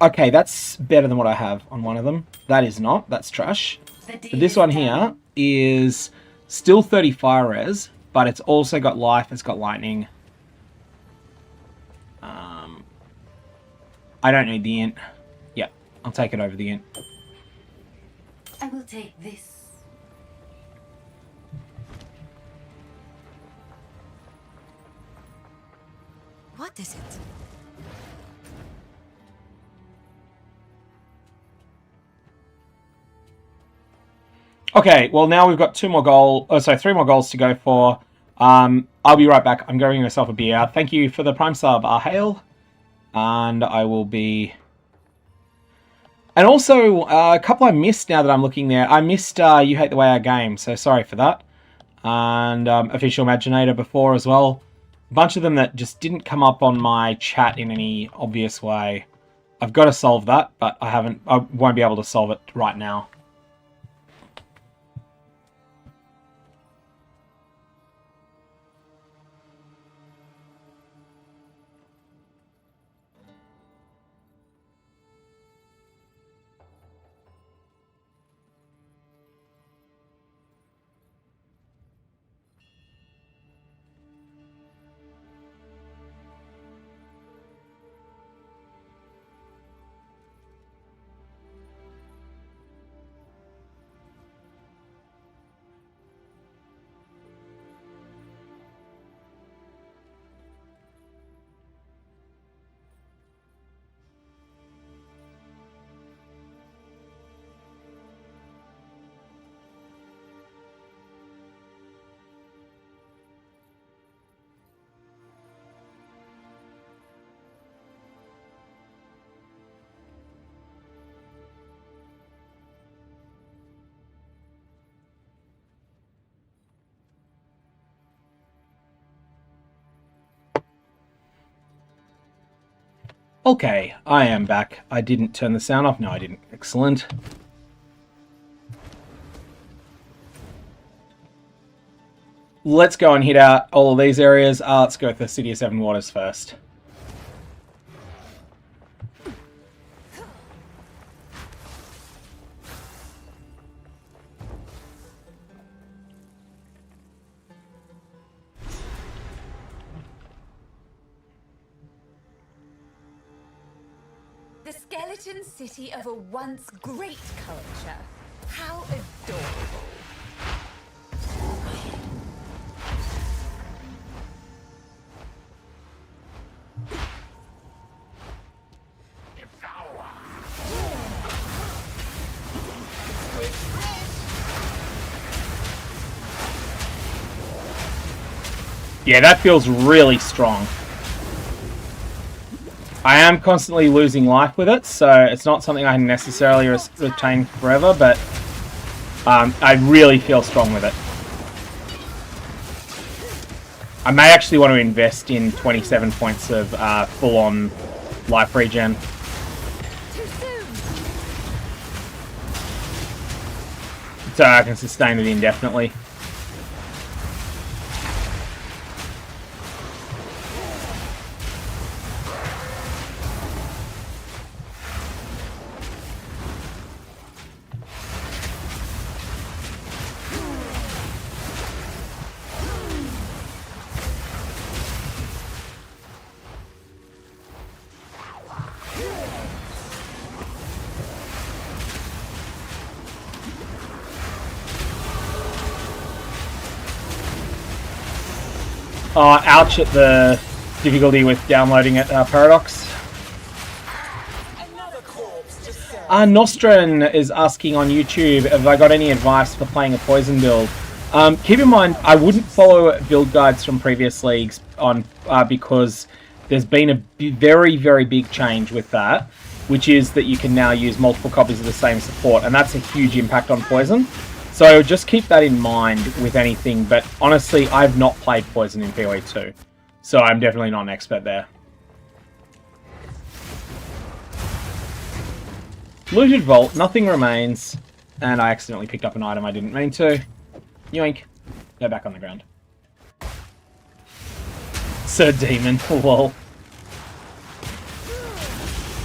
Okay, that's better than what I have on one of them. That is not. That's trash. But this one here is still 30 fire res, but it's also got life. It's got lightning. I don't need the int. Yeah, I'll take it over the int. I will take this. What is it? Okay, well now we've got 3 more goals to go for. I'll be right back. I'm grabbing myself a beer. Thank you for the Prime sub, Arhail. And I will be And also, a couple I missed now that I'm looking there. I missed You Hate the Way I Game, so sorry for that. And Official Imaginator before as well. A bunch of them that just didn't come up on my chat in any obvious way. I've got to solve that, but I won't be able to solve it right now. Okay, I am back. I didn't turn the sound off. No, I didn't. Excellent. Let's go and hit out all of these areas. Let's go with the City of Seven Waters first. The skeleton city of a once great culture. How adorable. Yeah, that feels really strong. I am constantly losing life with it, so it's not something I necessarily retain forever, but I really feel strong with it. I may actually want to invest in 27 points of full-on life regen. So I can sustain it indefinitely. Ouch at the difficulty with downloading it, Paradox. Nostran is asking on YouTube, have I got any advice for playing a poison build? Keep in mind, I wouldn't follow build guides from previous leagues on because there's been a very, very big change with that, which is that you can now use multiple copies of the same support, and that's a huge impact on poison. So just keep that in mind with anything, but honestly, I've not played Poison in POE2, so I'm definitely not an expert there. Looted vault, nothing remains, and I accidentally picked up an item I didn't mean to. Yoink. Go back on the ground. Sir Demon, lol.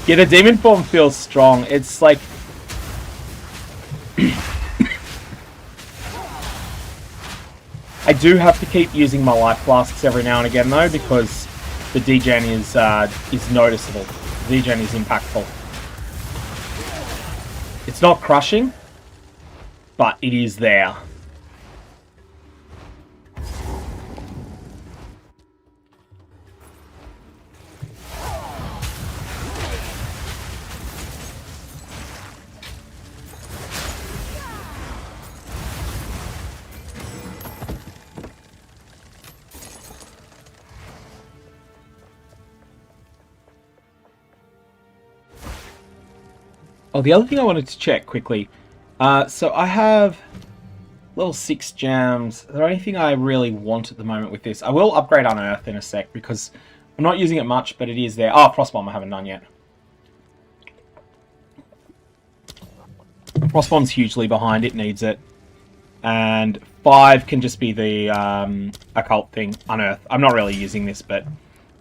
Yeah, the demon form feels strong. It's like... I do have to keep using my life flasks every now and again though, because the degen is noticeable. The degen is impactful. It's not crushing, but it is there. Oh, the other thing I wanted to check quickly. So I have level 6 jams. Is there anything I really want at the moment with this? I will upgrade Unearth in a sec because I'm not using it much, but it is there. Oh, Frostbomb I haven't done yet. Frostbomb's hugely behind. It needs it. And 5 can just be the occult thing, Unearth. I'm not really using this, but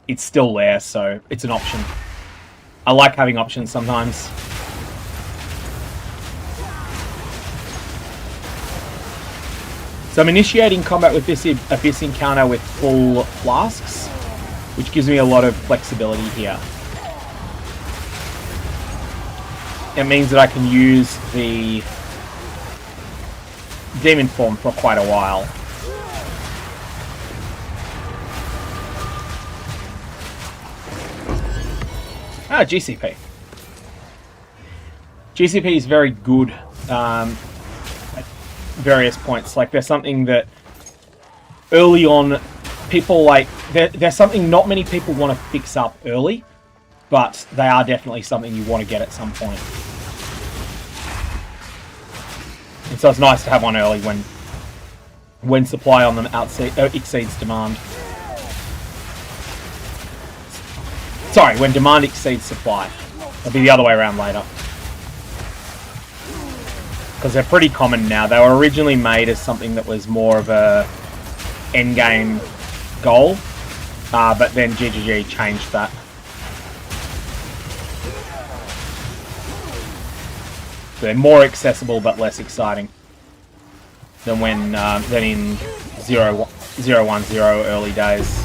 it's still there, so it's an option. I like having options sometimes. So I'm initiating combat with this Abyss encounter with full flasks, which gives me a lot of flexibility here. It means that I can use the demon form for quite a while. Ah, GCP. GCP is very good at various points. Like, there's something that early on people like... There's something not many people want to fix up early, but they are definitely something you want to get at some point. And so it's nice to have one early when supply on them exceeds demand. Sorry, when demand exceeds supply. It'll be the other way around later. Because they're pretty common now. They were originally made as something that was more of a endgame goal, but then GGG changed that. So they're more accessible but less exciting than when than in 0.10 early days.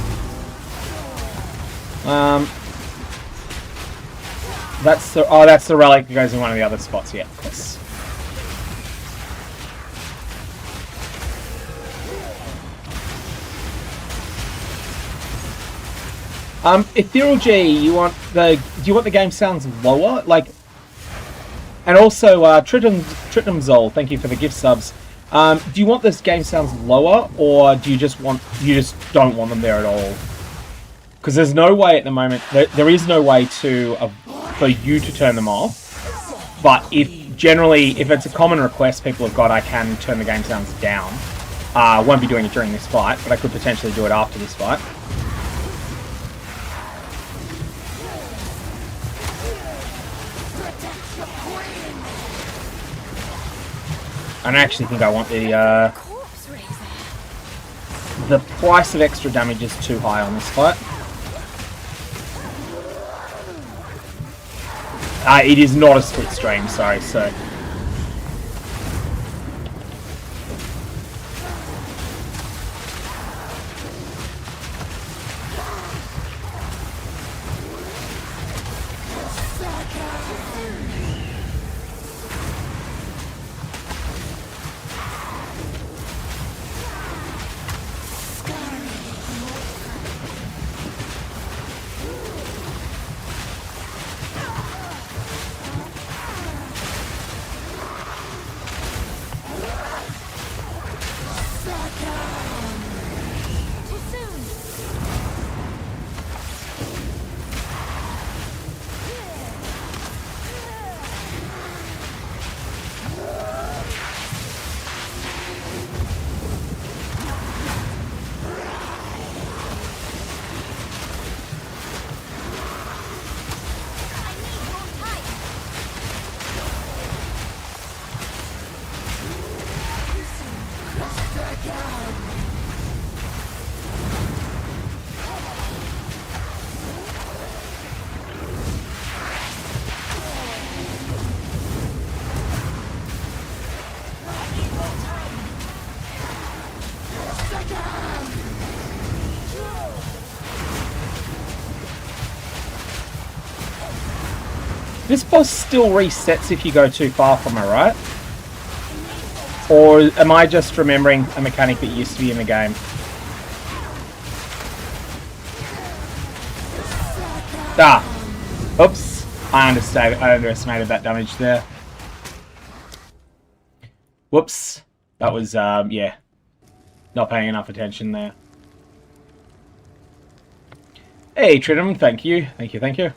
That's the relic that goes in one of the other spots. Yeah, of course. Ethereal G, do you want the game sounds lower? Like, and also Tritumzol, thank you for the gift subs. Do you want this game sounds lower, or do you just don't want them there at all? Because there's no way at the moment. There is no way for you to turn them off. But if it's a common request people have got, I can turn the game sounds down. I won't be doing it during this fight, but I could potentially do it after this fight. And I actually think I want the price of extra damage is too high on this fight. It is not a split stream, sorry, so... This boss still resets if you go too far from it, right? Or am I just remembering a mechanic that used to be in the game? Oops. I underestimated that damage there. Whoops. That was, yeah. Not paying enough attention there. Hey, Tritum, thank you. Thank you.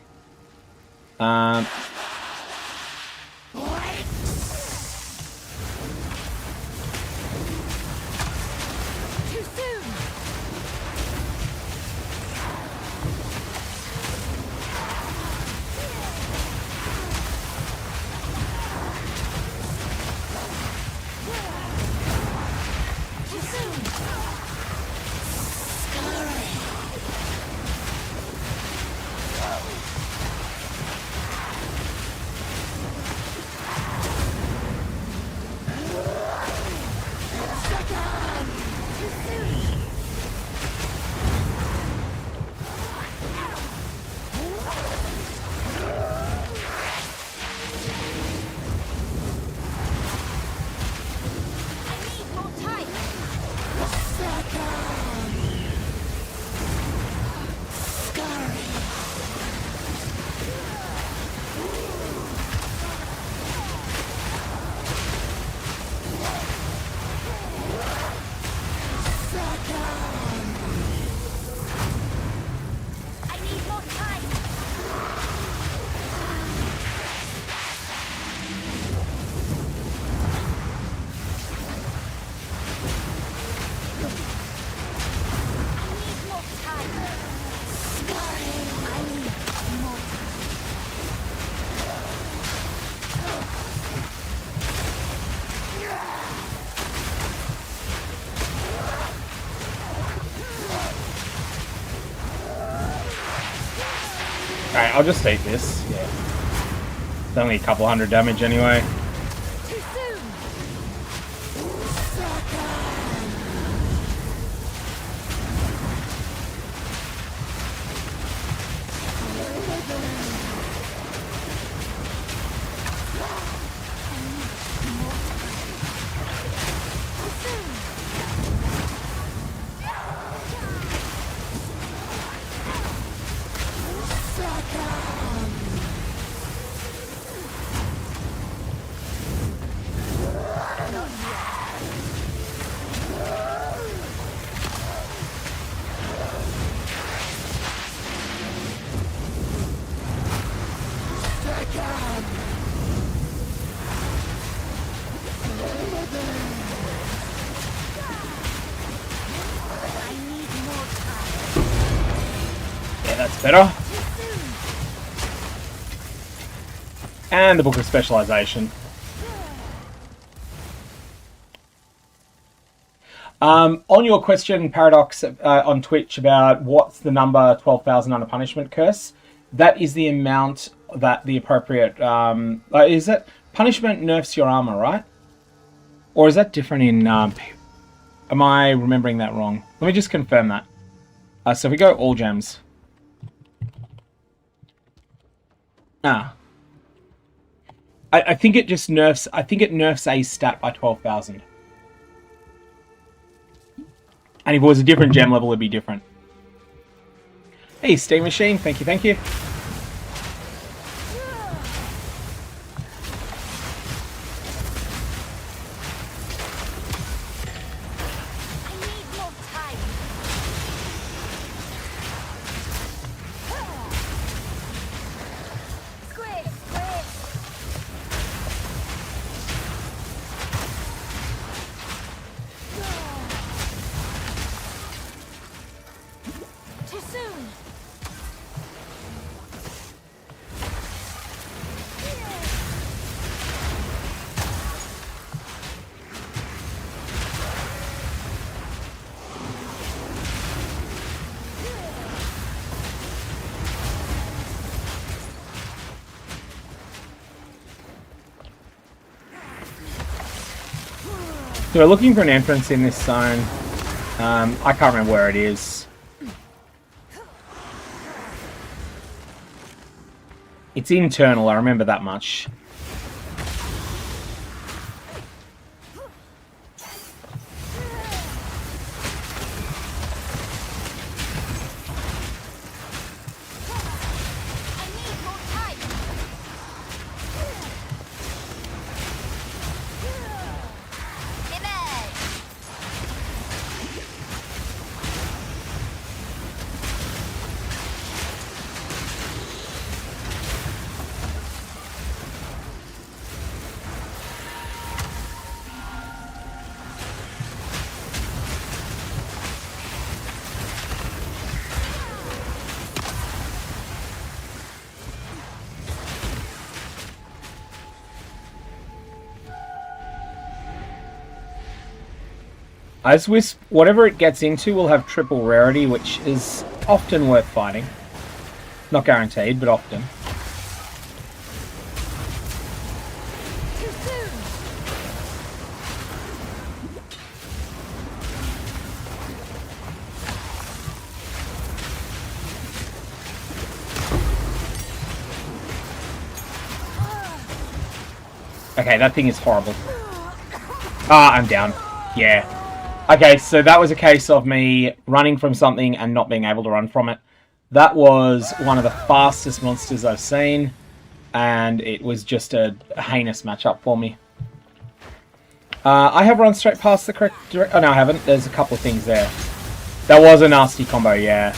Alright, I'll just eat this. Yeah. It's only a couple hundred damage anyway. Yeah, that's better. And the Book of Specialization. On your question, Paradox, on Twitch about what's the number 12,000 under punishment curse, that is the amount that the appropriate... is that punishment nerfs your armor, right? Or is that different in... am I remembering that wrong? Let me just confirm that. So if we go all gems. I think it just nerfs... I think it nerfs a stat by 12,000. And if it was a different gem level, it'd be different. Hey, Steam Machine. Thank you, thank you. So we're looking for an entrance in this zone. I can't remember where it is. It's internal, I remember that much. As Wisp, whatever it gets into will have triple rarity, which is often worth fighting. Not guaranteed, but often. Okay, that thing is horrible. Ah, I'm down. Yeah. Okay, so that was a case of me running from something and not being able to run from it. That was one of the fastest monsters I've seen, and it was just a heinous matchup for me. I have run straight past the correct direction. Oh, no, I haven't. There's a couple of things there. That was a nasty combo, yeah.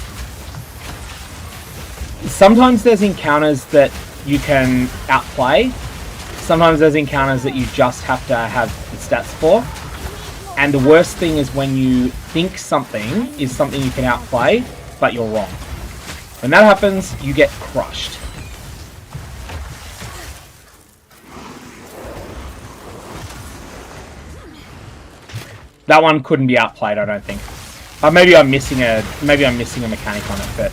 Sometimes there's encounters that you can outplay. Sometimes there's encounters that you just have to have the stats for. And the worst thing is when you think something is something you can outplay, but you're wrong. When that happens, you get crushed. That one couldn't be outplayed, I don't think. Maybe I'm missing a mechanic on it, but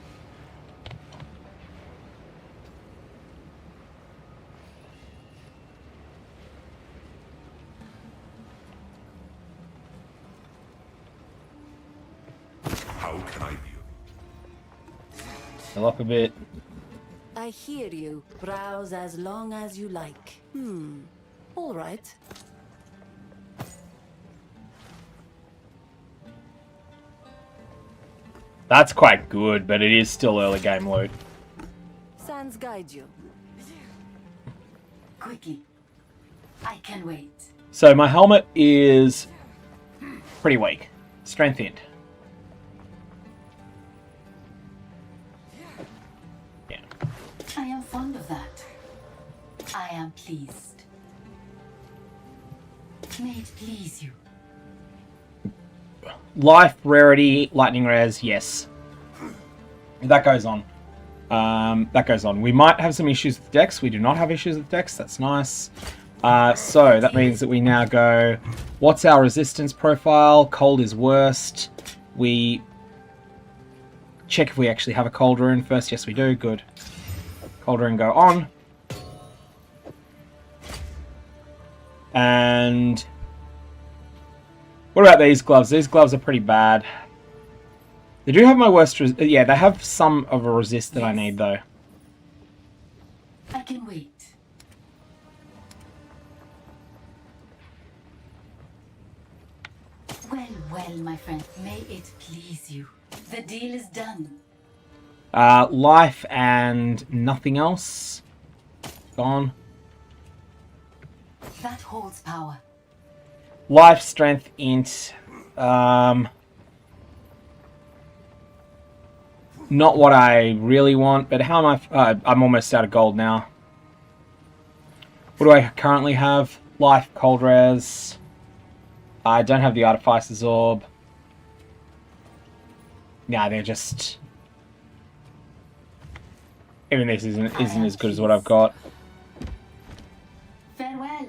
How can I be? Fill up a bit. I hear you. Browse as long as you like. All right. That's quite good, but it is still early game loot. Sans guide you. Quickly. I can wait. So my helmet is pretty weak. Strength int. Yeah. I am fond of that. I am pleased. May it please you. Life, rarity, lightning rares, yes. That goes on. That goes on. We might have some issues with decks. We do not have issues with decks. That's nice. So that means that we now go, what's our resistance profile? Cold is worst. We check if we actually have a cold rune first. Yes, we do. Good. Cold rune go on. And what about these gloves? These gloves are pretty bad. They do have my worst... yeah, they have some of a resist that I need, though. I can wait. Well, my friend. May it please you. The deal is done. Life and nothing else. Gone. That holds power. Life, strength, int. Not what I really want, but how am I... I'm almost out of gold now. What do I currently have? Life, cold res. I don't have the Artificer's Orb. Yeah, they're just... Even this isn't as good as what I've got. Farewell.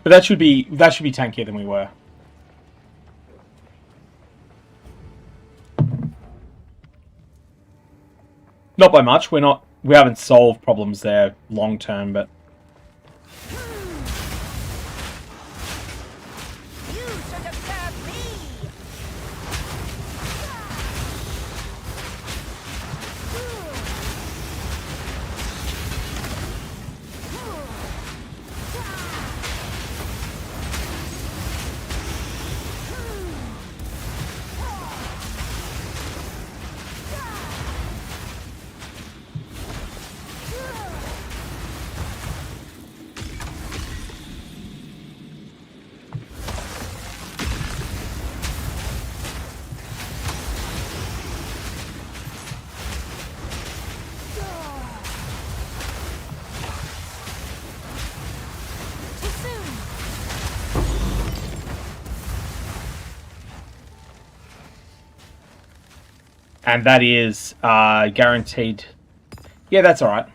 But that should be tankier than we were. Not by much. We haven't solved problems there long term, but and that is guaranteed. Yeah, that's all right.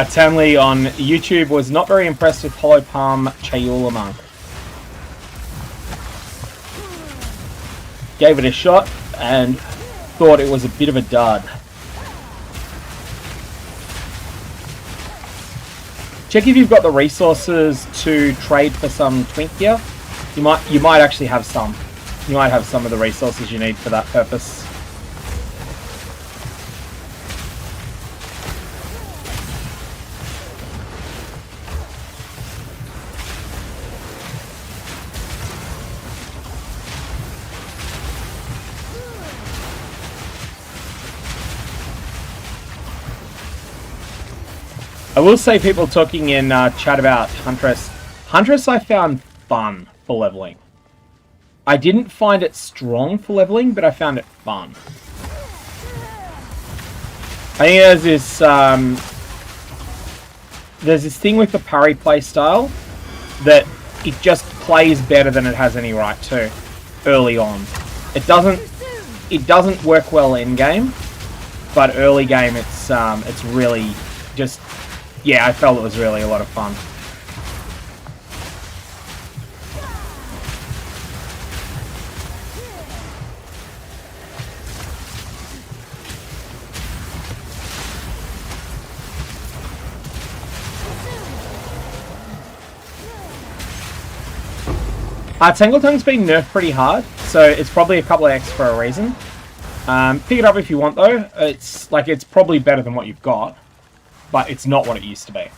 Tanley on YouTube was not very impressed with Hollow Palm Chayula Monk. Gave it a shot and thought it was a bit of a dud. Check if you've got the resources to trade for some twink gear. You might actually have some. You might have some of the resources you need for that purpose. I will say, people talking in chat about Huntress. Huntress I found fun for leveling. I didn't find it strong for leveling, but I found it fun. I think there's this thing with the parry play style that it just plays better than it has any right to early on. It doesn't work well in game, but early game it's really just... Yeah, I felt it was really a lot of fun. Tangletongue's been nerfed pretty hard, so it's probably a couple of X for a reason. Pick it up if you want though. It's probably better than what you've got, but it's not what it used to be.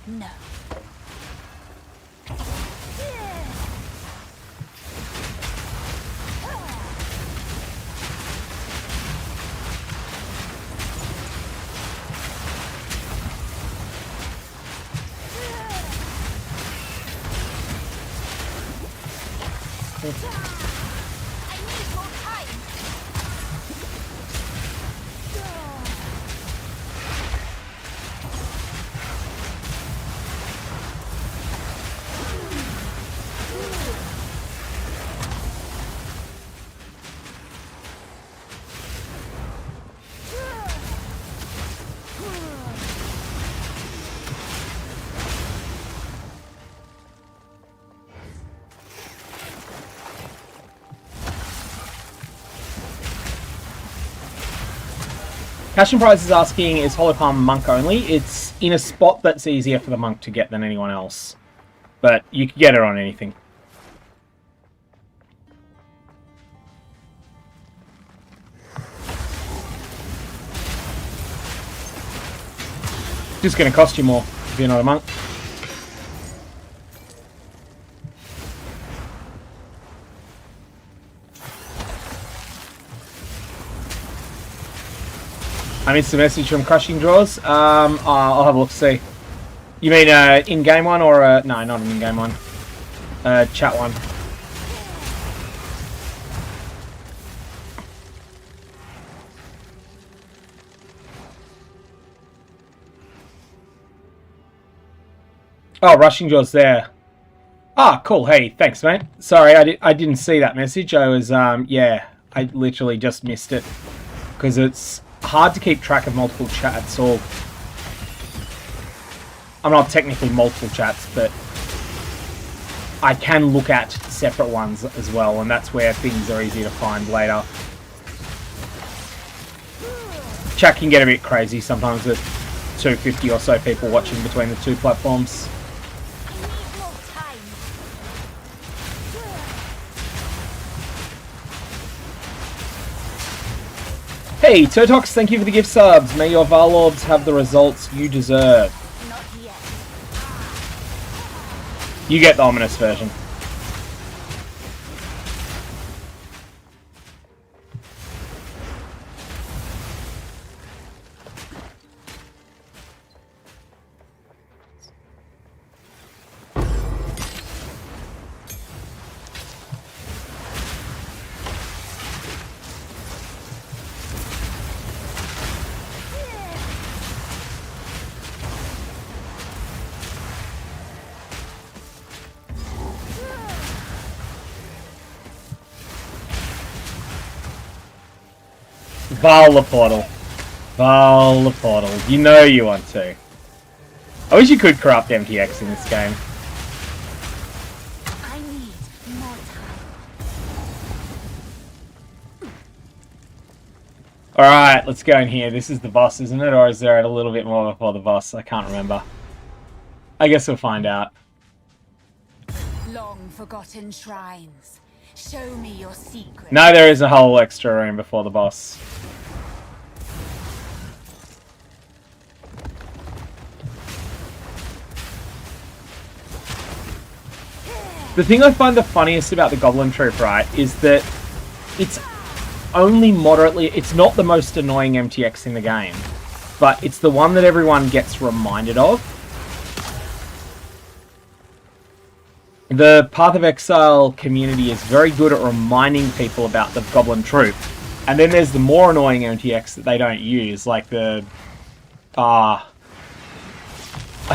No. I need more time. Passion Prize is asking, is Hollow Palm monk only? It's in a spot that's easier for the monk to get than anyone else. But you can get it on anything. Just going to cost you more if you're not a monk. I missed a message from Crushing Draws. I'll have a look, see. You mean in-game one or no, not an in-game one. Chat one. Oh, Rushing Jaws there. Ah, cool. Hey, thanks, mate. Sorry, I didn't see that message. I was, yeah, I literally just missed it. Because it's hard to keep track of multiple chats, or... I'm not technically multiple chats, but I can look at separate ones as well, and that's where things are easy to find later. Chat can get a bit crazy sometimes with 250 or so people watching between the two platforms. Hey, Totox, thank you for the gift subs. May your Varlords have the results you deserve. Not yet. You get the ominous version. Val the portal. Val the portal. You know you want to. I wish you could corrupt MTX in this game. I need more time. Alright, let's go in here. This is the boss, isn't it? Or is there a little bit more before the boss? I can't remember. I guess we'll find out. Long forgotten shrines. Show me your secret. No, there is a whole extra room before the boss. The thing I find the funniest about the Goblin Troop, right, is that it's only moderately... It's not the most annoying MTX in the game, but it's the one that everyone gets reminded of. The Path of Exile community is very good at reminding people about the Goblin Troop. And then there's the more annoying MTX that they don't use, like the... I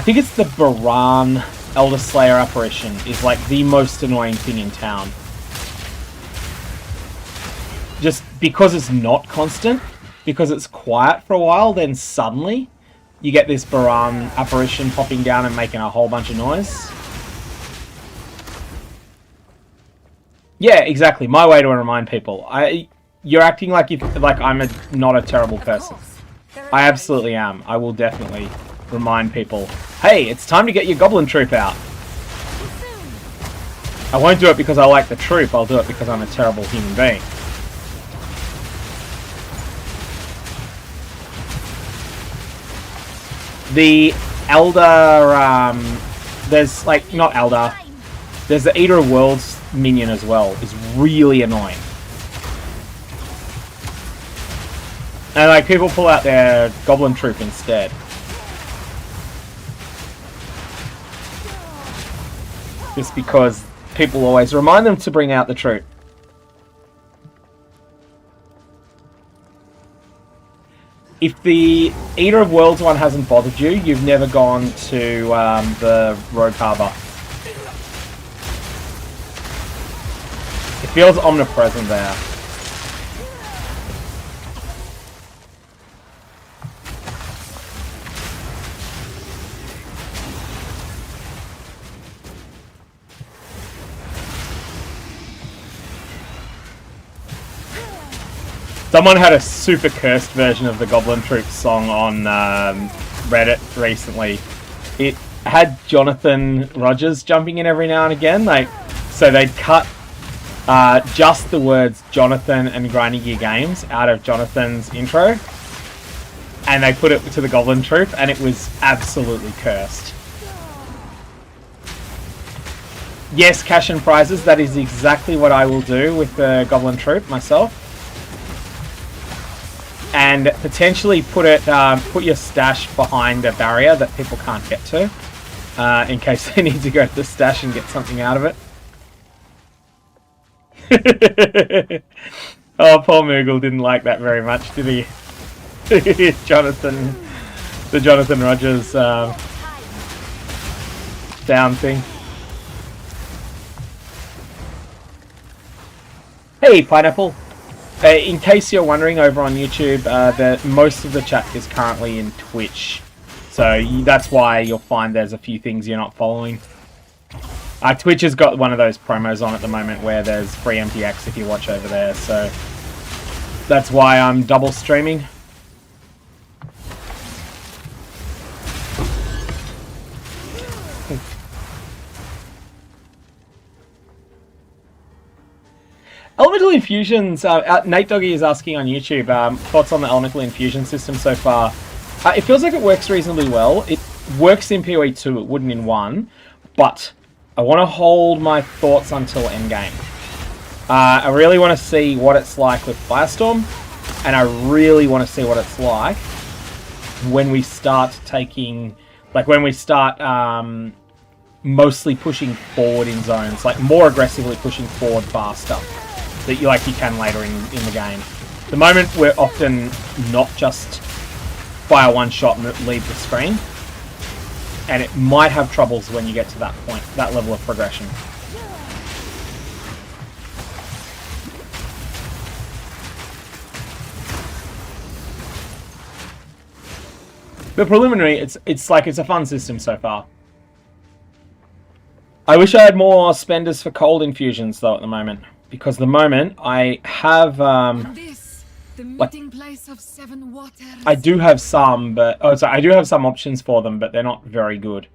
think it's the Baran Elder Slayer apparition is like the most annoying thing in town. Just because it's not constant, because it's quiet for a while, then suddenly you get this Baran apparition popping down and making a whole bunch of noise. Yeah, exactly. My way to remind people. You're acting like I'm not a terrible person. I absolutely am. I will definitely remind people, hey, it's time to get your goblin troop out. I won't do it because I like the troop, I'll do it because I'm a terrible human being. The Elder, there's like, not Elder, there's the Eater of Worlds minion as well, is really annoying. And like, people pull out their goblin troop instead. Just because people always remind them to bring out the troop. If the Eater of Worlds one hasn't bothered you, you've never gone to the Rogue Harbour. It feels omnipresent there. Someone had a super cursed version of the Goblin Troop song on Reddit recently. It had Jonathan Rogers jumping in every now and again. So they'd cut just the words Jonathan and Grinding Gear Games out of Jonathan's intro, and they put it to the Goblin Troop, and it was absolutely cursed. Yes, cash and prizes, that is exactly what I will do with the Goblin Troop myself. And potentially put your stash behind a barrier that people can't get to, in case they need to go to the stash and get something out of it. Oh, poor Moogle didn't like that very much, did he? The Jonathan Rogers down thing. Hey, Pineapple. In case you're wondering, over on YouTube, most of the chat is currently in Twitch. So that's why you'll find there's a few things you're not following. Twitch has got one of those promos on at the moment where there's free MTX if you watch over there. So that's why I'm double streaming. Elemental Infusions, Nate Doggy is asking on YouTube, thoughts on the Elemental Infusion system so far. It feels like it works reasonably well. It works in POE2, it wouldn't in 1, but I want to hold my thoughts until endgame. I really want to see what it's like with Firestorm, and I really want to see what it's like when we start taking, mostly pushing forward in zones, like more aggressively pushing forward faster. That you can later in the game. At the moment, we're often not just fire one shot and leave the screen, and it might have troubles when you get to that point, that level of progression. But preliminary, it's a fun system so far. I wish I had more spenders for cold infusions though at the moment. Because at the moment, I have, place of 7 waters. I do have some, but, I do have some options for them, but they're not very good.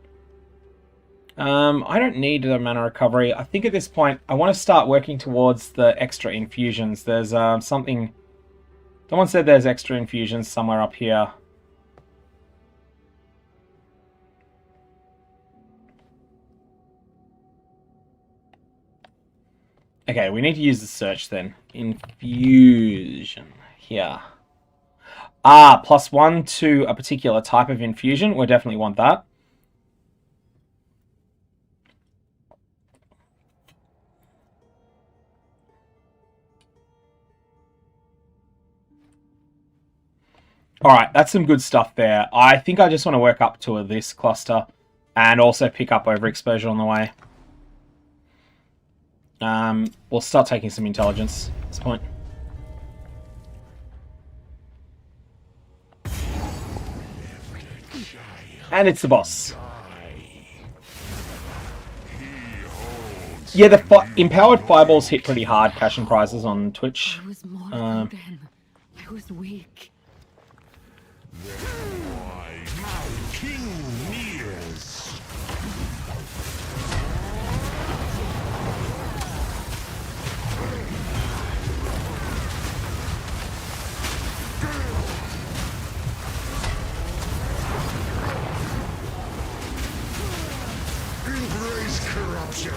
I don't need the mana recovery. I think at this point, I want to start working towards the extra infusions. There's, someone said there's extra infusions somewhere up here. Okay, we need to use the search then. Infusion. Here. +1 to a particular type of infusion. We'll definitely want that. Alright, that's some good stuff there. I think I just want to work up to this cluster and also pick up overexposure on the way. We'll start taking some intelligence at this point. And it's the boss. Yeah, the empowered fireballs hit pretty hard, cash and prizes on Twitch. I was mortal then. I was weak. King nears. Embrace corruption.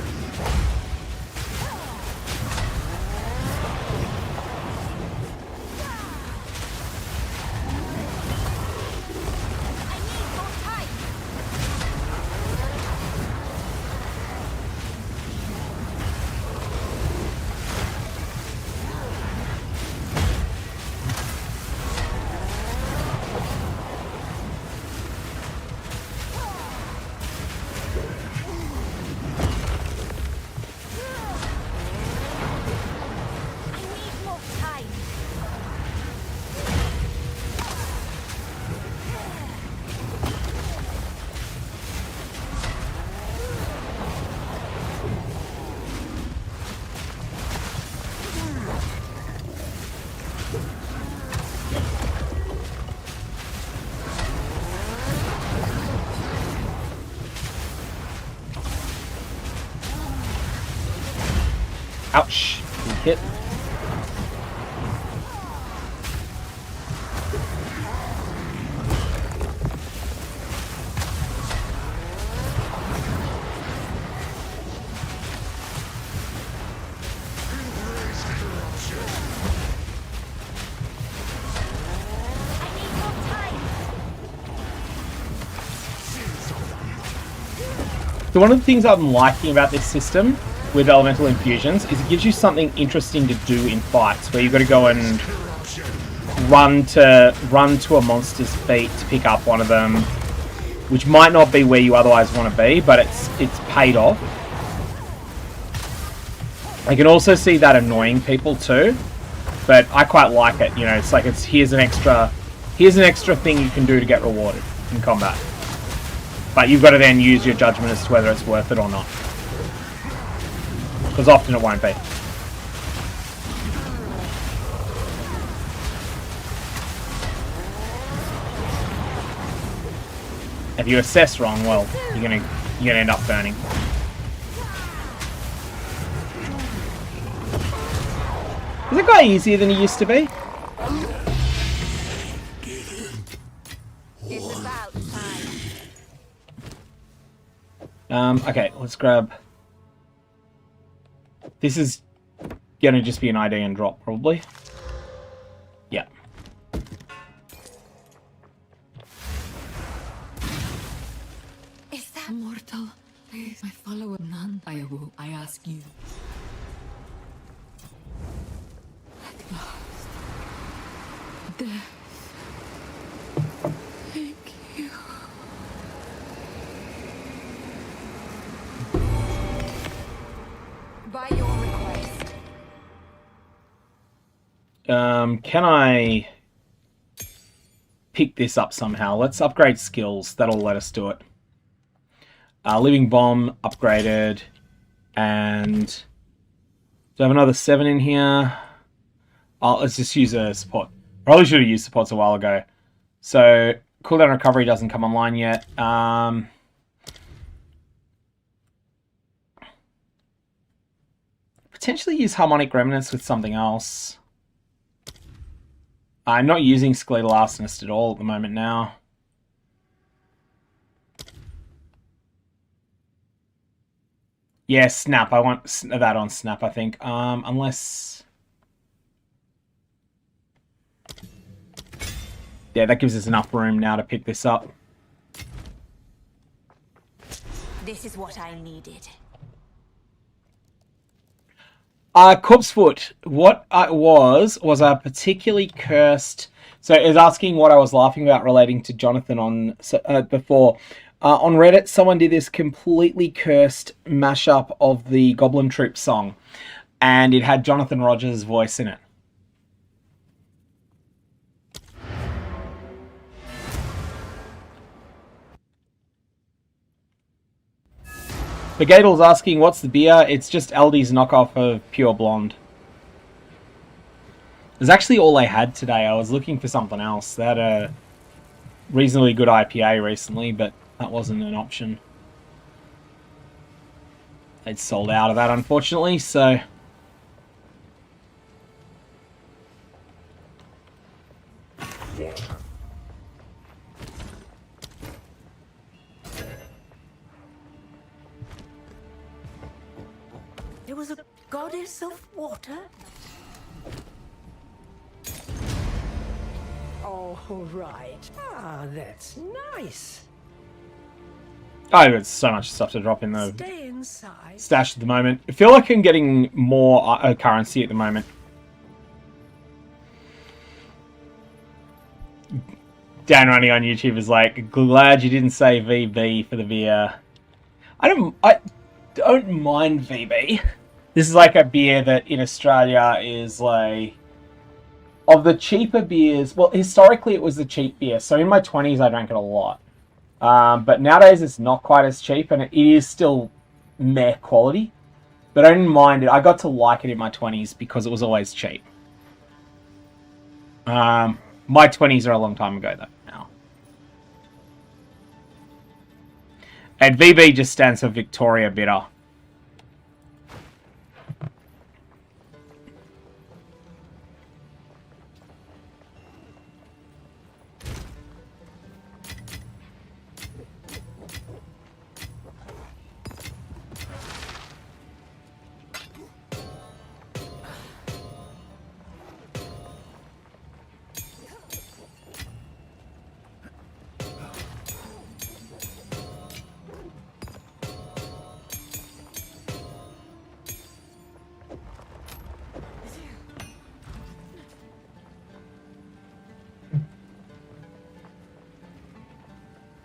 Ouch. Good hit. So one of the things I'm liking about this system with elemental infusions is it gives you something interesting to do in fights where you've got to go and run to a monster's feet to pick up one of them, which might not be where you otherwise want to be, but it's paid off. I can also see that annoying people too, but I quite like it. You know, it's like here's an extra thing you can do to get rewarded in combat. But you've got to then use your judgment as to whether it's worth it or not. Because often it won't be. If you assess wrong, well, you're gonna end up burning. Is that guy easier than he used to be? It's about time. Okay, let's grab... This is gonna just be an ID and drop, probably. Yeah. Is that mortal? Please, my follower, none. I ask you. At last. Death. Thank you. By your request. Can I pick this up somehow? Let's upgrade skills. That'll let us do it. Living Bomb upgraded. And do I have another 7 in here? Let's just use a support. Probably should have used supports a while ago. So cooldown recovery doesn't come online yet. Potentially use Harmonic Remnants with something else. I'm not using Skeletal Arsonist at all at the moment now. Yeah, Snap. I want that on Snap, I think. Unless... Yeah, that gives us enough room now to pick this up. This is what I needed. Corpse Foot. What I was a particularly cursed... So it was asking what I was laughing about relating to Jonathan on before. On Reddit, someone did this completely cursed mashup of the Goblin Troop song. And it had Jonathan Rogers' voice in it. Spagatel's asking, what's the beer? It's just Aldi's knockoff of Pure Blonde. It's actually all I had today. I was looking for something else. They had a reasonably good IPA recently, but that wasn't an option. They'd sold out of that, unfortunately, so... There was a goddess of water? Oh, right. Ah, that's nice. Oh, it's so much stuff to drop in the Stay inside. stash at the moment. I feel like I'm getting more currency at the moment. Dan running on YouTube is like, glad you didn't say VB for the beer. I don't mind VB. This is like a beer that in Australia is like, of the cheaper beers, well, historically it was the cheap beer. So in my 20s I drank it a lot. But nowadays it's not quite as cheap, and it is still meh quality. But I didn't mind it. I got to like it in my 20s because it was always cheap. My 20s are a long time ago though now. And VB just stands for Victoria Bitter.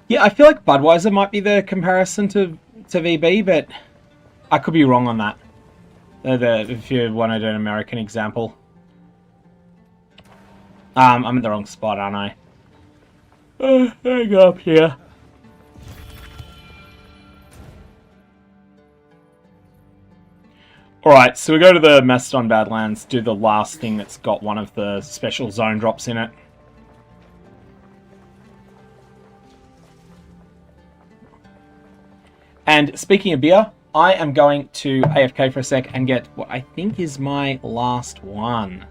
Yeah, I feel like Budweiser might be the comparison to VB, but I could be wrong on that. If you wanted an American example. I'm in the wrong spot, aren't I? Hang up here. Alright, so we go to the Mastodon Badlands, do the last thing that's got one of the special zone drops in it. And speaking of beer, I am going to AFK for a sec and get what I think is my last one.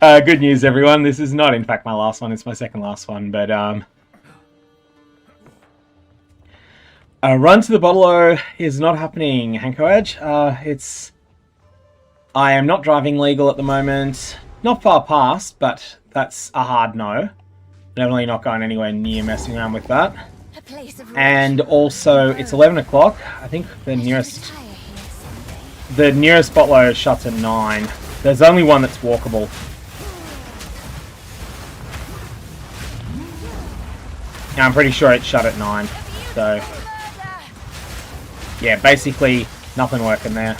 Good news, everyone. This is not, in fact, my last one. It's my second last one. But a run to the bottle-o is not happening, Hanko Edge. I am not driving legal at the moment. Not far past, but that's a hard no. Definitely not going anywhere near messing around with that. And also, it's 11 o'clock. I think the nearest bottle-o shuts at 9. There's only one that's walkable. And I'm pretty sure it's shut at 9. So, yeah, basically nothing working there.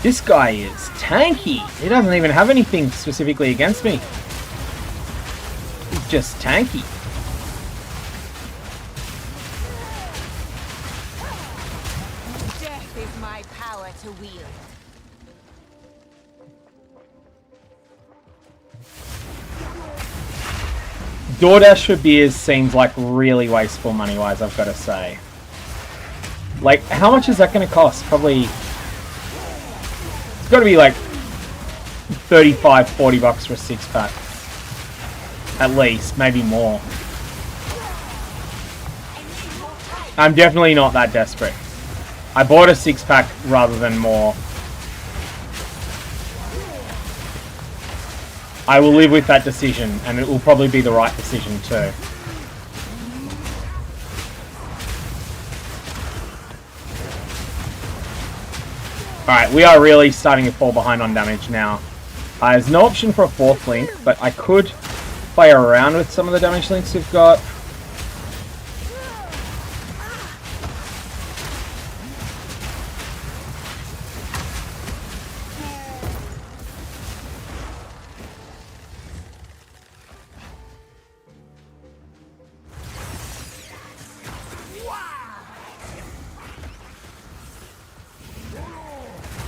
This guy is tanky. He doesn't even have anything specifically against me. He's just tanky. Death is my power to wield. DoorDash for beers seems like really wasteful money-wise, I've got to say. Like, how much is that going to cost? Probably... It's got to be like 35, 40 bucks for a 6-pack. At least, maybe more. I'm definitely not that desperate. I bought a 6-pack rather than more. I will live with that decision, and it will probably be the right decision too. Alright, we are really starting to fall behind on damage now. There's no option for a 4th link, but I could play around with some of the damage links we've got.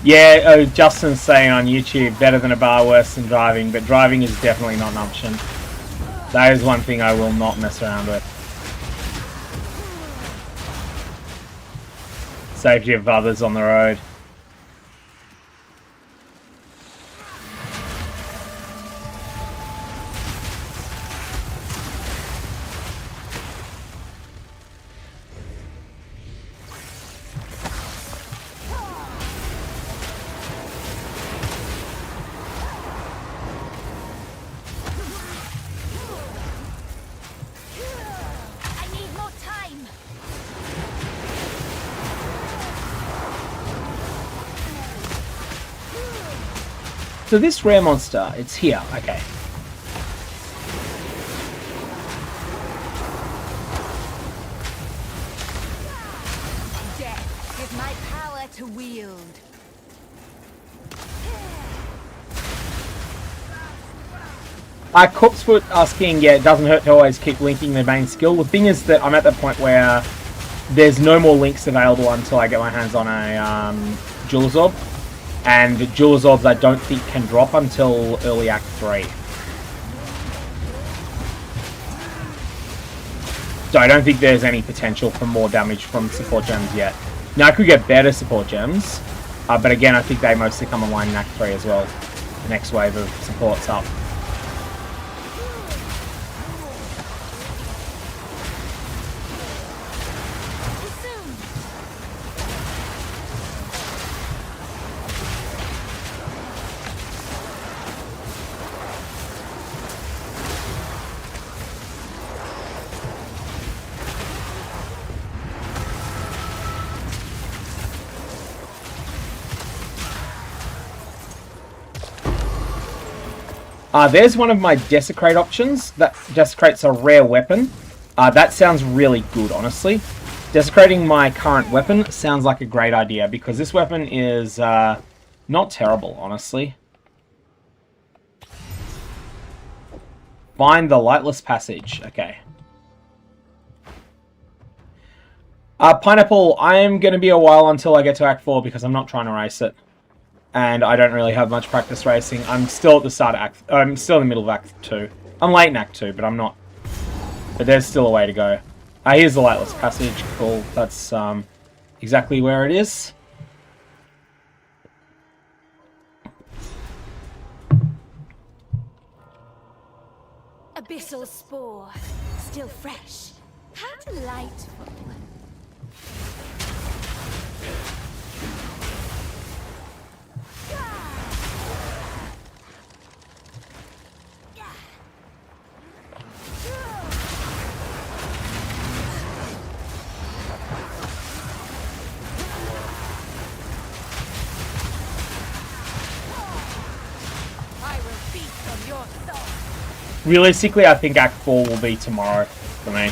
Yeah, Justin's saying on YouTube, better than a bar, worse than driving, but driving is definitely not an option. That is one thing I will not mess around with. Safety of others on the road. So this rare monster, it's here, okay. Death is my power to wield. Corpsefoot asking, yeah, it doesn't hurt to always keep linking the main skill. The thing is that I'm at the point where there's no more links available until I get my hands on a Jewel Orb. And Jewel Orbs I don't think can drop until early Act 3. So I don't think there's any potential for more damage from support gems yet. Now I could get better support gems, but again I think they mostly come online in Act 3 as well. The next wave of support's up. There's one of my Desecrate options. That Desecrate's a rare weapon. That sounds really good, honestly. Desecrating my current weapon sounds like a great idea, because this weapon is not terrible, honestly. Find the Lightless Passage. Okay. Pineapple, I am going to be a while until I get to Act 4, because I'm not trying to race it. And I don't really have much practice racing. I'm still at the start of Act... I'm still in the middle of Act 2. I'm late in Act 2, but I'm not. But there's still a way to go. Here's the Lightless Passage. Cool. That's exactly where it is. Abyssal spore, still fresh. How delightful. Realistically, I think Act 4 will be tomorrow for me.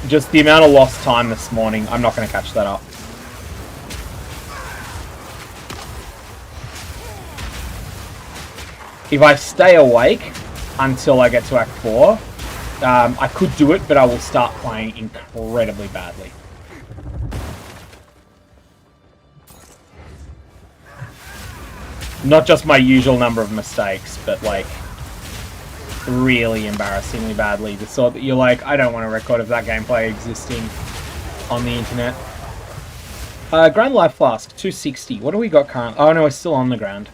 Just the amount of lost time this morning, I'm not going to catch that up. If I stay awake until I get to Act 4, I could do it, but I will start playing incredibly badly. Not just my usual number of mistakes, but like really embarrassingly badly. The sort that you're like, I don't want a record of that gameplay existing on the internet. Grand Life Flask, 260. What do we got current? Oh no, we're still on the ground.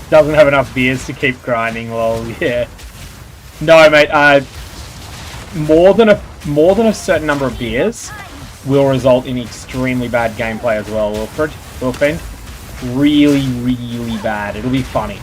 Doesn't have enough beers to keep grinding. Lol. Yeah. No, mate. More than a certain number of beers will result in extremely bad gameplay as well. Wilfried. Really, really bad. It'll be funny.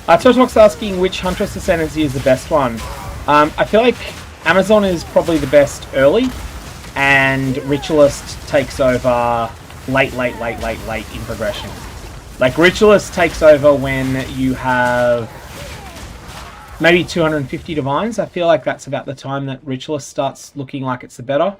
Totox asking which Huntress Ascendancy is the best one. I feel like Amazon is probably the best early, and Ritualist takes over late in progression. Like, Ritualist takes over when you have maybe 250 Divines. I feel like that's about the time that Ritualist starts looking like it's the better.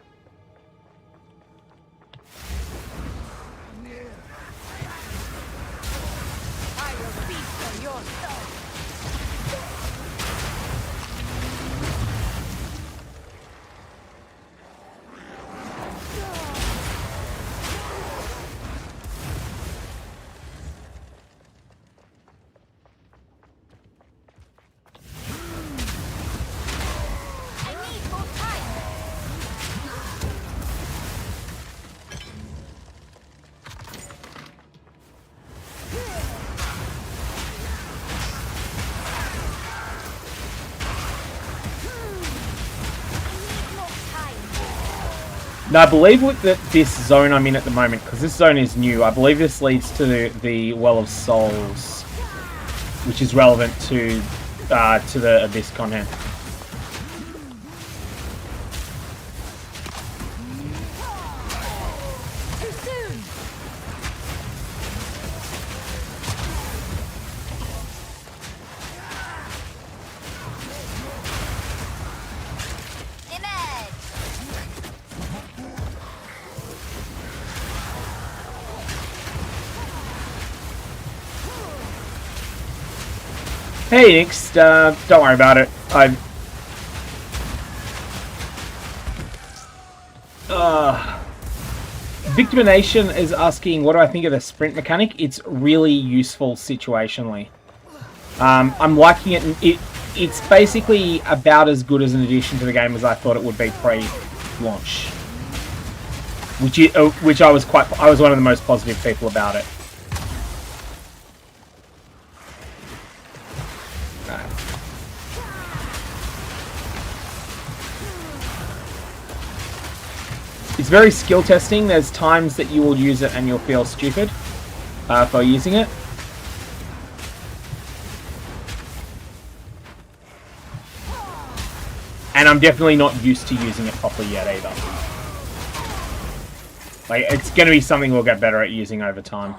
Now, I believe with this zone I'm in at the moment, because this zone is new, I believe this leads to the Well of Souls, which is relevant to the Abyss content. Hey, Nix, don't worry about it. Victimination is asking, what do I think of the sprint mechanic? It's really useful situationally. I'm liking it. It's basically about as good as an addition to the game as I thought it would be pre-launch. Which I was one of the most positive people about it. It's very skill testing. There's times that you will use it and you'll feel stupid for using it. And I'm definitely not used to using it properly yet either. Like, it's going to be something we'll get better at using over time.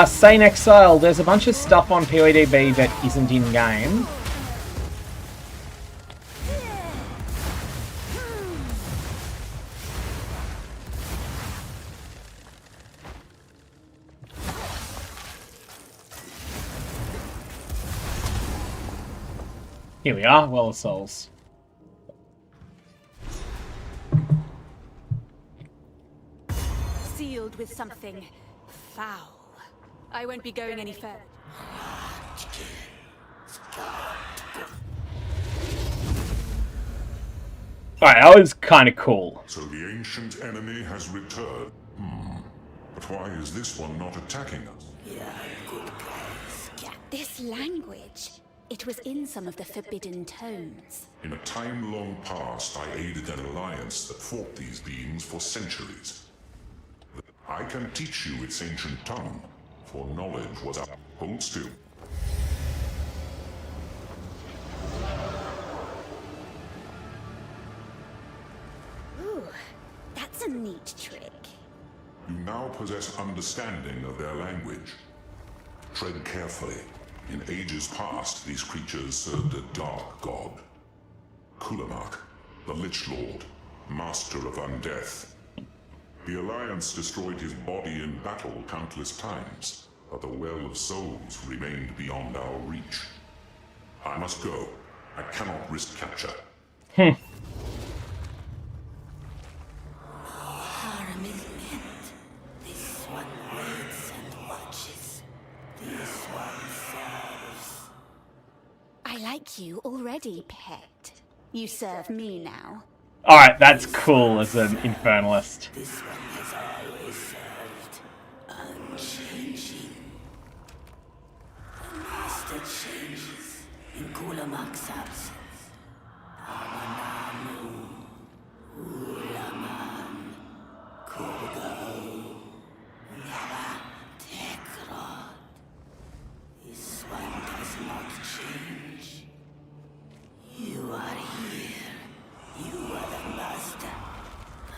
Sane Exile, there's a bunch of stuff on POEDB that isn't in-game. Here we are, Well of Souls. Sealed with something foul. I won't be going any further. Alright, that was kind of cool. So the ancient enemy has returned. But why is this one not attacking us? This language. It was in some of the forbidden tomes. In a time long past, I aided an alliance that fought these beings for centuries. I can teach you its ancient tongue, for knowledge was up. Hold still. Ooh, that's a neat trick. You now possess understanding of their language. Tread carefully. In ages past, these creatures served a dark god. Kulamak, the Lich Lord, master of undeath. The Alliance destroyed his body in battle countless times, but the Well of Souls remained beyond our reach. I must go. I cannot risk capture. Harm is meant. This one waits and watches. This one serves. I like you already, pet. You serve me now. Alright, that's cool as an infernalist. This one has always served, unchanging. The master changes in Kulamak's absence. Amanamu, Ulaman, Kurgo, Nava, Tekrod. This one does not change. You are here. You are the master.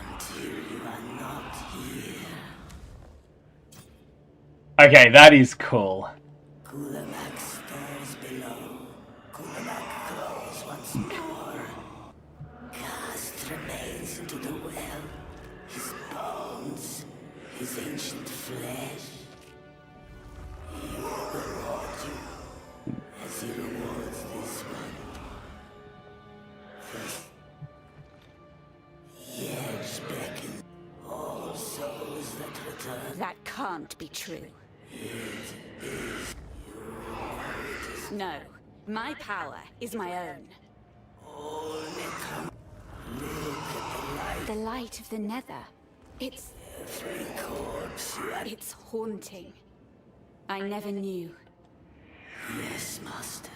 Until you are not here. Okay, that is cool. Kulamak stirs below. Kulamak grows once more. Cast remains into the well. His bones, his ancient flesh. He will reward you as he rewards this one. First, the edge beckons all souls that return. That can't be true. No, my power is my own. The light of the nether. It's haunting. I never knew. Yes, master.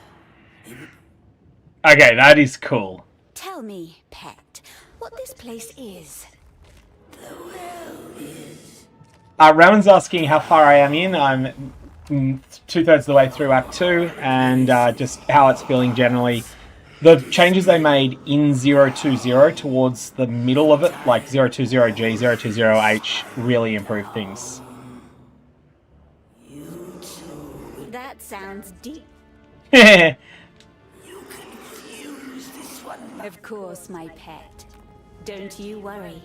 Okay, that is cool. Tell me, pet, what this place is. The well is. Ramon's asking how far I am in. I'm 2/3 of the way through Act 2, and just how it's feeling generally. The changes they made in 020 towards the middle of it, like 020G, 020H, really improved things. That sounds deep. You confuse this one. Of course, my pet. Don't you worry.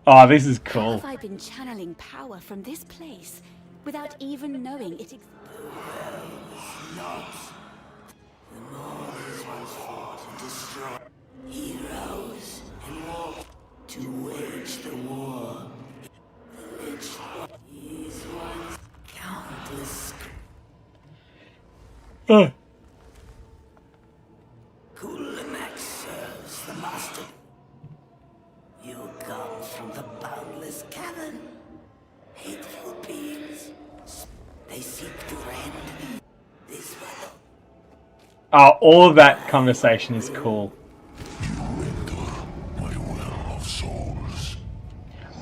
Oh, this is How cool. have I been channeling power from this place without even knowing it exists? The Northers once fought and destroyed. He rose and walked to wage the war. The Lich is once countless. Kulamak serves the master. You come from the boundless cavern. Hateful beings. They seek to rend this one. All of that conversation is cool.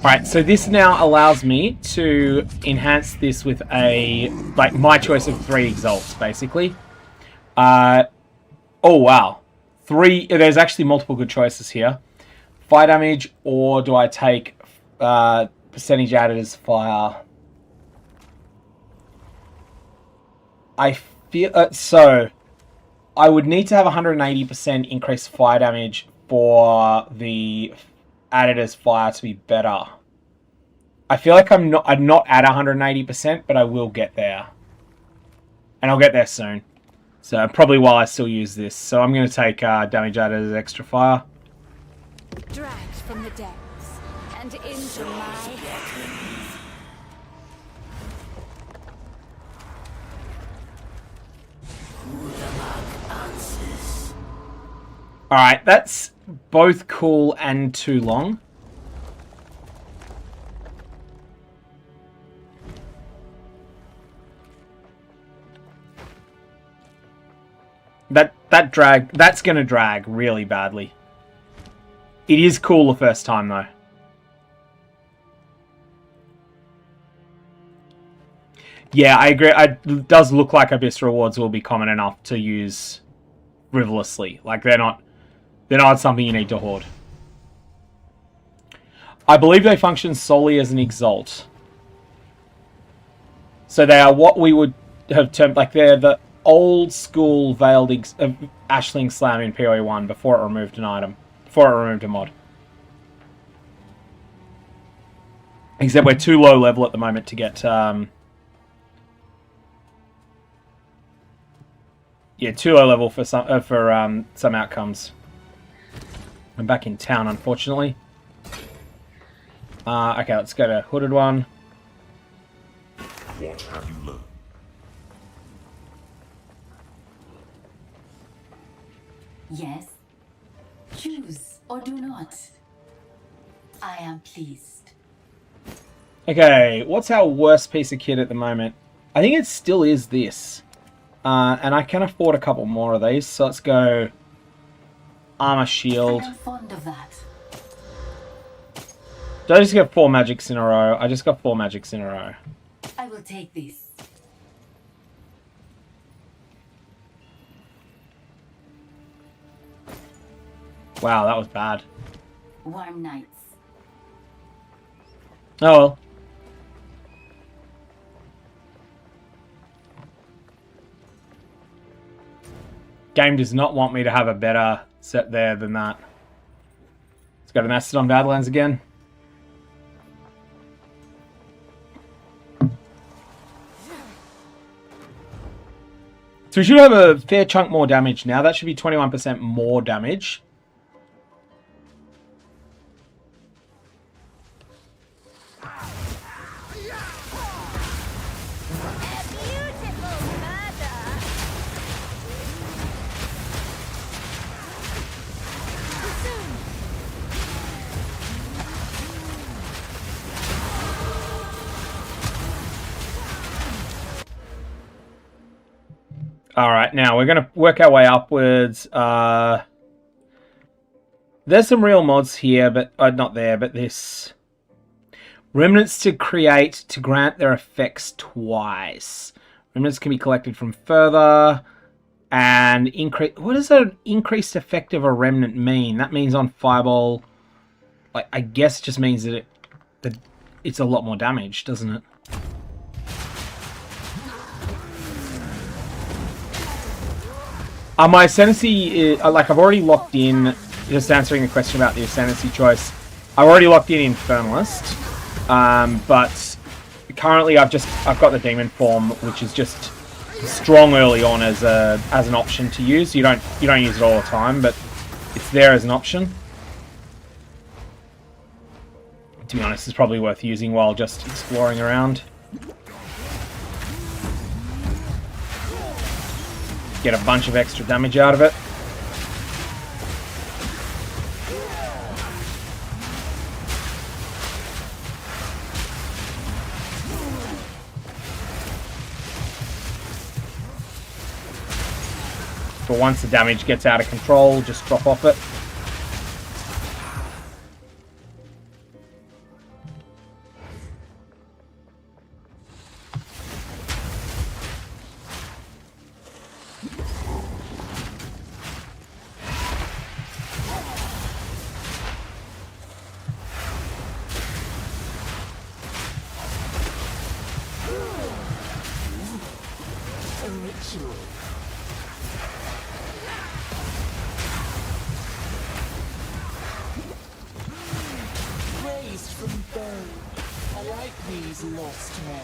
Right, so this now allows me to enhance this with my choice of 3 exalts, basically. Oh wow. There's actually multiple good choices here. Fire damage, or do I take percentage added as fire? I feel, so I would need to have 180% increased fire damage for the added as fire to be better. I feel like I'm not at 180%, but I will get there. And I'll get there soon. So probably while I still use this. So I'm going to take damage added as extra fire. Dragged from the depths and into my hands. Alright, that's both cool and too long. That's gonna drag really badly. It is cool the first time though. Yeah, I agree. It does look like Abyss rewards will be common enough to use frivolously. Like they're not something you need to hoard. I believe they function solely as an exalt. So they are what we would have termed, like they're the old school veiled Ashling Slam in POE1 before it removed an item. Before it removed a mod. Except we're too low level at the moment to get Yeah, too low level for some outcomes. I'm back in town, unfortunately. Okay, let's go to hooded one. What have you learned? Yes. Choose or do not. I am pleased. Okay, what's our worst piece of kit at the moment? I think it still is this. And I can afford a couple more of these, so let's go armor shield. I'm fond of that. Did I just get 4 magics in a row? I just got 4 magics in a row. I will take this. Wow, that was bad. Warm nights. Oh well. Game does not want me to have a better set there than that. Let's go to Mastodon Badlands again. So we should have a fair chunk more damage now. That should be 21% more damage. Alright, now we're going to work our way upwards. There's some real mods here, but not there, but this. Remnants to grant their effects twice. Remnants can be collected from further. And increase. What does an increased effect of a remnant mean? That means on Fireball, like, I guess it just means that it's a lot more damage, doesn't it? My ascendancy, like, I've already locked in, just answering the question about the ascendancy choice, I've already locked in Infernalist, but currently I've got the Demon form, which is just strong early on as an option to use. You don't use it all the time, but it's there as an option. To be honest, it's probably worth using while just exploring around. Get a bunch of extra damage out of it. But once the damage gets out of control, just drop off it. Raised from bone, I like these lost men.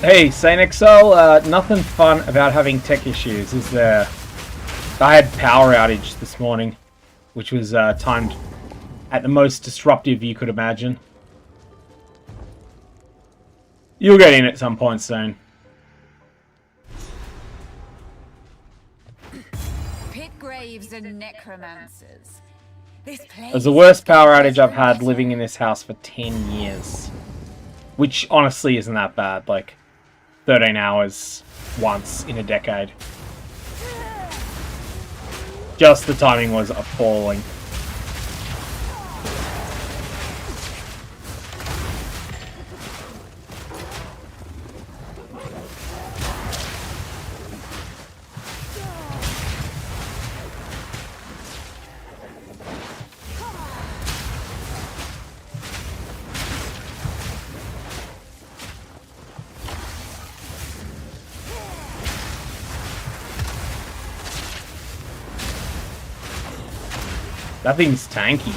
Hey, Saint Exile, nothing fun about having tech issues, is there? I had power outage this morning, which was timed at the most disruptive you could imagine. You'll get in at some point soon. Pit graves and necromancers. This place It was the worst power outage I've had living in this house for 10 years. Which honestly isn't that bad, like 13 hours once in a decade. Just the timing was appalling. That thing's tanky.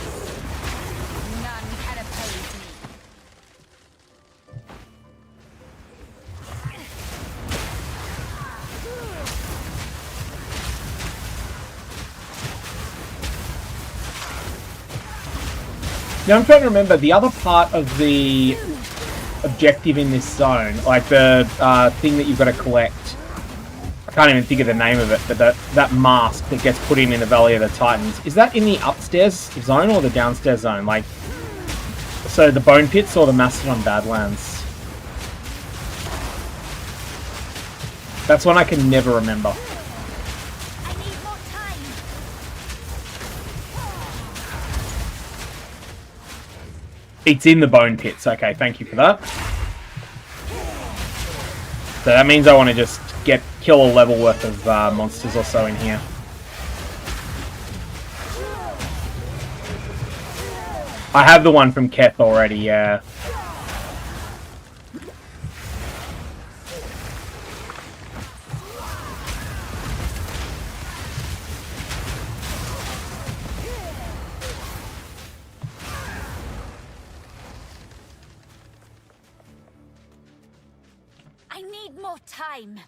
None can oppose me. Now I'm trying to remember the other part of the objective in this zone, like the thing that you've got to collect. I can't even think of the name of it, but that mask that gets put in the Valley of the Titans, is that in the upstairs zone or the downstairs zone? Like, so the Bone Pits or the Mastodon Badlands? That's one I can never remember. I need more time. It's in the Bone Pits. Okay, thank you for that. So that means I want to just kill a level worth of monsters or so in here. I have the one from Keth already, yeah. I need more time.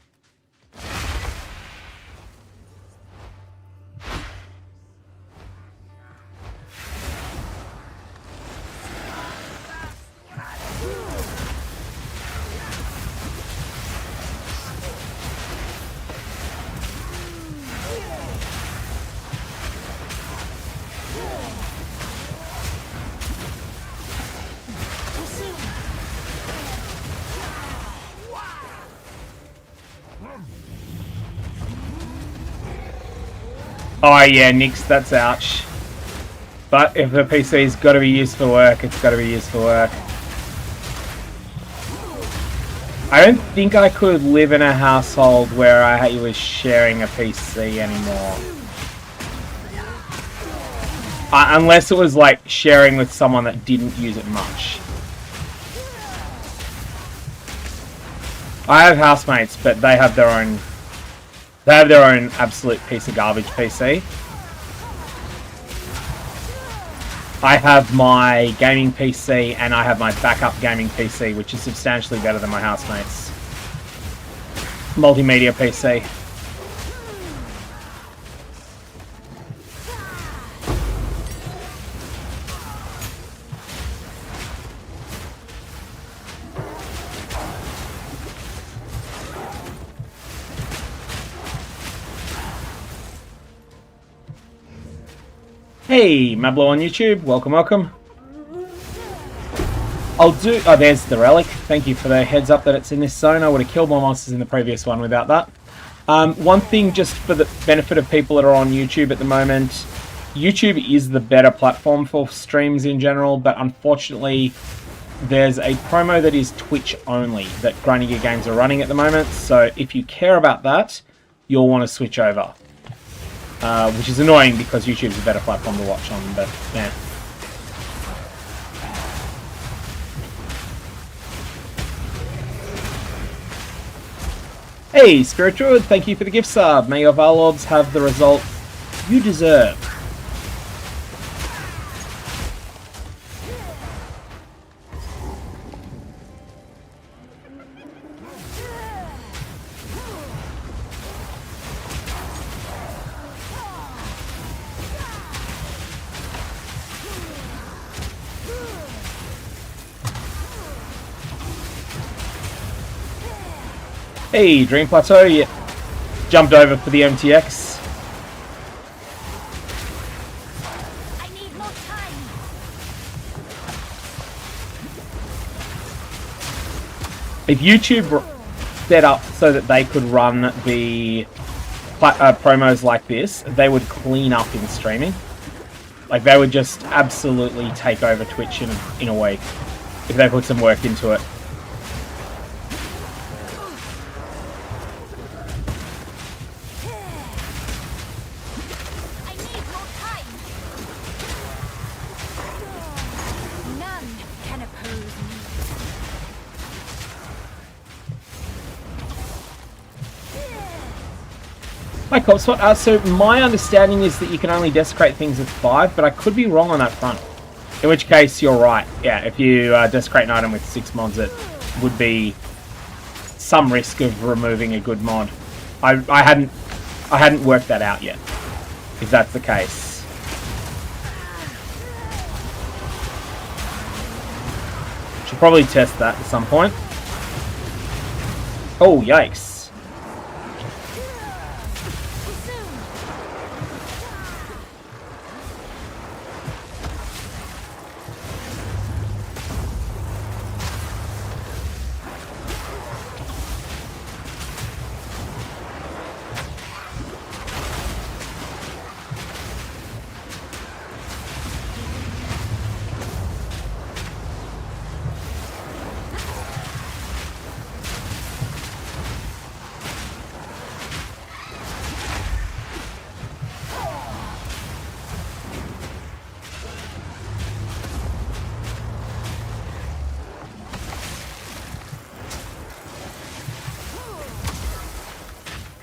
Oh yeah, Nix, that's ouch. But if the PC's got to be used for work, it's got to be used for work. I don't think I could live in a household where I was sharing a PC anymore. Unless it was like sharing with someone that didn't use it much. I have housemates, but they have their own absolute piece of garbage PC. I have my gaming PC and I have my backup gaming PC, which is substantially better than my housemates. Multimedia PC. Hey, Mablo on YouTube, welcome. Oh, there's the relic. Thank you for the heads up that it's in this zone. I would have killed more monsters in the previous one without that. One thing, just for the benefit of people that are on YouTube at the moment, YouTube is the better platform for streams in general, but unfortunately, there's a promo that is Twitch only that Grinding Gear Games are running at the moment, so if you care about that, you'll want to switch over. Which is annoying because YouTube's a better platform to watch on, but yeah. Hey, Spiritual, thank you for the gift sub. May your Varlords have the result you deserve. Hey, Dream Plateau, you jumped over for the MTX. I need more time. If YouTube set up so that they could run the promos like this, they would clean up in streaming. Like, they would just absolutely take over Twitch in a week if they put some work into it. Hi, Copspot. So my understanding is that you can only desecrate things with 5, but I could be wrong on that front. In which case, you're right. Yeah, if you desecrate an item with 6 mods, it would be some risk of removing a good mod. I hadn't worked that out yet, if that's the case. Should probably test that at some point. Oh, yikes.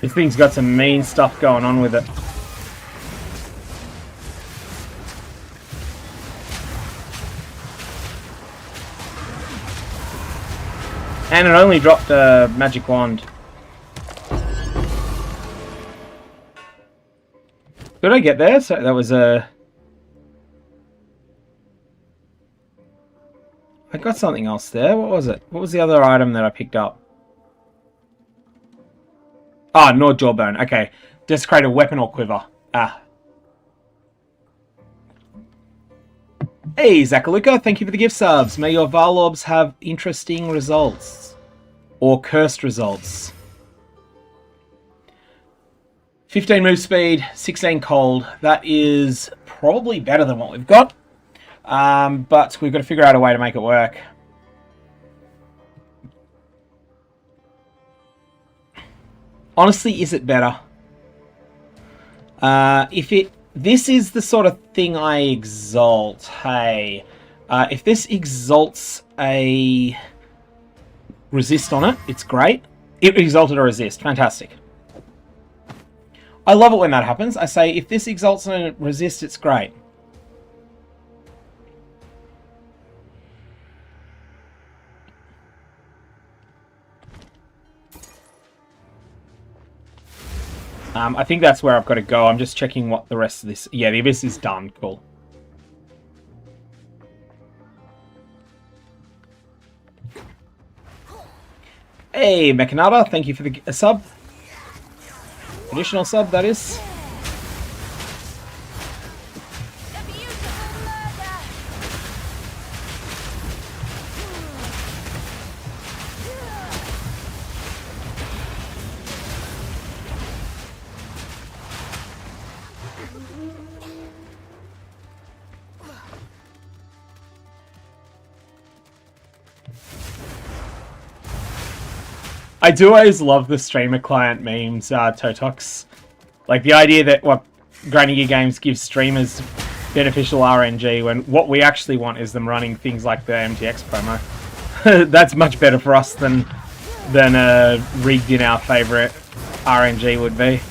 This thing's got some mean stuff going on with it. And it only dropped a magic wand. Did I get there? So that was a... I got something else there. What was it? What was the other item that I picked up? Ah, Nord Jawbone. Okay. Desecrate a weapon or quiver. Ah. Hey, Zakaluka. Thank you for the gift subs. May your Varlorbs have interesting results. Or cursed results. 15 move speed, 16 cold. That is probably better than what we've got. But we've got to figure out a way to make it work. Honestly, is it better? This is the sort of thing I exalt. Hey, if this exalts a resist on it, it's great. It exalted a resist. Fantastic. I love it when that happens. I say, if this exalts on a resist, it's great. I think that's where I've got to go. I'm just checking what the rest of this... Yeah, the Abyss is done. Cool. Hey, Mechanata, thank you for the sub. Additional sub, that is. I do always love the streamer client memes, Totox. Like the idea that Granny Gear Games gives streamers beneficial RNG when what we actually want is them running things like the MTX promo. That's much better for us than rigged in our favourite RNG would be.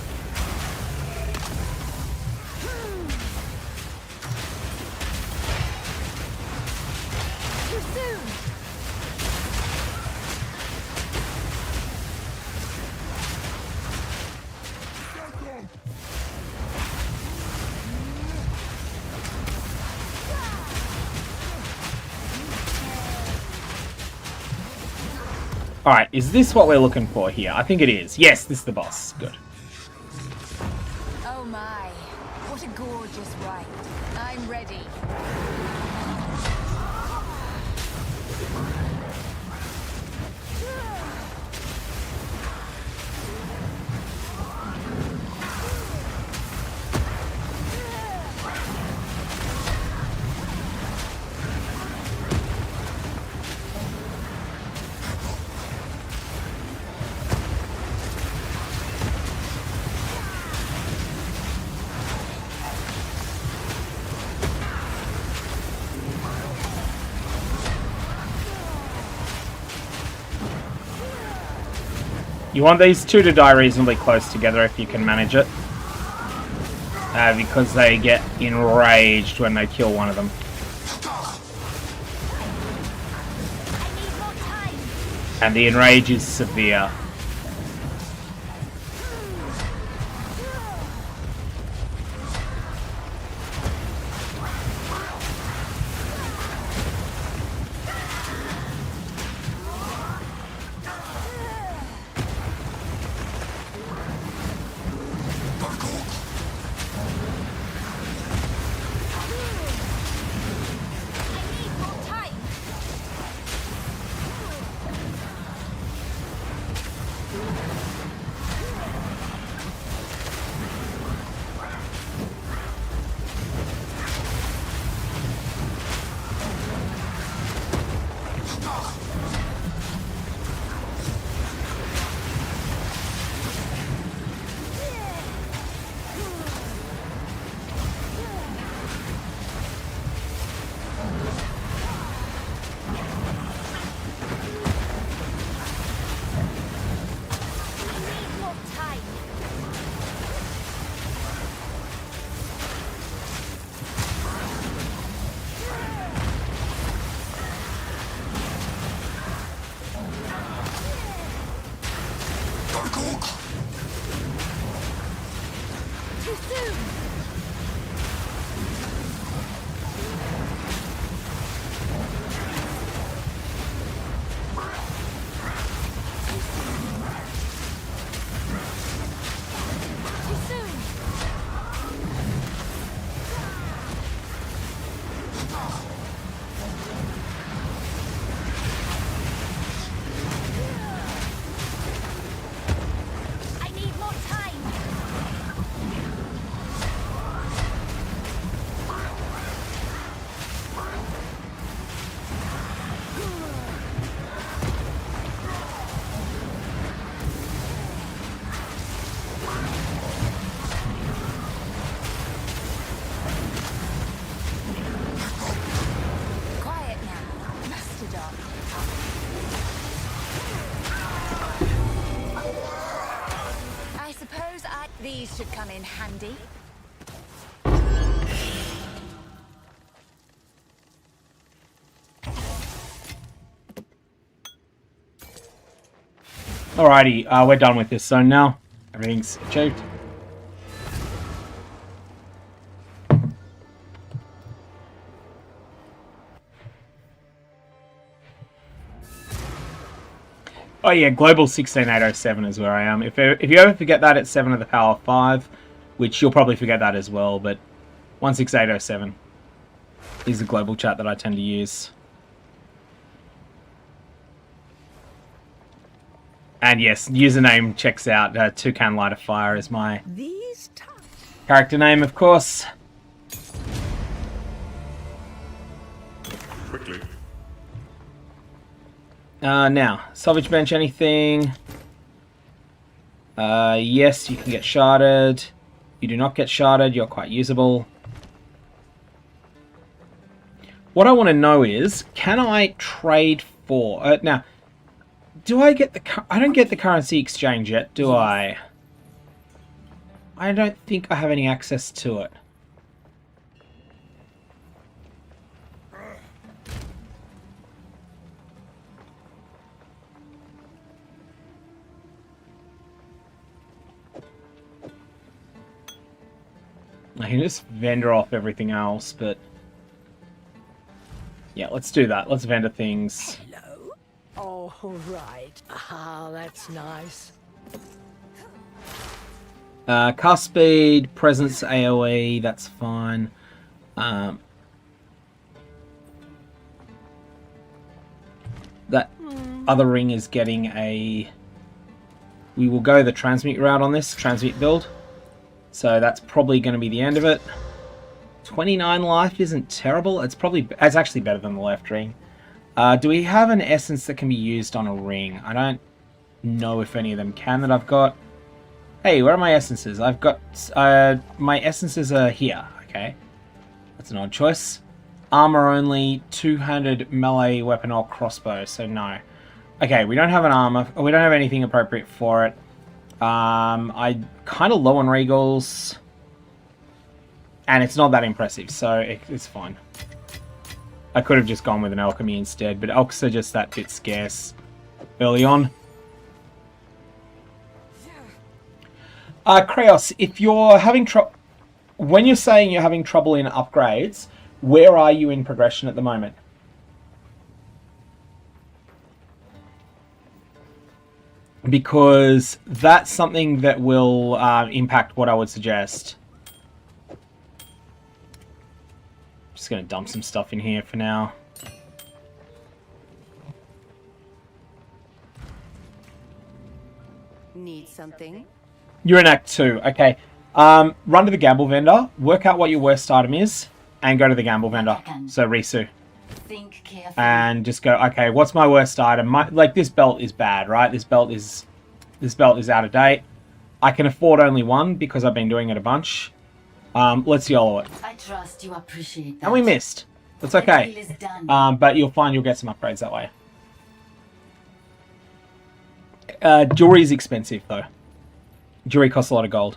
Alright, is this what we're looking for here? I think it is. Yes, this is the boss. Good. Oh my, what a gorgeous ride. I'm ready. You want these two to die reasonably close together if you can manage it. Because they get enraged when they kill one of them. And the enrage is severe. These should come in handy. Alrighty, we're done with this zone now. Everything's achieved. Oh yeah, global 16807 is where I am. If you ever forget that, it's 7 to the power 5, which you'll probably forget that as well, but 16807 is the global chat that I tend to use. And yes, username checks out. Toucan Light of Fire is my character name, of course. Quickly. Now, salvage bench anything? Yes, you can get sharded. You do not get sharded, you're quite usable. What I want to know is, can I trade for... now, do I get the... I don't get the currency exchange yet, do I? I don't think I have any access to it. I can just vendor off everything else, but... yeah, let's do that. Let's vendor things. Hello? Oh, right. Ah, that's nice. Cast speed, presence AoE, that's fine. That other ring is getting a... we will go the transmute route on this, transmute build. So that's probably going to be the end of it. 29 life isn't terrible. It's actually better than the left ring. Do we have an essence that can be used on a ring? I don't know if any of them can that I've got. Hey, where are my essences? I've got... my essences are here. Okay. That's an odd choice. Armor only, 200 melee weapon or crossbow, so no. Okay, we don't have an armor. We don't have anything appropriate for it. I kind of low on regals. And it's not that impressive, so it's fine. I could have just gone with an alchemy instead, but alchs are just that bit scarce early on. Kraos, if you're having trouble... When you're saying you're having trouble in upgrades, where are you in progression at the moment? Because that's something that will impact what I would suggest. Just going to dump some stuff in here for now. Need something? You're in Act 2. Okay. Run to the gamble vendor, work out what your worst item is, and go to the gamble vendor. So Risu. Think carefully. And just go, okay, what's my worst item? Like, this belt is bad, right? This belt is out of date. I can afford only one because I've been doing it a bunch. Let's YOLO it. I trust you appreciate that. And we missed. That's okay. But you'll find you'll get some upgrades that way. Jewelry is expensive, though. Jewelry costs a lot of gold.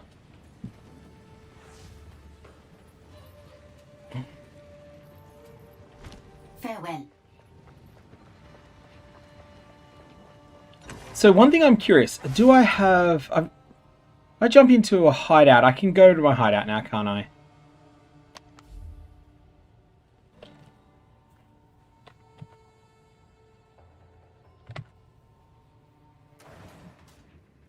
Farewell. So one thing I'm curious, do I have... I jump into a hideout. I can go to my hideout now, can't I?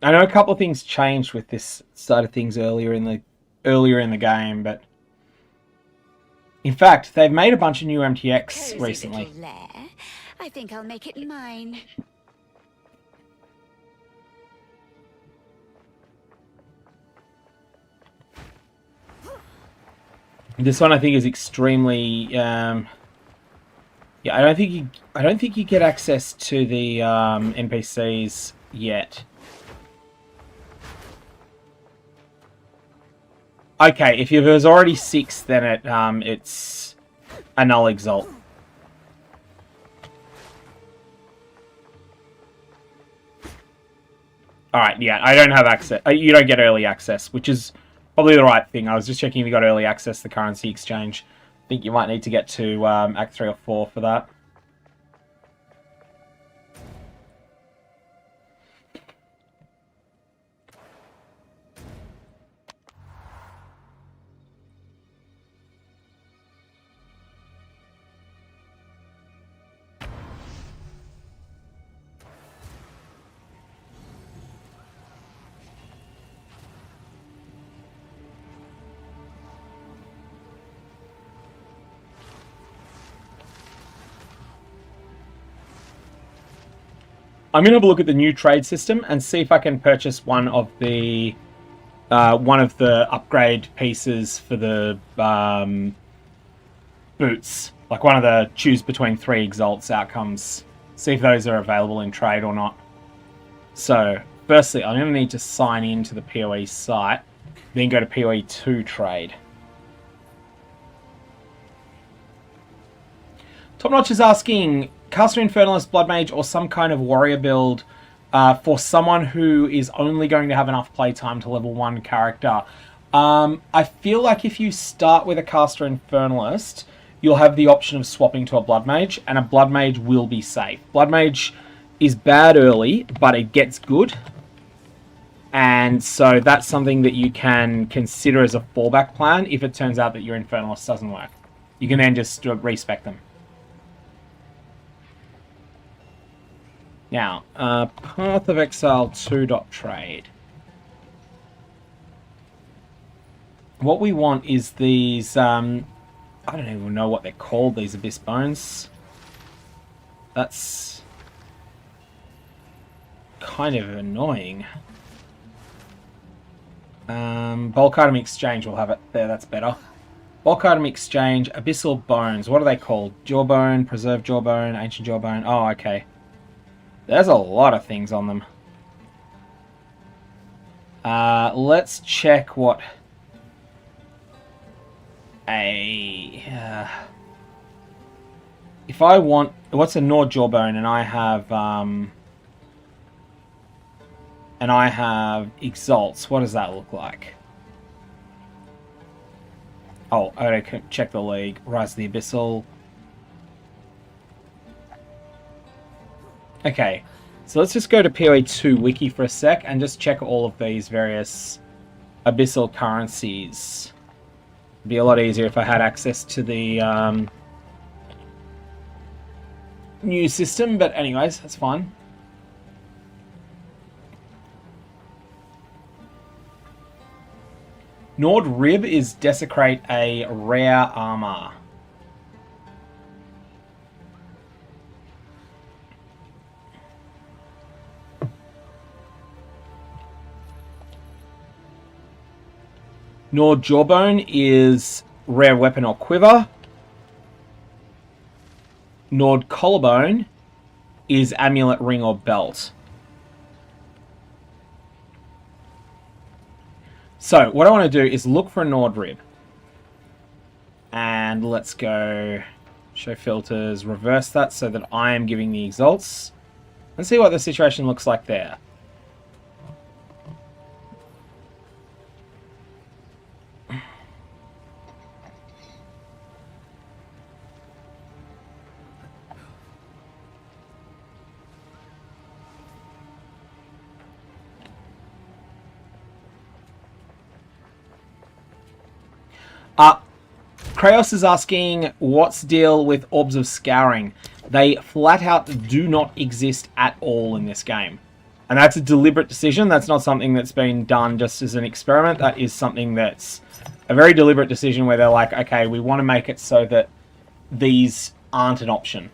I know a couple of things changed with this side of things earlier in the game, but in fact, they've made a bunch of new MTX recently. I think I'll make it mine. This one I think is extremely. Yeah, I don't think you get access to the NPCs yet. Okay, if there's already 6, then it's a null exalt. Alright, yeah, I don't have access. You don't get early access, which is probably the right thing. I was just checking if you got early access to the currency exchange. I think you might need to get to Act 3 or 4 for that. I'm going to have a look at the new trade system and see if I can purchase one of the upgrade pieces for the boots. Like one of the choose between 3 exalts outcomes. See if those are available in trade or not. So, firstly, I'm going to need to sign in to the POE site, then go to POE2 trade. Top Notch is asking, Caster Infernalist, Blood Mage, or some kind of warrior build for someone who is only going to have enough playtime to level 1 character. I feel like if you start with a Caster Infernalist, you'll have the option of swapping to a Blood Mage, and a Blood Mage will be safe. Blood Mage is bad early, but it gets good. And so that's something that you can consider as a fallback plan if it turns out that your Infernalist doesn't work. You can then just respec them. Now, Path of Exile 2.trade. What we want is these, I don't even know what they're called, these Abyss Bones. That's kind of annoying. Bulk Item Exchange will have it there, that's better. Bulk Item Exchange, Abyssal Bones, what are they called? Jawbone, Preserved Jawbone, Ancient Jawbone, oh okay. There's a lot of things on them. Let's check what if I want, what's a Nord Jawbone, and I have And I have Exalts. What does that look like? Oh, I gotta check the league. Rise of the Abyssal. Okay, so let's just go to POE2 wiki for a sec and just check all of these various Abyssal currencies. It'd be a lot easier if I had access to the new system, but anyways, that's fine. Nord Rib is Desecrate, a rare armor. Nord Jawbone is rare weapon or quiver. Nord Collarbone is amulet, ring, or belt. So, what I want to do is look for a Nord Rib. And let's go show filters, reverse that so that I am giving the exalts. Let's see what the situation looks like there. Kraos is asking, what's the deal with Orbs of Scouring? They flat out do not exist at all in this game. And that's a deliberate decision. That's not something that's been done just as an experiment. That is something that's a very deliberate decision where they're like, okay, we want to make it so that these aren't an option.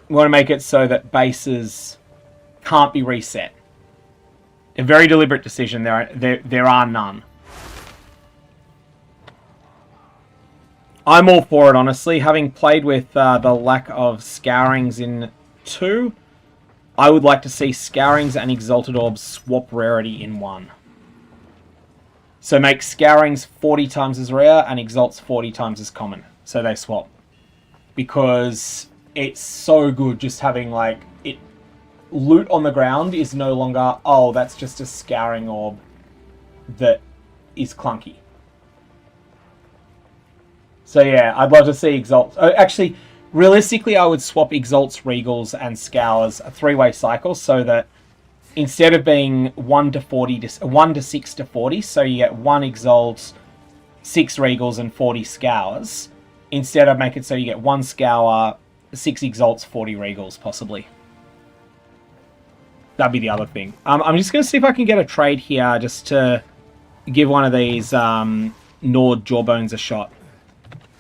We want to make it so that bases can't be reset. A very deliberate decision. There are none. I'm all for it, honestly. Having played with the lack of scourings in 2, I would like to see scourings and exalted orbs swap rarity in 1. So make scourings 40 times as rare and exalts 40 times as common. So they swap. Because it's so good just having, like, it. Loot on the ground is no longer, oh, that's just a scouring orb that is clunky. So yeah, I'd love to see Exalts. Actually, realistically, I would swap Exalts, Regals, and Scours a 3-way cycle so that instead of being 1 to 6 to 40, so you get 1 Exalt, 6 Regals, and 40 Scours. Instead, I'd make it so you get 1 Scour, 6 Exalts, 40 Regals, possibly. That'd be the other thing. I'm just going to see if I can get a trade here just to give one of these Nord Jawbones a shot.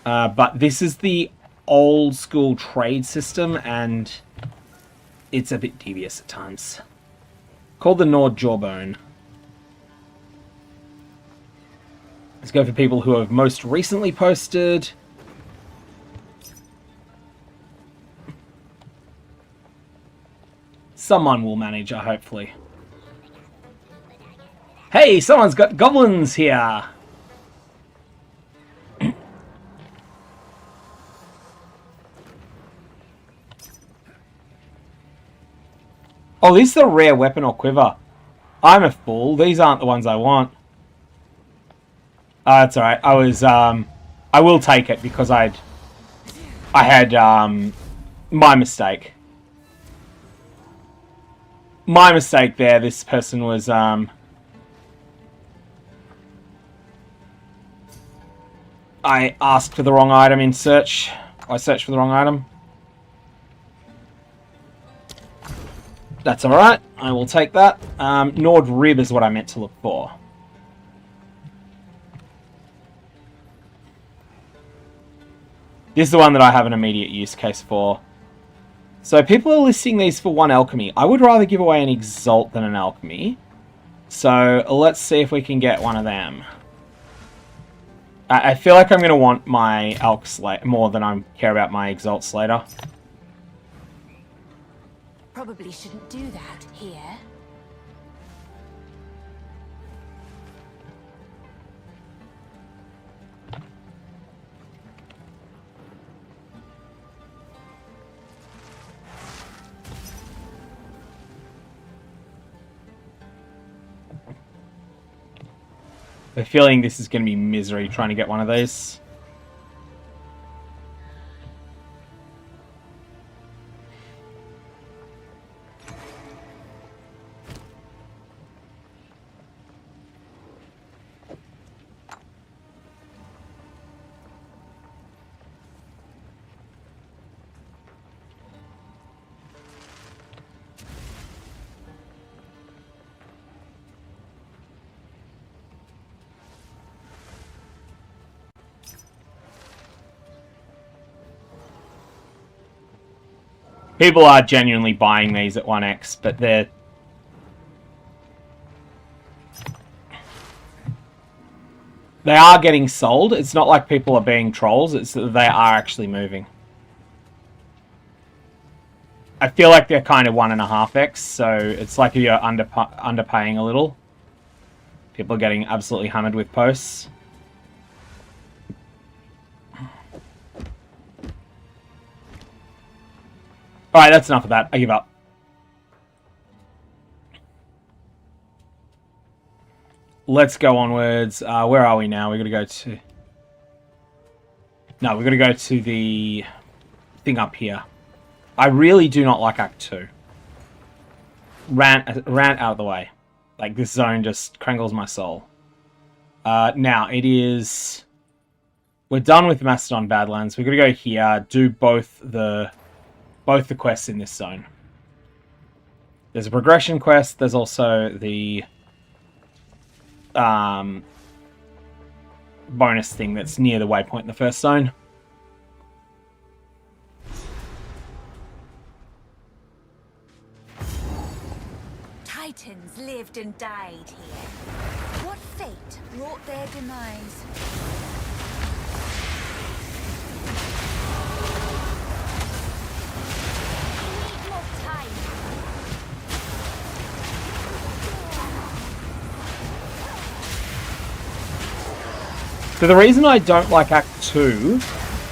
But this is the old school trade system, and it's a bit devious at times. Called the Nord Jawbone. Let's go for people who have most recently posted. Someone will manage, hopefully. Hey, someone's got goblins here! Oh, this is a rare weapon or quiver. I'm a fool. These aren't the ones I want. That's alright. I will take it because I had, my mistake. My mistake there. This person was, I asked for the wrong item in search. I searched for the wrong item. That's alright. I will take that. Nord Rib is what I meant to look for. This is the one that I have an immediate use case for. So people are listing these for 1 alchemy. I would rather give away an exalt than an alchemy. So let's see if we can get one of them. I feel like I'm going to want my alchs more than I care about my exalts later. Probably shouldn't do that here. I have a feeling this is going to be misery trying to get one of these. People are genuinely buying these at 1x, but they are getting sold. It's not like people are being trolls, it's that they are actually moving. I feel like they're kind of 1.5x, so it's like you're underpaying a little. People are getting absolutely hammered with posts. Alright, that's enough of that. I give up. Let's go onwards. Where are we now? We're going to go to... No, we're going to go to the thing up here. I really do not like Act 2. Rant out of the way. Like, this zone just crangles my soul. Now, it is... We're done with Macedon Badlands. We're going to go here, do both the quests in this zone. There's a progression quest. There's also the bonus thing that's near the waypoint in the first zone. Titans lived and died here. What fate wrought their demise? So the reason I don't like Act 2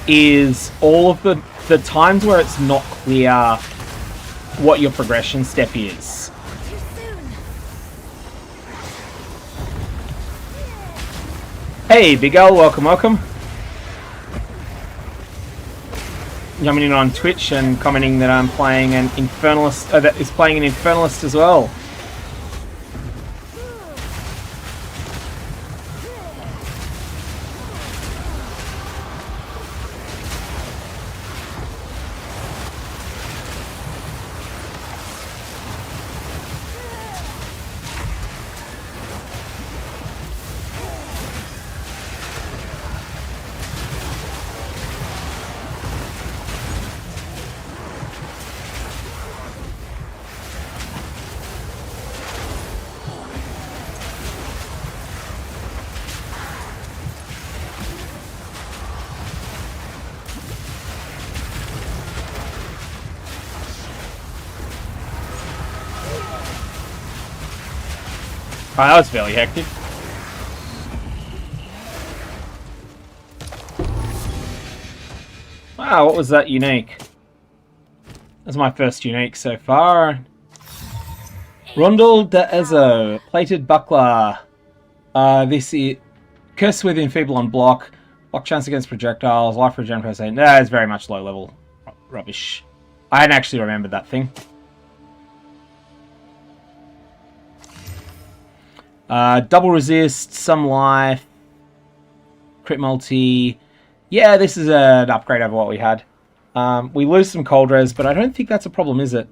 is all of the times where it's not clear what your progression step is. Hey, Big L, welcome, welcome. Coming in on Twitch and commenting that I'm playing an Infernalist, that is playing an Infernalist as well. Alright, that was fairly hectic. Wow, what was that unique? That's my first unique so far. Rondel de Ezo, plated buckler. This is curse with enfeeble on block chance against projectiles, life regen per se. Nah, it's very much low level rubbish. I hadn't actually remembered that thing. Double resist, some life, crit multi. Yeah, this is an upgrade over what we had. We lose some cold res, but I don't think that's a problem, is it?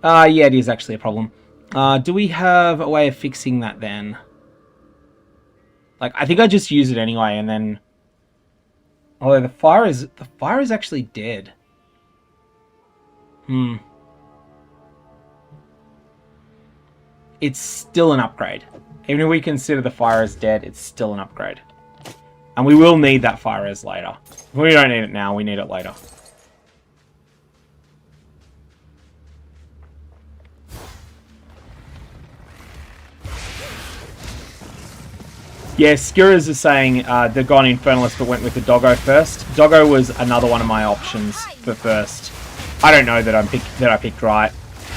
Yeah, it is actually a problem. Do we have a way of fixing that then? Like, I think I just use it anyway, and then... Although the fire is actually dead. It's still an upgrade. Even if we consider the fire as dead, it's still an upgrade. And we will need that fire res later. We don't need it now, we need it later. Yeah, Skirras is saying they've gone Infernalist but went with the Doggo first. Doggo was another one of my options for first. I don't know that I picked right.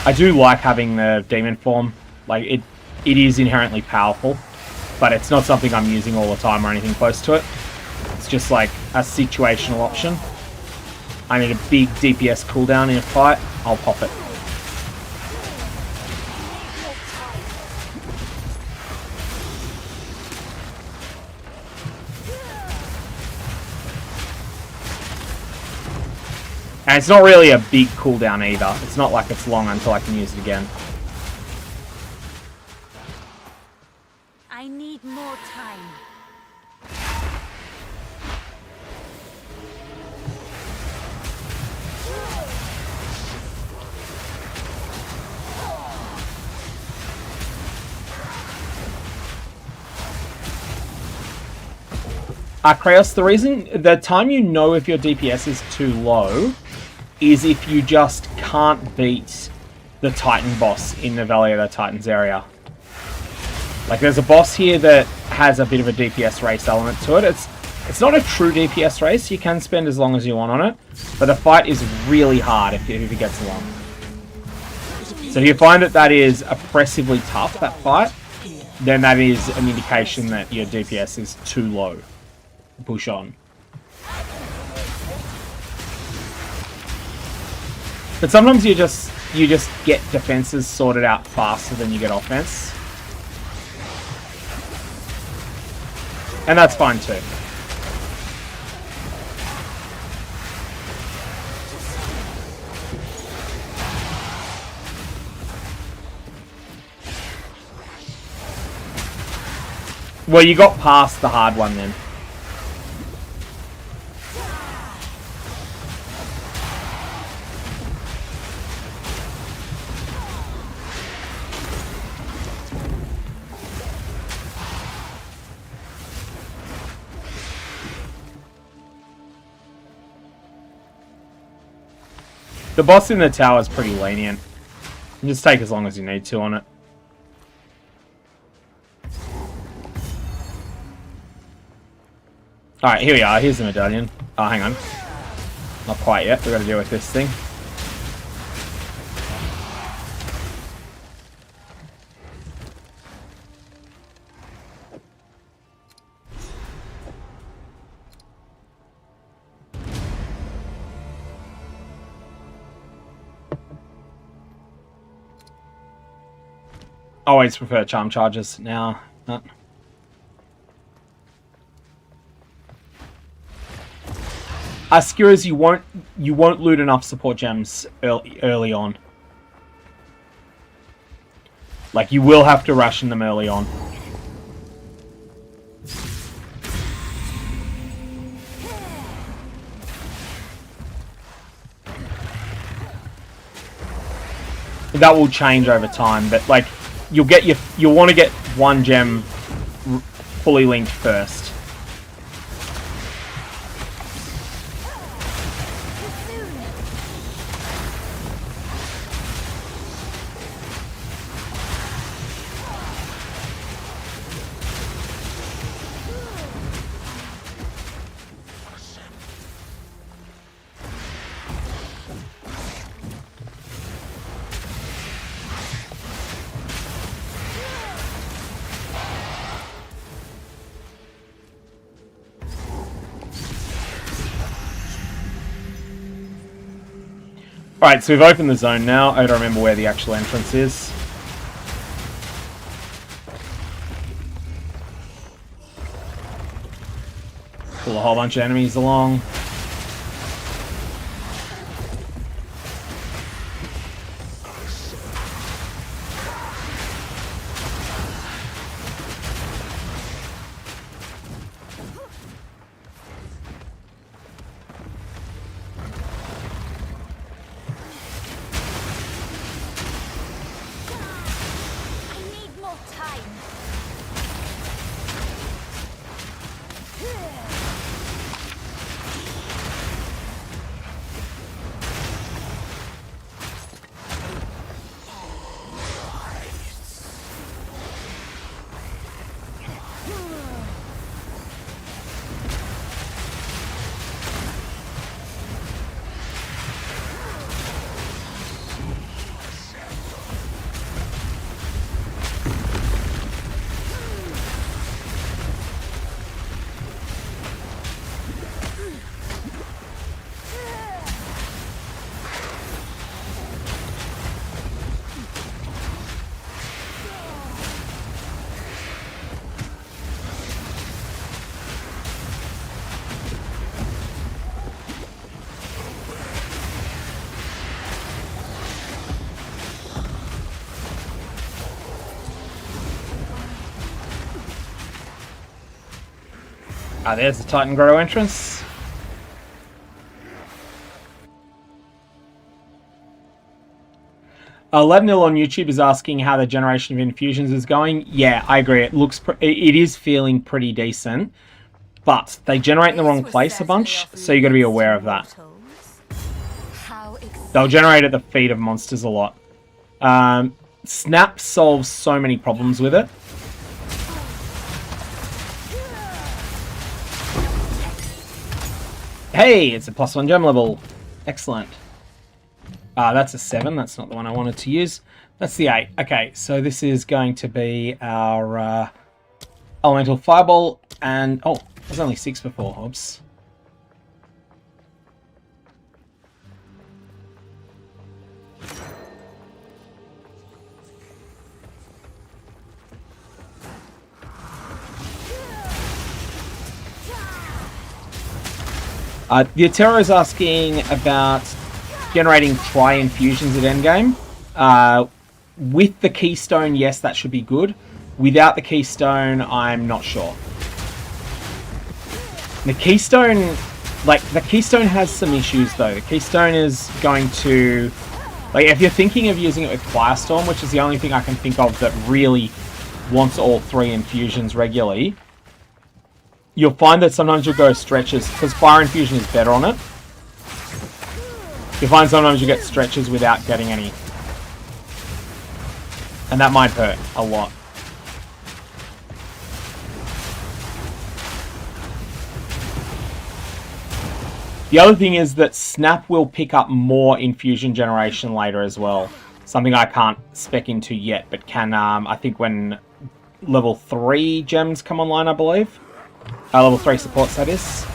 I do like having the demon form. Like, it is inherently powerful. but it's not something I'm using all the time or anything close to it. It's just like a situational option. I need a big DPS cooldown in a fight, I'll pop it. And it's not really a big cooldown either. It's not like it's long until I can use it again. I need more time. Kraos, the time you know if your DPS is too low is if you just can't beat the Titan boss in the Valley of the Titans area. Like, there's a boss here that has a bit of a DPS race element to it. It's not a true DPS race. You can spend as long as you want on it, but the fight is really hard if it gets long. So if you find that is oppressively tough, that fight, then that is an indication that your DPS is too low. Push on. But sometimes you just get defenses sorted out faster than you get offense. And that's fine too. Well, you got past the hard one then. The boss in the tower is pretty lenient. You just take as long as you need to on it. Alright, here we are. Here's the medallion. Oh, hang on. Not quite yet. We've got to deal with this thing. Always prefer charm charges now. Skewers, you won't loot enough support gems early on. Like, you will have to ration them early on. That will change over time, but like, you'll want to get one gem fully linked first. Alright, so we've opened the zone now. I don't remember where the actual entrance is. Pull a whole bunch of enemies along. Ah, there's the Titan Grotto entrance. Lebanil on YouTube is asking how the generation of infusions is going. Yeah, I agree. It looks, it is feeling pretty decent, but they generate in the wrong place a bunch, so you got to be aware of that. They'll generate at the feet of monsters a lot. Snap solves so many problems with it. Hey, it's a +1 gem level. Excellent. That's a 7. That's not the one I wanted to use. That's the 8. Okay, so this is going to be our elemental fireball. And oh, there's only 6 before. Oops. The Atero is asking about generating tri-infusions at endgame. With the keystone, yes, that should be good. Without the keystone, I'm not sure. The keystone, the keystone has some issues though. The keystone is going to, if you're thinking of using it with Firestorm, which is the only thing I can think of that really wants all 3 infusions regularly, you'll find that sometimes you'll go stretches, because Fire Infusion is better on it. You'll find sometimes you get stretches without getting any. And that might hurt a lot. The other thing is that Snap will pick up more infusion generation later as well. Something I can't spec into yet, but can, I think when level 3 gems come online, I believe. Level 3 supports, that is.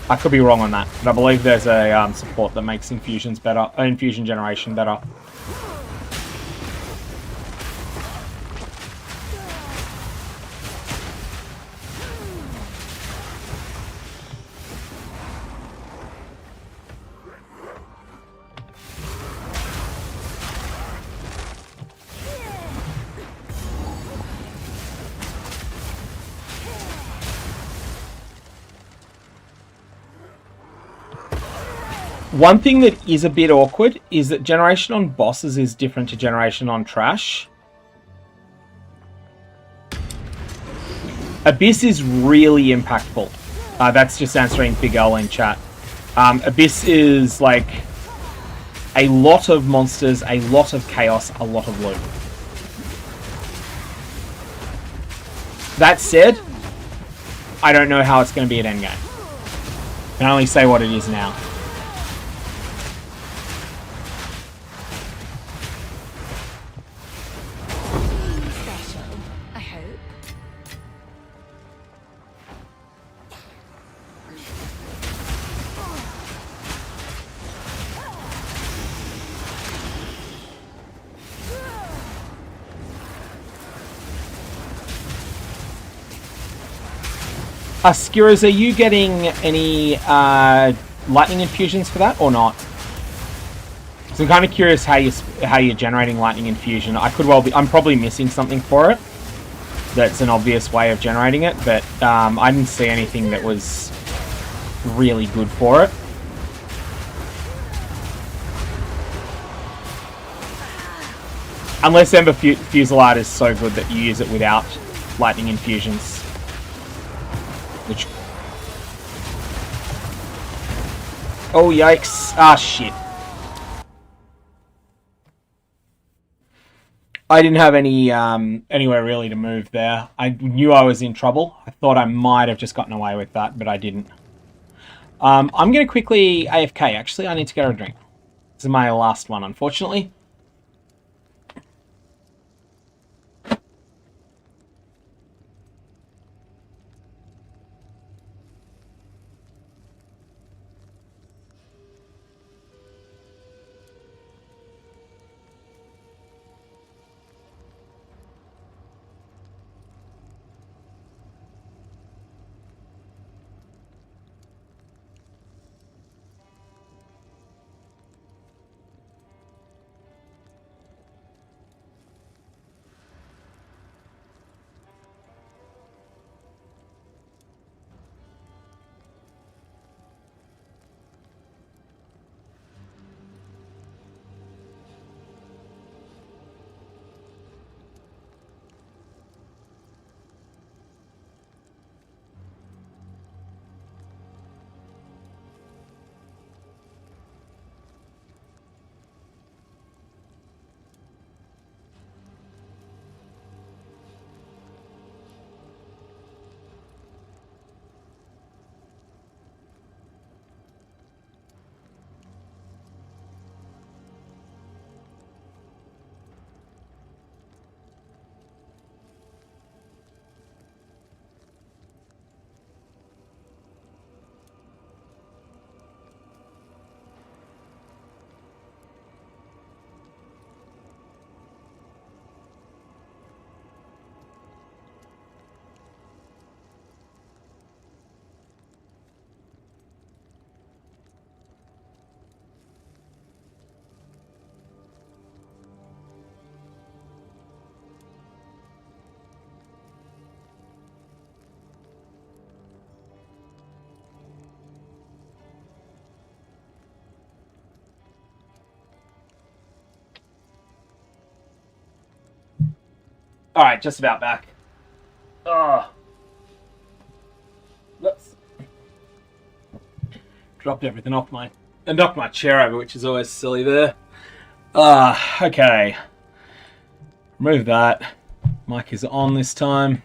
I could be wrong on that, but I believe there's a support that makes infusions better, infusion generation better. One thing that is a bit awkward is that generation on bosses is different to generation on trash. Abyss is really impactful. That's just answering Big L in chat. Abyss is like a lot of monsters, a lot of chaos, a lot of loot. That said, I don't know how it's going to be at endgame. I can only say what it is now. Skiros, are you getting any lightning infusions for that or not? So I'm kind of curious how you're generating lightning infusion. I could well be. I'm probably missing something for it. That's an obvious way of generating it, but I didn't see anything that was really good for it. Unless Ember Fusillade is so good that you use it without lightning infusions. Which... Oh, yikes. Ah, shit. I didn't have any anywhere really to move there. I knew I was in trouble. I thought I might have just gotten away with that, but I didn't. I'm going to quickly AFK, actually. I need to get a drink. This is my last one, unfortunately. Alright, just about back. Let's... Dropped everything off and knocked my chair over, which is always silly there. Okay. Remove that. Mic is on this time.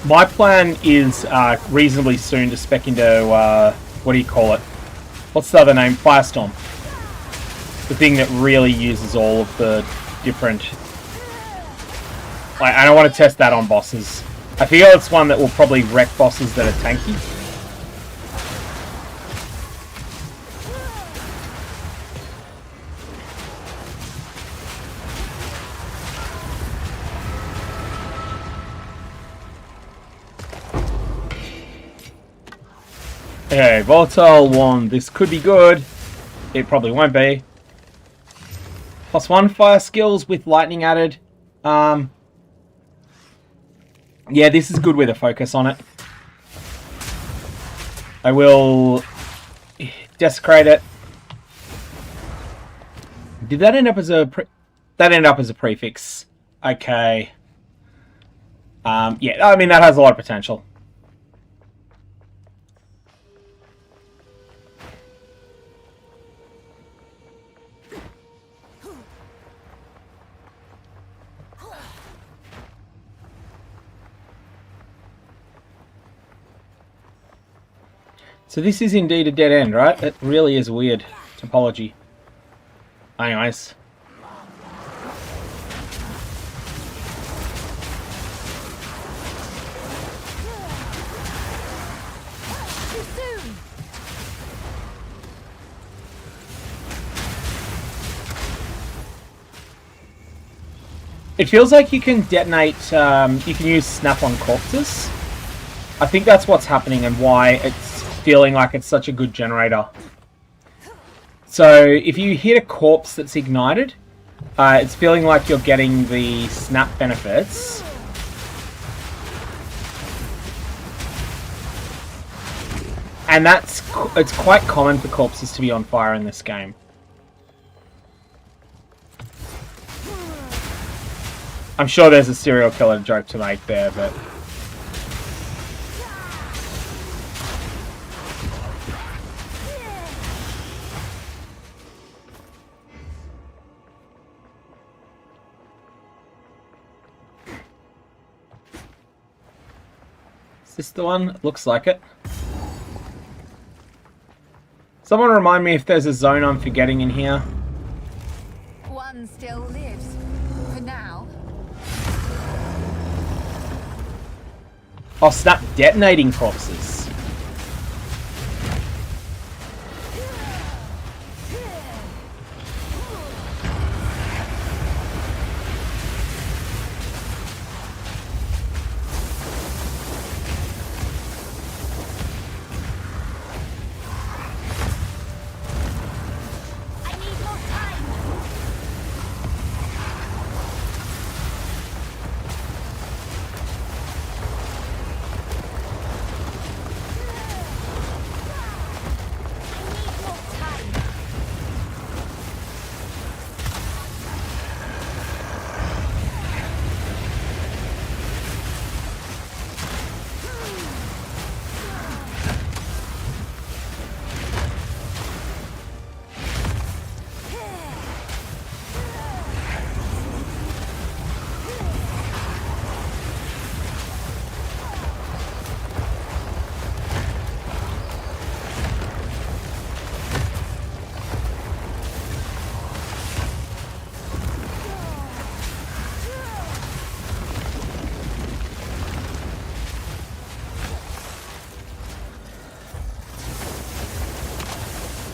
My plan is reasonably soon to spec into, what do you call it? What's the other name? Firestorm. The thing that really uses all of the different... Like, I don't want to test that on bosses. I feel it's one that will probably wreck bosses that are tanky. Okay, Volatile 1. This could be good. It probably won't be. +1 fire skills with lightning added. Yeah, this is good with a focus on it. I will desecrate it. Did that end up as a that ended up as a prefix? Okay. Yeah, I mean that has a lot of potential. So this is indeed a dead end, right? It really is weird topology. Anyways. It feels like you can detonate, you can use snap on corpses. I think that's what's happening and why it's feeling like it's such a good generator. So if you hit a corpse that's ignited, it's feeling like you're getting the snap benefits. And it's quite common for corpses to be on fire in this game. I'm sure there's a serial killer joke to make there, but... Is this the one? It looks like it. Someone remind me if there's a zone I'm forgetting in here. One still lives. For now. Oh, snap, detonating corpses.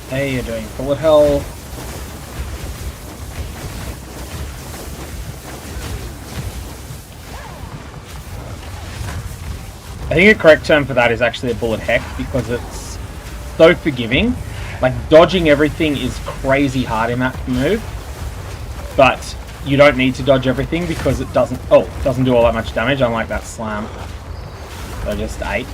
Hey, you're doing bullet hell. I think a correct term for that is actually a bullet heck, because it's so forgiving. Like, dodging everything is crazy hard in that move, but you don't need to dodge everything because it doesn't do all that much damage, unlike that slam. So just 8.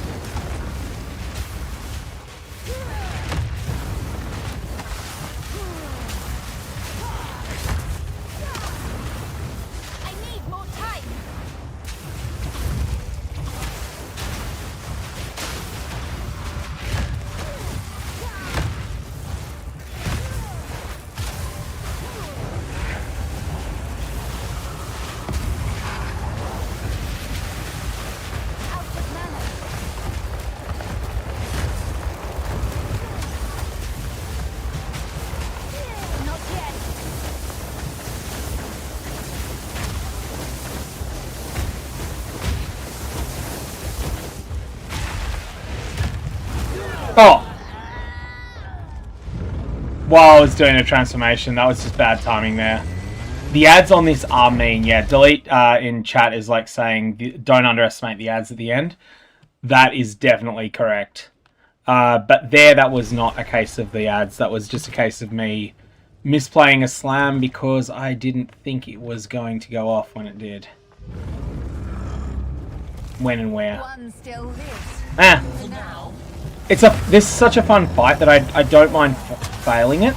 Oh! While I was doing a transformation, that was just bad timing there. The ads on this are mean, yeah. Delete in chat is like saying, don't underestimate the ads at the end. That is definitely correct. But there, that was not a case of the ads. That was just a case of me misplaying a slam because I didn't think it was going to go off when it did. When and where. Ah! This is such a fun fight that I don't mind failing it.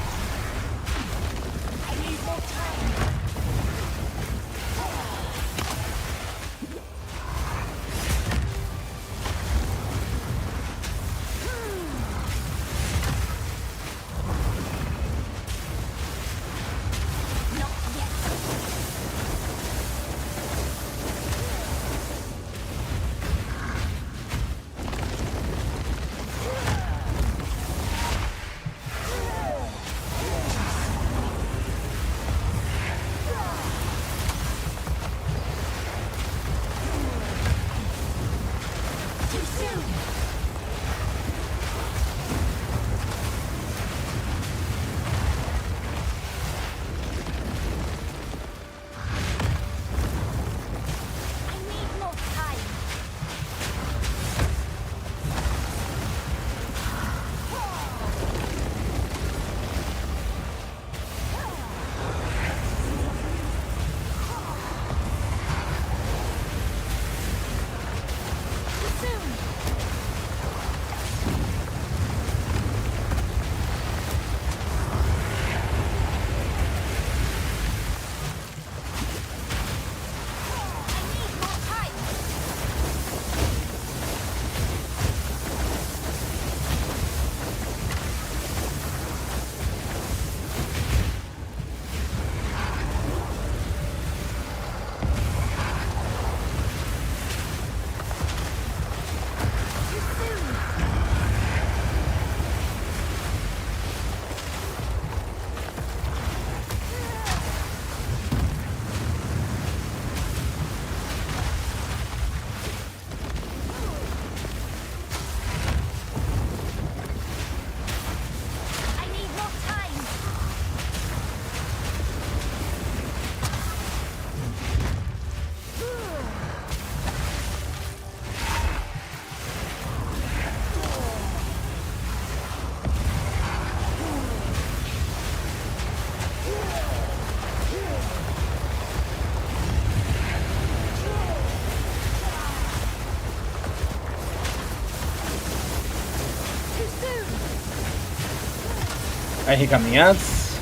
Here come the ads.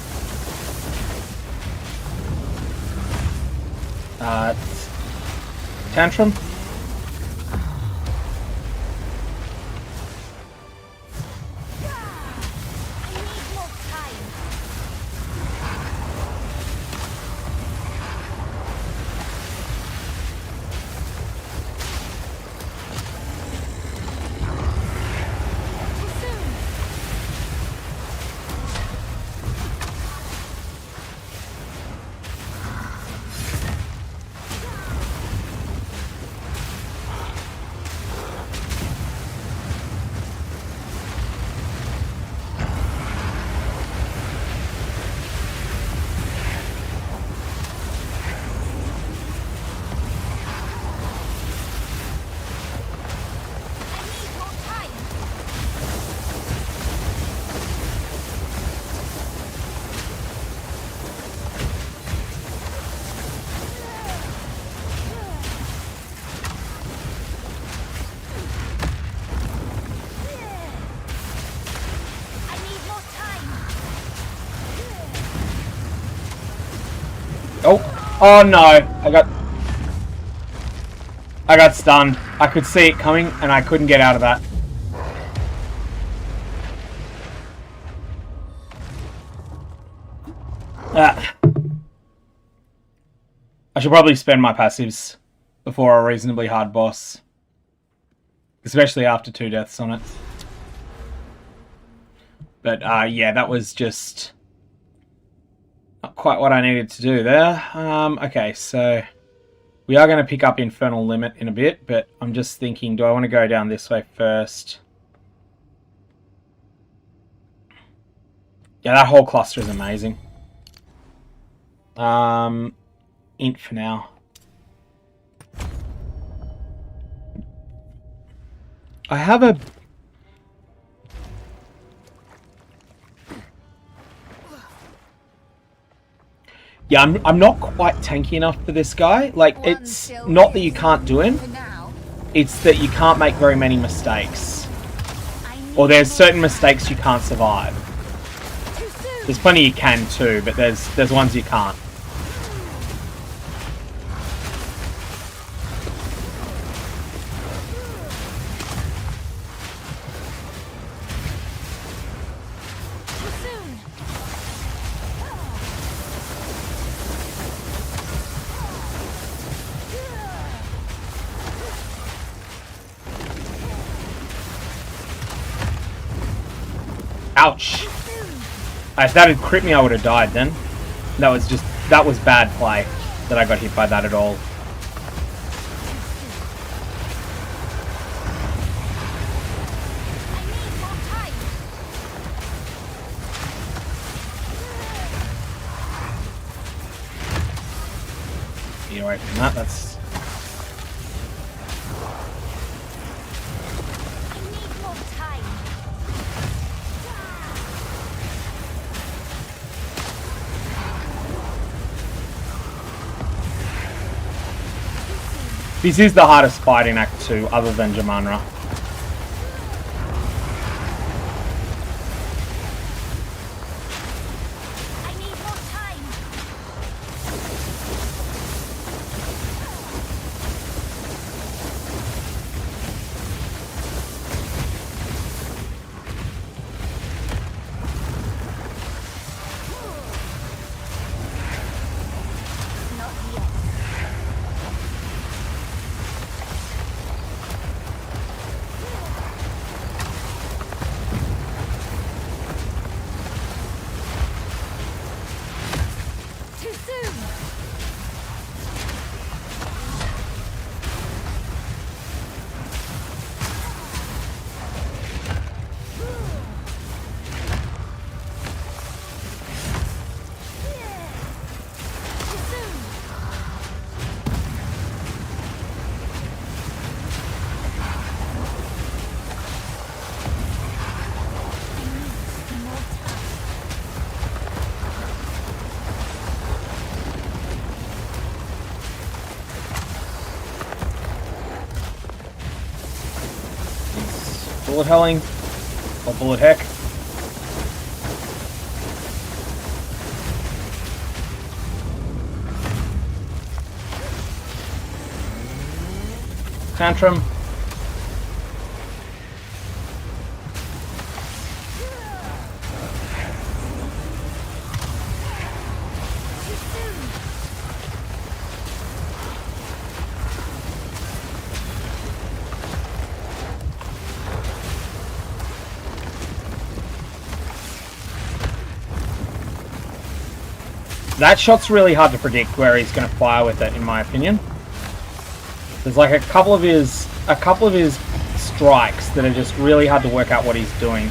Tantrum. Oh! Oh no! I got stunned. I could see it coming and I couldn't get out of that. I should probably spend my passives before a reasonably hard boss. Especially after 2 deaths on it. But yeah, that was just not quite what I needed to do there. Okay, so we are going to pick up Infernal Limit in a bit, but I'm just thinking, do I want to go down this way first? Yeah, that whole cluster is amazing. Int for now. I have a... Yeah, I'm not quite tanky enough for this guy. Like, it's not that you can't do him. It's that you can't make very many mistakes. Or there's certain mistakes you can't survive. There's plenty you can too, but there's ones you can't. Ouch. If that had crit me, I would have died then. That was bad play that I got hit by that at all. Get away from that, that's... This is the hardest fight in Act 2, other than Jamanra. Bullet helling or bullet heck. Tantrum. That shot's really hard to predict where he's going to fire with it, in my opinion. There's like a couple of his strikes that are just really hard to work out what he's doing.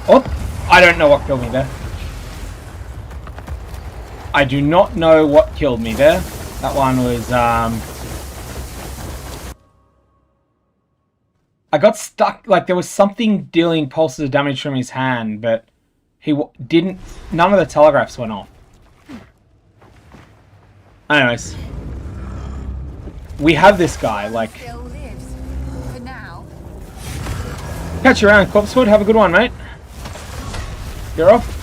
Oh, I don't know what killed me there. I do not know what killed me there. That one was I got stuck, like there was something dealing pulses of damage from his hand, but he didn't, none of the telegraphs went off. Anyways. We have this guy, like... Catch you around, Corpsewood, have a good one, mate. You're off.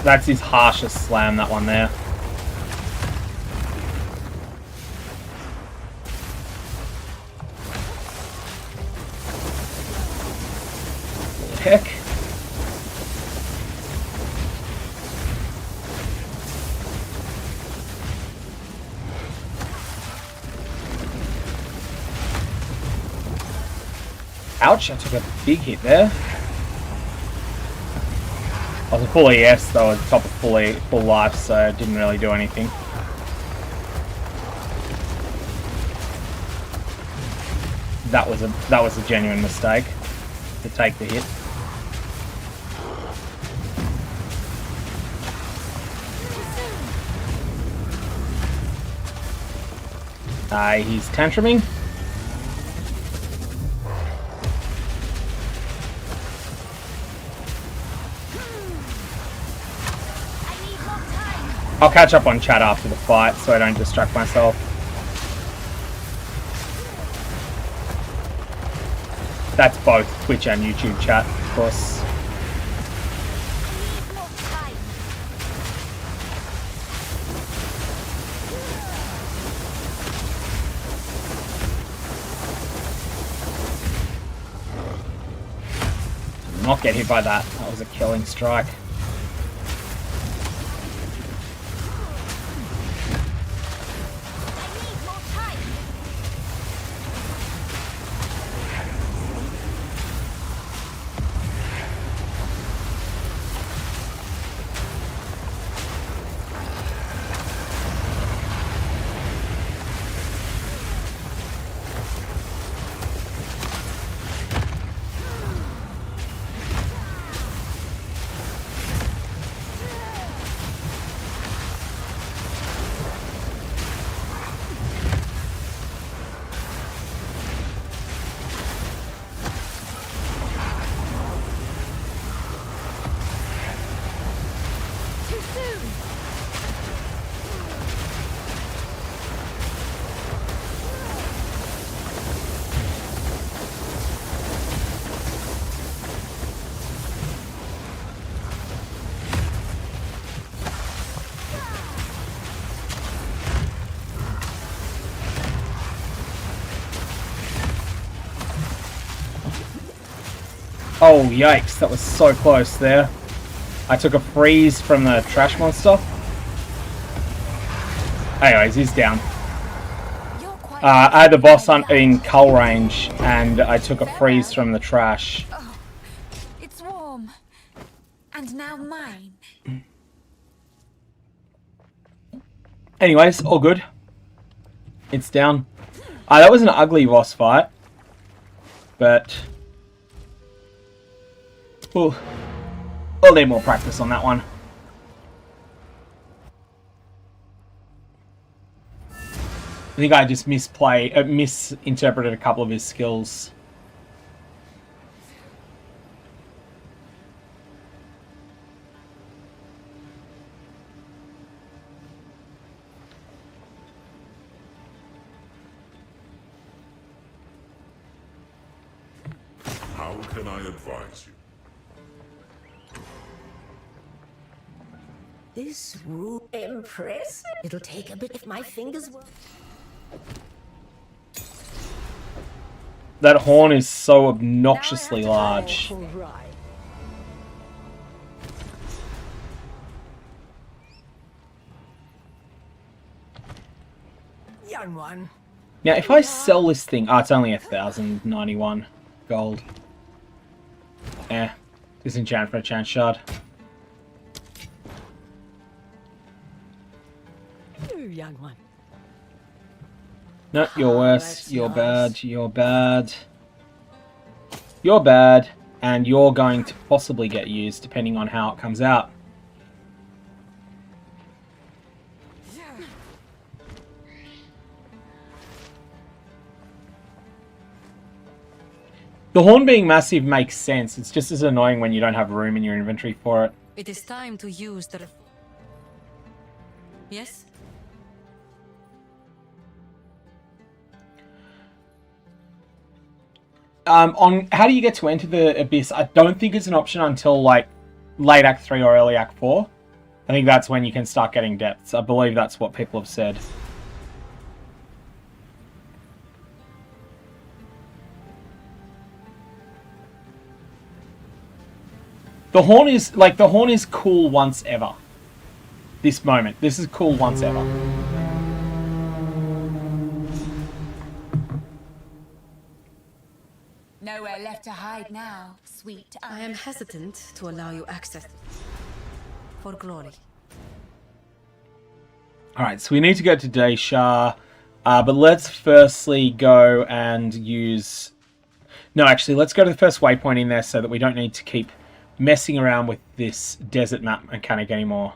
That's his harshest slam, that one there. Heck. Ouch, I took a big hit there. I was a full ES though, at the top of full life, so it didn't really do anything. That was a genuine mistake to take the hit. He's tantruming. I'll catch up on chat after the fight so I don't distract myself. That's both Twitch and YouTube chat, of course. Did not get hit by that. That was a killing strike. Oh, yikes, that was so close there. I took a freeze from the trash monster. Anyways, he's down. I had the boss in cull range, and I took a freeze from the trash. Oh, it's warm. And now mine. Anyways, all good. It's down. That was an ugly boss fight. But we'll need more practice on that one. I think I just misinterpreted a couple of his skills. How can I advise you? This room impressive. It'll take a bit if my fingers work. That horn is so obnoxiously large. Right. Young one. Now, if I sell this thing, oh, it's only 1,091 gold. Disenchant for a chance shard. You young one. No, you're worse. You're bad. You're bad. You're bad. And you're going to possibly get used depending on how it comes out. The horn being massive makes sense. It's just as annoying when you don't have room in your inventory for it. It is time to use the... Yes? On how do you get to enter the Abyss? I don't think it's an option until like late Act 3 or early Act 4. I think that's when you can start getting depths. I believe that's what people have said. The horn is cool once ever. This moment. This is cool once ever. Nowhere left to hide now, sweet. I am hesitant to allow you access for glory. Alright, so we need to go to Daeshar. But let's firstly go and use... No, actually, let's go to the first waypoint in there so that we don't need to keep messing around with this desert map mechanic anymore.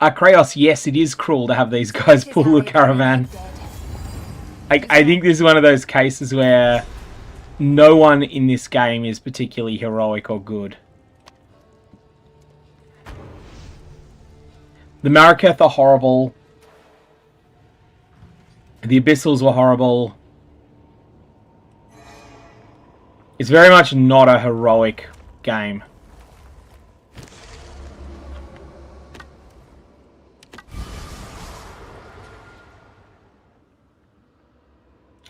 Kraos, yes, it is cruel to have these guys pull the caravan. I think this is one of those cases where no one in this game is particularly heroic or good. The Maraketh are horrible. The Abyssals were horrible. It's very much not a heroic game.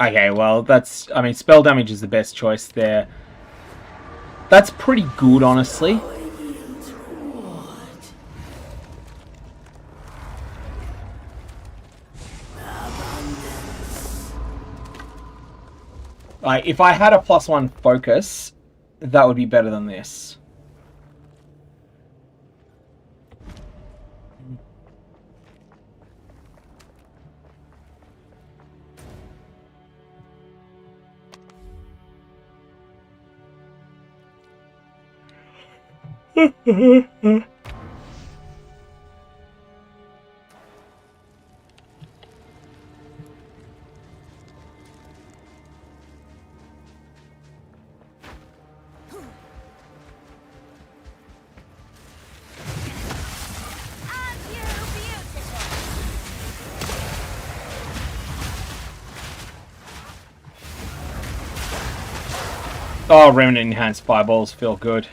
Okay, well, that's... I mean, spell damage is the best choice there. That's pretty good, honestly. Like, if I had a +1 focus, that would be better than this. Oh, Remnant Enhanced Fireballs feel good.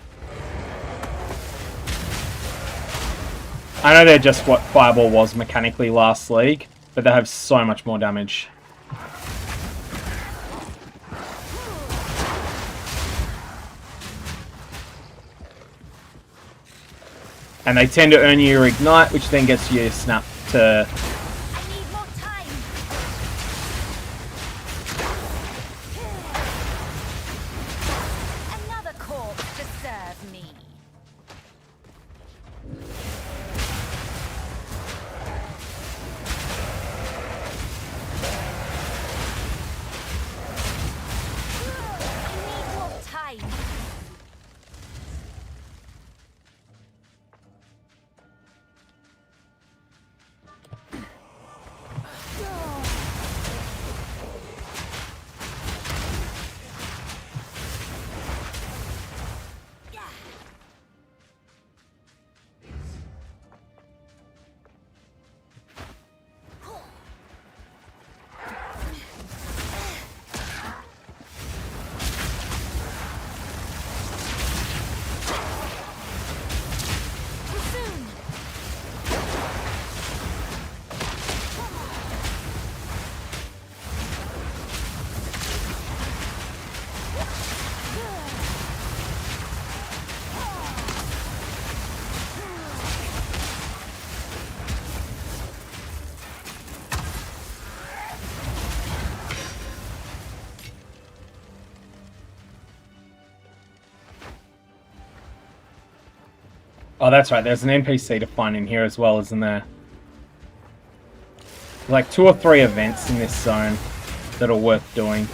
I know they're just what Fireball was mechanically last league, but they have so much more damage. And they tend to earn you your Ignite, which then gets you Snap to... Oh, that's right. There's an NPC to find in here as well, isn't there? Like 2 or 3 events in this zone that are worth doing.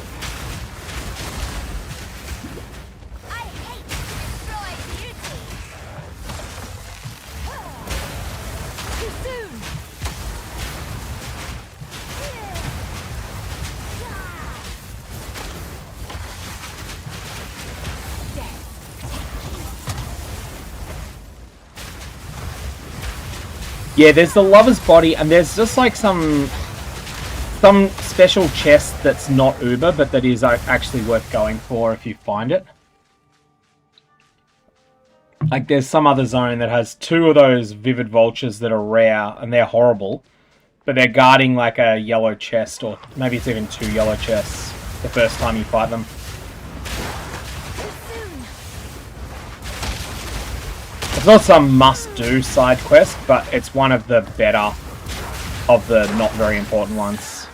Yeah, there's the lover's body, and there's just like some special chest that's not Uber, but that is actually worth going for if you find it. Like there's some other zone that has 2 of those vivid vultures that are rare, and they're horrible, but they're guarding like a yellow chest, or maybe it's even 2 yellow chests the first time you fight them. It's not some must-do side quest, but it's one of the better of the not very important ones.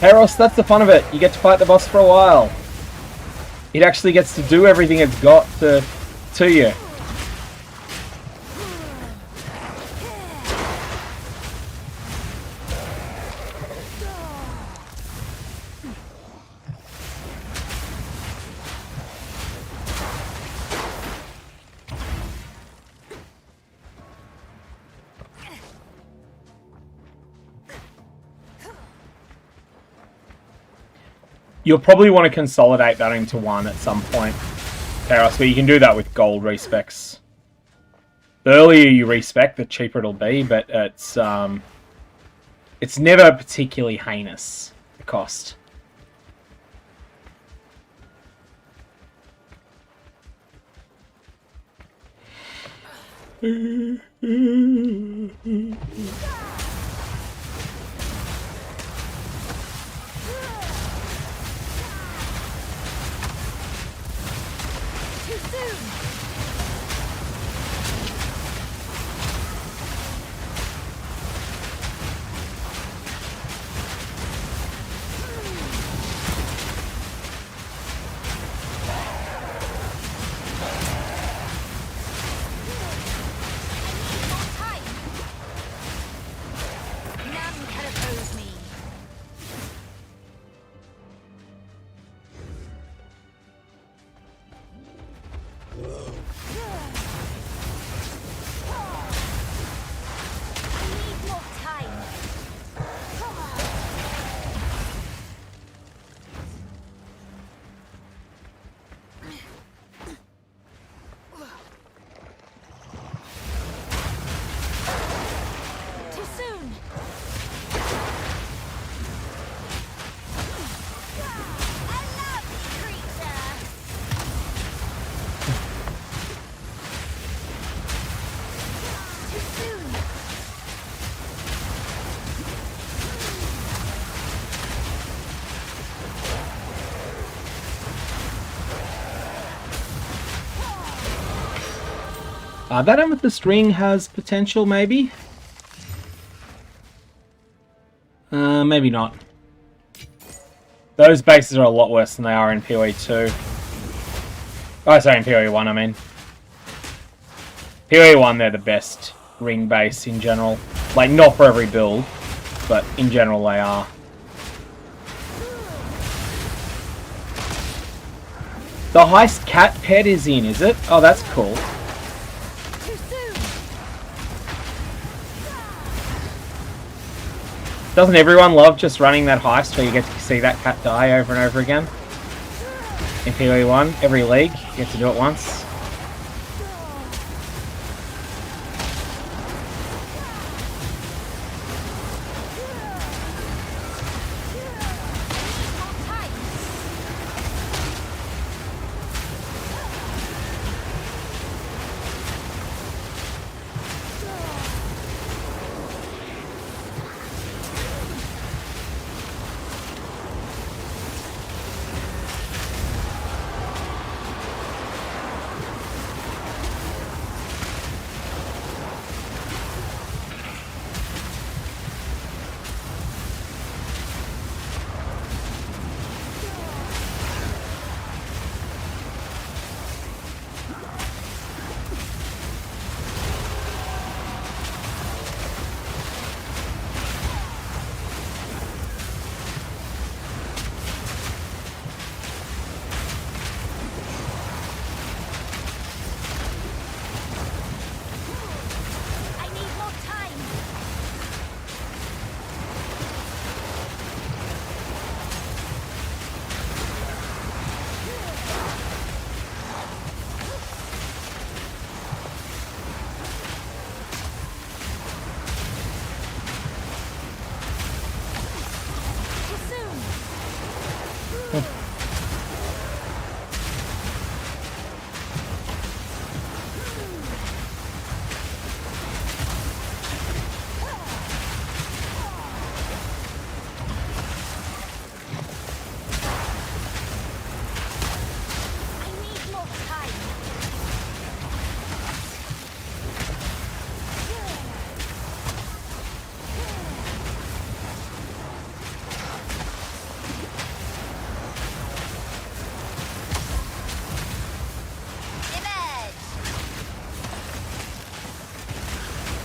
Hey Ross, that's the fun of it. You get to fight the boss for a while. It actually gets to do everything it's got to you. You'll probably want to consolidate that into one at some point, Karos, but you can do that with gold respecs. The earlier you respec, the cheaper it'll be, but it's never particularly heinous, the cost. That amethyst ring has potential, maybe? Maybe not. Those bases are a lot worse than they are in POE2. Oh, sorry, in POE1, I mean. POE1, they're the best ring base in general. Like, not for every build, but in general they are. The heist cat pet is in, is it? Oh, that's cool. Doesn't everyone love just running that heist where you get to see that cat die over and over again? In POE1, every league, you get to do it once.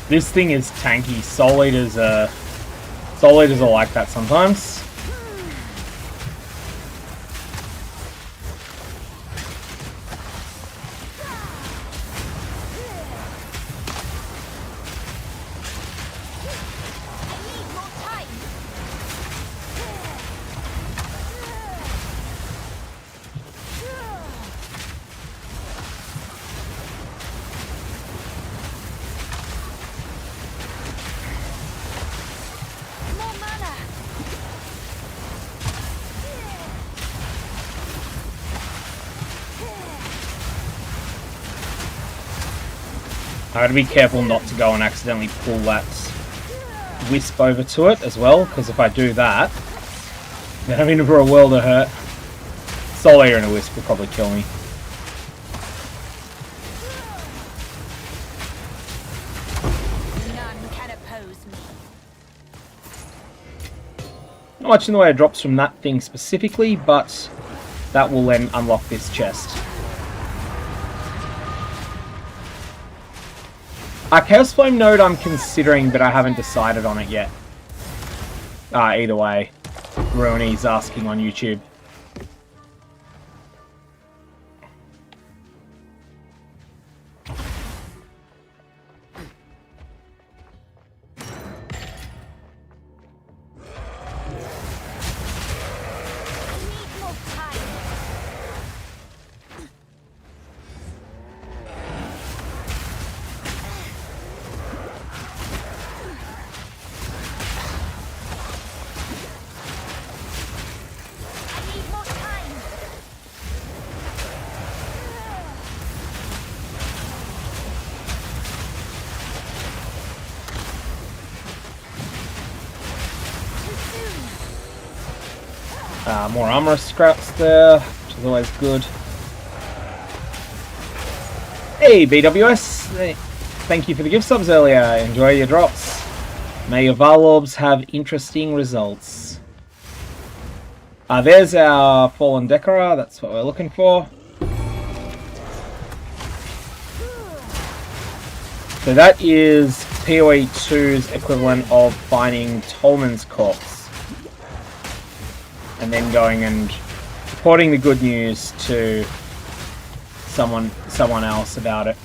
This thing is tanky. Soul Eaters are like that sometimes. I gotta be careful not to go and accidentally pull that wisp over to it as well, because if I do that, then I'm in for a world of hurt. Soul Eater and a wisp will probably kill me. None can oppose me. Not much in the way of drops from that thing specifically, but that will then unlock this chest. Chaos Flame node I'm considering, but I haven't decided on it yet. Either way, Ruiny's asking on YouTube. More armor scraps there, which is always good. Hey BWS, thank you for the gift subs earlier. Enjoy your drops. May your Varlorbs have interesting results. There's our Fallen Decorer, that's what we're looking for. So that is POE2's equivalent of finding Tolman's corpse. And then going and reporting the good news to someone else about it.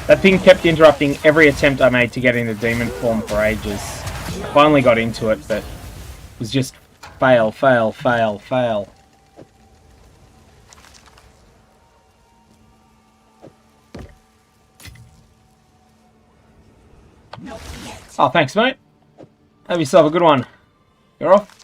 That thing kept interrupting every attempt I made to get into demon form for ages. I finally got into it, but it was just fail, fail, fail, fail. Oh, thanks, mate. Have yourself a good one. You're off.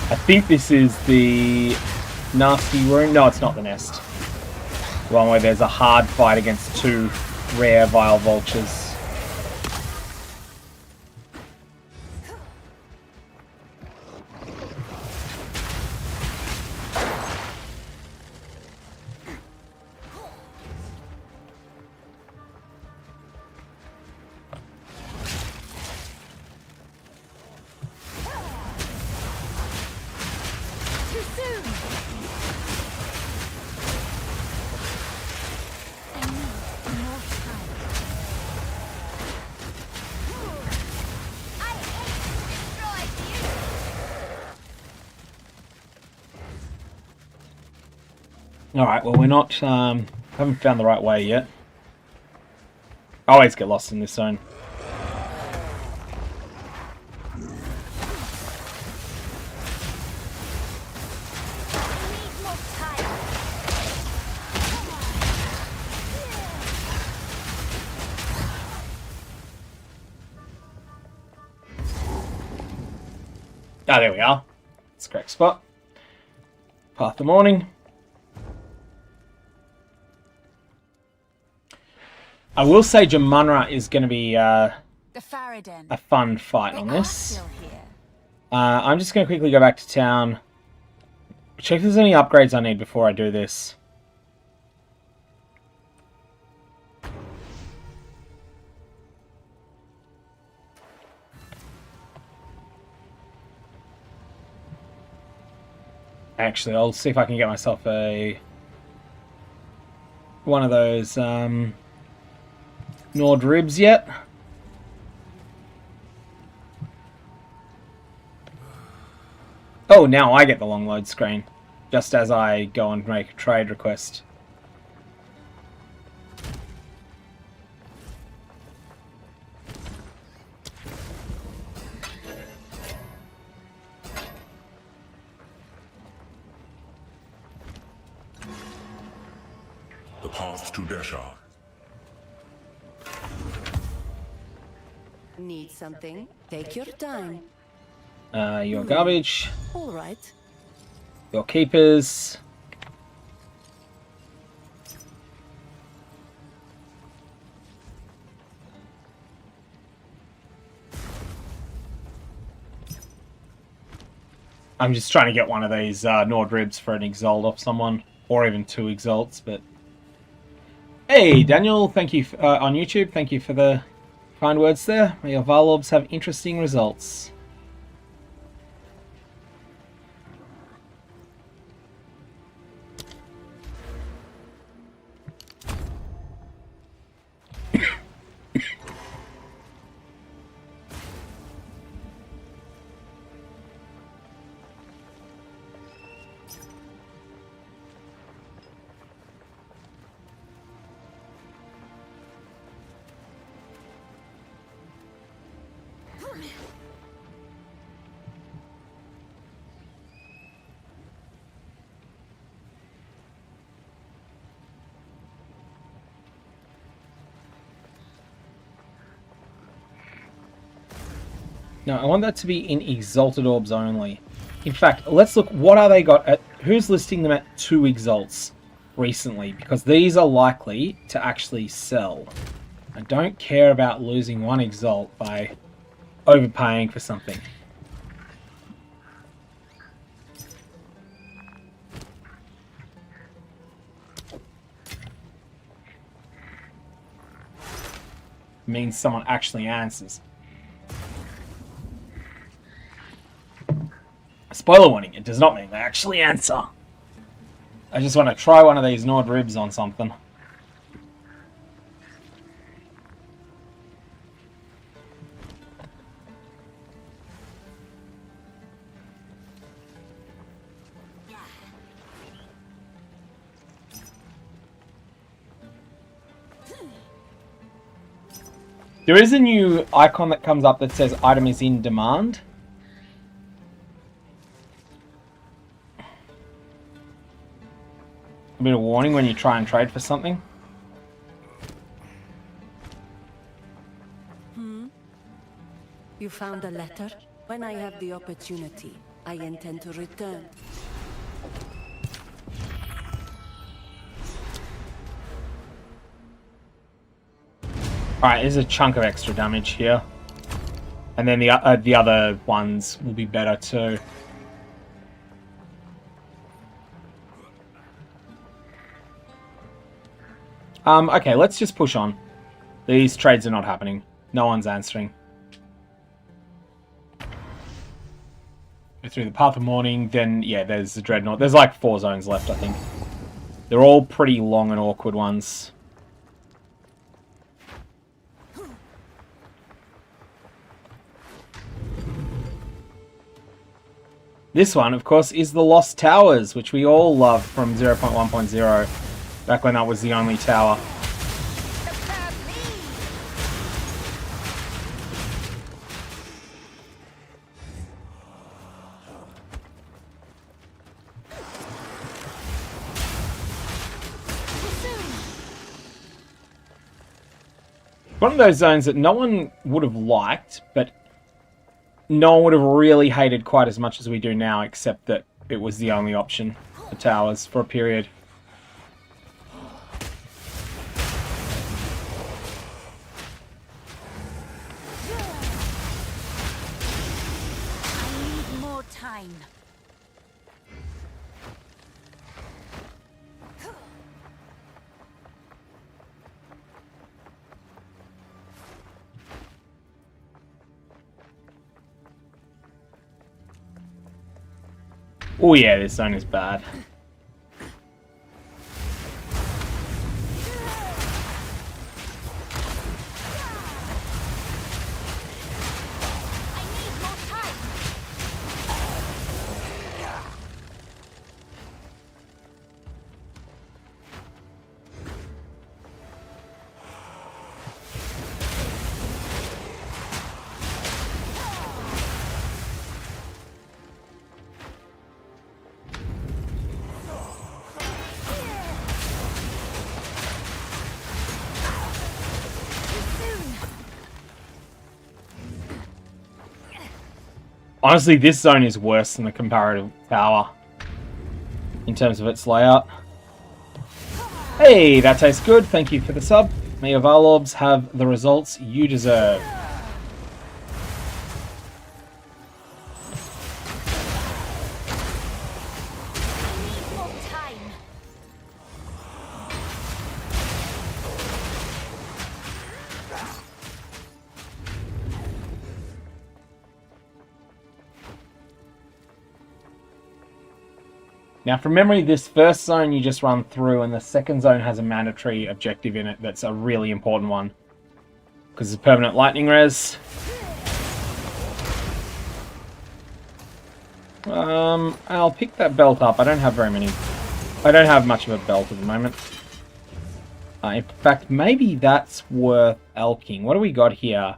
I think this is the nasty room. No, it's not the nest. One where there's a hard fight against 2 rare vile vultures. Alright, well we're not, haven't found the right way yet. I always get lost in this zone. Ah, there we are. It's the correct spot. Path of Morning. I will say Jamunra is going to be a fun fight on this. I'm just going to quickly go back to town. Check if there's any upgrades I need before I do this. Actually, I'll see if I can get myself one of those Nord ribs yet. Oh, now I get the long load screen, just as I go and make a trade request. The path to Desha. Need something? Take your time. Your garbage. All right. Your keepers. I'm just trying to get one of these Nord ribs for an Exalt off someone, or even 2 Exalts, but... Hey, Daniel, thank you on YouTube. Thank you for the kind words there. May your Varlorbs have interesting results. No, I want that to be in Exalted Orbs only. In fact, let's look, what are they got at, who's listing them at 2 Exalts recently? Because these are likely to actually sell. I don't care about losing 1 Exalt by overpaying for something. Means someone actually answers. Spoiler warning, it does not mean they actually answer. I just want to try one of these Nord ribs on something. There is a new icon that comes up that says item is in demand. A bit of warning when you try and trade for something. You found a letter? When I have the opportunity, I intend to return. Alright, there's a chunk of extra damage here. And then the other ones will be better too. Okay, let's just push on. These trades are not happening. No one's answering. Go through the Path of Mourning, then, yeah, there's the Dreadnought. There's like 4 zones left, I think. They're all pretty long and awkward ones. This one, of course, is the Lost Towers, which we all loved from 0.1.0, back when that was the only tower. One of those zones that no one would have liked, but no one would have really hated quite as much as we do now, except that it was the only option for towers for a period. I need more time. Oh yeah, this zone is bad. Honestly, this zone is worse than the comparative tower in terms of its layout. Hey, that tastes good. Thank you for the sub. May your Varlorbs have the results you deserve. Now, from memory, this first zone you just run through, and the second zone has a mandatory objective in it that's a really important one. Because it's permanent lightning res. I'll pick that belt up. I don't have very many. I don't have much of a belt at the moment. In fact, maybe that's worth elking. What do we got here?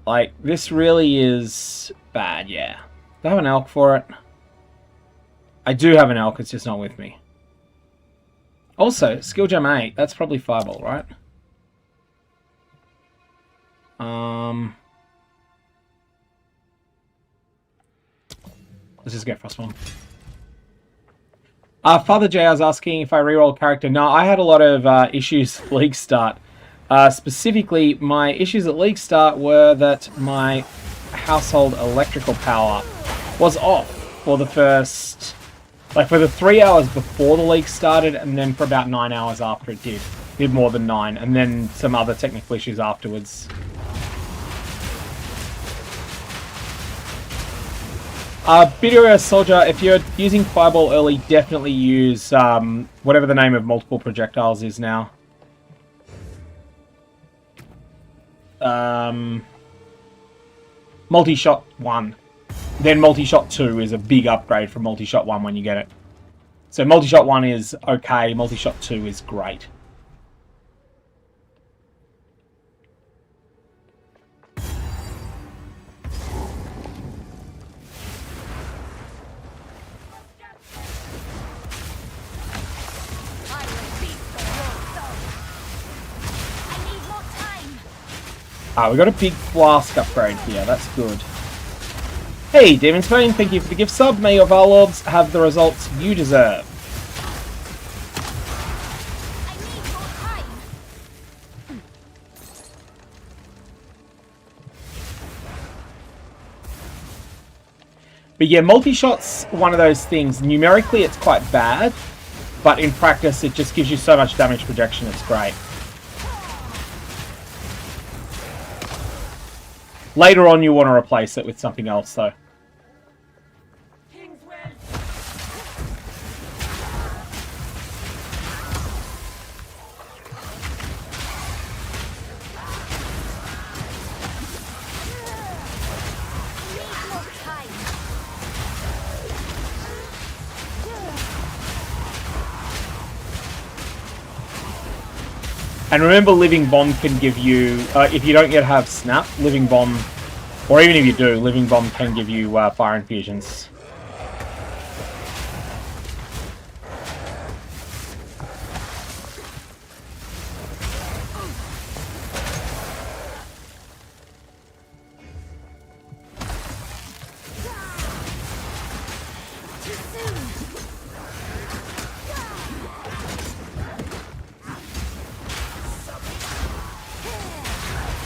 Like, this really is bad, yeah. Do I have an elk for it? I do have an elk, it's just not with me. Also, skill gem 8, that's probably Fireball, right? Let's just get Frostbomb. Father J, I was asking if I reroll character. No, I had a lot of issues at League Start. Specifically, my issues at League Start were that my household electrical power was off for the first... Like, for the 3 hours before the leak started, and then for about 9 hours after it did. Did more than 9, and then some other technical issues afterwards. Bitter Soldier, if you're using Fireball early, definitely use whatever the name of multiple projectiles is now. Multi-shot 1. Then Multi-Shot 2 is a big upgrade from Multi-Shot 1 when you get it. So Multi-Shot 1 is okay, Multi-Shot 2 is great. We got a big flask upgrade here, that's good. Hey, Demon Spain, thank you for the gift sub. May your Varlords have the results you deserve. But yeah, multi-shot's one of those things. Numerically, it's quite bad, but in practice, it just gives you so much damage projection, it's great. Later on, you want to replace it with something else, though. And remember, Living Bomb can give you, if you don't yet have Snap, Living Bomb, or even if you do, Living Bomb can give you Fire Infusions.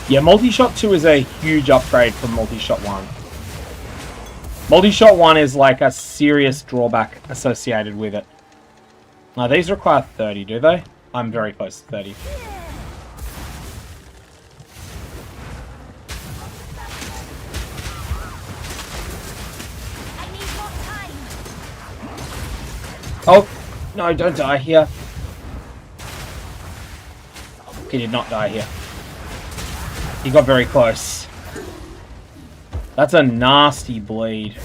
Yeah, Multi-Shot 2 is a huge upgrade from Multi-Shot 1. Multi-Shot 1 is like a serious drawback associated with it. Now, these require 30, do they? I'm very close to 30. Oh, no, don't die here. He did not die here. He got very close. That's a nasty bleed.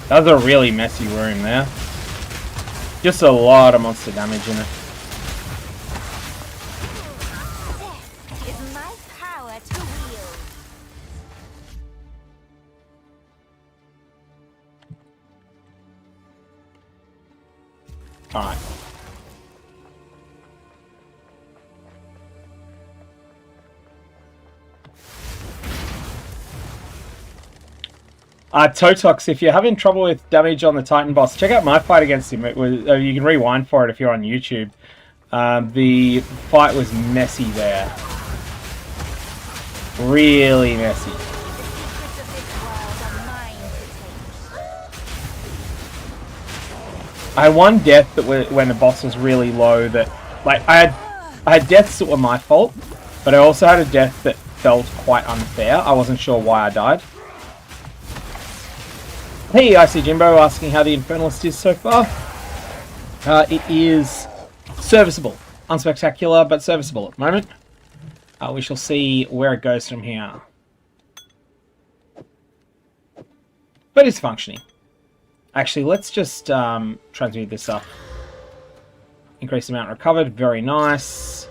That was a really messy room there. Just a lot of monster damage in it. Is my power to wield. Alright. Totox, if you're having trouble with damage on the Titan boss, check out my fight against him. It was, you can rewind for it if you're on YouTube. The fight was messy there. Really messy. I had one death that when the boss was really low that, like, I had deaths that were my fault, but I also had a death that felt quite unfair. I wasn't sure why I died. Hey, I see Jimbo asking how the Infernalist is so far. It is serviceable. Unspectacular, but serviceable at the moment. We shall see where it goes from here. But it's functioning. Actually, let's just transmute this up. Increase the amount recovered, very nice.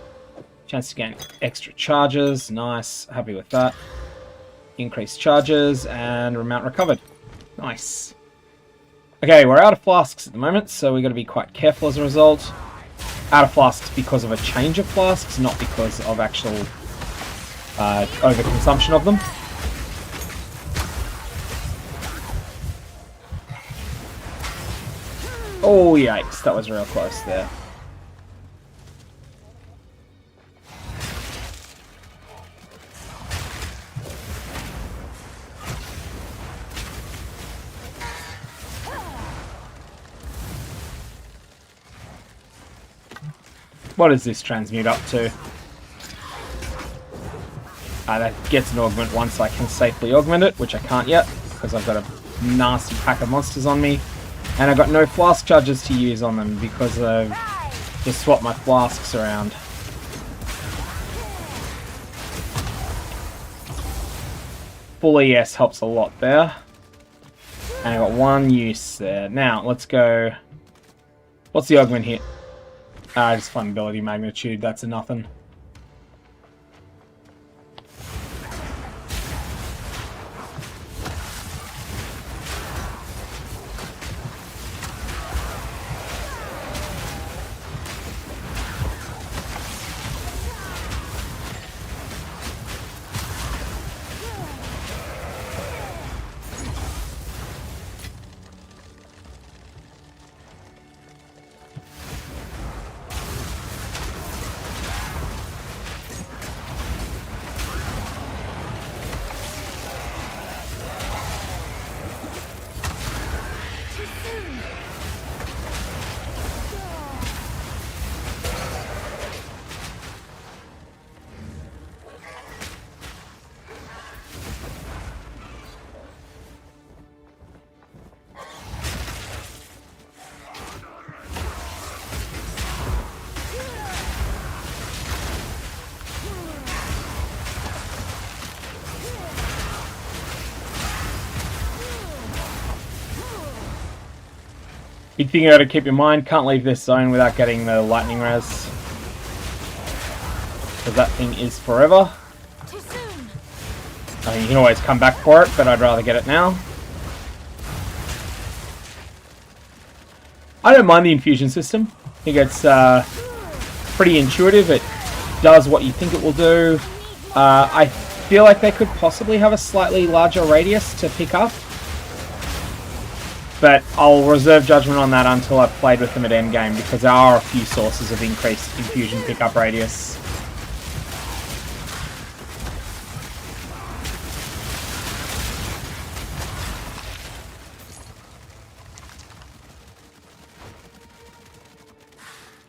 Chance to gain extra charges, nice. Happy with that. Increase charges and amount recovered. Nice. Okay, we're out of flasks at the moment, so we've got to be quite careful as a result. Out of flasks because of a change of flasks, not because of actual overconsumption of them. Oh, yikes, that was real close there. What does this transmute up to? That gets an augment once I can safely augment it, which I can't yet, because I've got a nasty pack of monsters on me. And I've got no flask charges to use on them, because I've just swapped my flasks around. Full ES helps a lot there. And I got one use there. Now, let's go... What's the augment here? Just fun ability magnitude, that's a nothing. Big thing you got to keep in mind, can't leave this zone without getting the lightning res. Because that thing is forever. I mean, you can always come back for it, but I'd rather get it now. I don't mind the infusion system. I think it's pretty intuitive. It does what you think it will do. I feel like they could possibly have a slightly larger radius to pick up. But I'll reserve judgment on that until I've played with them at endgame, because there are a few sources of increased infusion pickup radius.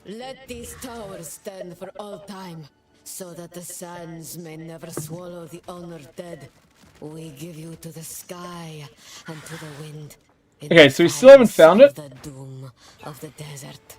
Let these towers stand for all time, so that the sands may never swallow the honored dead. We give you to the sky and to the wind. Okay, so we still haven't found it. The doom of the desert.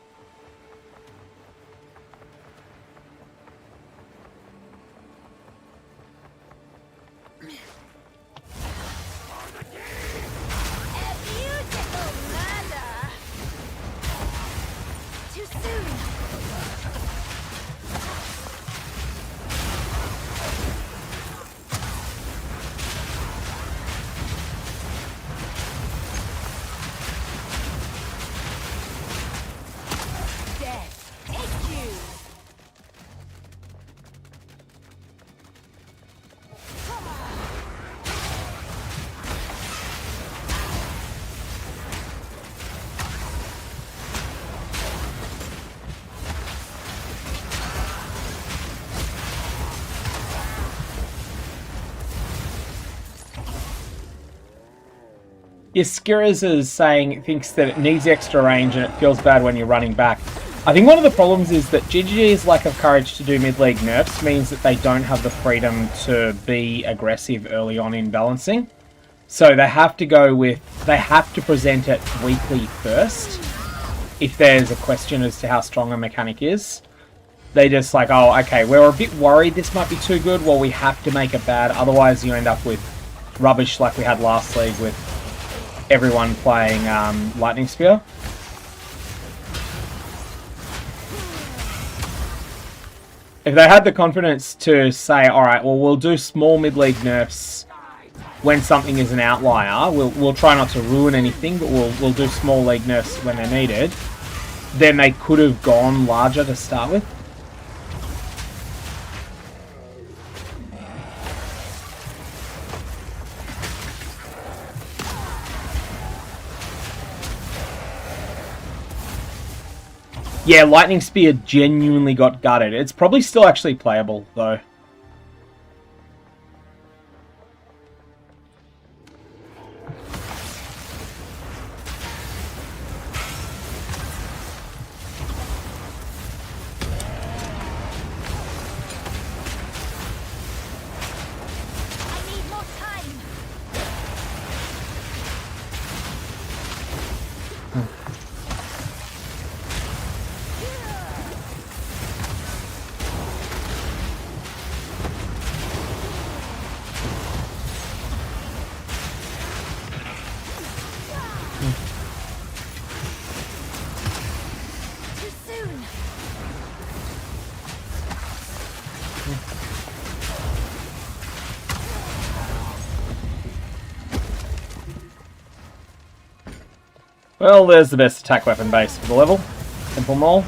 Yes, Skiraz is saying, thinks that it needs extra range and it feels bad when you're running back. I think one of the problems is that GGG's lack of courage to do mid-league nerfs means that they don't have the freedom to be aggressive early on in balancing. So they have to go with, they have to present it weakly first. If there's a question as to how strong a mechanic is. They just like, oh, okay, we're a bit worried this might be too good, well, we have to make it bad, otherwise you end up with rubbish like we had last league with everyone playing Lightning Spear. If they had the confidence to say, alright, well, we'll do small mid-league nerfs when something is an outlier, we'll try not to ruin anything, but we'll do small league nerfs when they're needed, then they could have gone larger to start with. Yeah, Lightning Spear genuinely got gutted. It's probably still actually playable, though. Well, there's the best attack weapon base for the level. Temple Mole.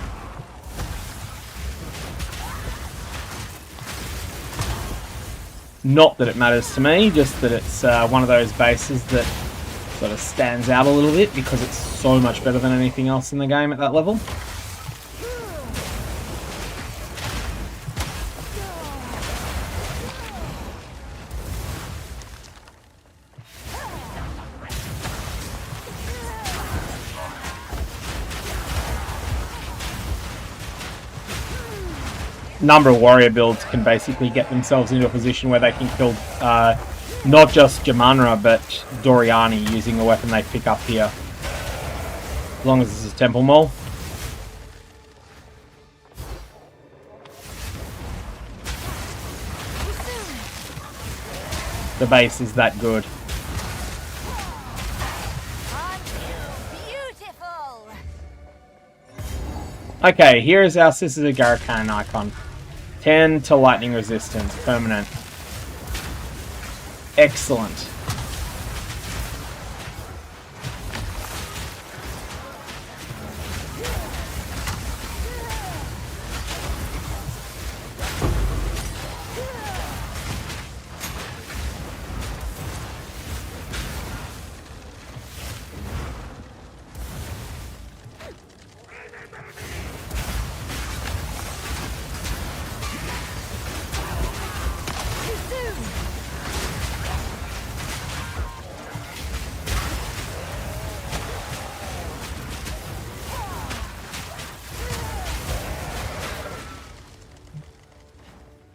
Not that it matters to me, just that it's one of those bases that sort of stands out a little bit because it's so much better than anything else in the game at that level. Number of warrior builds can basically get themselves into a position where they can kill not just Jamanra but Doriani using the weapon they pick up here. As long as this is Temple Mole. The base is that good. Beautiful. Okay, here is our Scissor Garrican icon. 10 to lightning resistance, permanent. Excellent.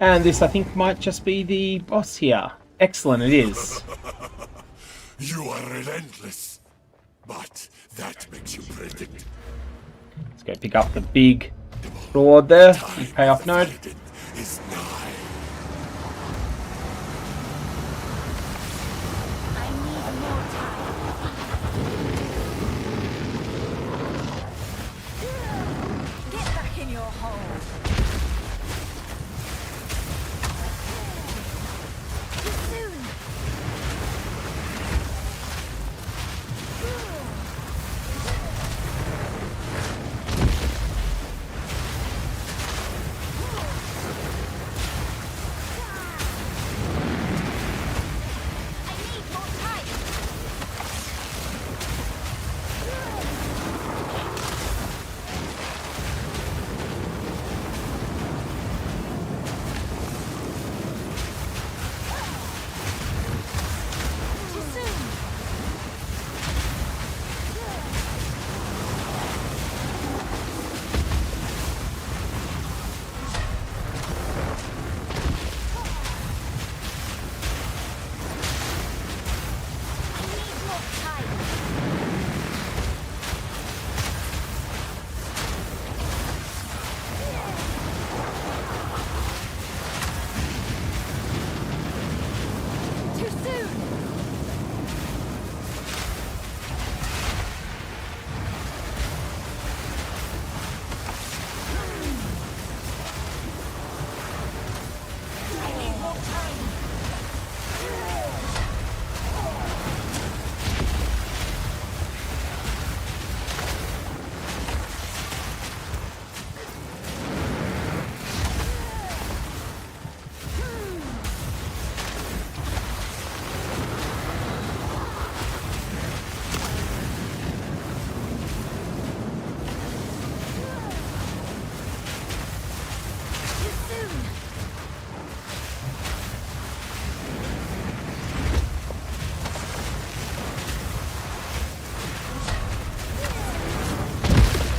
And this, I think, might just be the boss here. Excellent, it is. You are relentless, but that makes you predict. Let's go pick up the big reward there. Big payoff node. Is nigh. Get back in your hole.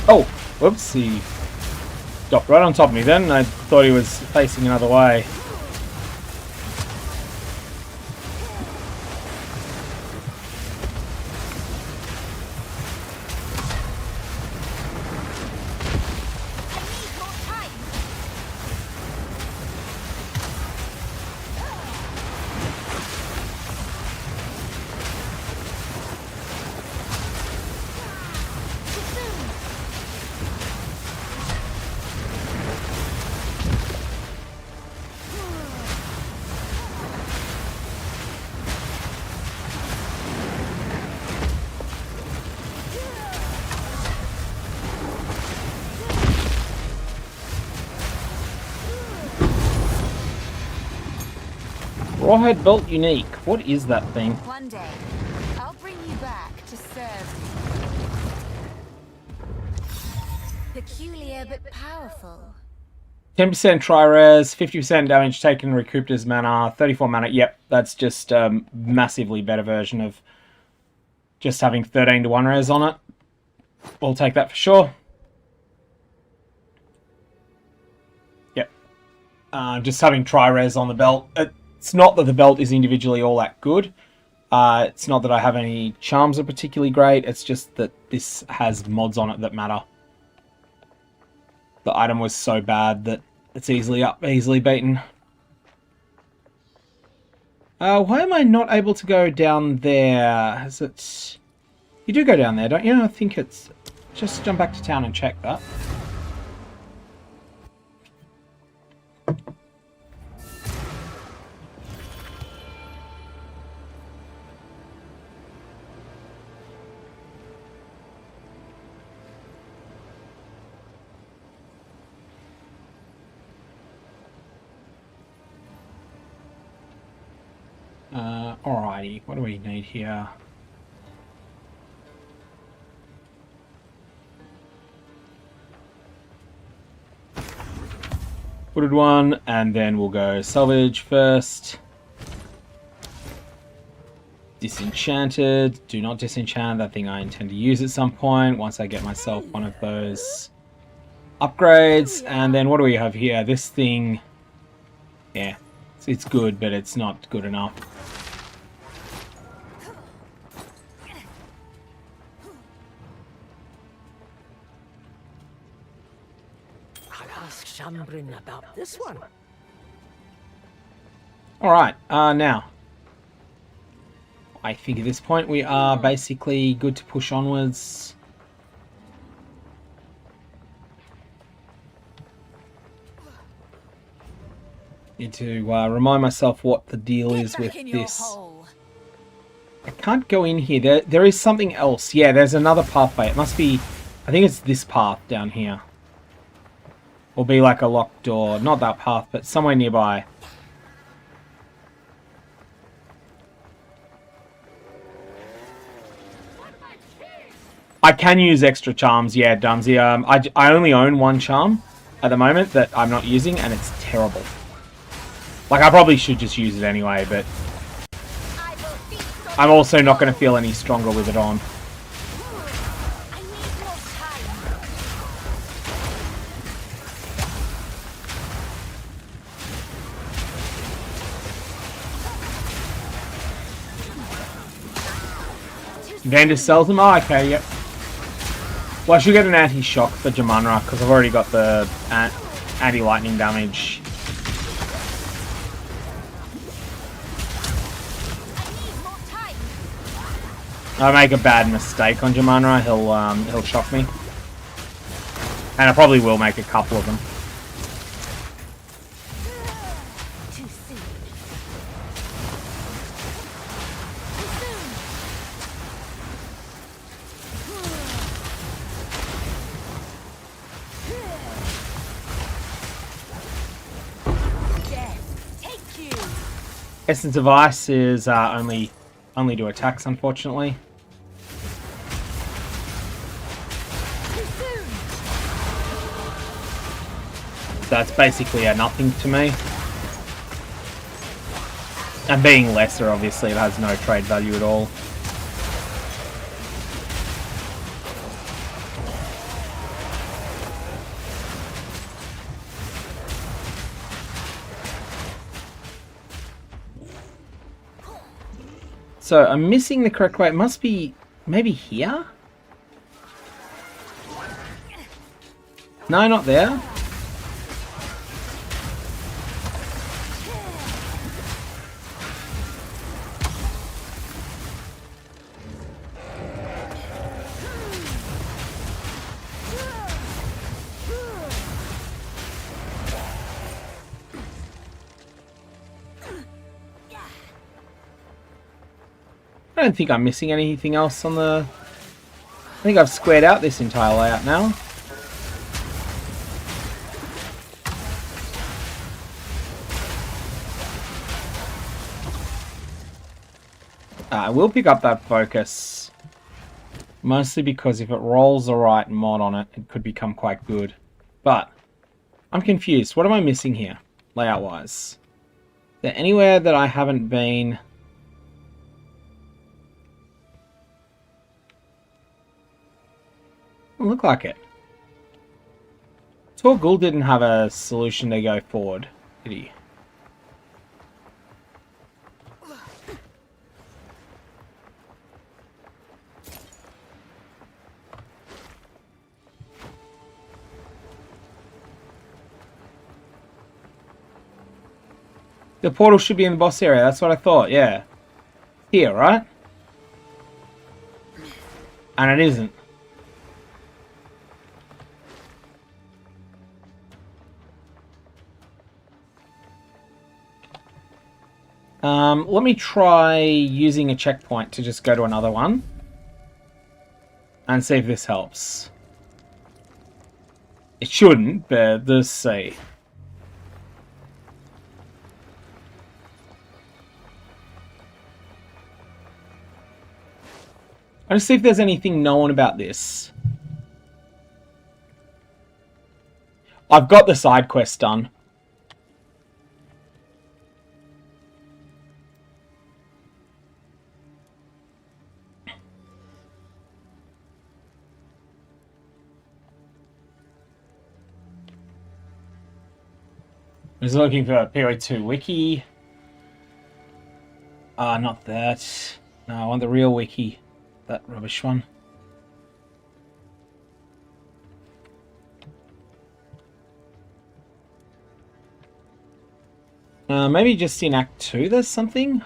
Oh, whoops, he dropped right on top of me then. I thought he was facing another way. Rawhide belt unique. What is that thing? One day, I'll bring you back to serve you. Peculiar but powerful. 10% tri-res, 50% damage taken recouped as mana, 34 mana. Yep, that's just a massively better version of just having 13 to 1 res on it. We'll take that for sure. Yep. Just having tri-res on the belt. It's not that the belt is individually all that good. It's not that I have any charms that are particularly great. It's just that this has mods on it that matter. The item was so bad that it's easily beaten. Why am I not able to go down there? Has it... You do go down there, don't you? I think it's... Just jump back to town and check that. Alrighty, what do we need here? Wooded one, and then we'll go salvage first. Disenchanted. Do not disenchant. That thing I intend to use at some point once I get myself one of those upgrades. And then what do we have here? This thing, yeah, it's good, but it's not good enough. I'll ask Shambrin about this one. Alright, now. I think at this point we are basically good to push onwards. Need to remind myself what the deal is with this. I can't go in here. There is something else. Yeah, there's another pathway. It must be... I think it's this path down here. Or be like a locked door. Not that path, but somewhere nearby. I can use extra charms, yeah, Dumsy. I only own one charm at the moment that I'm not using, and it's terrible. Like, I probably should just use it anyway, but I'm also not going to feel any stronger with it on. Vander sells them? Oh, okay, yep. Well, I should get an anti-shock for Jamunra, because I've already got the anti-lightning damage. I make a bad mistake on Jamunra, he'll shock me. And I probably will make a couple of them. Essence of Ice is only do attacks, unfortunately. So it's basically a nothing to me. And being lesser, obviously, it has no trade value at all. So I'm missing the correct way. It must be maybe here? No, not there. I don't think I'm missing anything else on the... I think I've squared out this entire layout now. I will pick up that focus. Mostly because if it rolls the right mod on it, it could become quite good. But, I'm confused. What am I missing here, layout-wise? Is there anywhere that I haven't been... Doesn't look like it. Torgul didn't have a solution to go forward, did he? The portal should be in the boss area, that's what I thought, yeah. Here, right? And it isn't. Let me try using a checkpoint to just go to another one. And see if this helps. It shouldn't, but let's see. I just see if there's anything known about this. I've got the side quest done. I was looking for a POE2 wiki. Not that. No, I want the real wiki. That rubbish one. Maybe just in Act 2 there's something?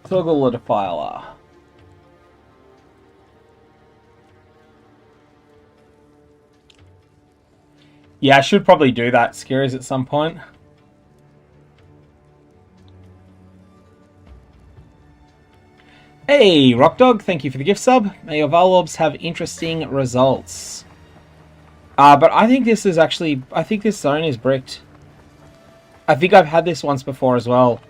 Toggle the defiler. Yeah, I should probably do that, Scaries, at some point. Hey, Rockdog, thank you for the gift sub. May your Valorbs have interesting results. But I think this is actually... I think this zone is bricked. I think I've had this once before as well.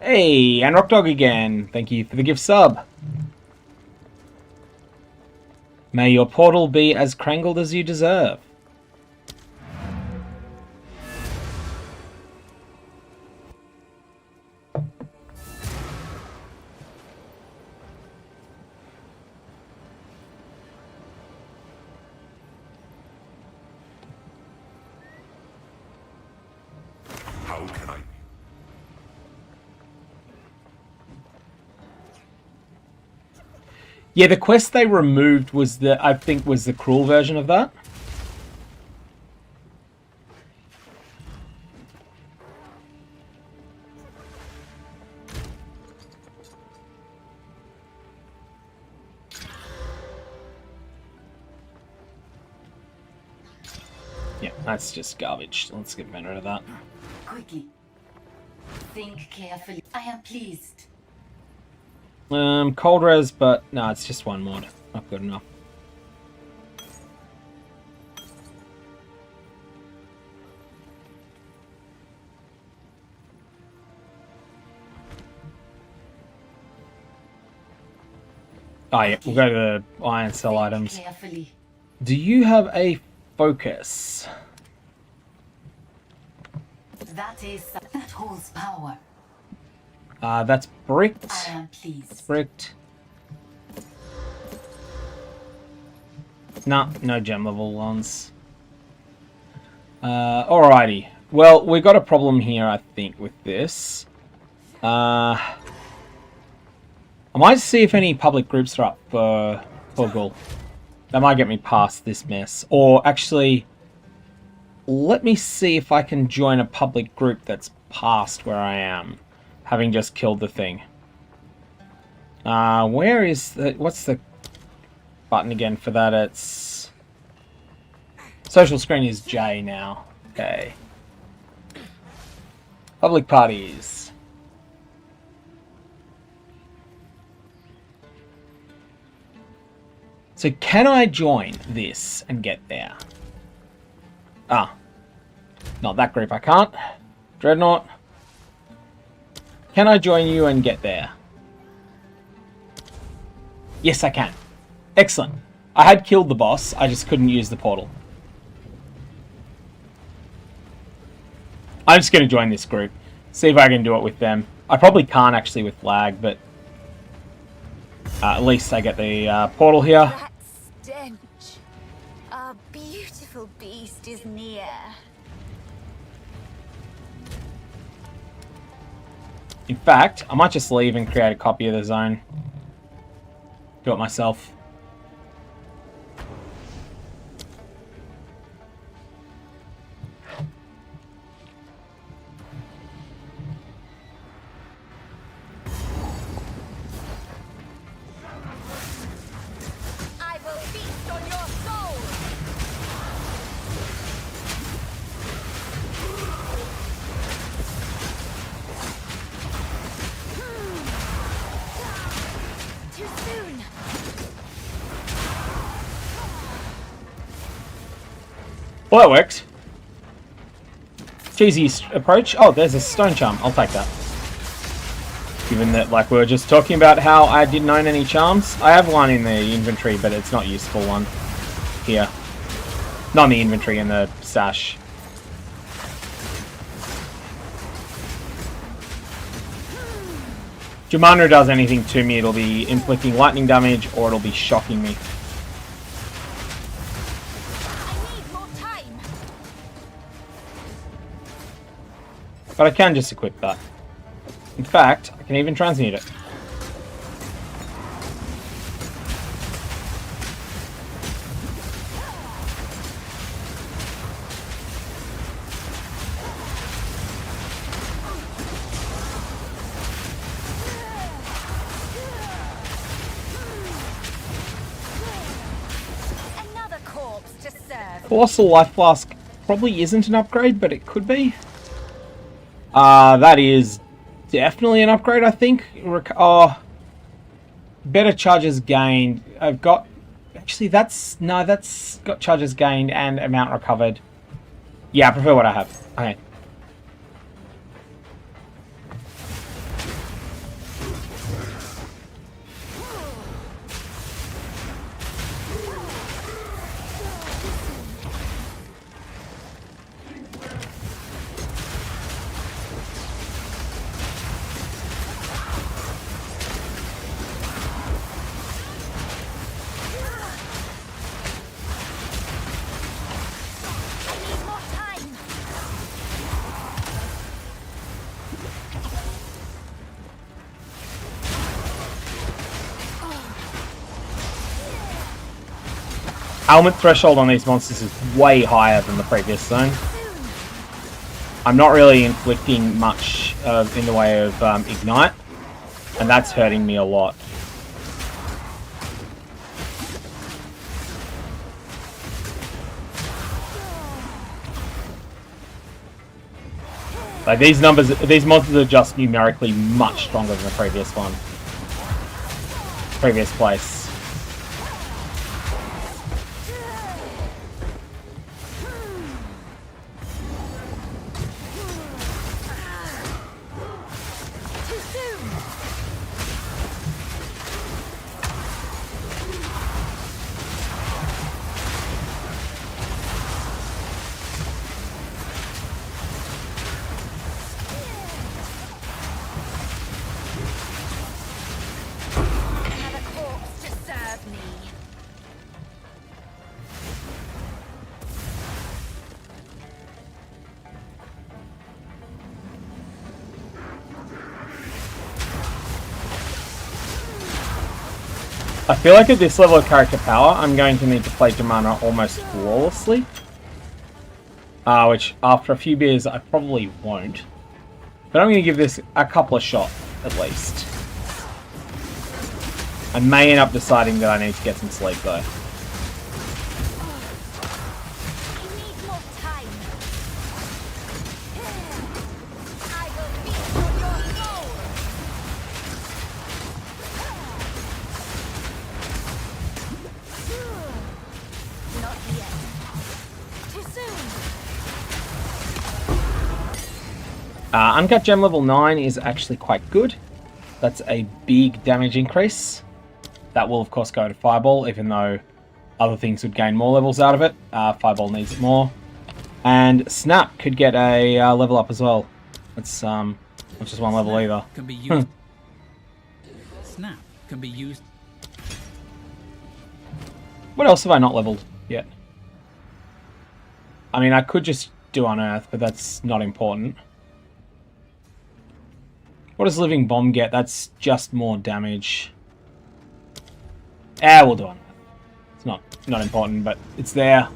Hey, and Rockdog again. Thank you for the gift sub. May your portal be as crangled as you deserve. How can I? Yeah, the quest they removed was I think was the cruel version of that. Yeah, that's just garbage. Let's get rid of that. Quickly. Think carefully. I am pleased. Cold res, but no, it's just one mod. Not good enough. Oh yeah, we'll go to the iron cell items. Carefully. Do you have a focus? That holds power. That's bricked. I am pleased. Bricked. Nah, no gem level ones. Alrighty. Well, we got a problem here, I think, with this. I might see if any public groups are up for Toggle. That might get me past this mess. Or actually, let me see if I can join a public group that's past where I am, having just killed the thing. Where is the... What's the button again for that? It's... Social screen is J now. Okay. Public parties. So can I join this and get there? Ah. Not that group, I can't. Dreadnought. Can I join you and get there? Yes, I can. Excellent. I had killed the boss, I just couldn't use the portal. I'm just going to join this group. See if I can do it with them. I probably can't actually with lag, but... at least I get the portal here. That stench. Our beautiful beast is near. In fact, I might just leave and create a copy of the zone. Do it myself. I will feast on your soul. Too soon. Well, that works. Cheesy approach. Oh, there's a stone charm. I'll take that. Given that, like, we were just talking about how I didn't own any charms. I have one in the inventory, but it's not a useful one. Here. Not in the inventory, in the stash. If Jumana does anything to me, it'll be inflicting lightning damage, or it'll be shocking me. But I can just equip that. In fact, I can even transmute it. Another corpse to serve. Colossal Life Flask probably isn't an upgrade, but it could be. That is definitely an upgrade, I think. Better charges gained. I've got... Actually, that's got charges gained and amount recovered. Yeah, I prefer what I have. Okay. Element threshold on these monsters is way higher than the previous zone. I'm not really inflicting much in the way of ignite, and that's hurting me a lot. Like these monsters are just numerically much stronger than the previous one. Previous place. I feel like at this level of character power, I'm going to need to play Jumana almost flawlessly. Which, after a few beers, I probably won't. But I'm going to give this a couple of shots, at least. I may end up deciding that I need to get some sleep, though. Uncut Gem level 9 is actually quite good. That's a big damage increase. That will of course go to Fireball, even though other things would gain more levels out of it. Fireball needs it more. And Snap could get a level up as well. It's not just one level either. Can be used. Snap can be used. What else have I not leveled yet? I mean, I could just do Unearth, but that's not important. What does Living Bomb get? That's just more damage. We'll do Unearth. It's not important, but it's there.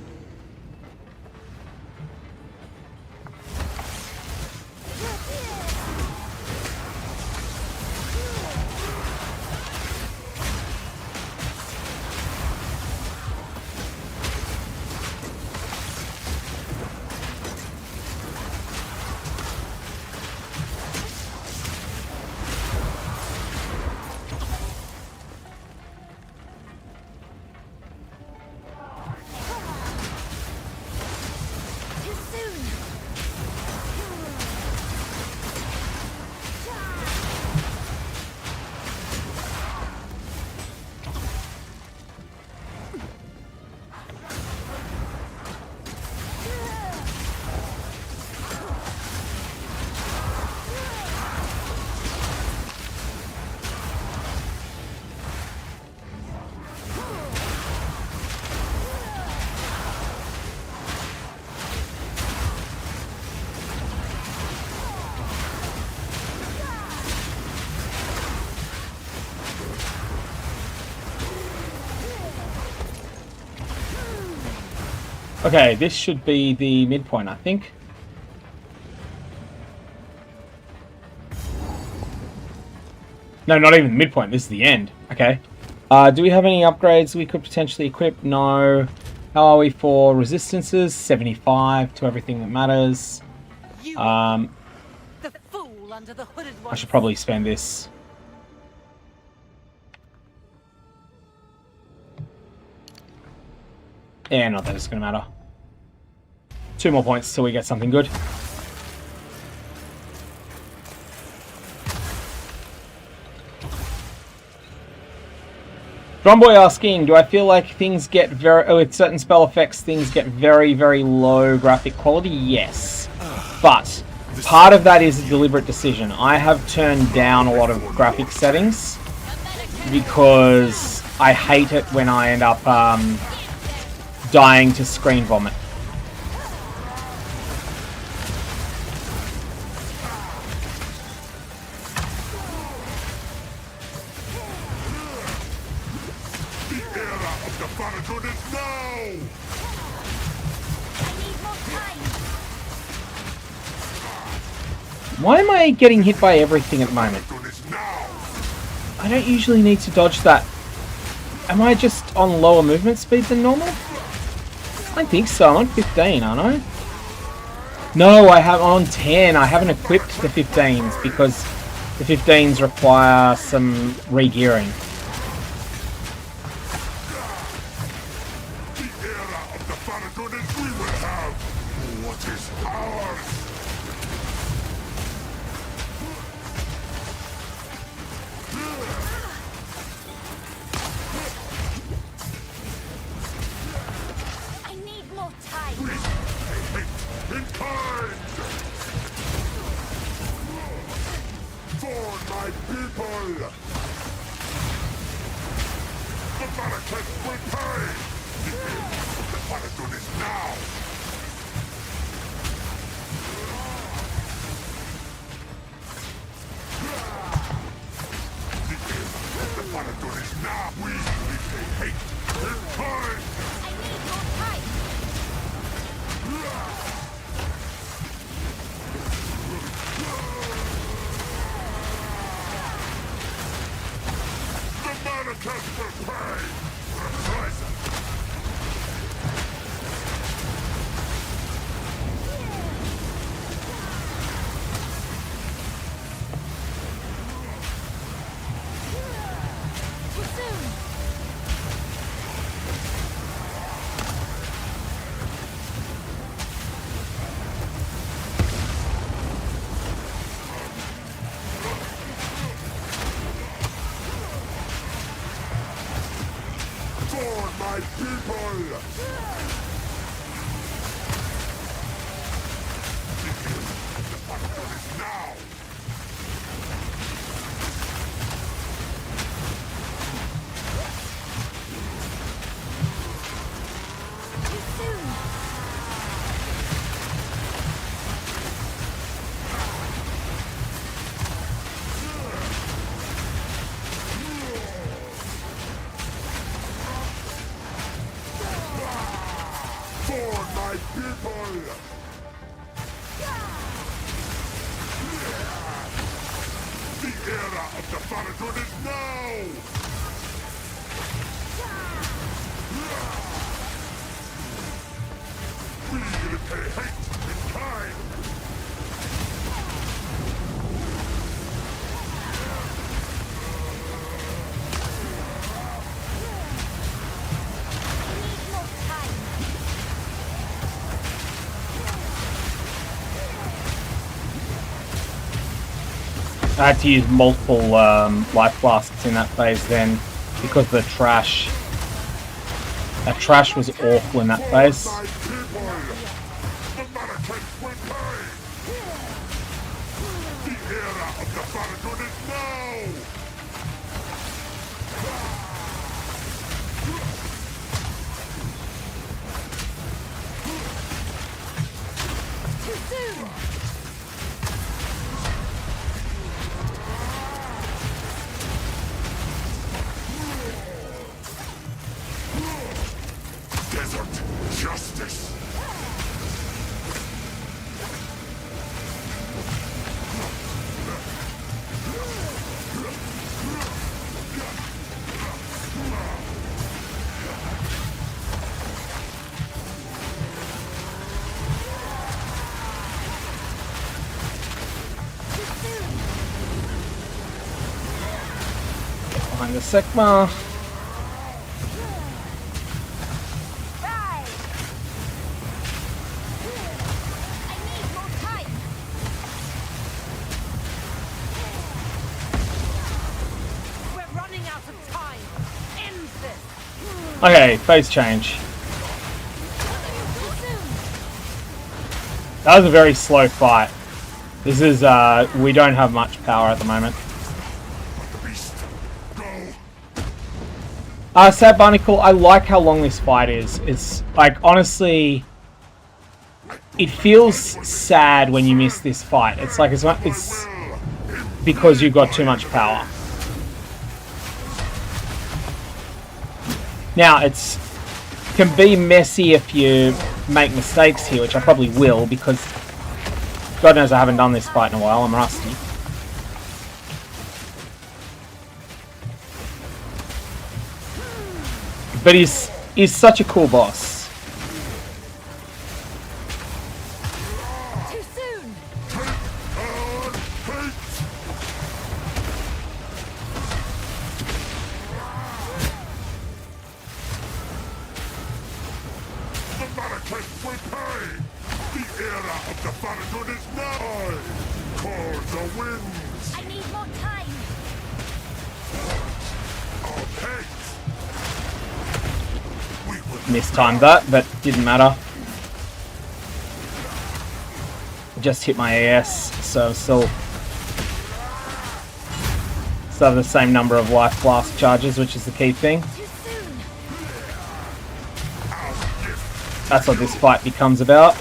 Okay, this should be the midpoint, I think. No, not even the midpoint. This is the end. Okay. Do we have any upgrades we could potentially equip? No. How are we for resistances? 75 to everything that matters. The fool under the hooded one. I should probably spend this. Yeah, not that it's going to matter. 2 more points till we get something good. Drumboy asking, do I feel like things get with certain spell effects, things get very, very low graphic quality? Yes. But part of that is a deliberate decision. I have turned down a lot of graphic settings because I hate it when I end up dying to screen vomit. Why am I getting hit by everything at the moment? I don't usually need to dodge that. Am I just on lower movement speed than normal? I think so. I'm on 15, aren't I? No, I'm on 10. I haven't equipped the 15s because the 15s require some re-gearing. I had to use multiple life flasks in that phase then because of the trash. That trash was awful in that phase. Desert justice. Behind the Sekma. Okay, phase change. That was a very slow fight. This is, we don't have much power at the moment. Sad Barnacle, I like how long this fight is. It's, like, honestly, it feels sad when you miss this fight. It's like, it's because you've got too much power. Now, it's can be messy if you make mistakes here, which I probably will, because God knows I haven't done this fight in a while, I'm rusty. But he's such a cool boss. Mistimed that, but didn't matter. Just hit my AS, so still have the same number of life blast charges, which is the key thing. That's what this fight becomes about.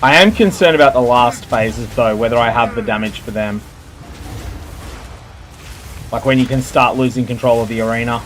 I am concerned about the last phases though, whether I have the damage for them. Like when you can start losing control of the arena.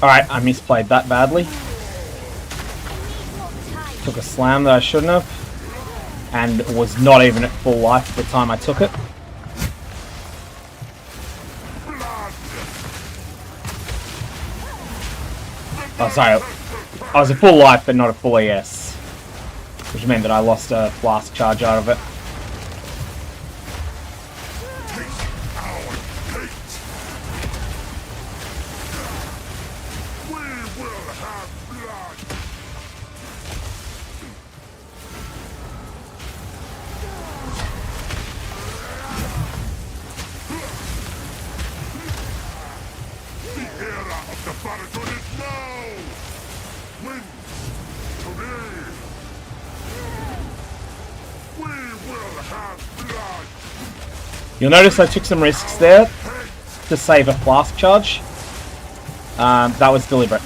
Alright, I misplayed that badly. Took a slam that I shouldn't have. And was not even at full life at the time I took it. Oh, sorry. I was at full life, but not at full ES. Which meant that I lost a blast charge out of it. You'll notice I took some risks there to save a flask charge. That was deliberate.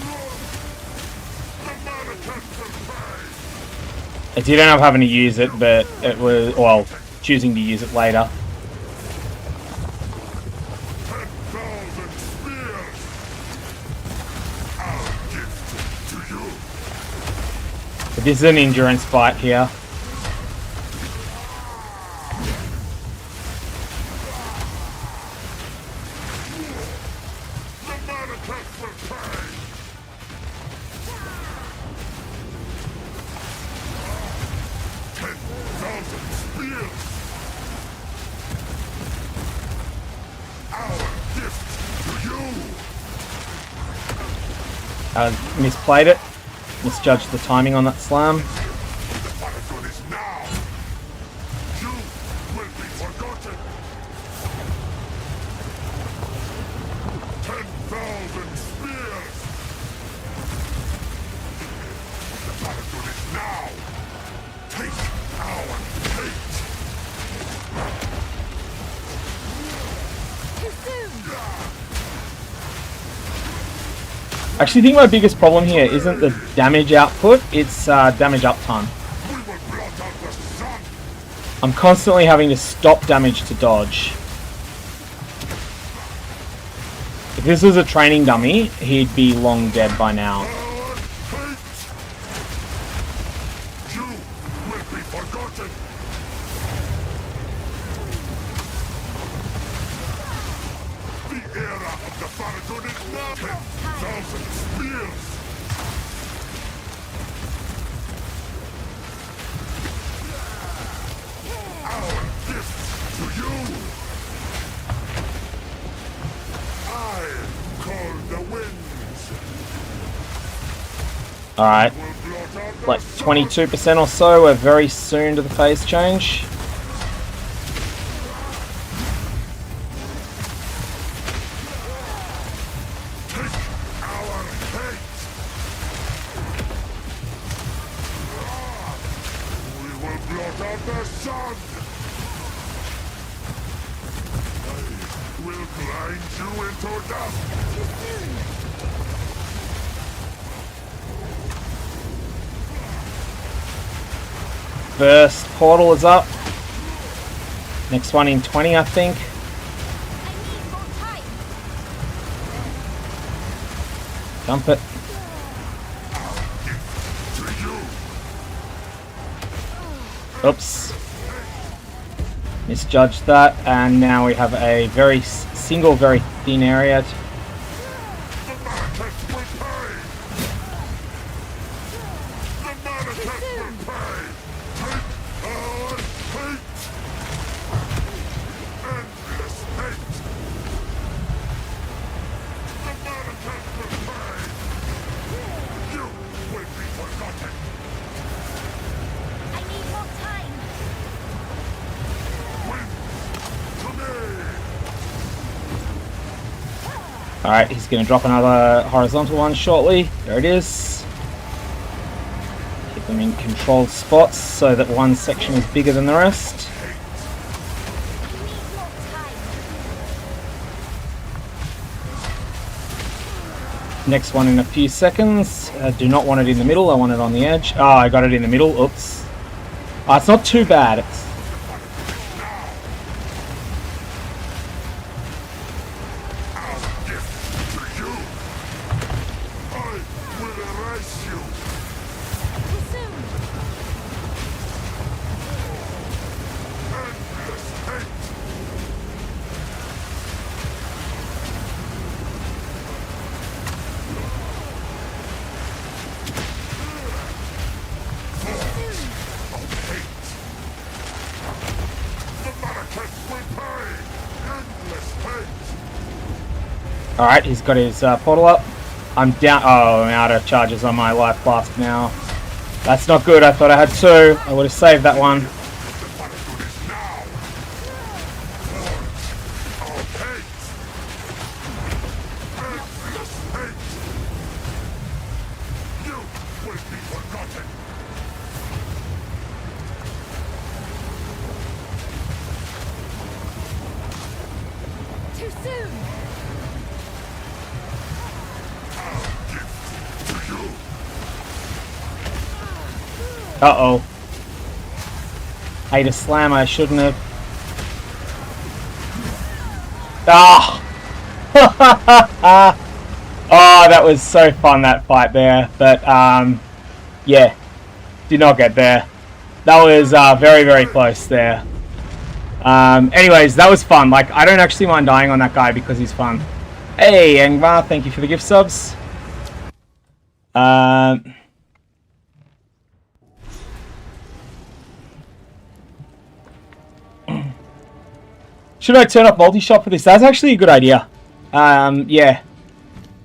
I did end up having to use it, but it was, well, choosing to use it later. But this is an endurance fight here. Misplayed it. Misjudged the timing on that slam. I actually think my biggest problem here isn't the damage output, it's damage uptime. I'm constantly having to stop damage to dodge. If this was a training dummy, he'd be long dead by now. Alright, like 22% or so, we're very soon to the phase change. First portal is up. Next one in 20, I think. Dump it. Oops. Misjudged that, and now we have a very single, very thin area. Alright, he's going to drop another horizontal one shortly. There it is. Keep them in controlled spots so that one section is bigger than the rest. Next one in a few seconds. I do not want it in the middle, I want it on the edge. Oh, I got it in the middle. Oops. Oh, it's not too bad. It's Alright, he's got his portal up. I'm down. Oh, I'm out of charges on my life flask now. That's not good. I thought I had two. I would have saved that one. Too soon. Uh-oh. Ate a slam I shouldn't have. Ah! Oh, that was so fun, that fight there. But, yeah. Did not get there. That was very, very close there. Anyways, that was fun. Like, I don't actually mind dying on that guy because he's fun. Hey, Engvar, thank you for the gift subs. Should I turn up multi-shot for this? That's actually a good idea. Yeah.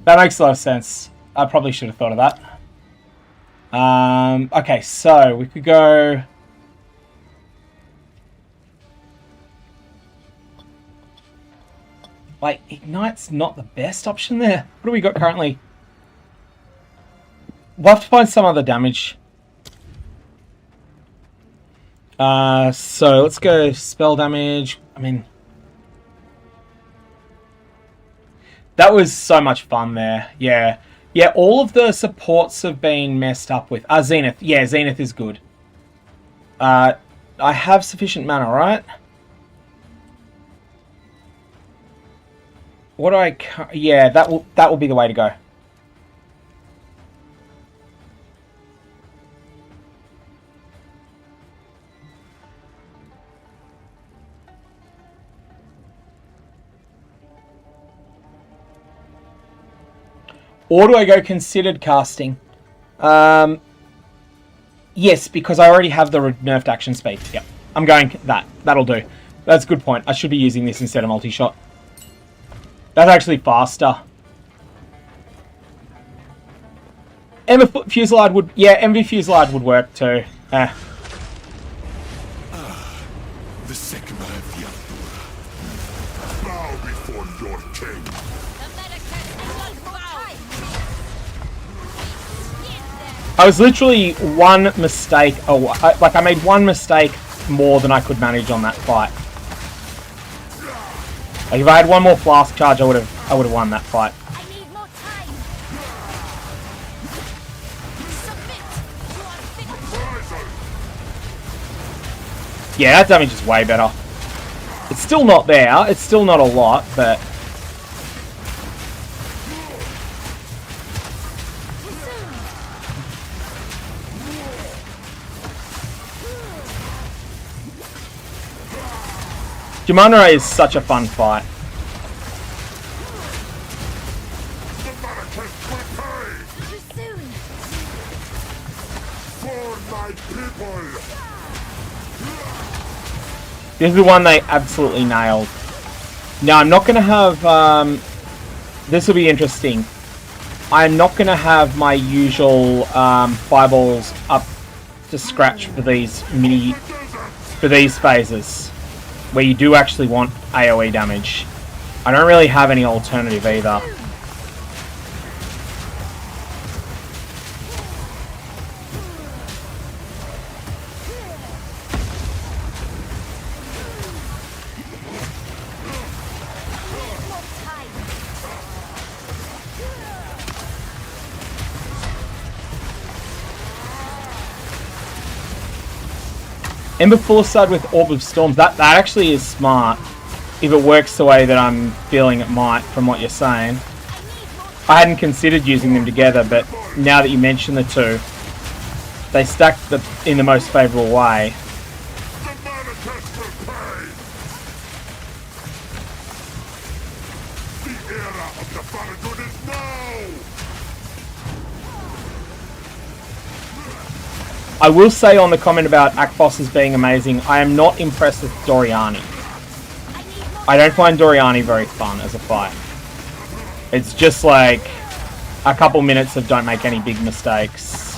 That makes a lot of sense. I probably should have thought of that. Okay, so we could go... Like, Ignite's not the best option there. What do we got currently? We'll have to find some other damage. So let's go spell damage. I mean... That was so much fun there. Yeah. Yeah, all of the supports have been messed up with. Zenith. Yeah, Zenith is good. I have sufficient mana, right? What do I... Yeah, that will be the way to go. Or do I go considered casting? Yes, because I already have the nerfed action speed. Yep, I'm going that. That'll do. That's a good point. I should be using this instead of multi-shot. That's actually faster. MV Fusillade would... Yeah, MV Fusillade would work too. The Sigma of the Altura. Bow before your king. I was literally one mistake away. Like, I made one mistake more than I could manage on that fight. Like, if I had one more flask charge, I would have won that fight. Yeah, that damage is way better. It's still not there. It's still not a lot, but... Jumanra is such a fun fight. This is the one they absolutely nailed. Now, I'm not going to have... this will be interesting. I'm not going to have my usual fireballs up to scratch for these phases, where you do actually want AoE damage. I don't really have any alternative either. Ember Fusillade with Orb of Storms, that actually is smart. If it works the way that I'm feeling it might, from what you're saying. I hadn't considered using them together, but now that you mention the two, they stack in the most favourable way. I will say on the comment about Akbosses being amazing, I am not impressed with Doriani. I don't find Doriani very fun as a fight. It's just like a couple minutes of don't make any big mistakes.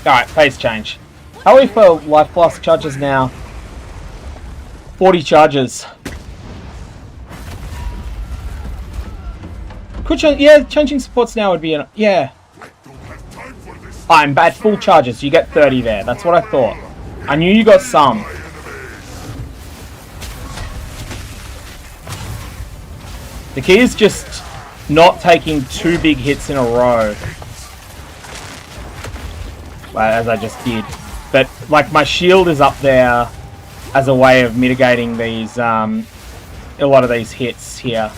Alright, phase change. How are we for life flask charges now? 40 charges. Yeah, changing supports now would be an... Yeah. I'm at full charges. You get 30 there. That's what I thought. I knew you got some. The key is just not taking two big hits in a row. As I just did. But, like, my shield is up there as a way of mitigating these, a lot of these hits here.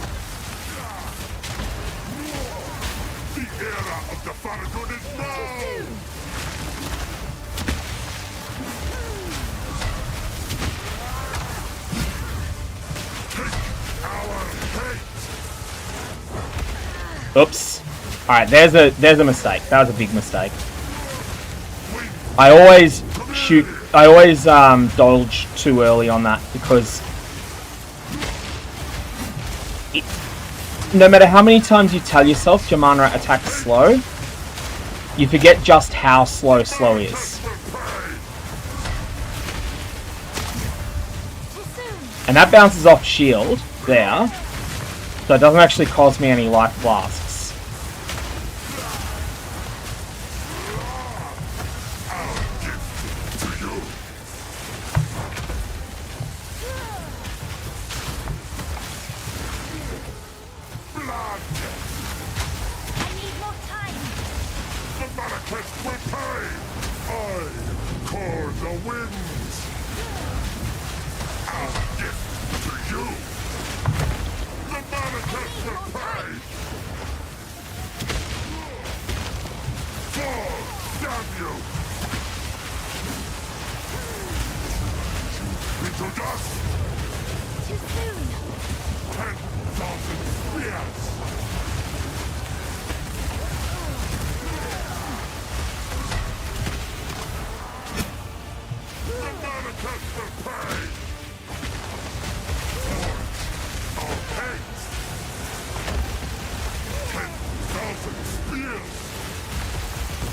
Oops. Alright, there's a mistake. That was a big mistake. I always dodge too early on that because no matter how many times you tell yourself Jamana attacks slow, you forget just how slow is. And that bounces off shield there, so it doesn't actually cost me any life flasks.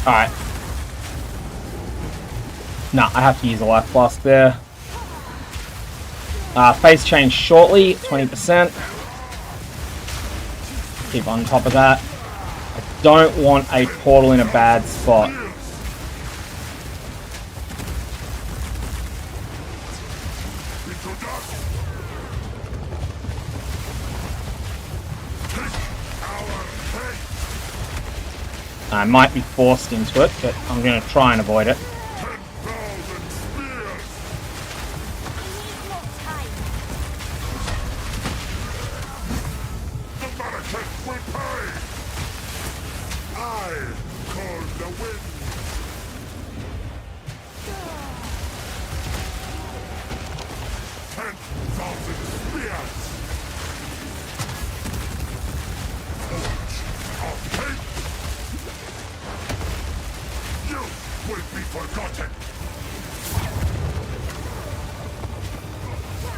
Alright. Nah, I have to use a life blast there. Phase change shortly, 20%. Keep on top of that. I don't want a portal in a bad spot. I might be forced into it, but I'm going to try and avoid it.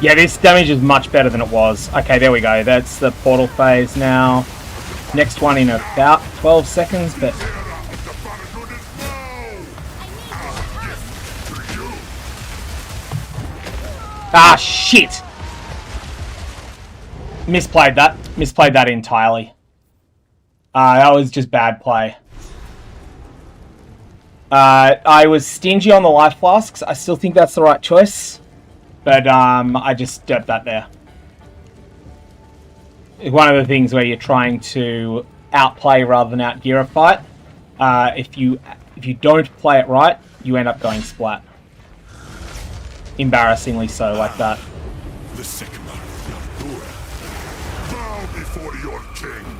Yeah, this damage is much better than it was. Okay, there we go. That's the portal phase now. Next one in about 12 seconds, but... Ah, shit! Misplayed that. Misplayed that entirely. That was just bad play. I was stingy on the life flasks. I still think that's the right choice. But I just derped that there. It's one of the things where you're trying to outplay rather than outgear a fight. If you don't play it right, you end up going splat. Embarrassingly so, like that. The Sycamore, bow before your king.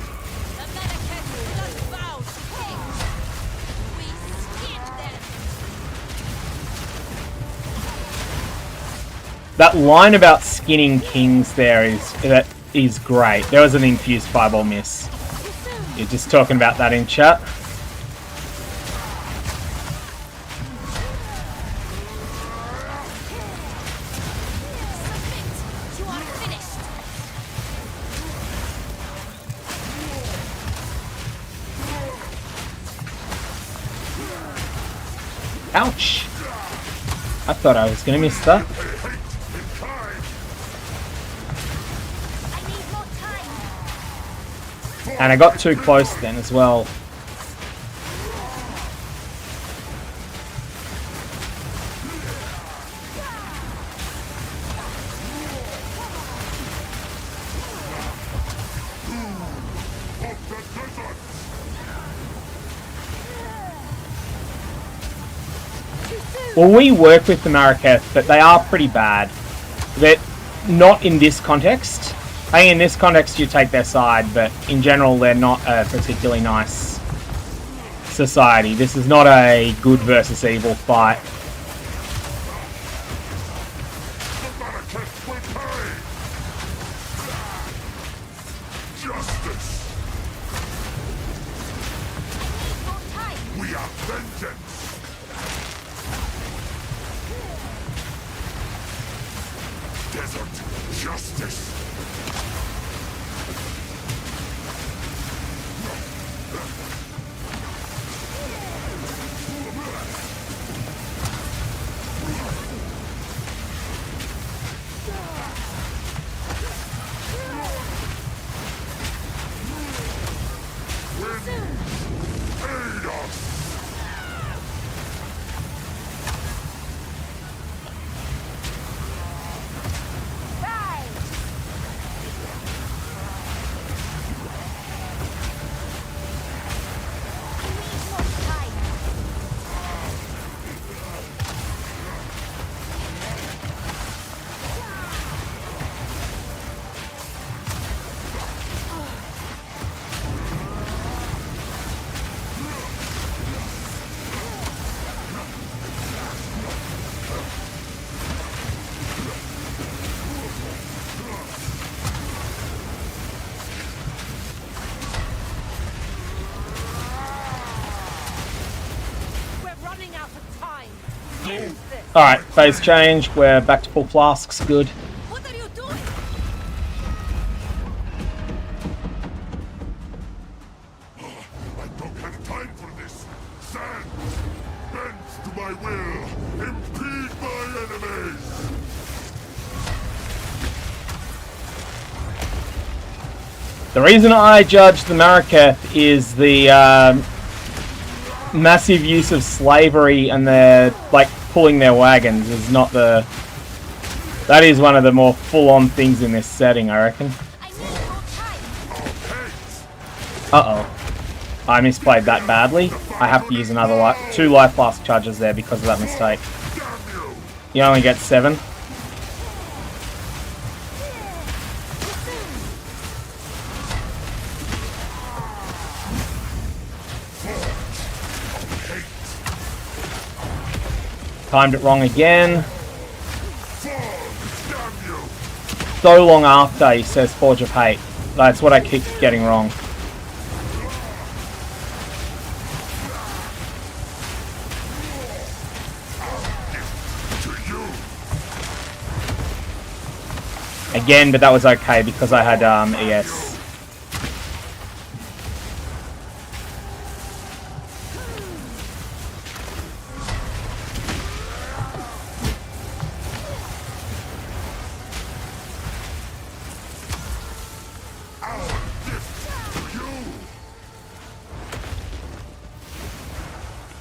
That line about skinning kings there is great. There was an infused fireball miss. You're just talking about that in chat. Ouch! I thought I was going to miss that. And I got too close then as well. Well, we work with the Marraketh, but they are pretty bad. They're not in this context. I think in this context you take their side, but in general they're not a particularly nice society. This is not a good versus evil fight. of time. Alright, phase change. We're back to full flasks. Good. What are you doing? I don't have time for this. Sand bends to my will. Impede my enemies. The reason I judge the Marraketh is the massive use of slavery and their like pulling their wagons is not the. That is one of the more full-on things in this setting, I reckon. Uh-oh. I misplayed that badly. I have to use another 2 life flask charges there because of that mistake. You only get 7. Timed it wrong again. So long after he says Forge of Hate. That's what I keep getting wrong. Again, but that was okay because I had ES.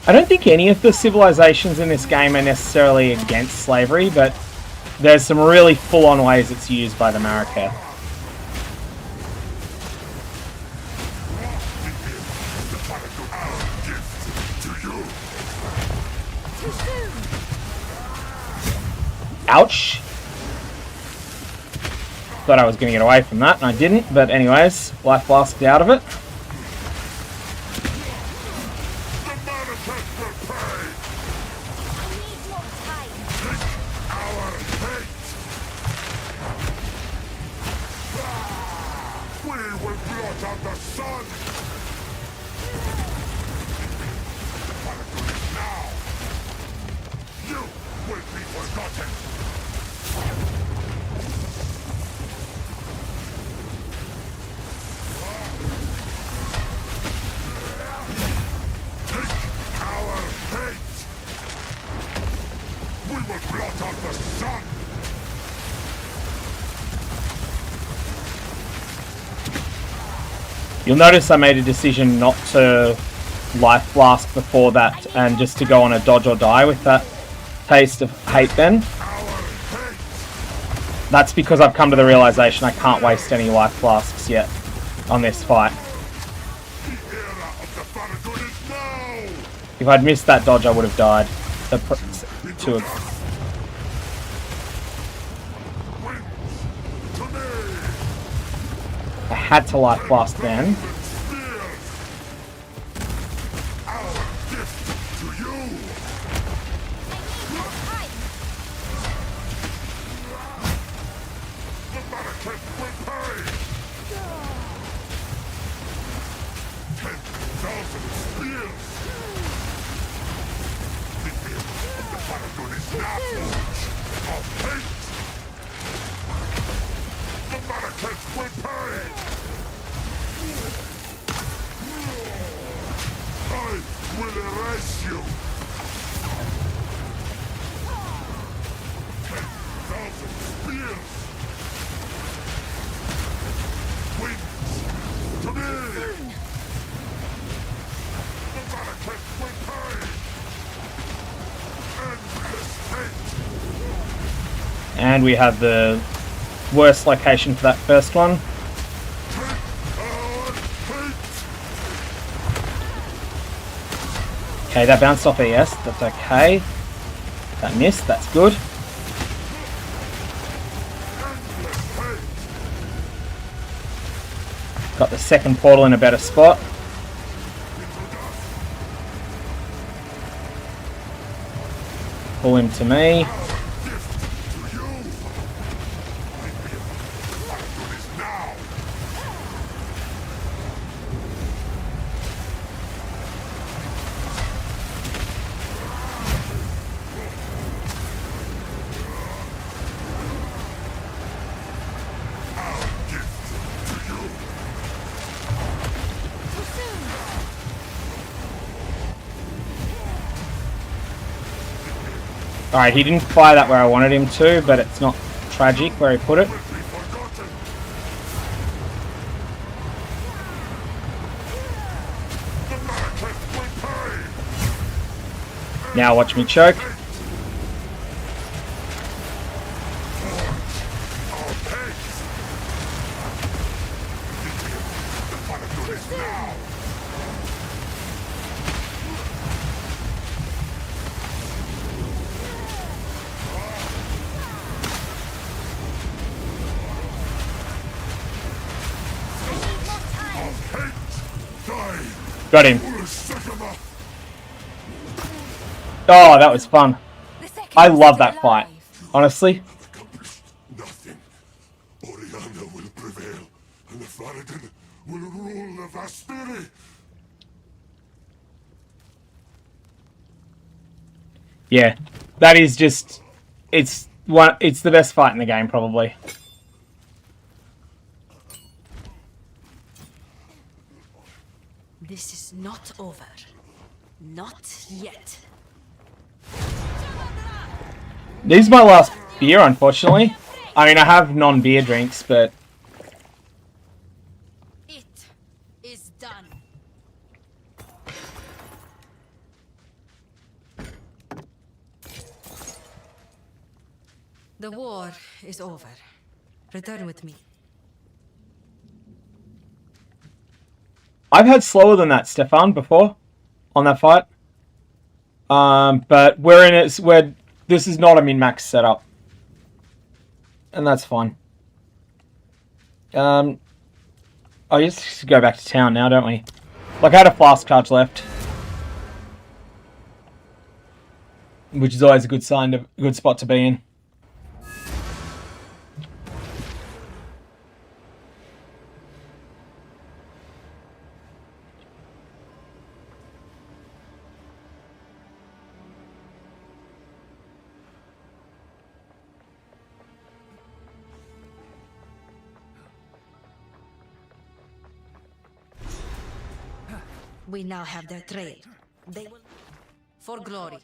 I don't think any of the civilizations in this game are necessarily against slavery, but there's some really full-on ways it's used by the Marraketh. Ouch! Thought I was going to get away from that, and I didn't, but anyways, life flasked out of it. You'll notice I made a decision not to life flask before that and just to go on a dodge or die with that taste of hate then. That's because I've come to the realization I can't waste any life flasks yet on this fight. If I'd missed that dodge I would have died. I had to life flask then. And we have the worst location for that first one. Okay, that bounced off ES, that's okay. That missed, that's good. Got the second portal in a better spot. Pull him to me. Alright, he didn't fire that where I wanted him to, but it's not tragic where he put it. Now watch me choke. Got him. Oh, that was fun. I love that fight. Honestly. Nothing. Oriana will prevail, and the Faradin will rule the Vastiri. Yeah, that is just, it's the best fight in the game probably. This is not over. Not yet. This is my last beer, unfortunately. I mean, I have non-beer drinks, but It is done. The war is over. Return with me. I've had slower than that, Stefan, before on that fight. But we're in it. This is not a min-max setup, and that's fine. I just go back to town now, don't we? Like I had a flask charge left, which is always a good sign, a good spot to be in. We now have their trail. They will for glory.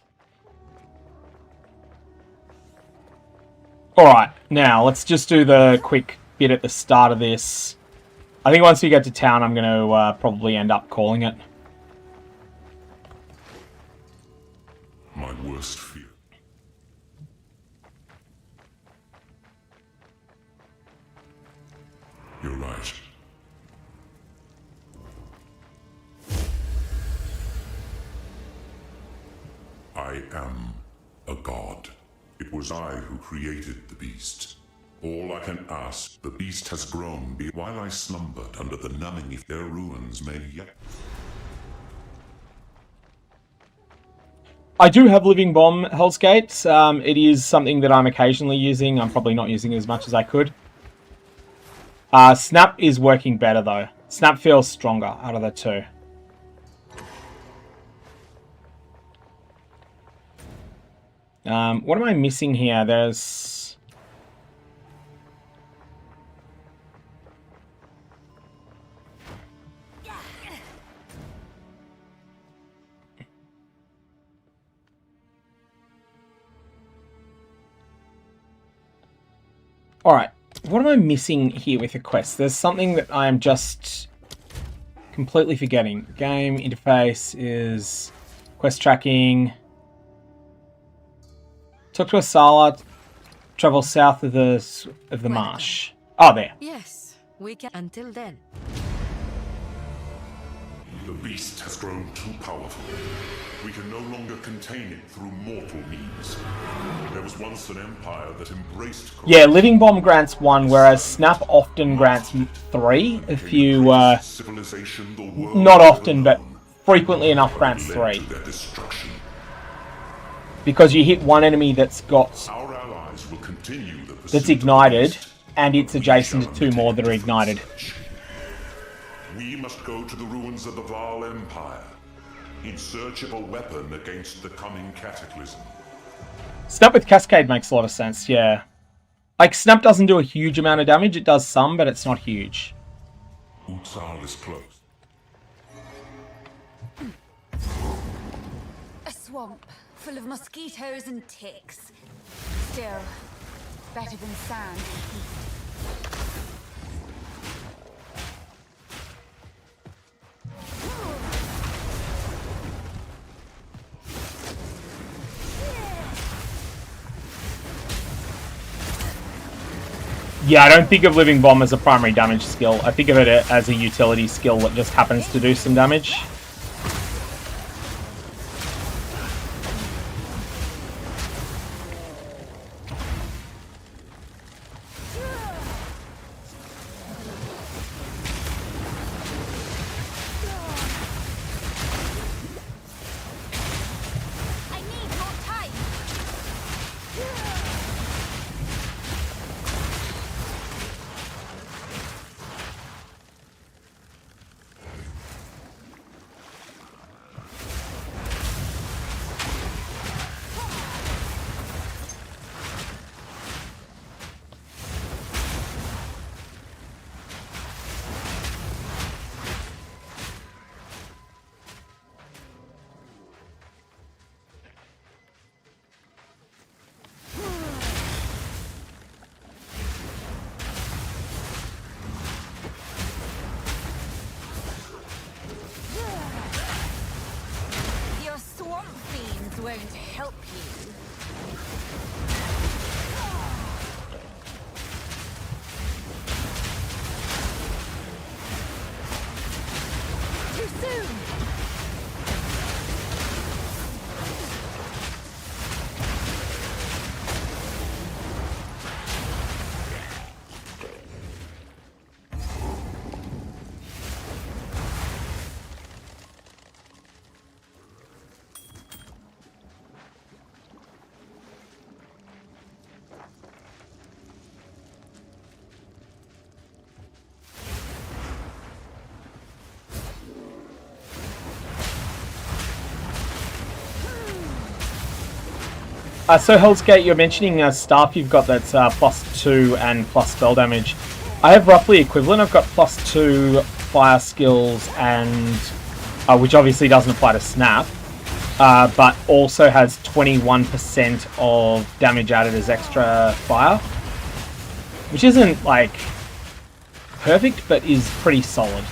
Alright, now let's just do the quick bit at the start of this. I think once we get to town, I'm going to probably end up calling it. My worst fear. You're right. I am a god. It was I who created the beast. All I can ask, the beast has grown while I slumbered under the numbing if their ruins may yet... I do have Living Bomb Hell's Gates. It is something that I'm occasionally using. I'm probably not using as much as I could. Snap is working better though. Snap feels stronger out of the two. What am I missing here? There's... Alright, what am I missing here with the quest? There's something that I am just completely forgetting. Game interface is quest tracking. Talk to a Sala, travel south of the marsh. Oh, there. Yes, we can. Until then. The beast has grown too powerful. We can no longer contain it through mortal means. There was once an empire that embraced... Yeah, Living Bomb grants 1, whereas Snap often grants 3. If you, not often, but frequently enough grants 3. Because you hit one enemy that's got... that's ignited, and it's adjacent to 2 more that are ignited. We must go to the ruins of the Val Empire, in search of a weapon against the coming cataclysm. Snap with Cascade makes a lot of sense, yeah. Like, Snap doesn't do a huge amount of damage, it does some, but it's not huge. Utsal is close. A swamp full of mosquitoes and ticks. Still, better than sand and heat. Yeah, I don't think of Living Bomb as a primary damage skill. I think of it as a utility skill that just happens to do some damage. Won't help you. Too soon. So Hell's Gate, you're mentioning staff you've got that's +2 and plus spell damage. I have roughly equivalent. I've got +2 fire skills and which obviously doesn't apply to Snap, but also has 21% of damage added as extra fire, which isn't like perfect, but is pretty solid.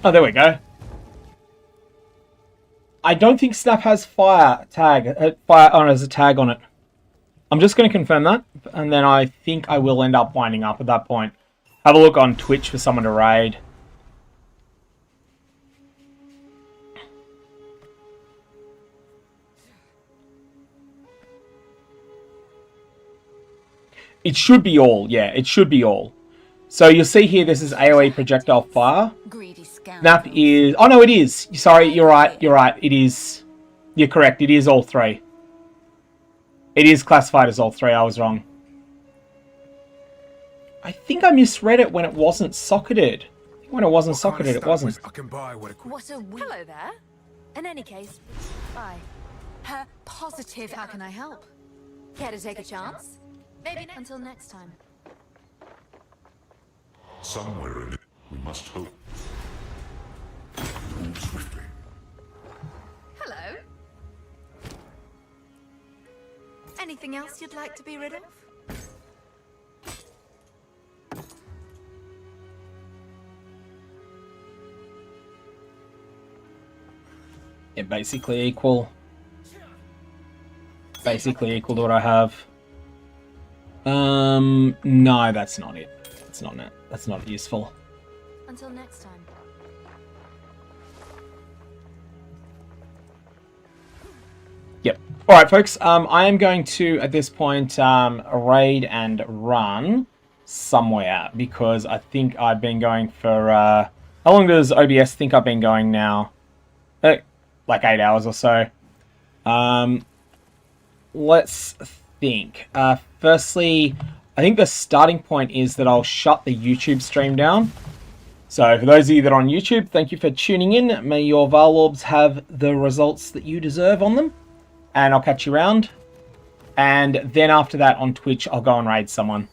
Oh, there we go. I don't think Snap has fire on as a tag on it. I'm just going to confirm that, and then I think I will end up winding up at that point. Have a look on Twitch for someone to raid. It should be all, yeah, it should be all. So you'll see here, this is AoE projectile fire. Snap is... Oh, no, it is. Sorry, you're right. You're right. It is... You're correct. It is all three. It is classified as all three. I was wrong. I think I misread it when it wasn't socketed. When it wasn't socketed, it wasn't. I can buy what Hello there. In any case, bye. Her positive. How can I help? Care to take a chance? Maybe until next time. Somewhere in it, we must hope. Move swiftly. Hello. Anything else you'd like to be rid of? Yeah, basically equal. Basically equal to what I have. No, that's not it. That's not it. That's not useful. Until next time. Yep. All right, folks. I am going to, at this point, raid and run somewhere because I think I've been going for... how long does OBS think I've been going now? like 8 hours or so. Let's think. Firstly, I think the starting point is that I'll shut the YouTube stream down. So for those of you that are on YouTube, thank you for tuning in. May your Varlorbs have the results that you deserve on them. And I'll catch you around. And then after that on Twitch, I'll go and raid someone.